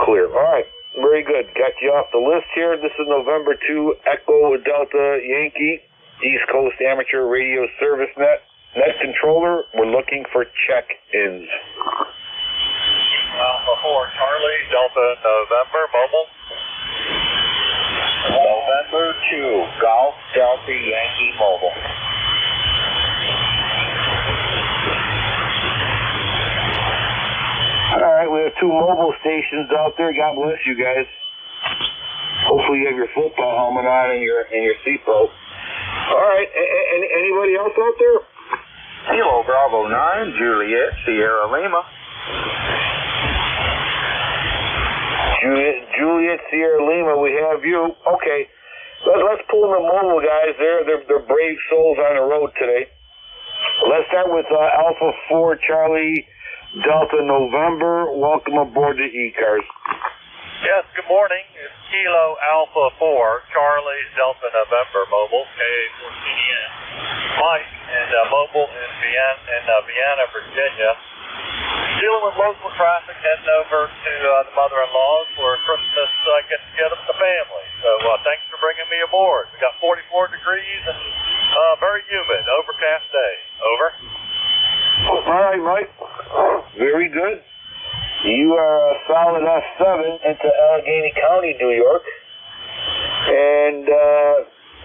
Clear. All right. Very good. Got you off the list here. This is November 2 Echo Delta Yankee East Coast Amateur Radio Service Net controller. We're looking for check-ins. Alpha 4 Charlie Delta November mobile. November 2 Golf Delta Yankee mobile. All right, we have 2 mobile stations out there. God bless you guys. Hopefully you have your football helmet on and your seatbelt. All right, anybody else out there? Kilo Bravo 9 Juliet Sierra Lima. Juliet Sierra Lima, we have you. Okay, let's pull in the mobile guys. They're brave souls on the road today. Let's start with Alpha 4 Charlie Delta November. Welcome aboard the ECARS. Yes, good morning. It's Kilo Alpha 4 Charlie Delta November mobile, K14N. Mike and mobile in Vienna, Virginia. Dealing with local traffic, heading over to the mother-in-law's for a Christmas get-together with the family. So thanks for bringing me aboard. We got 44 degrees and very humid, overcast day. Over. All right, Mike. Very good. You are a solid S7 into Allegheny County, New York. And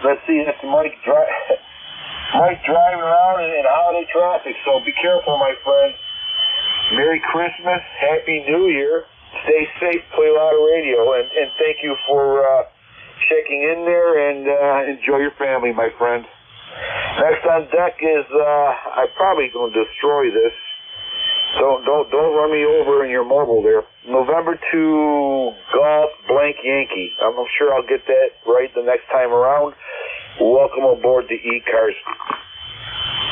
let's see, that's Mike driving around in holiday traffic, so be careful, my friend. Merry Christmas, Happy New Year. Stay safe, play a lot of radio, and thank you for checking in there, and enjoy your family, my friend. Next on deck is I'm probably going to destroy this. Don't run me over in your mobile there. November 2 Golf Blank Yankee. I'm sure I'll get that right the next time around. Welcome aboard the ECARS.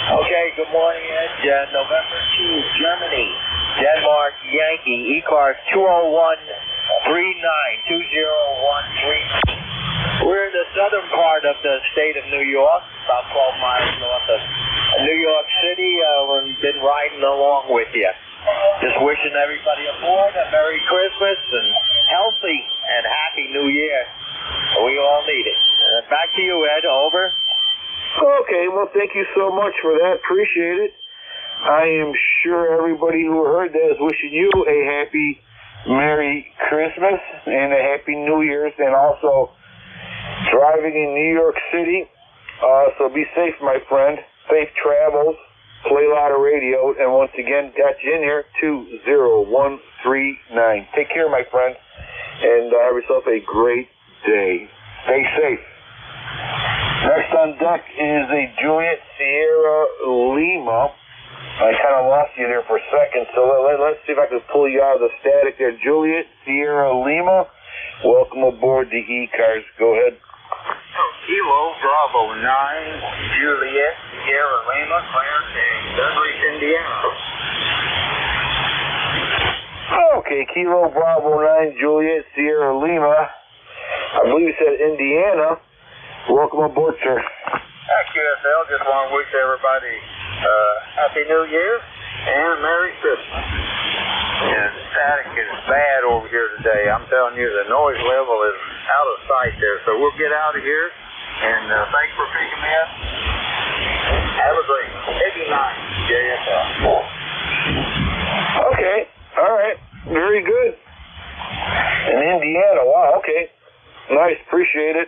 Okay, good morning, Ed. November 2 Germany Denmark Yankee ECARS 20139. We're in the southern part of the state of New York, about 12 miles north of New York City. We've been riding along with you. Just wishing everybody aboard a Merry Christmas and healthy and Happy New Year. We all need it. Back to you, Ed. Over. Okay, well, thank you so much for that. Appreciate it. I am sure everybody who heard that is wishing you a happy Merry Christmas and a Happy New Year's, and also driving in New York City. So be safe, my friend. Safe travels. Play a lot of radio. And once again, got you in here, 20139. Take care, my friend, and have yourself a great day. Stay safe. Next on deck is a Juliet Sierra Lima. I kind of lost you there for a second, so let's see if I can pull you out of the static there. Juliet Sierra Lima, welcome aboard the ECARS. Go ahead. Kilo Bravo 9 Juliet Sierra Lima, Clarence, Douglas, Indiana. Okay, Kilo Bravo 9 Juliet Sierra Lima. I believe you said Indiana. Welcome aboard, sir. QSL, just want to wish everybody Happy New Year and Merry Christmas. And the static is bad over here today. I'm telling you, the noise level is out of sight there. So we'll get out of here. And thanks for picking me up. Have a great 89 JSL. Okay. All right. Very good. In Indiana. Wow. Okay. Nice. Appreciate it.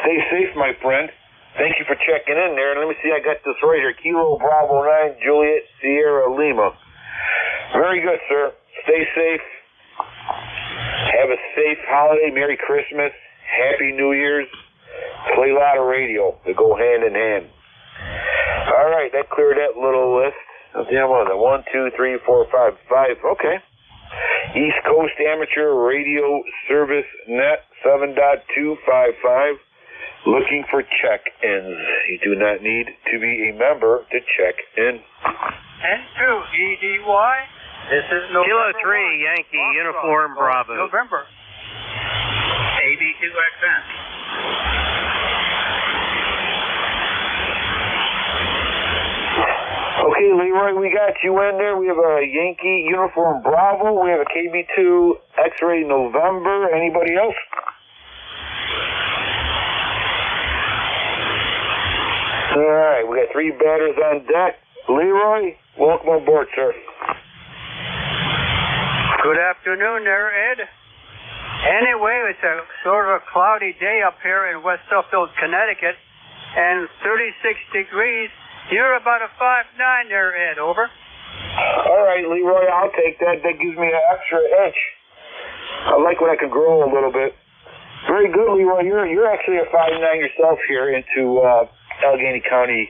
Stay safe, my friend. Thank you for checking in there. And let me see, I got this right here. Kilo Bravo 9 Juliet Sierra Lima. Very good, sir. Stay safe. Have a safe holiday. Merry Christmas. Happy New Year's. Play a lot of radio. They go hand in hand. All right, that cleared that little list. Damn, what was it? 1, 2, 3, 4, 5. Okay. East Coast Amateur Radio Service Net 7.255. Looking for check-ins. You do not need to be a member to check in. N2EDY. This is November Kilo 3, 1. Yankee, Uniform, Bravo. November. AB2XN. Okay, Leroy, we got you in there. We have a Yankee Uniform Bravo. We have a KB2 X-Ray November. Anybody else? All right, we got 3 batters on deck. Leroy, welcome aboard, sir. Good afternoon there, Ed. Anyway, it's a sort of a cloudy day up here in West Suffield, Connecticut, and 36 degrees. You're about a 5'9" there, Ed. Over. All right, Leroy, I'll take that. That gives me an extra inch. I like when I can grow a little bit. Very good, Leroy. You're actually a 5'9" yourself here into Allegheny County.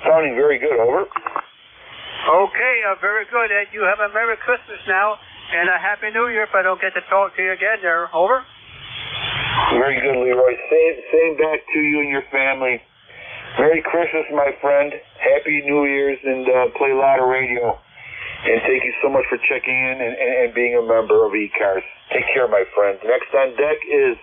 Sounding very good. Over. Okay, very good, Ed. You have a Merry Christmas now and a Happy New Year if I don't get to talk to you again there. Over. Very good, Leroy. Same back to you and your family. Merry Christmas, my friend. Happy New Year's, and play a lot of radio. And thank you so much for checking in and being a member of ECARS. Take care, my friend. Next on deck is,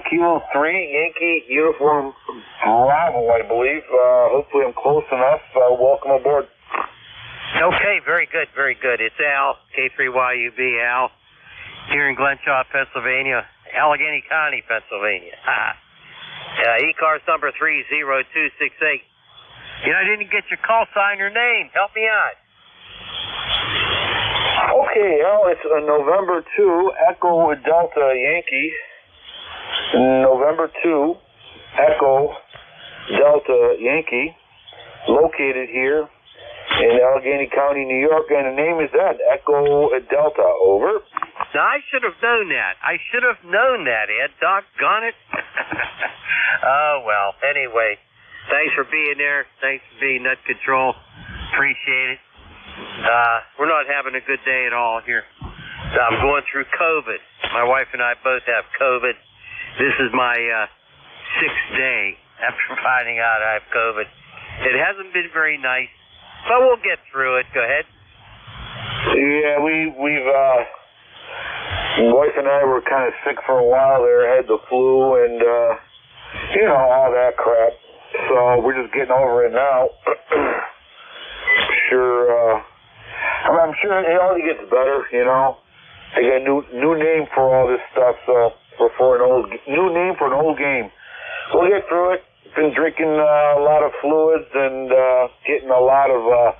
Kilo 3, Yankee Uniform Bravo, I believe. Hopefully I'm close enough. Welcome aboard. Okay, very good, very good. It's Al, K3YUB, Al, here in Glenshaw, Pennsylvania, Allegheny County, Pennsylvania. ECARS number 30268. I didn't get your call sign or name. Help me out. Okay, Al, it's a November 2, Echo Delta Yankee. November 2, Echo Delta Yankee. Located here in Allegheny County, New York, and the name is that, Echo Delta. Over. Now, I should have known that. Ed. Doggone it. Oh, well, anyway. Thanks for being there. Thanks for being nut control. Appreciate it. We're not having a good day at all here. I'm going through COVID. My wife and I both have COVID. This is my 6th day after finding out I have COVID. It hasn't been very nice, but we'll get through it. Go ahead. Yeah, we've my wife and I were kind of sick for a while there. Had the flu and all that crap. So we're just getting over it now. I'm sure it already gets better. They got a new name for all this stuff. So for an new name for an old game. We'll get through it. Been drinking a lot of fluids and getting a lot of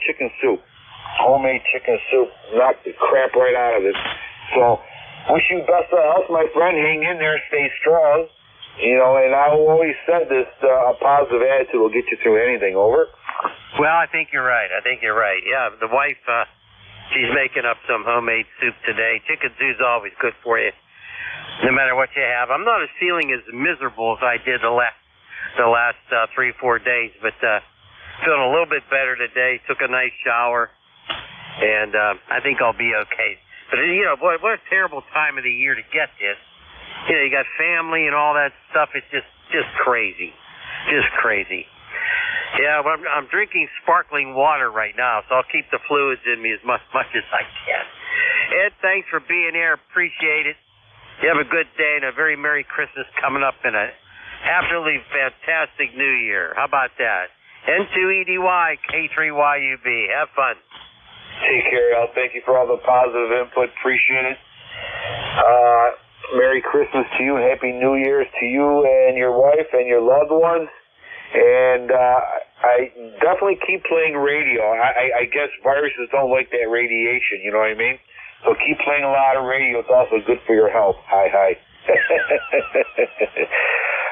chicken soup. Homemade chicken soup. Knocked the crap right out of it. So wish you best of health, my friend. Hang in there. Stay strong. And I always said this, a positive attitude will get you through anything. Over. Well, I think you're right. Yeah, the wife, she's making up some homemade soup today. Chicken soup is always good for you, no matter what you have. I'm not feeling as miserable as I did the last 3-4 days, but feeling a little bit better today. Took a nice shower, and I think I'll be okay. But, what a terrible time of the year to get this. You got family and all that stuff. It's just crazy. Just crazy. Yeah, well, I'm drinking sparkling water right now, so I'll keep the fluids in me as much as I can. Ed, thanks for being here. Appreciate it. You have a good day and a very Merry Christmas coming up and a absolutely fantastic New Year. How about that? N2EDY, K3YUB. Have fun. Take care, Al. Thank you for all the positive input. Appreciate it. Merry Christmas to you and Happy New Year's to you and your wife and your loved ones. And I definitely keep playing radio. I guess viruses don't like that radiation, you know what I mean? So keep playing a lot of radio. It's also good for your health. Hi.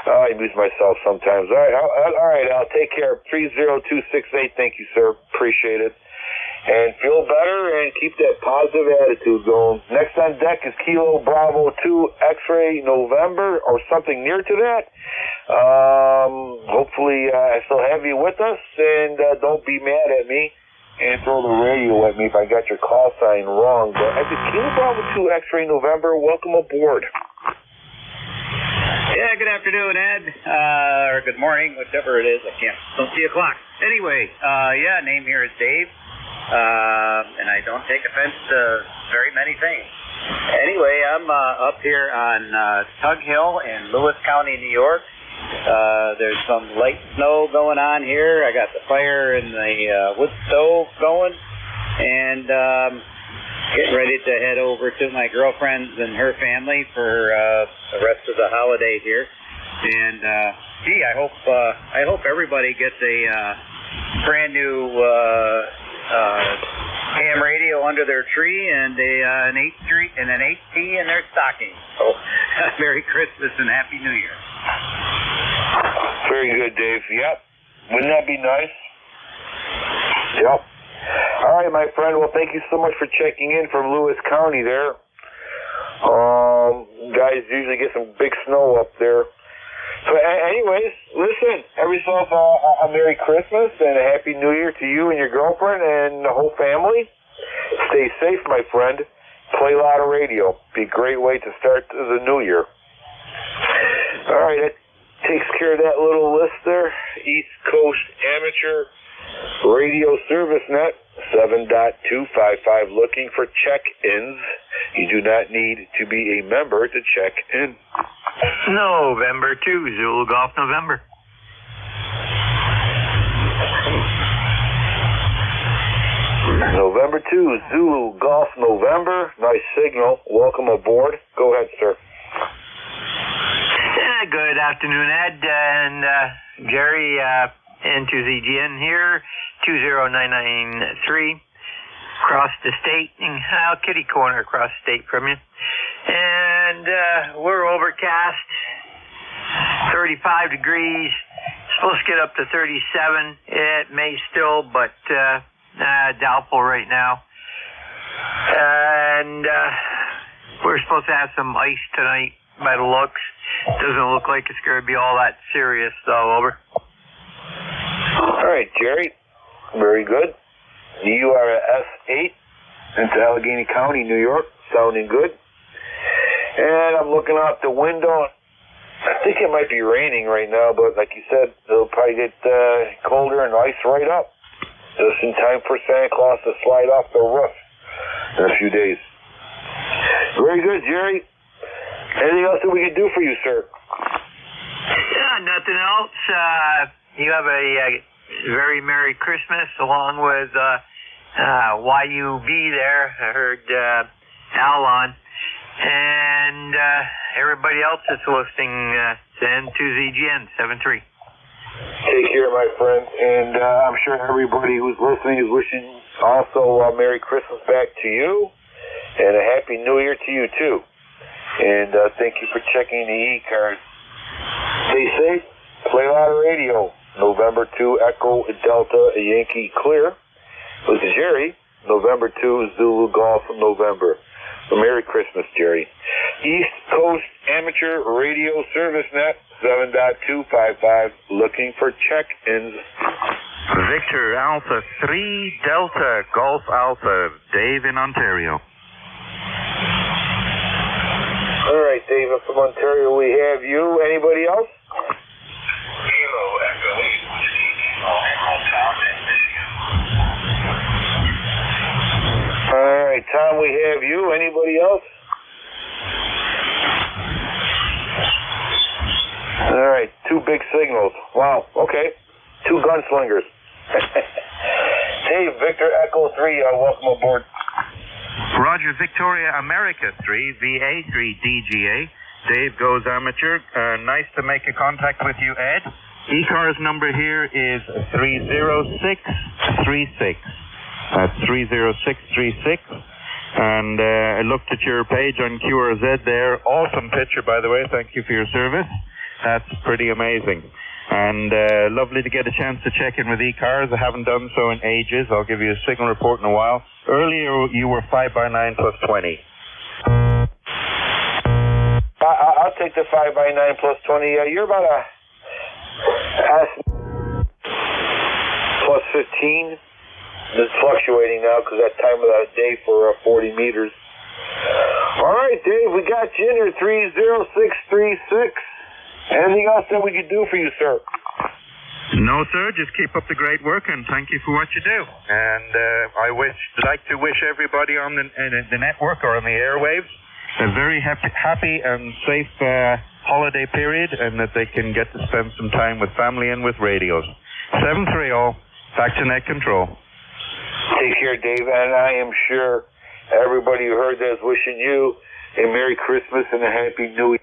I amuse myself sometimes. All right, Al, take care. 30268, thank you, sir. Appreciate it. And feel better and keep that positive attitude going. Next on deck is Kilo Bravo 2 X-Ray November or something near to that. Hopefully I still have you with us, and don't be mad at me and throw the radio at me if I got your call sign wrong. But I said Kilo Bravo 2 X-Ray November, welcome aboard. Yeah, good afternoon, Ed, or good morning, whatever it is. Don't see a clock. Anyway, name here is Dave, and I don't take offense to very many things. Anyway, I'm up here on Tug Hill in Lewis County, New York. There's some light snow going on here. I got the fire in the wood stove going, and getting ready to head over to my girlfriend's and her family for the rest of the holiday here. And I hope everybody gets a brand new ham radio under their tree and an 8T in their stocking. So Merry Christmas and Happy New Year. Very good, Dave. Yep. Wouldn't that be nice? Yep. All right, my friend. Well, thank you so much for checking in from Lewis County there. Guys usually get some big snow up there. So anyways, listen, have yourself a Merry Christmas and a Happy New Year to you and your girlfriend and the whole family. Stay safe, my friend. Play a lot of radio. Be a great way to start the new year. All right, that takes care of that little list there. East Coast Amateur Radio Service Net 7.255, looking for check-ins. You do not need to be a member to check in. November 2, Zulu Golf November. November 2, Zulu Golf November. Nice signal. Welcome aboard. Go ahead, sir. Good afternoon, Ed and Jerry, N2ZGN here, 20993, across the state, kitty corner across the state from you. And we're overcast, 35 degrees, supposed to get up to 37. It may still, but doubtful right now. And we're supposed to have some ice tonight by the looks. Doesn't look like it's going to be all that serious, though. Over. All right, Jerry. Very good. You are at S8 into Allegheny County, New York. Sounding good. And I'm looking out the window. I think it might be raining right now, but like you said, it'll probably get colder and ice right up. Just in time for Santa Claus to slide off the roof in a few days. Very good, Jerry. Anything else that we can do for you, sir? Yeah, nothing else. You have a very Merry Christmas along with YUB there. I heard Al on. And everybody else that's listening to N2ZGN 73. Take care, my friend. And I'm sure everybody who's listening is wishing also a Merry Christmas back to you and a Happy New Year to you, too. And thank you for checking the ECARS. Stay safe. Play a lot of radio. November 2, Echo Delta Yankee Clear. This is Jerry. November 2, Zulu Golf November. So Merry Christmas, Jerry. East Coast Amateur Radio Service Net 7.255, looking for check-ins. Victor Alpha 3 Delta Golf Alpha, Dave in Ontario. All right, Dave, from Ontario, we have you. Anybody else? Kilo Echo. All right, Tom, we have you. Anybody else? All right, 2 big signals. Wow, okay. 2 gunslingers. Hey, Victor Echo 3, welcome aboard. Roger, Victoria America 3, VA 3 DGA. Dave goes amateur. Nice to make a contact with you, Ed. ECARS number here is 30636. That's 30636. And I looked at your page on QRZ there. Awesome picture, by the way. Thank you for your service. That's pretty amazing. And lovely to get a chance to check in with ECARS. I haven't done so in ages. I'll give you a signal report in a while. Earlier, you were 5x9 plus 20. I'll take the 5x9 plus 20. You're about a plus 15. It's fluctuating now because that time of the day for 40 meters. All right, Dave, we got you in here, 30636. Anything else that we could do for you, sir? No, sir. Just keep up the great work, and thank you for what you do. And I like to wish everybody on the network or on the airwaves a very happy and safe holiday period, and that they can get to spend some time with family and with radios. 730, back to net control. Take care, Dave, and I am sure everybody who heard that is wishing you a Merry Christmas and a Happy New Year.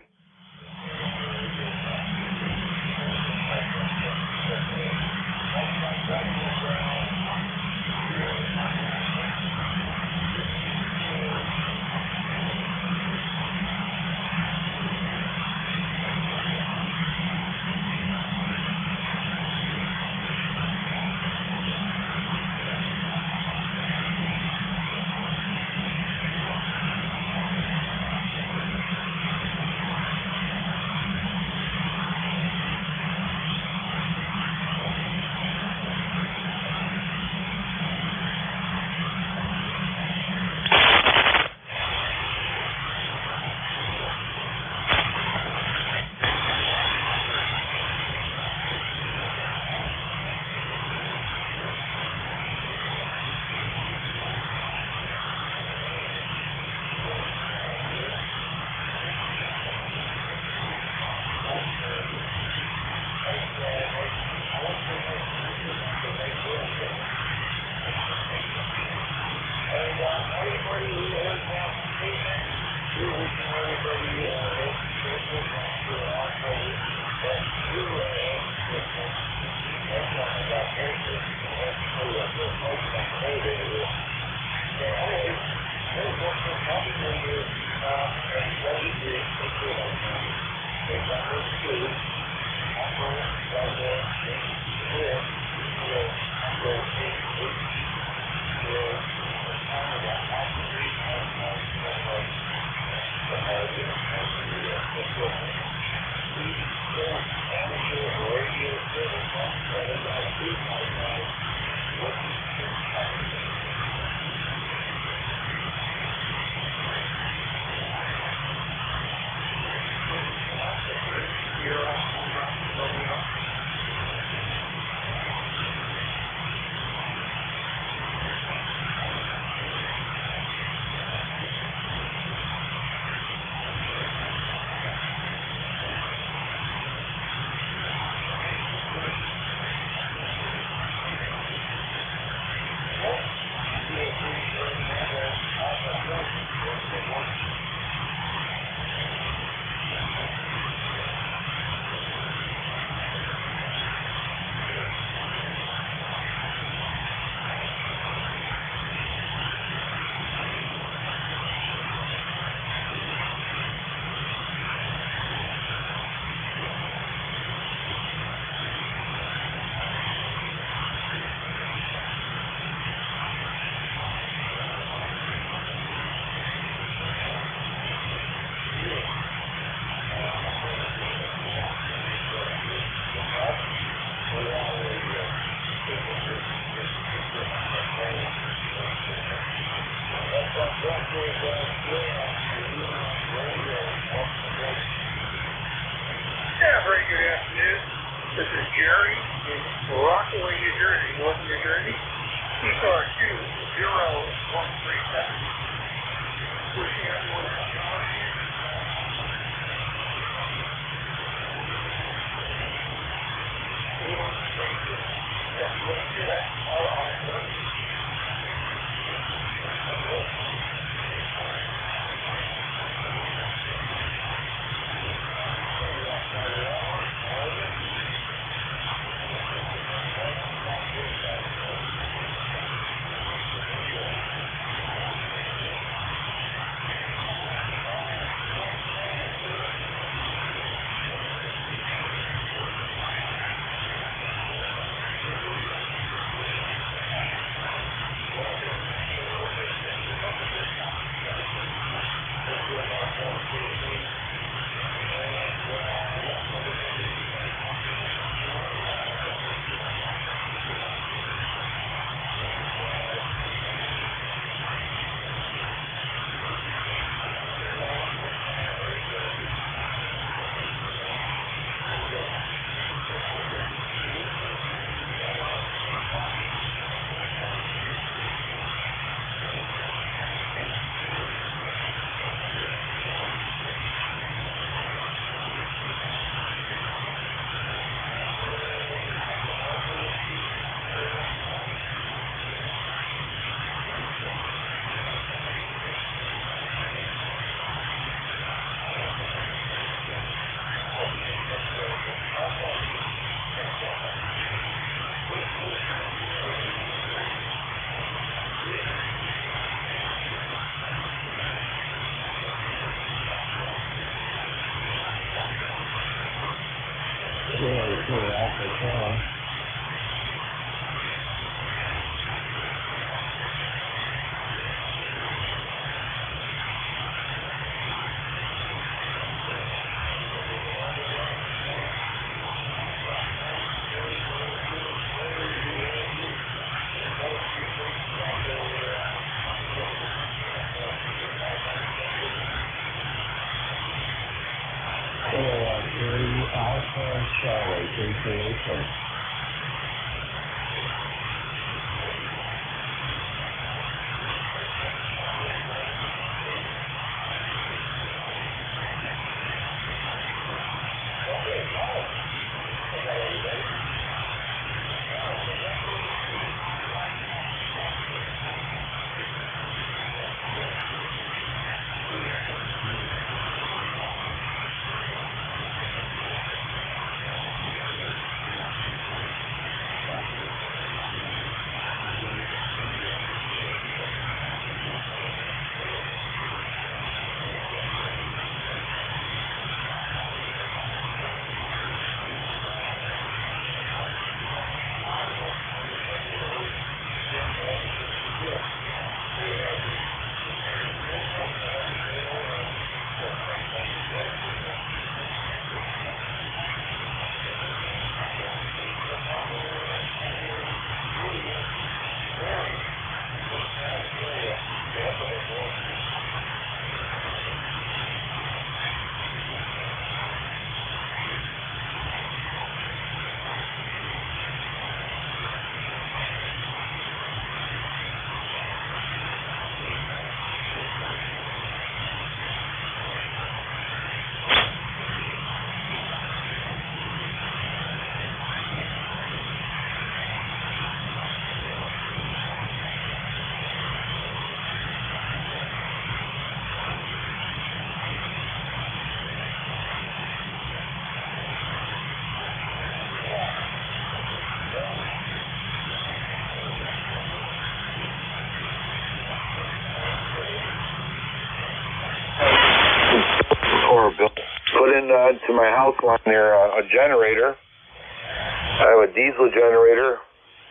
Put into my house line there a generator. I have a diesel generator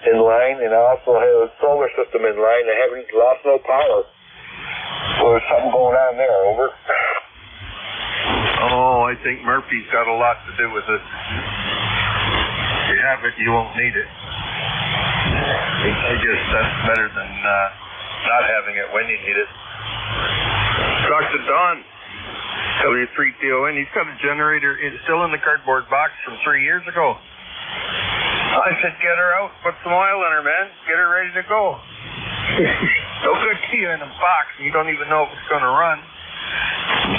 in line, and I also have a solar system in line. I haven't lost no power. So there's something going on there. Over. Oh, I think Murphy's got a lot to do with it. If you have it, you won't need it. I guess that's better than not having it when you need it. Talk to Don, W3TON. He's got a generator still in the cardboard box from 3 years ago. I said, get her out, put some oil in her, man. Get her ready to go. No good to you in a box, and you don't even know if it's going to run.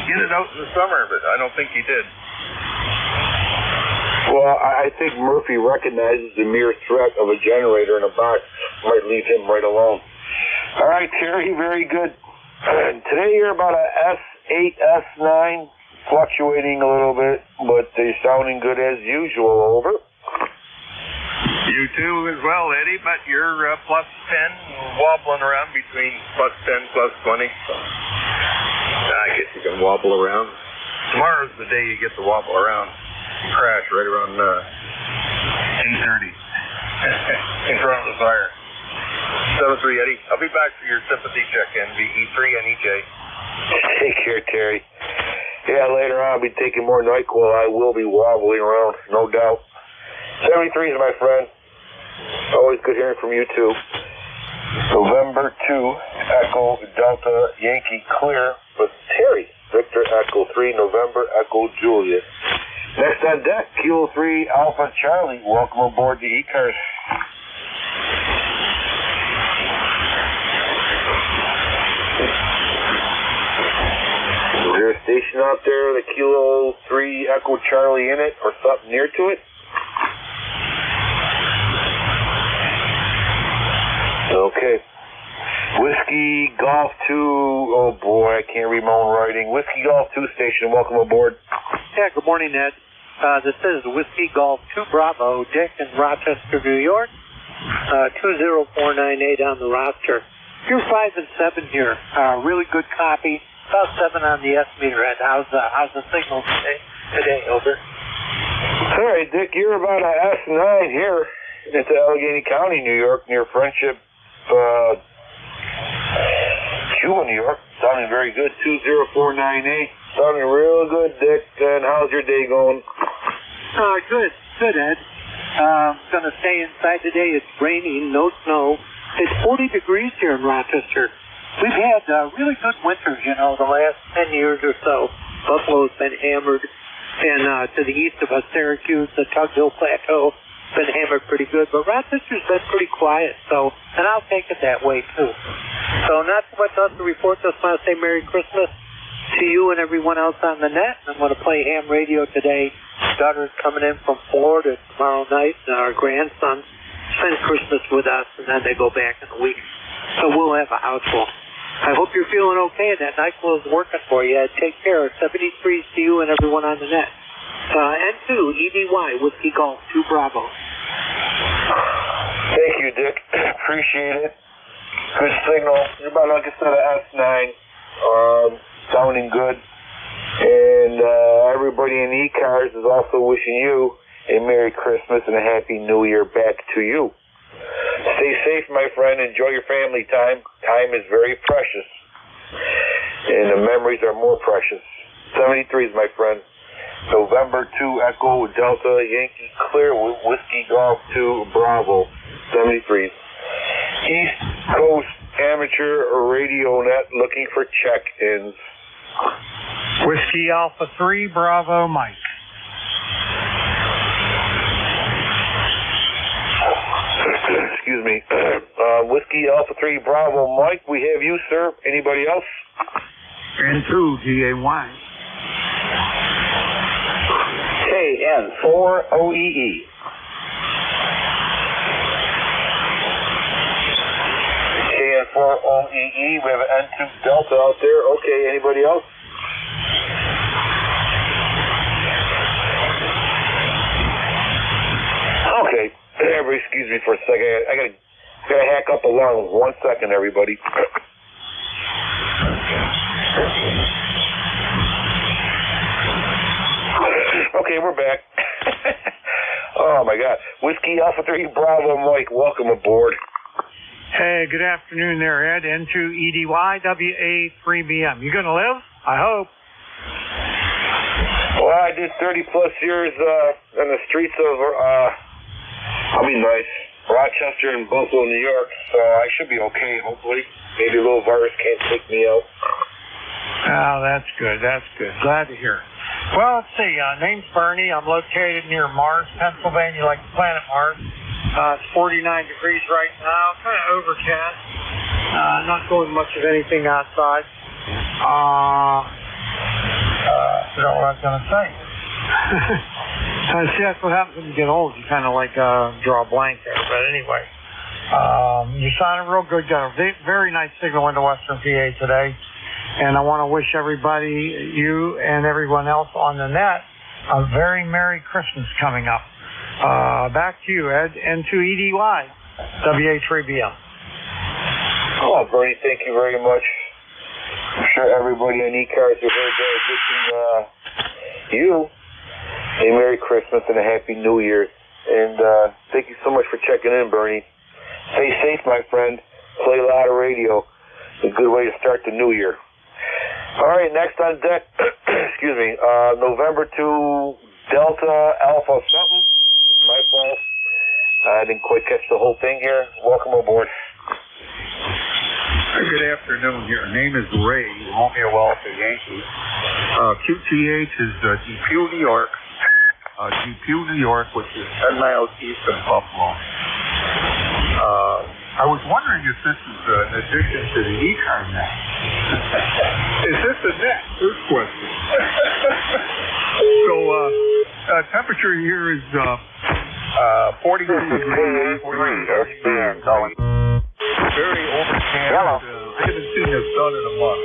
Get it out in the summer, but I don't think he did. Well, I think Murphy recognizes the mere threat of a generator in a box might leave him right alone. All right, Terry, very good. Today you're about a S8, S9, fluctuating a little bit, but they're sounding good as usual. Over. You too as well, Eddie, but you're plus 10, wobbling around between plus 10, plus 20. So I guess you can wobble around. Tomorrow's the day you get to wobble around and crash right around 8:30 in front of the fire. 7-3, Eddie. I'll be back for your sympathy check-in, VE3 and EJ. Take care, Terry. Yeah, later on I'll be taking more NyQuil. I will be wobbling around, no doubt. 73s, my friend. Always good hearing from you, too. November 2, Echo Delta Yankee clear with Terry. Victor Echo 3, November Echo Juliet. Next on deck, Kilo 3 Alpha Charlie. Welcome aboard the ECARS. Is there a station out there, the Kilo 3 Echo Charlie in it, or something near to it? Okay. Whiskey Golf 2, oh boy, I can't read my own writing. Whiskey Golf 2 station, welcome aboard. Yeah, good morning, Ned. This is Whiskey Golf 2 Bravo, Dick in Rochester, New York. 20498 on the roster. You're 5 and 7 here. Really good copy. About 7 on the S meter, Ed. How's the signal today? Over. All right, Dick, you're about a S9 here. It's Allegheny County, New York, near Friendship, Cuba, New York. Sounding very good. 20498. Sounding real good, Dick. And how's your day going? Good, Ed. Gonna stay inside today. It's raining, no snow. It's 40 degrees here in Rochester. We've had really good winters, the last 10 years or so. Buffalo's been hammered, and to the east of us, Syracuse, the Tugville Plateau, been hammered pretty good. But Rochester's been pretty quiet, and I'll take it that way too. So not too much else to report. Just want to say Merry Christmas to you and everyone else on the net. I'm going to play ham radio today. Daughter's coming in from Florida tomorrow night, and our grandson spend Christmas with us, and then they go back in a week. So we'll have a house full. I hope you're feeling okay, and that NyQuil is working for you. Take care. 73s to you and everyone on the net. N2, EDY, Whiskey Golf 2 Bravo. Thank you, Dick. Appreciate it. Good signal. You're about, like I said, an S9. Sounding good. And everybody in ECARS is also wishing you a Merry Christmas and a Happy New Year back to you. Stay safe, my friend. Enjoy your family time. Time is very precious. And the memories are more precious. 73s, my friend. November 2 Echo Delta Yankee clear with Whiskey Golf 2 Bravo. 73s. East Coast Amateur Radio Net looking for check-ins. Whiskey Alpha 3 Bravo Mike. Excuse me. Whiskey Alpha 3 Bravo Mike, we have you, sir. Anybody else? N2 GAY. KN4OEE. KN4OEE. We have an N2 Delta out there. Okay, anybody else? Okay. Everybody, excuse me for a second. I gotta hack up a lung. 1 second, everybody. Okay, we're back. Oh my God. Whiskey Alpha 3 Bravo Mike, welcome aboard. Hey, good afternoon there, Ed. N2 EDY WA3BM. You gonna live? I hope. Well, I did 30 plus years in the streets of I'll be nice. Rochester and Buffalo, New York, so I should be okay, hopefully. Maybe a little virus can't take me out. Oh, that's good. That's good. Glad to hear. Well, let's see. Name's Bernie. I'm located near Mars, Pennsylvania, like the planet Mars. It's 49 degrees right now. Kind of overcast. Not doing much of anything outside. I forgot what I was going to say. See, that's what happens when you get old. You kind of like draw a blank there. But anyway, you sounded real good. Got a very nice signal into Western PA today. And I want to wish everybody, you and everyone else on the net, a very Merry Christmas coming up. Back to you, Ed. N2EDY, WA3BL. Oh, Bernie, thank you very much. I'm sure everybody on ECARS who heard that wishing you a Merry Christmas and a Happy New Year. And thank you so much for checking in, Bernie. Stay safe, my friend. Play a lot of radio. A good way to start the new year. All right, next on deck, excuse me, November 2 Delta Alpha something. It's my fault. I didn't quite catch the whole thing here. Welcome aboard. Good afternoon. Your name is Ray, Romeo Alpha Yankee. QTH is Depew, New York. Depew, New York, which is 10 miles east of Buffalo. I was wondering if this is an addition to the ECARS net. Is this a net? First question. So, temperature here is 40 degrees. Very overcast. I haven't seen the sun in a month.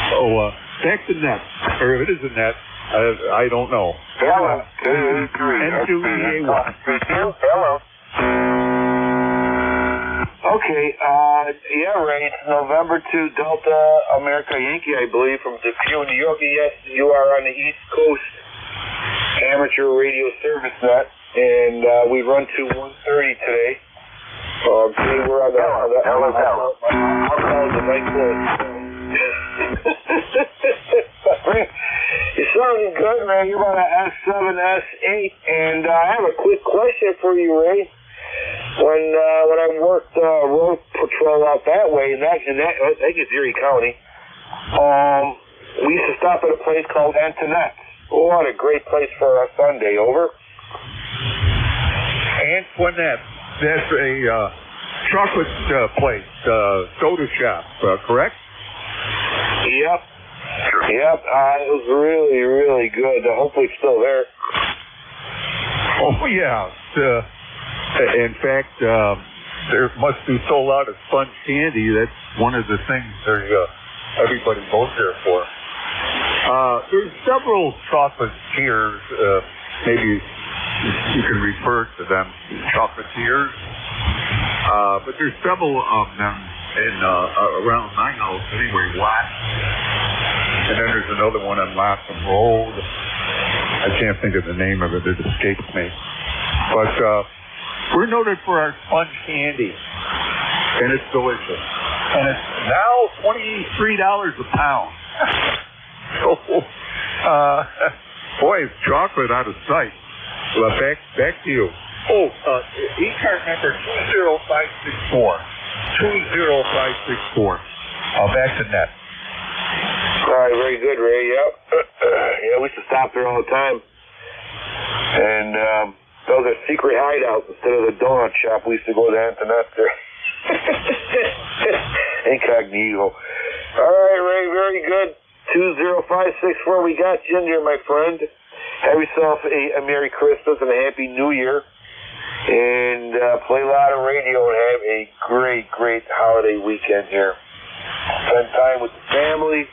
So, back to net. Or if it is a net, I don't know. Hello. N2EA1. Hello. Okay, yeah, Ray, it's November 2 Delta America Yankee, I believe, from Depew, New York. Yes, you are on the East Coast amateur radio service net, and we run to 1:30 today. Today we're on the night close. You're sounding good, man. You're on an S7, S8, and I have a quick question for you, Ray. When I worked road patrol out that way, and I think it's Erie County, we used to stop at a place called Antoinette's. What a great place for a Sunday. Over. Antoinette. That's a chocolate place, soda shop, correct? Yep. Yep. It was really, really good. Hopefully it's still there. Oh, yeah. In fact, there must be sold out of sponge candy. That's one of the things everybody goes there for. There's several chocolatiers. Maybe you can refer to them chocolatiers. But there's several of them in around my house anyway. Watts. And then there's another one on Latham Road. I can't think of the name of it. It escapes me. But we're noted for our sponge candy, and it's delicious. And it's now $23 a pound. So, boy, it's chocolate out of sight. Well, back to you. Oh, ECARS number 20564. 20564. Back to net. All right, very good, Ray. Yep. Yeah, we used to stop there all the time. And that was a secret hideout instead of the donut shop. We used to go to Antoinette there. Incognito. All right, Ray, very good. 20564, we got you in there, my friend. Have yourself a Merry Christmas and a Happy New Year. And play a lot of radio and have a great, great holiday weekend here. Spend time with the family.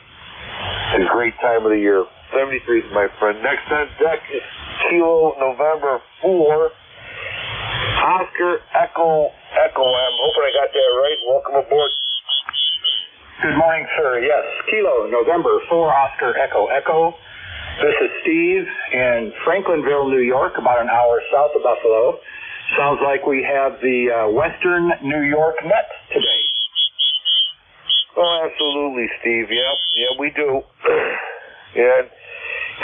It's a great time of the year. 73, my friend. Next on deck is Kilo November 4. Oscar Echo. I'm hoping I got that right. Welcome aboard. Good morning, sir. Yes, Kilo November 4 Oscar Echo. This is Steve in Franklinville, New York, about an hour south of Buffalo. Sounds like we have the Western New York net today. Oh, absolutely, Steve. Yeah, we do. Yeah,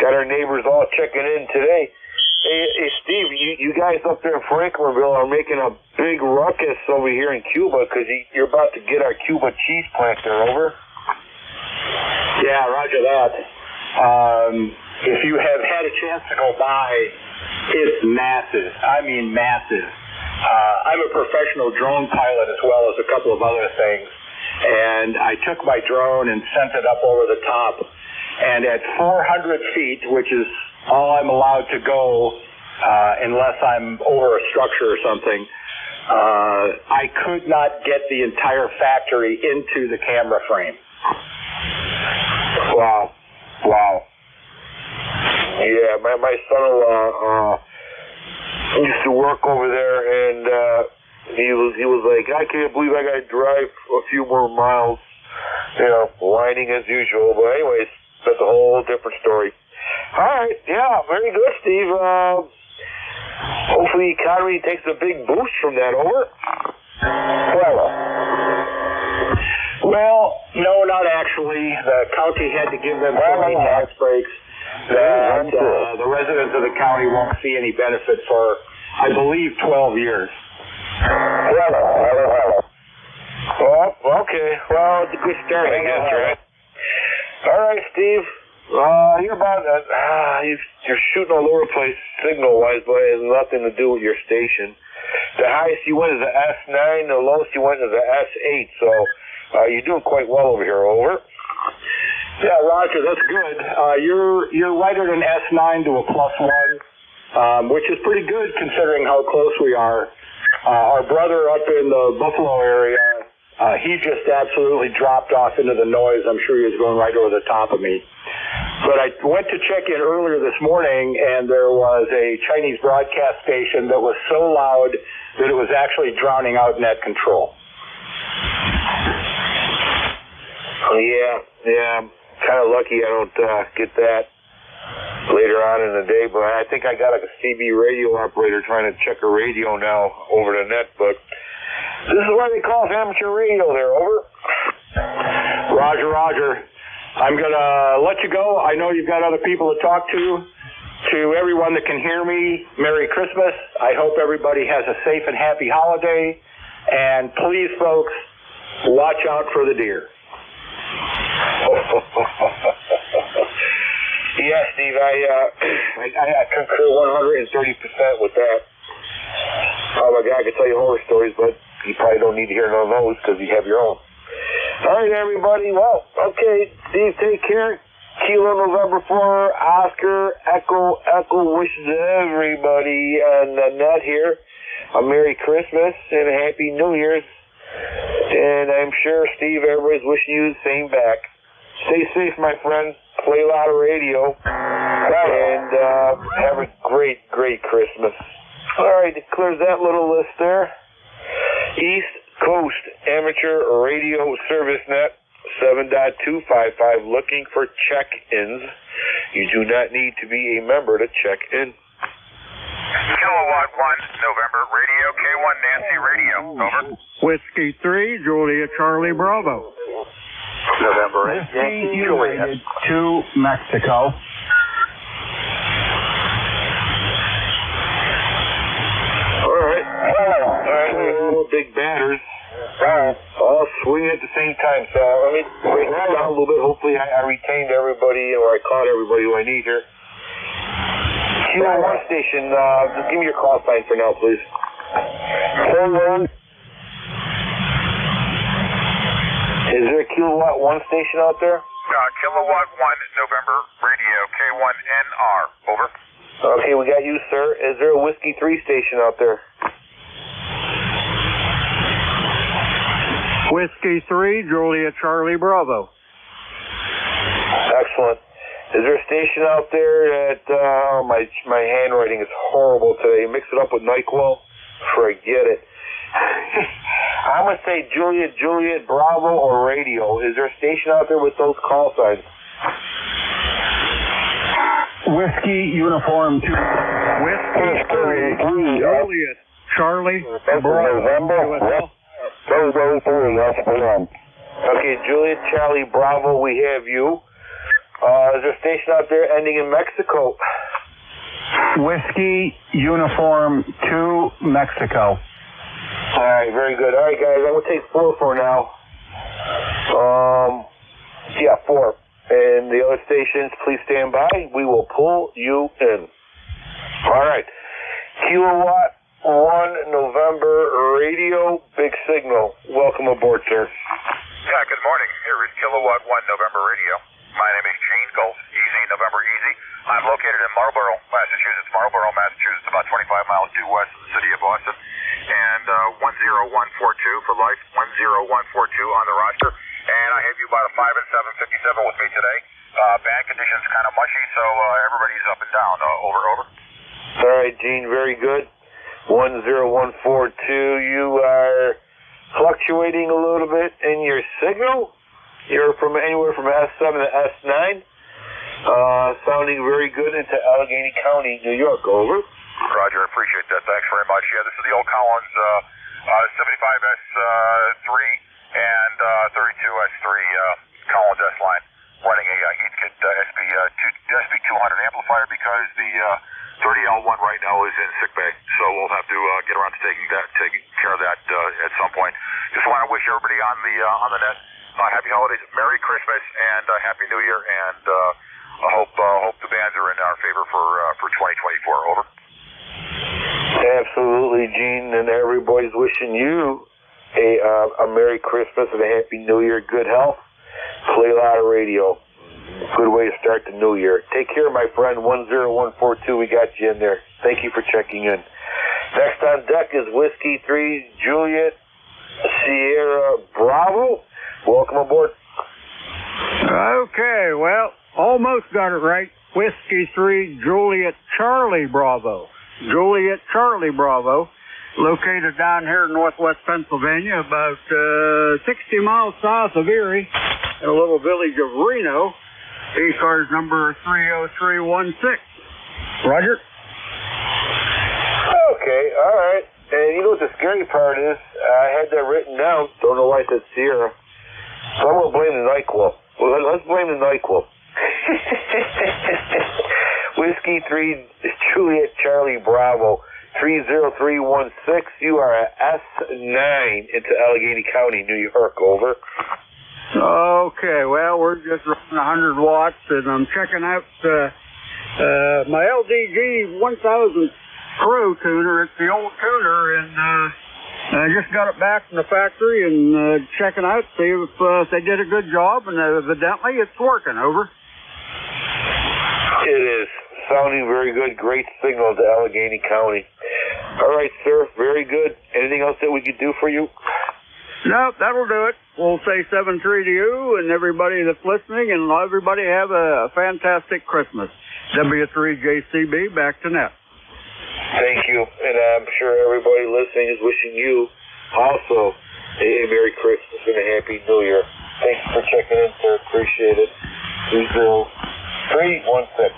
got our neighbors all checking in today. Hey, Steve, you guys up there in Franklinville are making a big ruckus over here in Cuba because you're about to get our Cuba cheese plant there, over? Yeah, roger that. If you have had a chance to go by, it's massive. I mean massive. I'm a professional drone pilot as well as a couple of other things. And I took my drone and sent it up over the top. And at 400 feet, which is all I'm allowed to go unless I'm over a structure or something, I could not get the entire factory into the camera frame. Wow. Yeah, my son-in-law used to work over there, and he was like, I can't believe I got to drive a few more miles, whining as usual. But anyways, that's a whole different story. All right, yeah, very good, Steve. Hopefully the economy takes a big boost from that, over. Well, no, found out actually the county had to give them so many tax breaks that the residents of the county won't see any benefit for, I believe, 12 years. Well, okay. Well, it's a good start, I guess, right? All right, Steve. You're about you're shooting all over the place signal-wise, but it has nothing to do with your station. The highest you went is the S9. The lowest you went is the S8. So you're doing quite well over here. Over. Yeah, Roger, that's good. You're right at an S9 to a +1, which is pretty good considering how close we are. Our brother up in the Buffalo area, he just absolutely dropped off into the noise. I'm sure he was going right over the top of me. But I went to check in earlier this morning, and there was a Chinese broadcast station that was so loud that it was actually drowning out net control. Yeah. I'm kind of lucky I don't get that later on in the day, but I think I got like a CB radio operator trying to check a radio now over the net, but this is why they call it amateur radio there, over. Roger. I'm going to let you go. I know you've got other people to talk to. To everyone that can hear me, Merry Christmas. I hope everybody has a safe and happy holiday. And please, folks, watch out for the deer. Yeah, Steve, I concur 130% with that. Oh my God, I could tell you horror stories, but you probably don't need to hear none of those because you have your own. All right, everybody. Well, okay, Steve, take care. Kilo November 4, Oscar, Echo wishes everybody on the net here a Merry Christmas and a Happy New Year's. And I'm sure, Steve, everybody's wishing you the same back. Stay safe, my friend. Play a lot of radio. And have a great Christmas. All right, it clears that little list there. East Coast Amateur Radio Service Net 7.255 looking for check-ins. You do not need to be a member to check in. Kilowatt 1, November Radio, K1 Nancy Radio, over. Whiskey 3, Juliet Charlie Bravo. November 8, Yankee Juliet to Mexico. All right, little big batters. All swinging at the same time. So let me break that down a little bit. Hopefully I retained everybody, or I caught everybody who I need here. Kilo 1 station, just give me your call sign for now, please. Is there a Kilowatt 1 station out there? Kilowatt 1, November Radio, K1NR, over. Okay, we got you, sir. Is there a Whiskey 3 station out there? Whiskey 3, Juliet Charlie Bravo. Excellent. Is there a station out there that, my handwriting is horrible today. Mix it up with NyQuil? Forget it. I'm going to say Juliet, Bravo, or radio. Is there a station out there with those call signs? Whiskey Uniform 2. Whiskey 3, Juliet Charlie Bravo. Okay, Juliet Charlie Bravo, we have you. Is there a station out there ending in Mexico? Whiskey Uniform 2, Mexico. All right, very good. All right, guys, I'm going to take 4 for now. 4. And the other stations, please stand by. We will pull you in. All right. Kilowatt 1 November Radio, Big Signal. Welcome aboard, sir. Yeah, good morning. Here is Kilowatt 1 November Radio. My name is Gene Golf, Easy, November Easy. I'm located in Marlborough, Massachusetts, about 25 miles due west of the city of Boston. And 10142 for life, 10142 on the roster. And I have you about a 5 and 757 with me today. Bad conditions, kind of mushy, so everybody's up and down. Over. All right, Gene, very good. 10142, you are fluctuating a little bit in your signal. You're from anywhere from S7 to S9. Sounding very good into Allegheny County, New York. Over. Roger, appreciate that. Thanks very much. Yeah, this is the old Collins 75S3 and 32S3 desk line, running a Heathkit SB200 amplifier because the 30L1 right now is in sick bay. So we'll have to get around to taking care of that at some point. Just want to wish everybody on the net happy holidays, Merry Christmas, and Happy New Year, and I hope the bands are in our favor for 2024. Over. Absolutely, Gene, and everybody's wishing you a Merry Christmas and a Happy New Year, good health, play a lot of radio. Good way to start the new year. Take care, my friend. 10142, we got you in there. Thank you for checking in. Next on deck is Whiskey 3 Juliet Sierra Bravo. Welcome aboard. Okay, well, almost got it right. Whiskey 3 Juliet Charlie Bravo. Juliet Charlie Bravo, located down here in northwest Pennsylvania, about 60 miles south of Erie, in a little village of Reno. ECARS number 30316. Roger. Okay, all right. And you know what the scary part is? I had that written down. Don't know why it said Sierra. So I'm going to blame the NyQuil. Well, let's blame the NyQuil. Whiskey 3 Juliet Charlie Bravo 30316. You are at S9 into Allegheny County, New York. Over. Okay, well, we're just running 100 watts, and I'm checking out my LDG 1000 Pro tuner. It's the old tuner, and I just got it back from the factory and checking out, see if they did a good job, and evidently it's working. Over. It is. Sounding very good. Great signal to Allegheny County. All right, sir. Very good. Anything else that we could do for you? No, that'll do it. We'll say 7-3 to you and everybody that's listening, and everybody have a fantastic Christmas. W3JCB, back to net. Thank you, and I'm sure everybody listening is wishing you also a Merry Christmas and a Happy New Year. Thanks for checking in, sir. Appreciate it. 30316.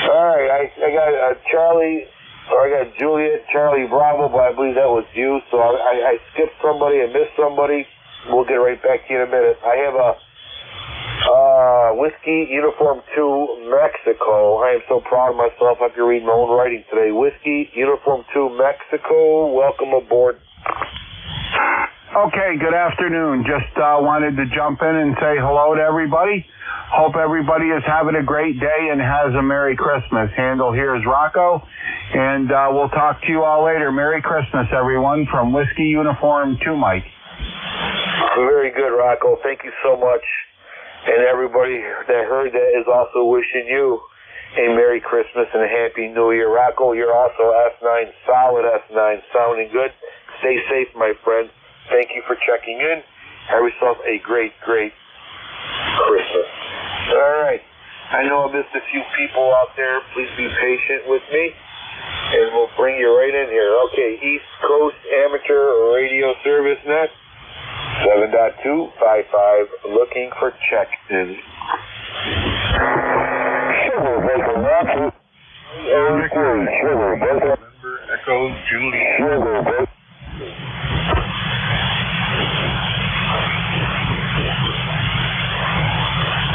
All right, I got I got Juliet Charlie Bravo, but I believe that was you, so I skipped somebody and missed somebody. We'll get right back to you in a minute. I have a Whiskey Uniform 2 Mexico. I am so proud of myself. I can read my own writing today. Whiskey Uniform 2 Mexico. Welcome aboard. Okay, good afternoon. Just wanted to jump in and say hello to everybody. Hope everybody is having a great day and has a Merry Christmas. Handle here is Rocco, and we'll talk to you all later. Merry Christmas, everyone, from Whiskey Uniform 2 Mike. Very good, Rocco. Thank you so much. And everybody that heard that is also wishing you a Merry Christmas and a Happy New Year. Rocco, you're also S9, solid S9, sounding good. Stay safe, my friend. Thank you for checking in. Have yourself a great, great Christmas. All right. I know I missed a few people out there. Please be patient with me, and we'll bring you right in here. Okay, East Coast Amateur Radio Service Net, 7.255, looking for check-in. November Echo Juliet.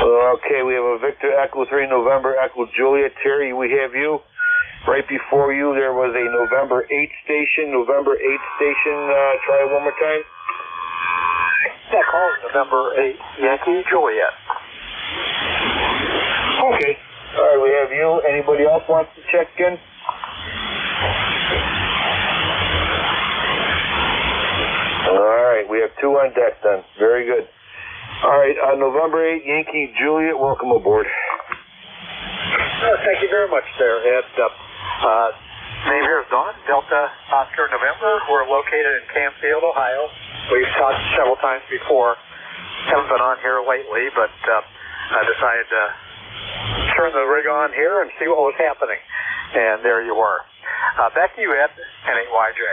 Okay, we have a Victor Echo 3 November Echo Juliet. Terry, we have you. Right before you, there was a November 8 station. November 8 station, try it one more time. Echo November 8 Yankee Juliet. Okay. All right, we have you. Anybody else wants to check in? All right, we have two on deck then. Very good. All right, November 8, Yankee Juliet, welcome aboard. Thank you very much there, Ed. Name here is Don, Delta Oscar November. We're located in Campfield, Ohio. We've talked several times before. Haven't been on here lately, but I decided to turn the rig on here and see what was happening. And there you were. Back to you, Ed, N8YJ.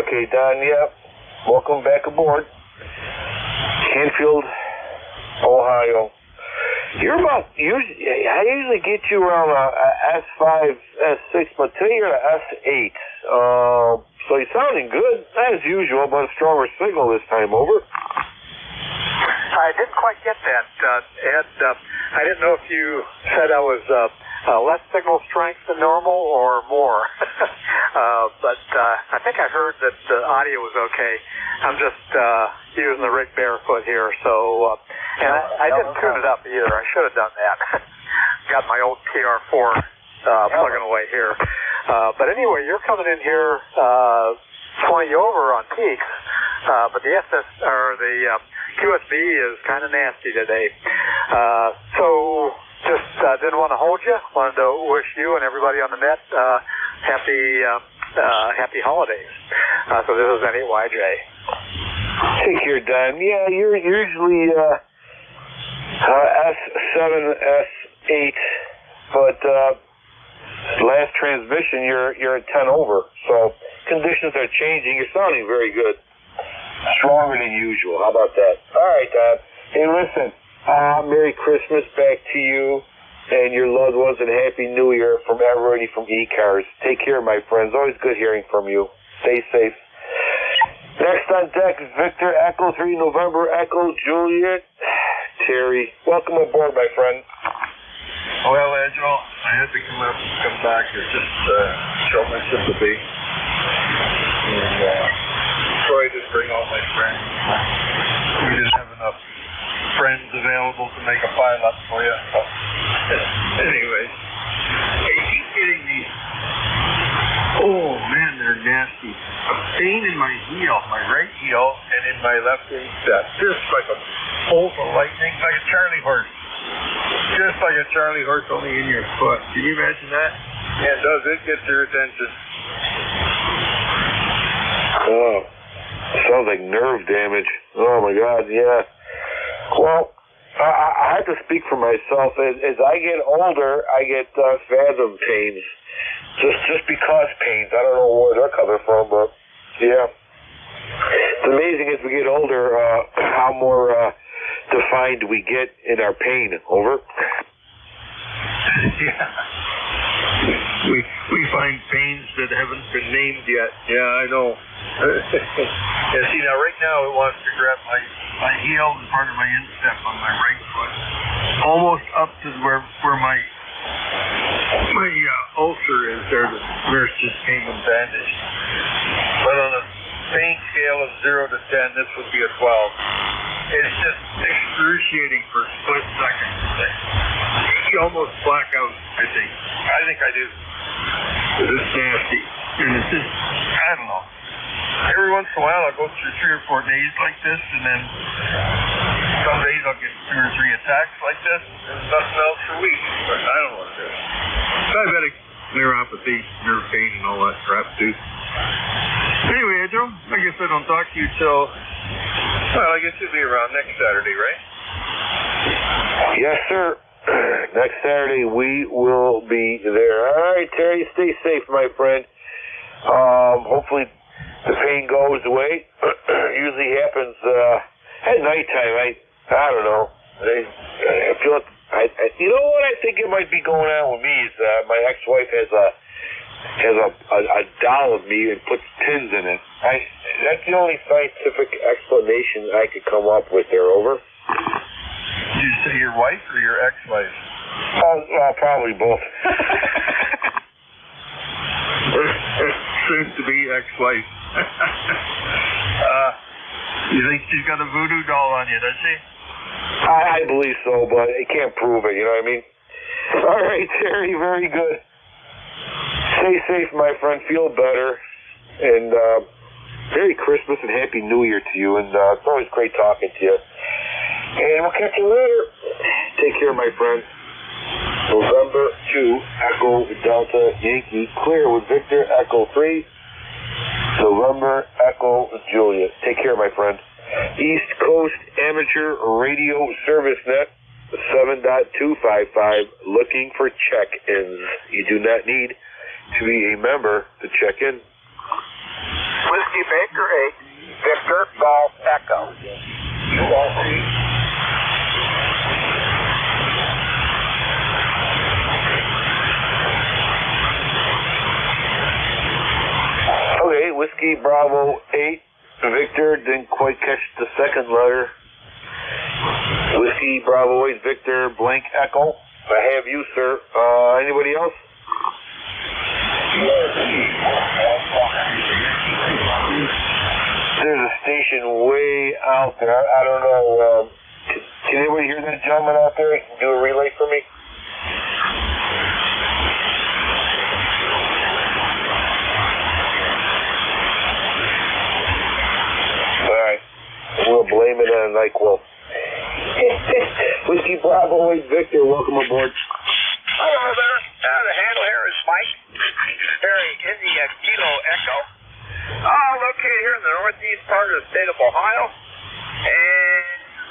Okay, Don, yep. Welcome back aboard. Canfield, Ohio. You're about, I usually get you around a S5, S6, but today you're at S8. So you're sounding good, as usual, but a stronger signal this time. Over. I didn't quite get that, Ed. I didn't know if you said I was less signal strength than normal or more. But I think I heard that the audio was okay. I'm just using the rig barefoot here, so and I didn't tune it up either. I should have done that. Got my old TR4 plugging away here. But anyway, you're coming in here 20 over on peaks, but the the QSB is kind of nasty today. So just didn't want to hold you. Wanted to wish you and everybody on the net happy holidays. So this is NEYJ. Take care, Don. Yeah, you're usually S7, S8, but last transmission you're at 10 over. So conditions are changing. You're sounding very good. Stronger than usual. How about that? All right, Don. Hey, listen. Merry Christmas back to you and your loved ones, and Happy New Year from everybody from ECARS. Take care, my friends. Always good hearing from you. Stay safe. Next on deck is Victor Echo 3 November Echo Juliet. Terry, welcome aboard, my friend. Well, Angelo, I had to come back here just show my sympathy. And Troy did bring all my friends. We didn't have enough friends available to make a pilot for you. So, anyway, I keep getting these. Oh man, they're nasty. A pain in my heel, my right heel, and in my left instep. Just like a bolt of lightning, like a Charlie horse. Just like a Charlie horse, only in your foot. Can you imagine that? Yeah, it does. It gets your attention. Oh, sounds like nerve damage. Oh my God, yeah. Well, I have to speak for myself. As I get older, I get fathom pains. Just because pains. I don't know where they're coming from, but yeah. It's amazing as we get older how more defined we get in our pain. Over. Yeah. We find pains that haven't been named yet. Yeah, I know. Yeah, see, now right now it wants to grab my heel and part of my instep on my right foot, almost up to where my ulcer is there. The nurse just came and bandaged. But on a pain scale of 0 to 10, this would be a 12. It's just excruciating for split seconds. You almost black out, I think. I think I do. It's nasty. And it's just, I don't know. Every once in a while I'll go through 3 or 4 days like this, and then some days I'll get 2 or 3 attacks like this, and nothing else for weeks. But I don't know what it is. Diabetic neuropathy, nerve pain, and all that crap, too. Anyway, Joe, I guess I don't talk to you till, well, I guess you'll be around next Saturday, right? Yes, sir. Next Saturday we will be there. All right, Terry, stay safe, my friend. Hopefully the pain goes away. Usually happens at nighttime. I don't know. I feel like you know what I think it might be going on with me is my ex-wife has a doll of me and puts pins in it. That's the only scientific explanation I could come up with there. Over. Did you say your wife or your ex-wife? Probably both. Soon to be ex-wife. You think she's got a voodoo doll on you, does she? I believe so, but I can't prove it, you know what I mean? All right, Terry, very good. Stay safe, my friend. Feel better. And Merry Christmas and Happy New Year to you. And it's always great talking to you. And we'll catch you later. Take care, my friend. November 2, Echo Delta Yankee, clear with Victor Echo 3. November Echo Juliet. Take care, my friend. East Coast Amateur Radio Service Net 7.255, looking for check-ins. You do not need to be a member to check in. Whiskey Baker 8, Victor Golf Echo. Okay, Whiskey Bravo 8, Victor, didn't quite catch the second letter. Bravo 8 Victor blank Echo. I have you, sir. Anybody else? There's a station way out there. I don't know. Can anybody hear that gentleman out there? He can do a relay for me? Alright. We'll blame it on NyQuil. Whiskey Bravo 8 Victor, welcome aboard. Hello there. The handle here is Mike. Harry India Kilo Echo. Located here in the northeast part of the state of Ohio. And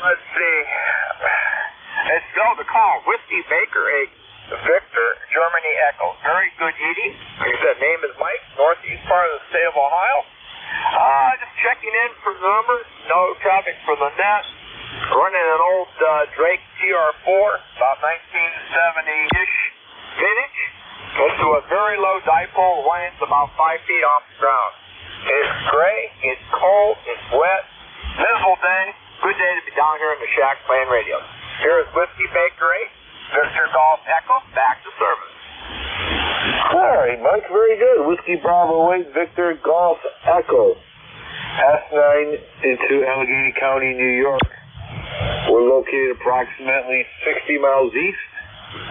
let's see. It's spelled to call Whiskey Baker 8 Victor Germany Echo. Very good eating. Like I said, name is Mike. Northeast part of the state of Ohio. Just checking in for the numbers. No traffic for the net. Running an old Drake TR4, about 1970-ish vintage. Goes to a very low dipole, lands about 5 feet off the ground. It's gray, it's cold, it's wet, miserable day. Good day to be down here in the shack playing radio. Here is Whiskey Baker 8, Victor Golf Echo, back to service. All right, Mike, very good. Whiskey Bravo 8 Victor Golf Echo. S9 into Allegheny County, New York. We're located approximately 60 miles east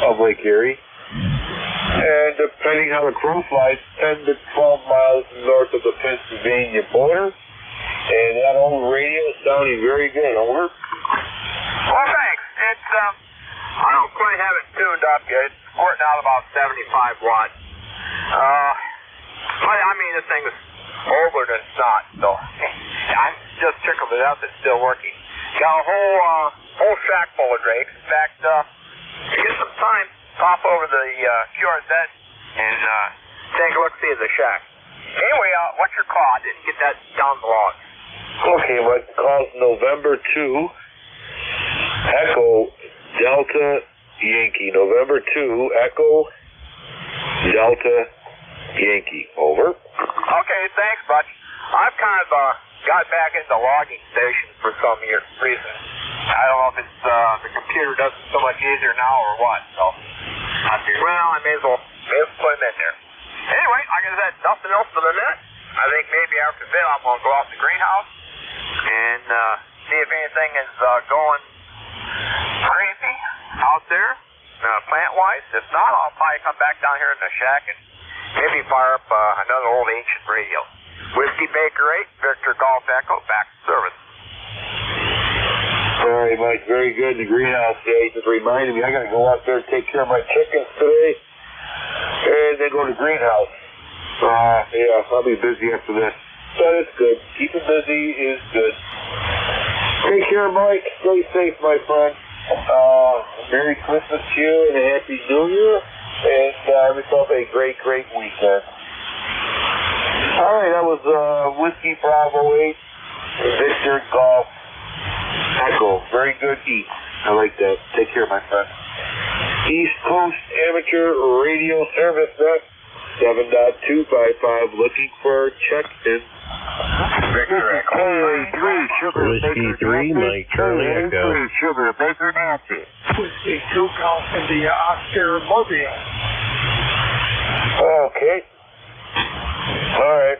of Lake Erie. And depending how the crow flies, 10 to 12 miles north of the Pennsylvania border. And that old radio is sounding very good. Over. Well, thanks. It's, I don't quite have it tuned up yet. It's squirting out about 75 watts. I mean, this thing is older than it's not, so I just tickled it up. It's still working. Got a whole shack full of drakes. In fact, to get some time, pop over the QRZ and take a look-see at the shack. Anyway, what's your call? I didn't get that down the log. Okay, my call's November 2, Echo Delta Yankee. November 2, Echo Delta Yankee. Over. Okay, thanks, Butch. I've kind of got back into logging stations for some reason. I don't know if it's the computer does it so much easier now or what. So, well, I may as well put them in there. Anyway, like I said, nothing else for the net. I think maybe after a bit I'm going to go out to the greenhouse and see if anything is going crazy out there, plant-wise. If not, I'll probably come back down here in the shack and maybe fire up another old ancient radio. Whiskey Baker 8, Victor Golf Echo, back to service. All right, Mike, very good. The greenhouse, yeah, just reminded me, I got to go out there and take care of my chickens today, and then go to the greenhouse. Yeah, I'll be busy after this. But it's good. Keeping busy is good. Take care, Mike. Stay safe, my friend. Merry Christmas to you and a Happy New Year, and have yourself a great, great weekend. All right, that was Whiskey Bravo 8, Victor Golf Echo. Very good eat. I like that. Take care, my friend. East Coast Amateur Radio Service Net 7.255. Looking for check-in. Victor Echo. Whiskey 3, Mike Charlie Echo. Sugar Baker Nancy. Whiskey 2 Golf India Oscar Mobile. Okay. All right.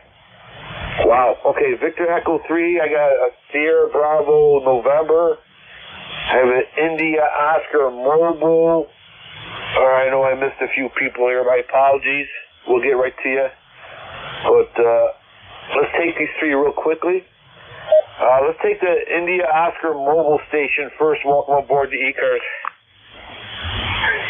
Wow. Okay, Victor Echo 3. I got a Sierra Bravo November. I have an India Oscar Mobile. All right, I know I missed a few people here. My apologies. We'll get right to you. But let's take these three real quickly. Let's take the India Oscar Mobile Station first. Welcome aboard the ECARS.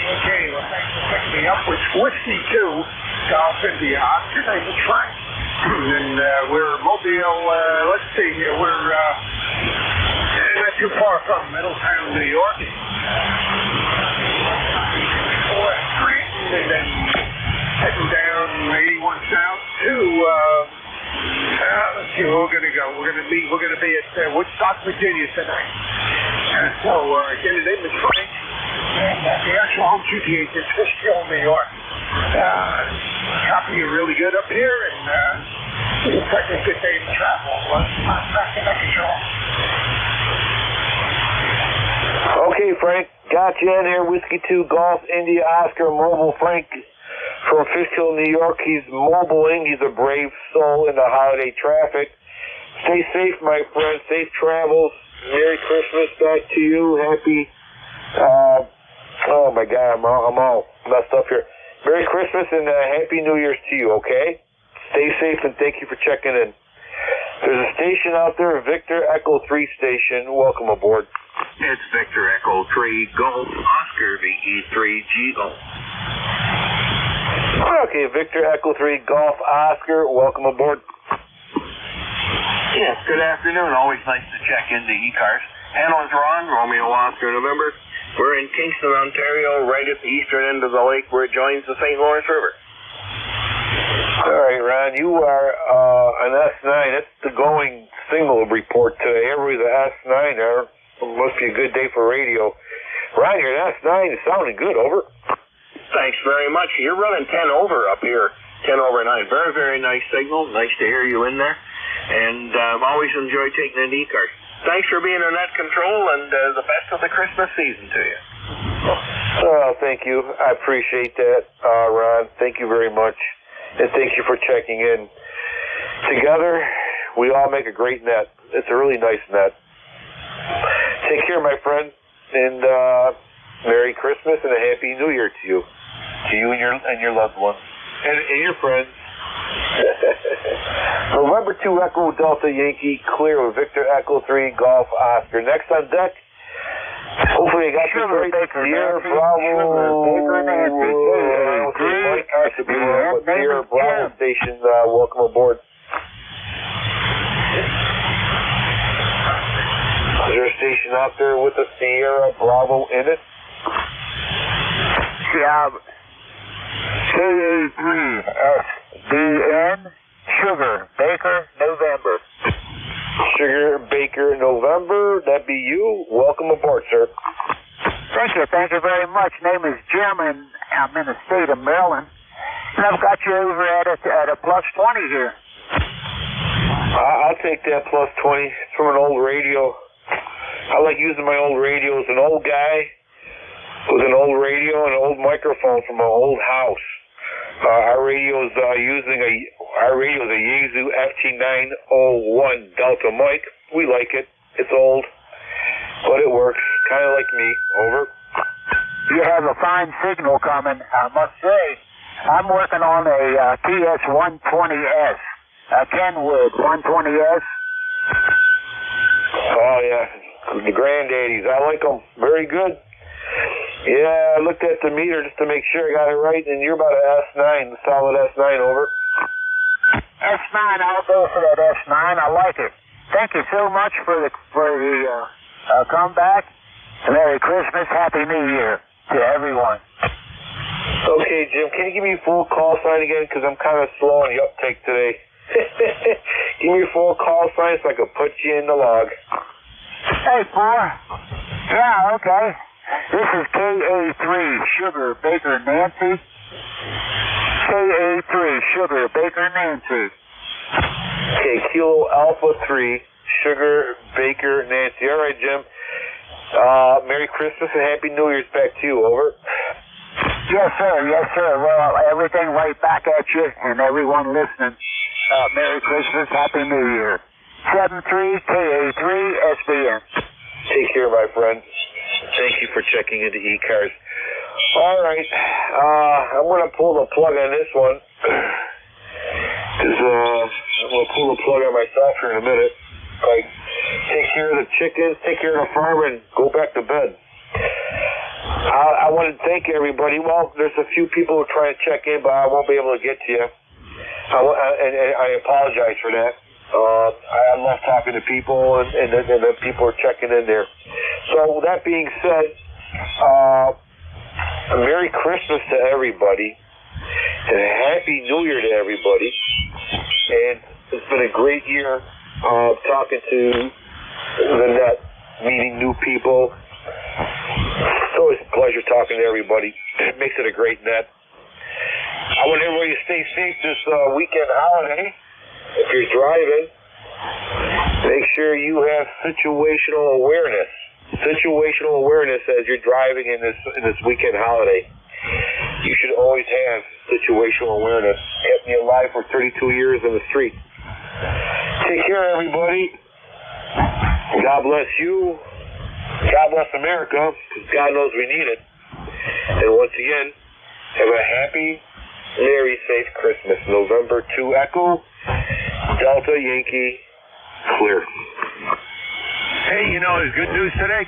Okay, well, thanks for picking me up with Whiskey 2 Golf India Oscar. Name is Frank. And we're Mobile, let's see here, we're not too far from Middletown, New York. And then heading down 81 South to, let's see where we're going to go. We're going to be at Woodstock, Virginia tonight. So, again, the name is Frank. And the actual home shooting is Fishkill, New York. Copy really good up here, and looks like a good day to travel. Back in control. Okay, Frank, got you in here. Whiskey 2 Golf India Oscar Mobile. Frank from Fishkill, New York. He's mobiling. He's a brave soul in the holiday traffic. Stay safe, my friend. Safe travels. Merry Christmas back to you. Happy, oh my God, I'm all messed up here. Merry Christmas and Happy New Year's to you, okay? Stay safe and thank you for checking in. There's a station out there, Victor Echo 3 station. Welcome aboard. It's Victor Echo 3 Golf Oscar VE3 G-Golf. Okay, Victor Echo 3 Golf Oscar. Welcome aboard. Yes, good afternoon. Always nice to check into ECARS. Handler's Ron, Romeo Oscar November. We're in Kingston, Ontario, right at the eastern end of the lake where it joins the St. Lawrence River. All right, Ron, you are an S9. That's the going single report today. Everybody's an S9 there. Must be a good day for radio. Ron, you're an S9. It's sounding good. Over. Thanks very much. You're running 10 over up here. 10 over 9. Very, very nice signal. Nice to hear you in there. And I've always enjoyed taking in ECARS. Thanks for being on net control, and the best of the Christmas season to you. Oh, thank you. I appreciate that, Ron. Thank you very much. And thank you for checking in. Together, we all make a great net. It's a really nice net. Take care, my friend, and Merry Christmas and a Happy New Year to you. To you and your loved ones. And your friends. November 2 Echo Delta Yankee clear with Victor Echo 3 Golf Oscar. Next on deck, hopefully I got this right. Sierra Bravo. Sierra Bravo Station, welcome aboard. Is there a station out there with a Sierra Bravo in it? Yeah. CA3SBN Sugar Baker November. Sugar Baker November, that be you. Welcome aboard, sir. Thank you very much. Name is Jim, and I'm in the state of Maryland. And I've got you over at a plus 20 here. I'll take that plus 20. It's from an old radio. I like using my old radio. As an old guy with an old radio and an old microphone from an old house. Our radio is a Yaesu FT901 Delta mic. We like it. It's old, but it works. Kind of like me. Over. You have a fine signal coming, I must say. I'm working on a TS120S, a Kenwood 120S. Oh yeah, the granddaddies. I like them. Very good. Yeah, I looked at the meter just to make sure I got it right, and you're about an S9, solid S9, over. S9, I'll go for that S9. I like it. Thank you so much for the comeback. Merry Christmas, Happy New Year to everyone. Okay, Jim, can you give me your full call sign again? Because I'm kind of slow on the uptake today. Give me your full call sign so I can put you in the log. Hey, Paul. Yeah, okay. This is KA3 Sugar Baker Nancy. KA3 Sugar Baker Nancy. Okay, Kilo Alpha 3 Sugar Baker Nancy. All right, Jim. Merry Christmas and Happy New Year's back to you. Over. Yes, sir. Yes, sir. Well, everything right back at you and everyone listening. Merry Christmas, Happy New Year. 73KA3SBN. Take care, my friend. Thank you for checking into ECARS. All right. I'm going to pull the plug on this one. I'm going to pull the plug on myself here in a minute. Like, take care of the chickens, take care of the farm, and go back to bed. I want to thank everybody. Well, there's a few people who are trying to check in, but I won't be able to get to you. And I apologize for that. I love talking to people, and the people are checking in there. So, that being said, a Merry Christmas to everybody, and a Happy New Year to everybody. And it's been a great year talking to the net, meeting new people. It's always a pleasure talking to everybody. It makes it a great net. I want everybody to stay safe this weekend holiday. If you're driving, make sure you have situational awareness. situational awareness as you're driving in this weekend holiday. You should always have situational awareness. Kept me alive for 32 years in the street. Take care, everybody. God bless you. God bless America, because God knows we need it. And once again, have a happy, merry, safe Christmas. November 2 Echo, Delta Yankee, clear. Hey, you know, there's good news today.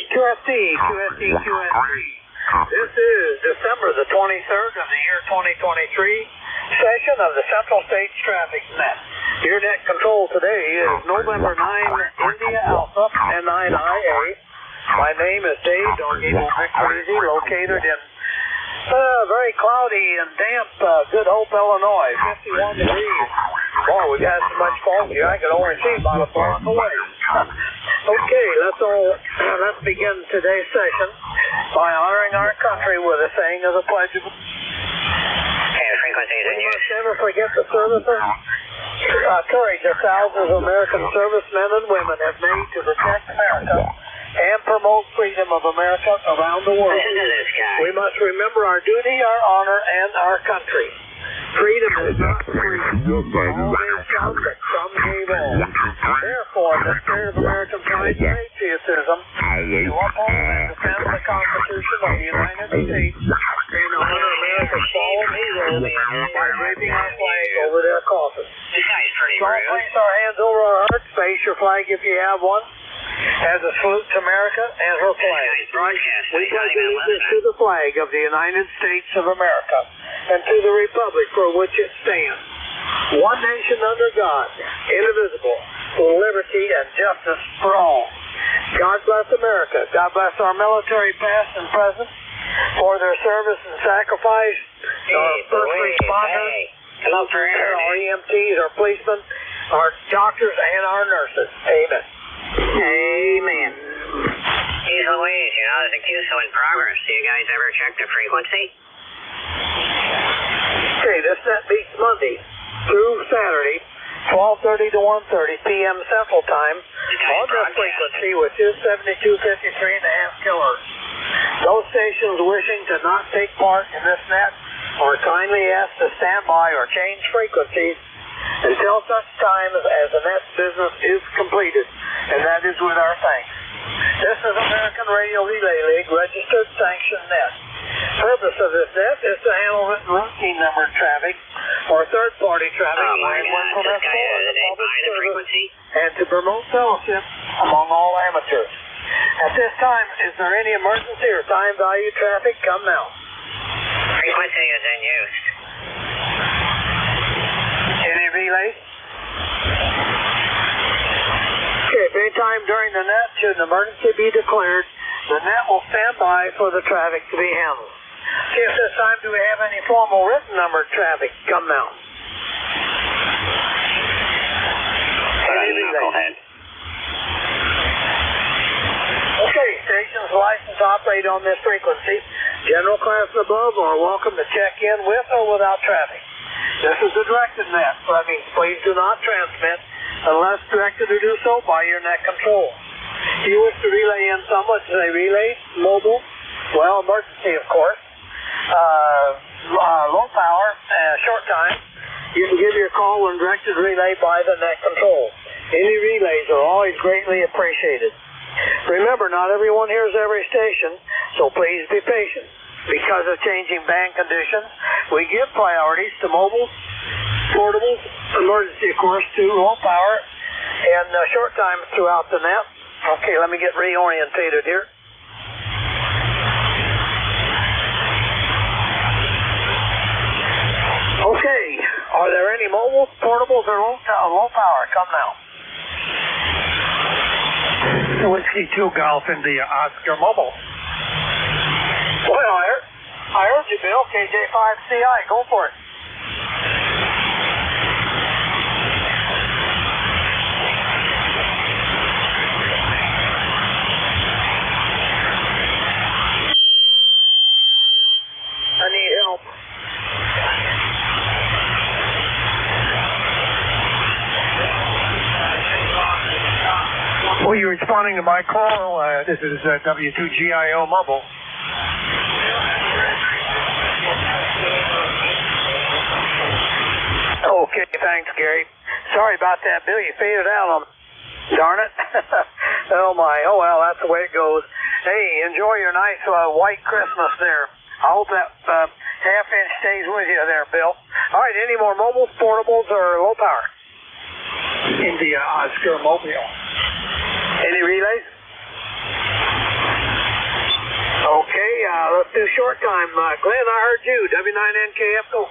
QSD. This is December the 23rd of the year 2023 session of the Central States Traffic Net. Your net control today is November 9 India Alpha N9IA. My name is Dave, don't get crazy, located in very cloudy and damp Good Hope, Illinois, 51 degrees. Boy, we got so much fog here, I could only see about a block away. Okay, let's begin today's session by honoring our country with a saying of the Pledge of We must never forget the services, courage that thousands of American servicemen and women have made to protect America and promote freedom of America around the world. Listen to this guy. We must remember our duty, our honor, and our country. Freedom is not free. All gave some, but some gave all. Therefore, in the spirit of American pride and patriotism, to uphold and defend the Constitution of the United States and honor America's fallen heroes by waving our flag over their coffins. This guy's pretty So rude. place our hands over our hearts, face your flag if you have one, as a salute to America and her flag. We pledge allegiance to the flag of the United States of America and to the republic for which it stands, one nation under God, indivisible, with liberty and justice for all. God bless America. God bless our military past and present for their service and sacrifice. Our first responders, our EMTs, our policemen, our doctors, and our nurses. Amen. Amen. Geez Louise, you know, there's a QSO in progress. Do you guys ever check the frequency? Okay, this net beats Monday through Saturday, 12:30 to 1:30 p.m. Central Time on this frequency, which is 7253.5 kilohertz. Those stations wishing to not take part in this net are kindly asked to stand by or change frequencies until such time as the net's business is completed, and that is with our thanks. This is American Radio Relay League registered sanctioned net. Purpose of this net is to handle routine numbered traffic or third-party traffic and to promote fellowship among all amateurs. At this time, is there any emergency or time value traffic? Come now. Frequency is in use. Any relays? Okay, if any time during the net should an emergency be declared, the net will stand by for the traffic to be handled. See, at this time, do we have any formal written numbered traffic? Come now. Any relays? Okay, stations licensed to operate on this frequency General class and above are welcome to check in with or without traffic. This is a directed net, so that means please do not transmit unless directed to do so by your net control. If you wish to relay in someone to a relay, mobile, well, emergency, of course, low power, short time, you can give your call when directed relay by the net control. Any relays are always greatly appreciated. Remember, not everyone hears every station, so please be patient. Because of changing band conditions, we give priorities to mobiles, portables, emergency, of course, to low power, and short time throughout the net. Okay, let me get reorientated here. Okay, are there any mobiles, portables, or low power? Come now. Whiskey 2 Golf in the Oscar Mobile. Well, I heard you, Bill. KJ5CI, go for it. I need help. Well, you're responding to my call. This is W2GIO Mobile. Okay, thanks, Gary. Sorry about that, Bill. You faded out on me. Darn it. Oh, my. Oh, well, that's the way it goes. Hey, enjoy your nice white Christmas there. I hope that half-inch stays with you there, Bill. All right, any more mobiles, portables, or low power? In the Oscar Mobile. Any relays? Okay, let's do short time. Glenn, I heard you. W9NKF, go.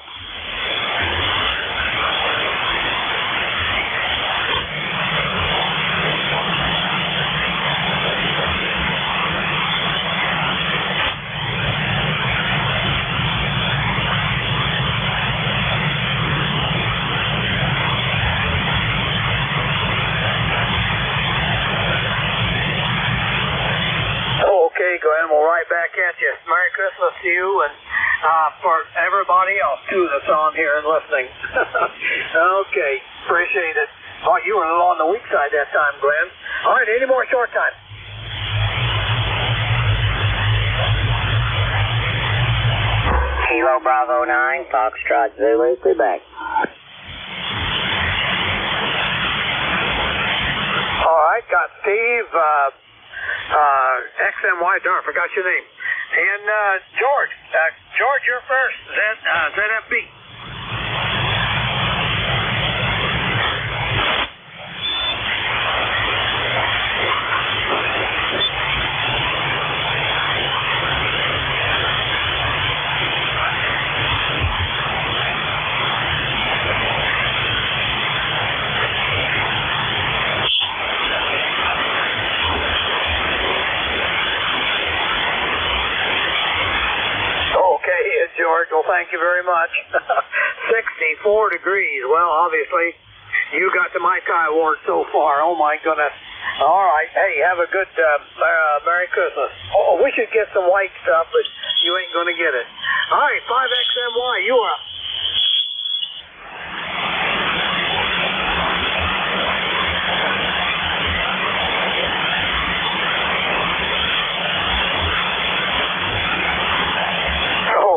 Okay, Glenn, we'll right back at you. Merry Christmas to you and for everybody else, too, that's on here and listening. Okay, appreciate it. Oh, you were a little on the weak side that time, Glenn. All right, any more short time? Kilo Bravo 9, Foxtrot Zulu, Quebec. All right, got Steve, XMY, darn, forgot your name. And George. George, you're first. ZFB. George, well, thank you very much. 64 degrees. Well, obviously, you got the Mike High Award so far. Oh, my goodness. All right. Hey, have a good Merry Christmas. Oh, we should get some white stuff, but you ain't going to get it. All right, 5XMY, you are up.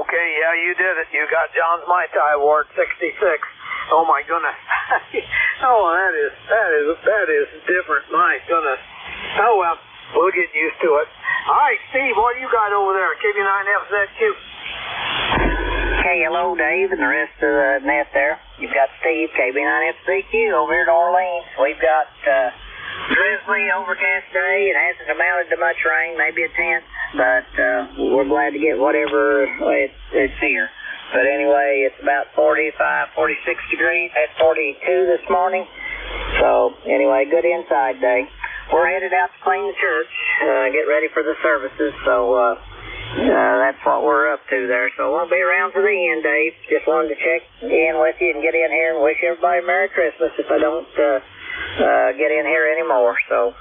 Okay, yeah, you did it. You got John's Mai Tai Award 66. Oh my goodness. Oh, that is different. My goodness. Oh well, we'll get used to it. All right, Steve, what you got over there? KB9FZQ. Hey, hello, Dave, and the rest of the net there. You've got Steve, KB9FZQ over here in Orleans. We've got drizzly, overcast day. It hasn't amounted to much rain, maybe a tenth, but we're glad to get whatever it's here. But anyway, it's about 45, 46 degrees. Had 42 this morning. So anyway, good inside day. We're headed out to clean the church, get ready for the services. So that's what we're up to there. So we'll be around for the end, Dave. Just wanted to check in with you and get in here and wish everybody Merry Christmas if I don't get in here anymore. So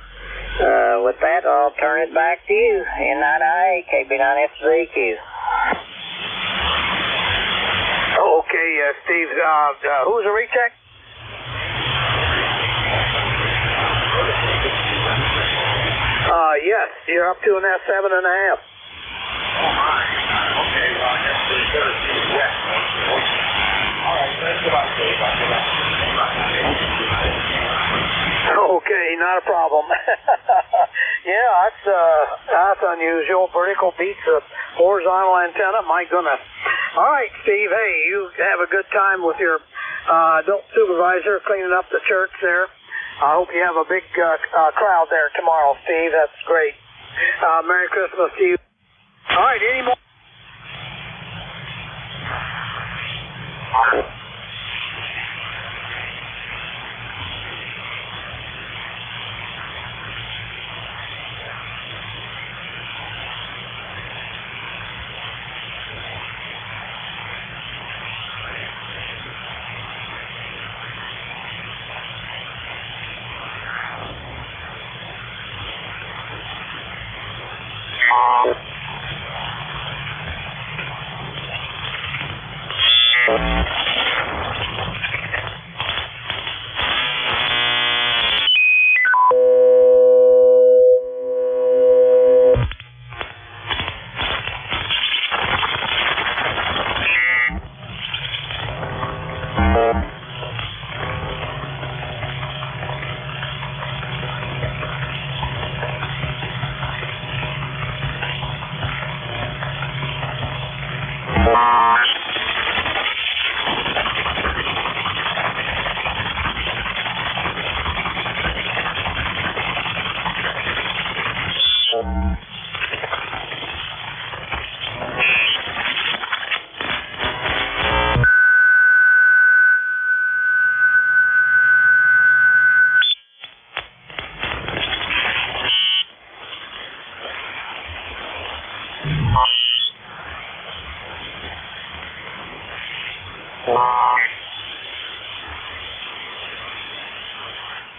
With that, I'll turn it back to you. N9IA, KB9FZQ. Okay, Steve, who's the recheck? Yes, you're up to an S7.5. Okay, well, I guess we better see the deck. All right, let's go out, Dave. Okay, not a problem. Yeah, that's unusual. Vertical beats a horizontal antenna. My goodness. All right, Steve. Hey, you have a good time with your adult supervisor cleaning up the church there. I hope you have a big crowd there tomorrow, Steve. That's great. Merry Christmas to you. All right, any more?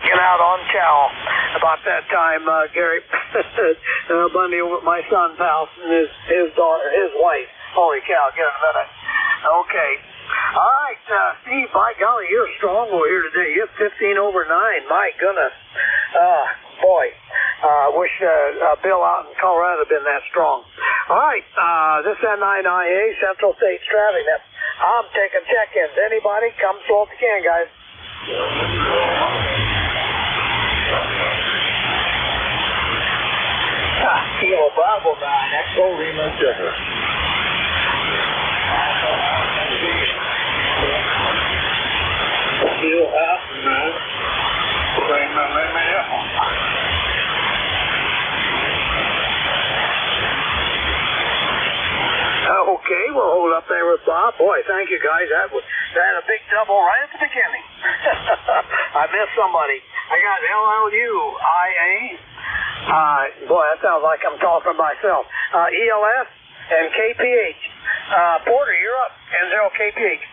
Get out on chow. About that time, Gary Bundy over at my son's house and his daughter, his wife. Holy cow, get in a minute. Okay. All right, Steve, by golly, you're strong over here today. You're 15 over 9. My goodness. Boy, wish Bill out in Colorado had been that strong. All right, this is N9IA, Central States Traffic Net. I'm taking check-ins. Anybody, come slow if you can, guys. Kilo Bravo 9, Echo Lima Sugar. Kilo Alpha 9, Lima Lima. Okay, we'll hold up there with Bob. Boy, thank you guys. That had a big double right at the beginning. I missed somebody. I got LLUIA. Boy, that sounds like I'm talking myself. ELS and KPH. Porter, you're up. N0 KPH.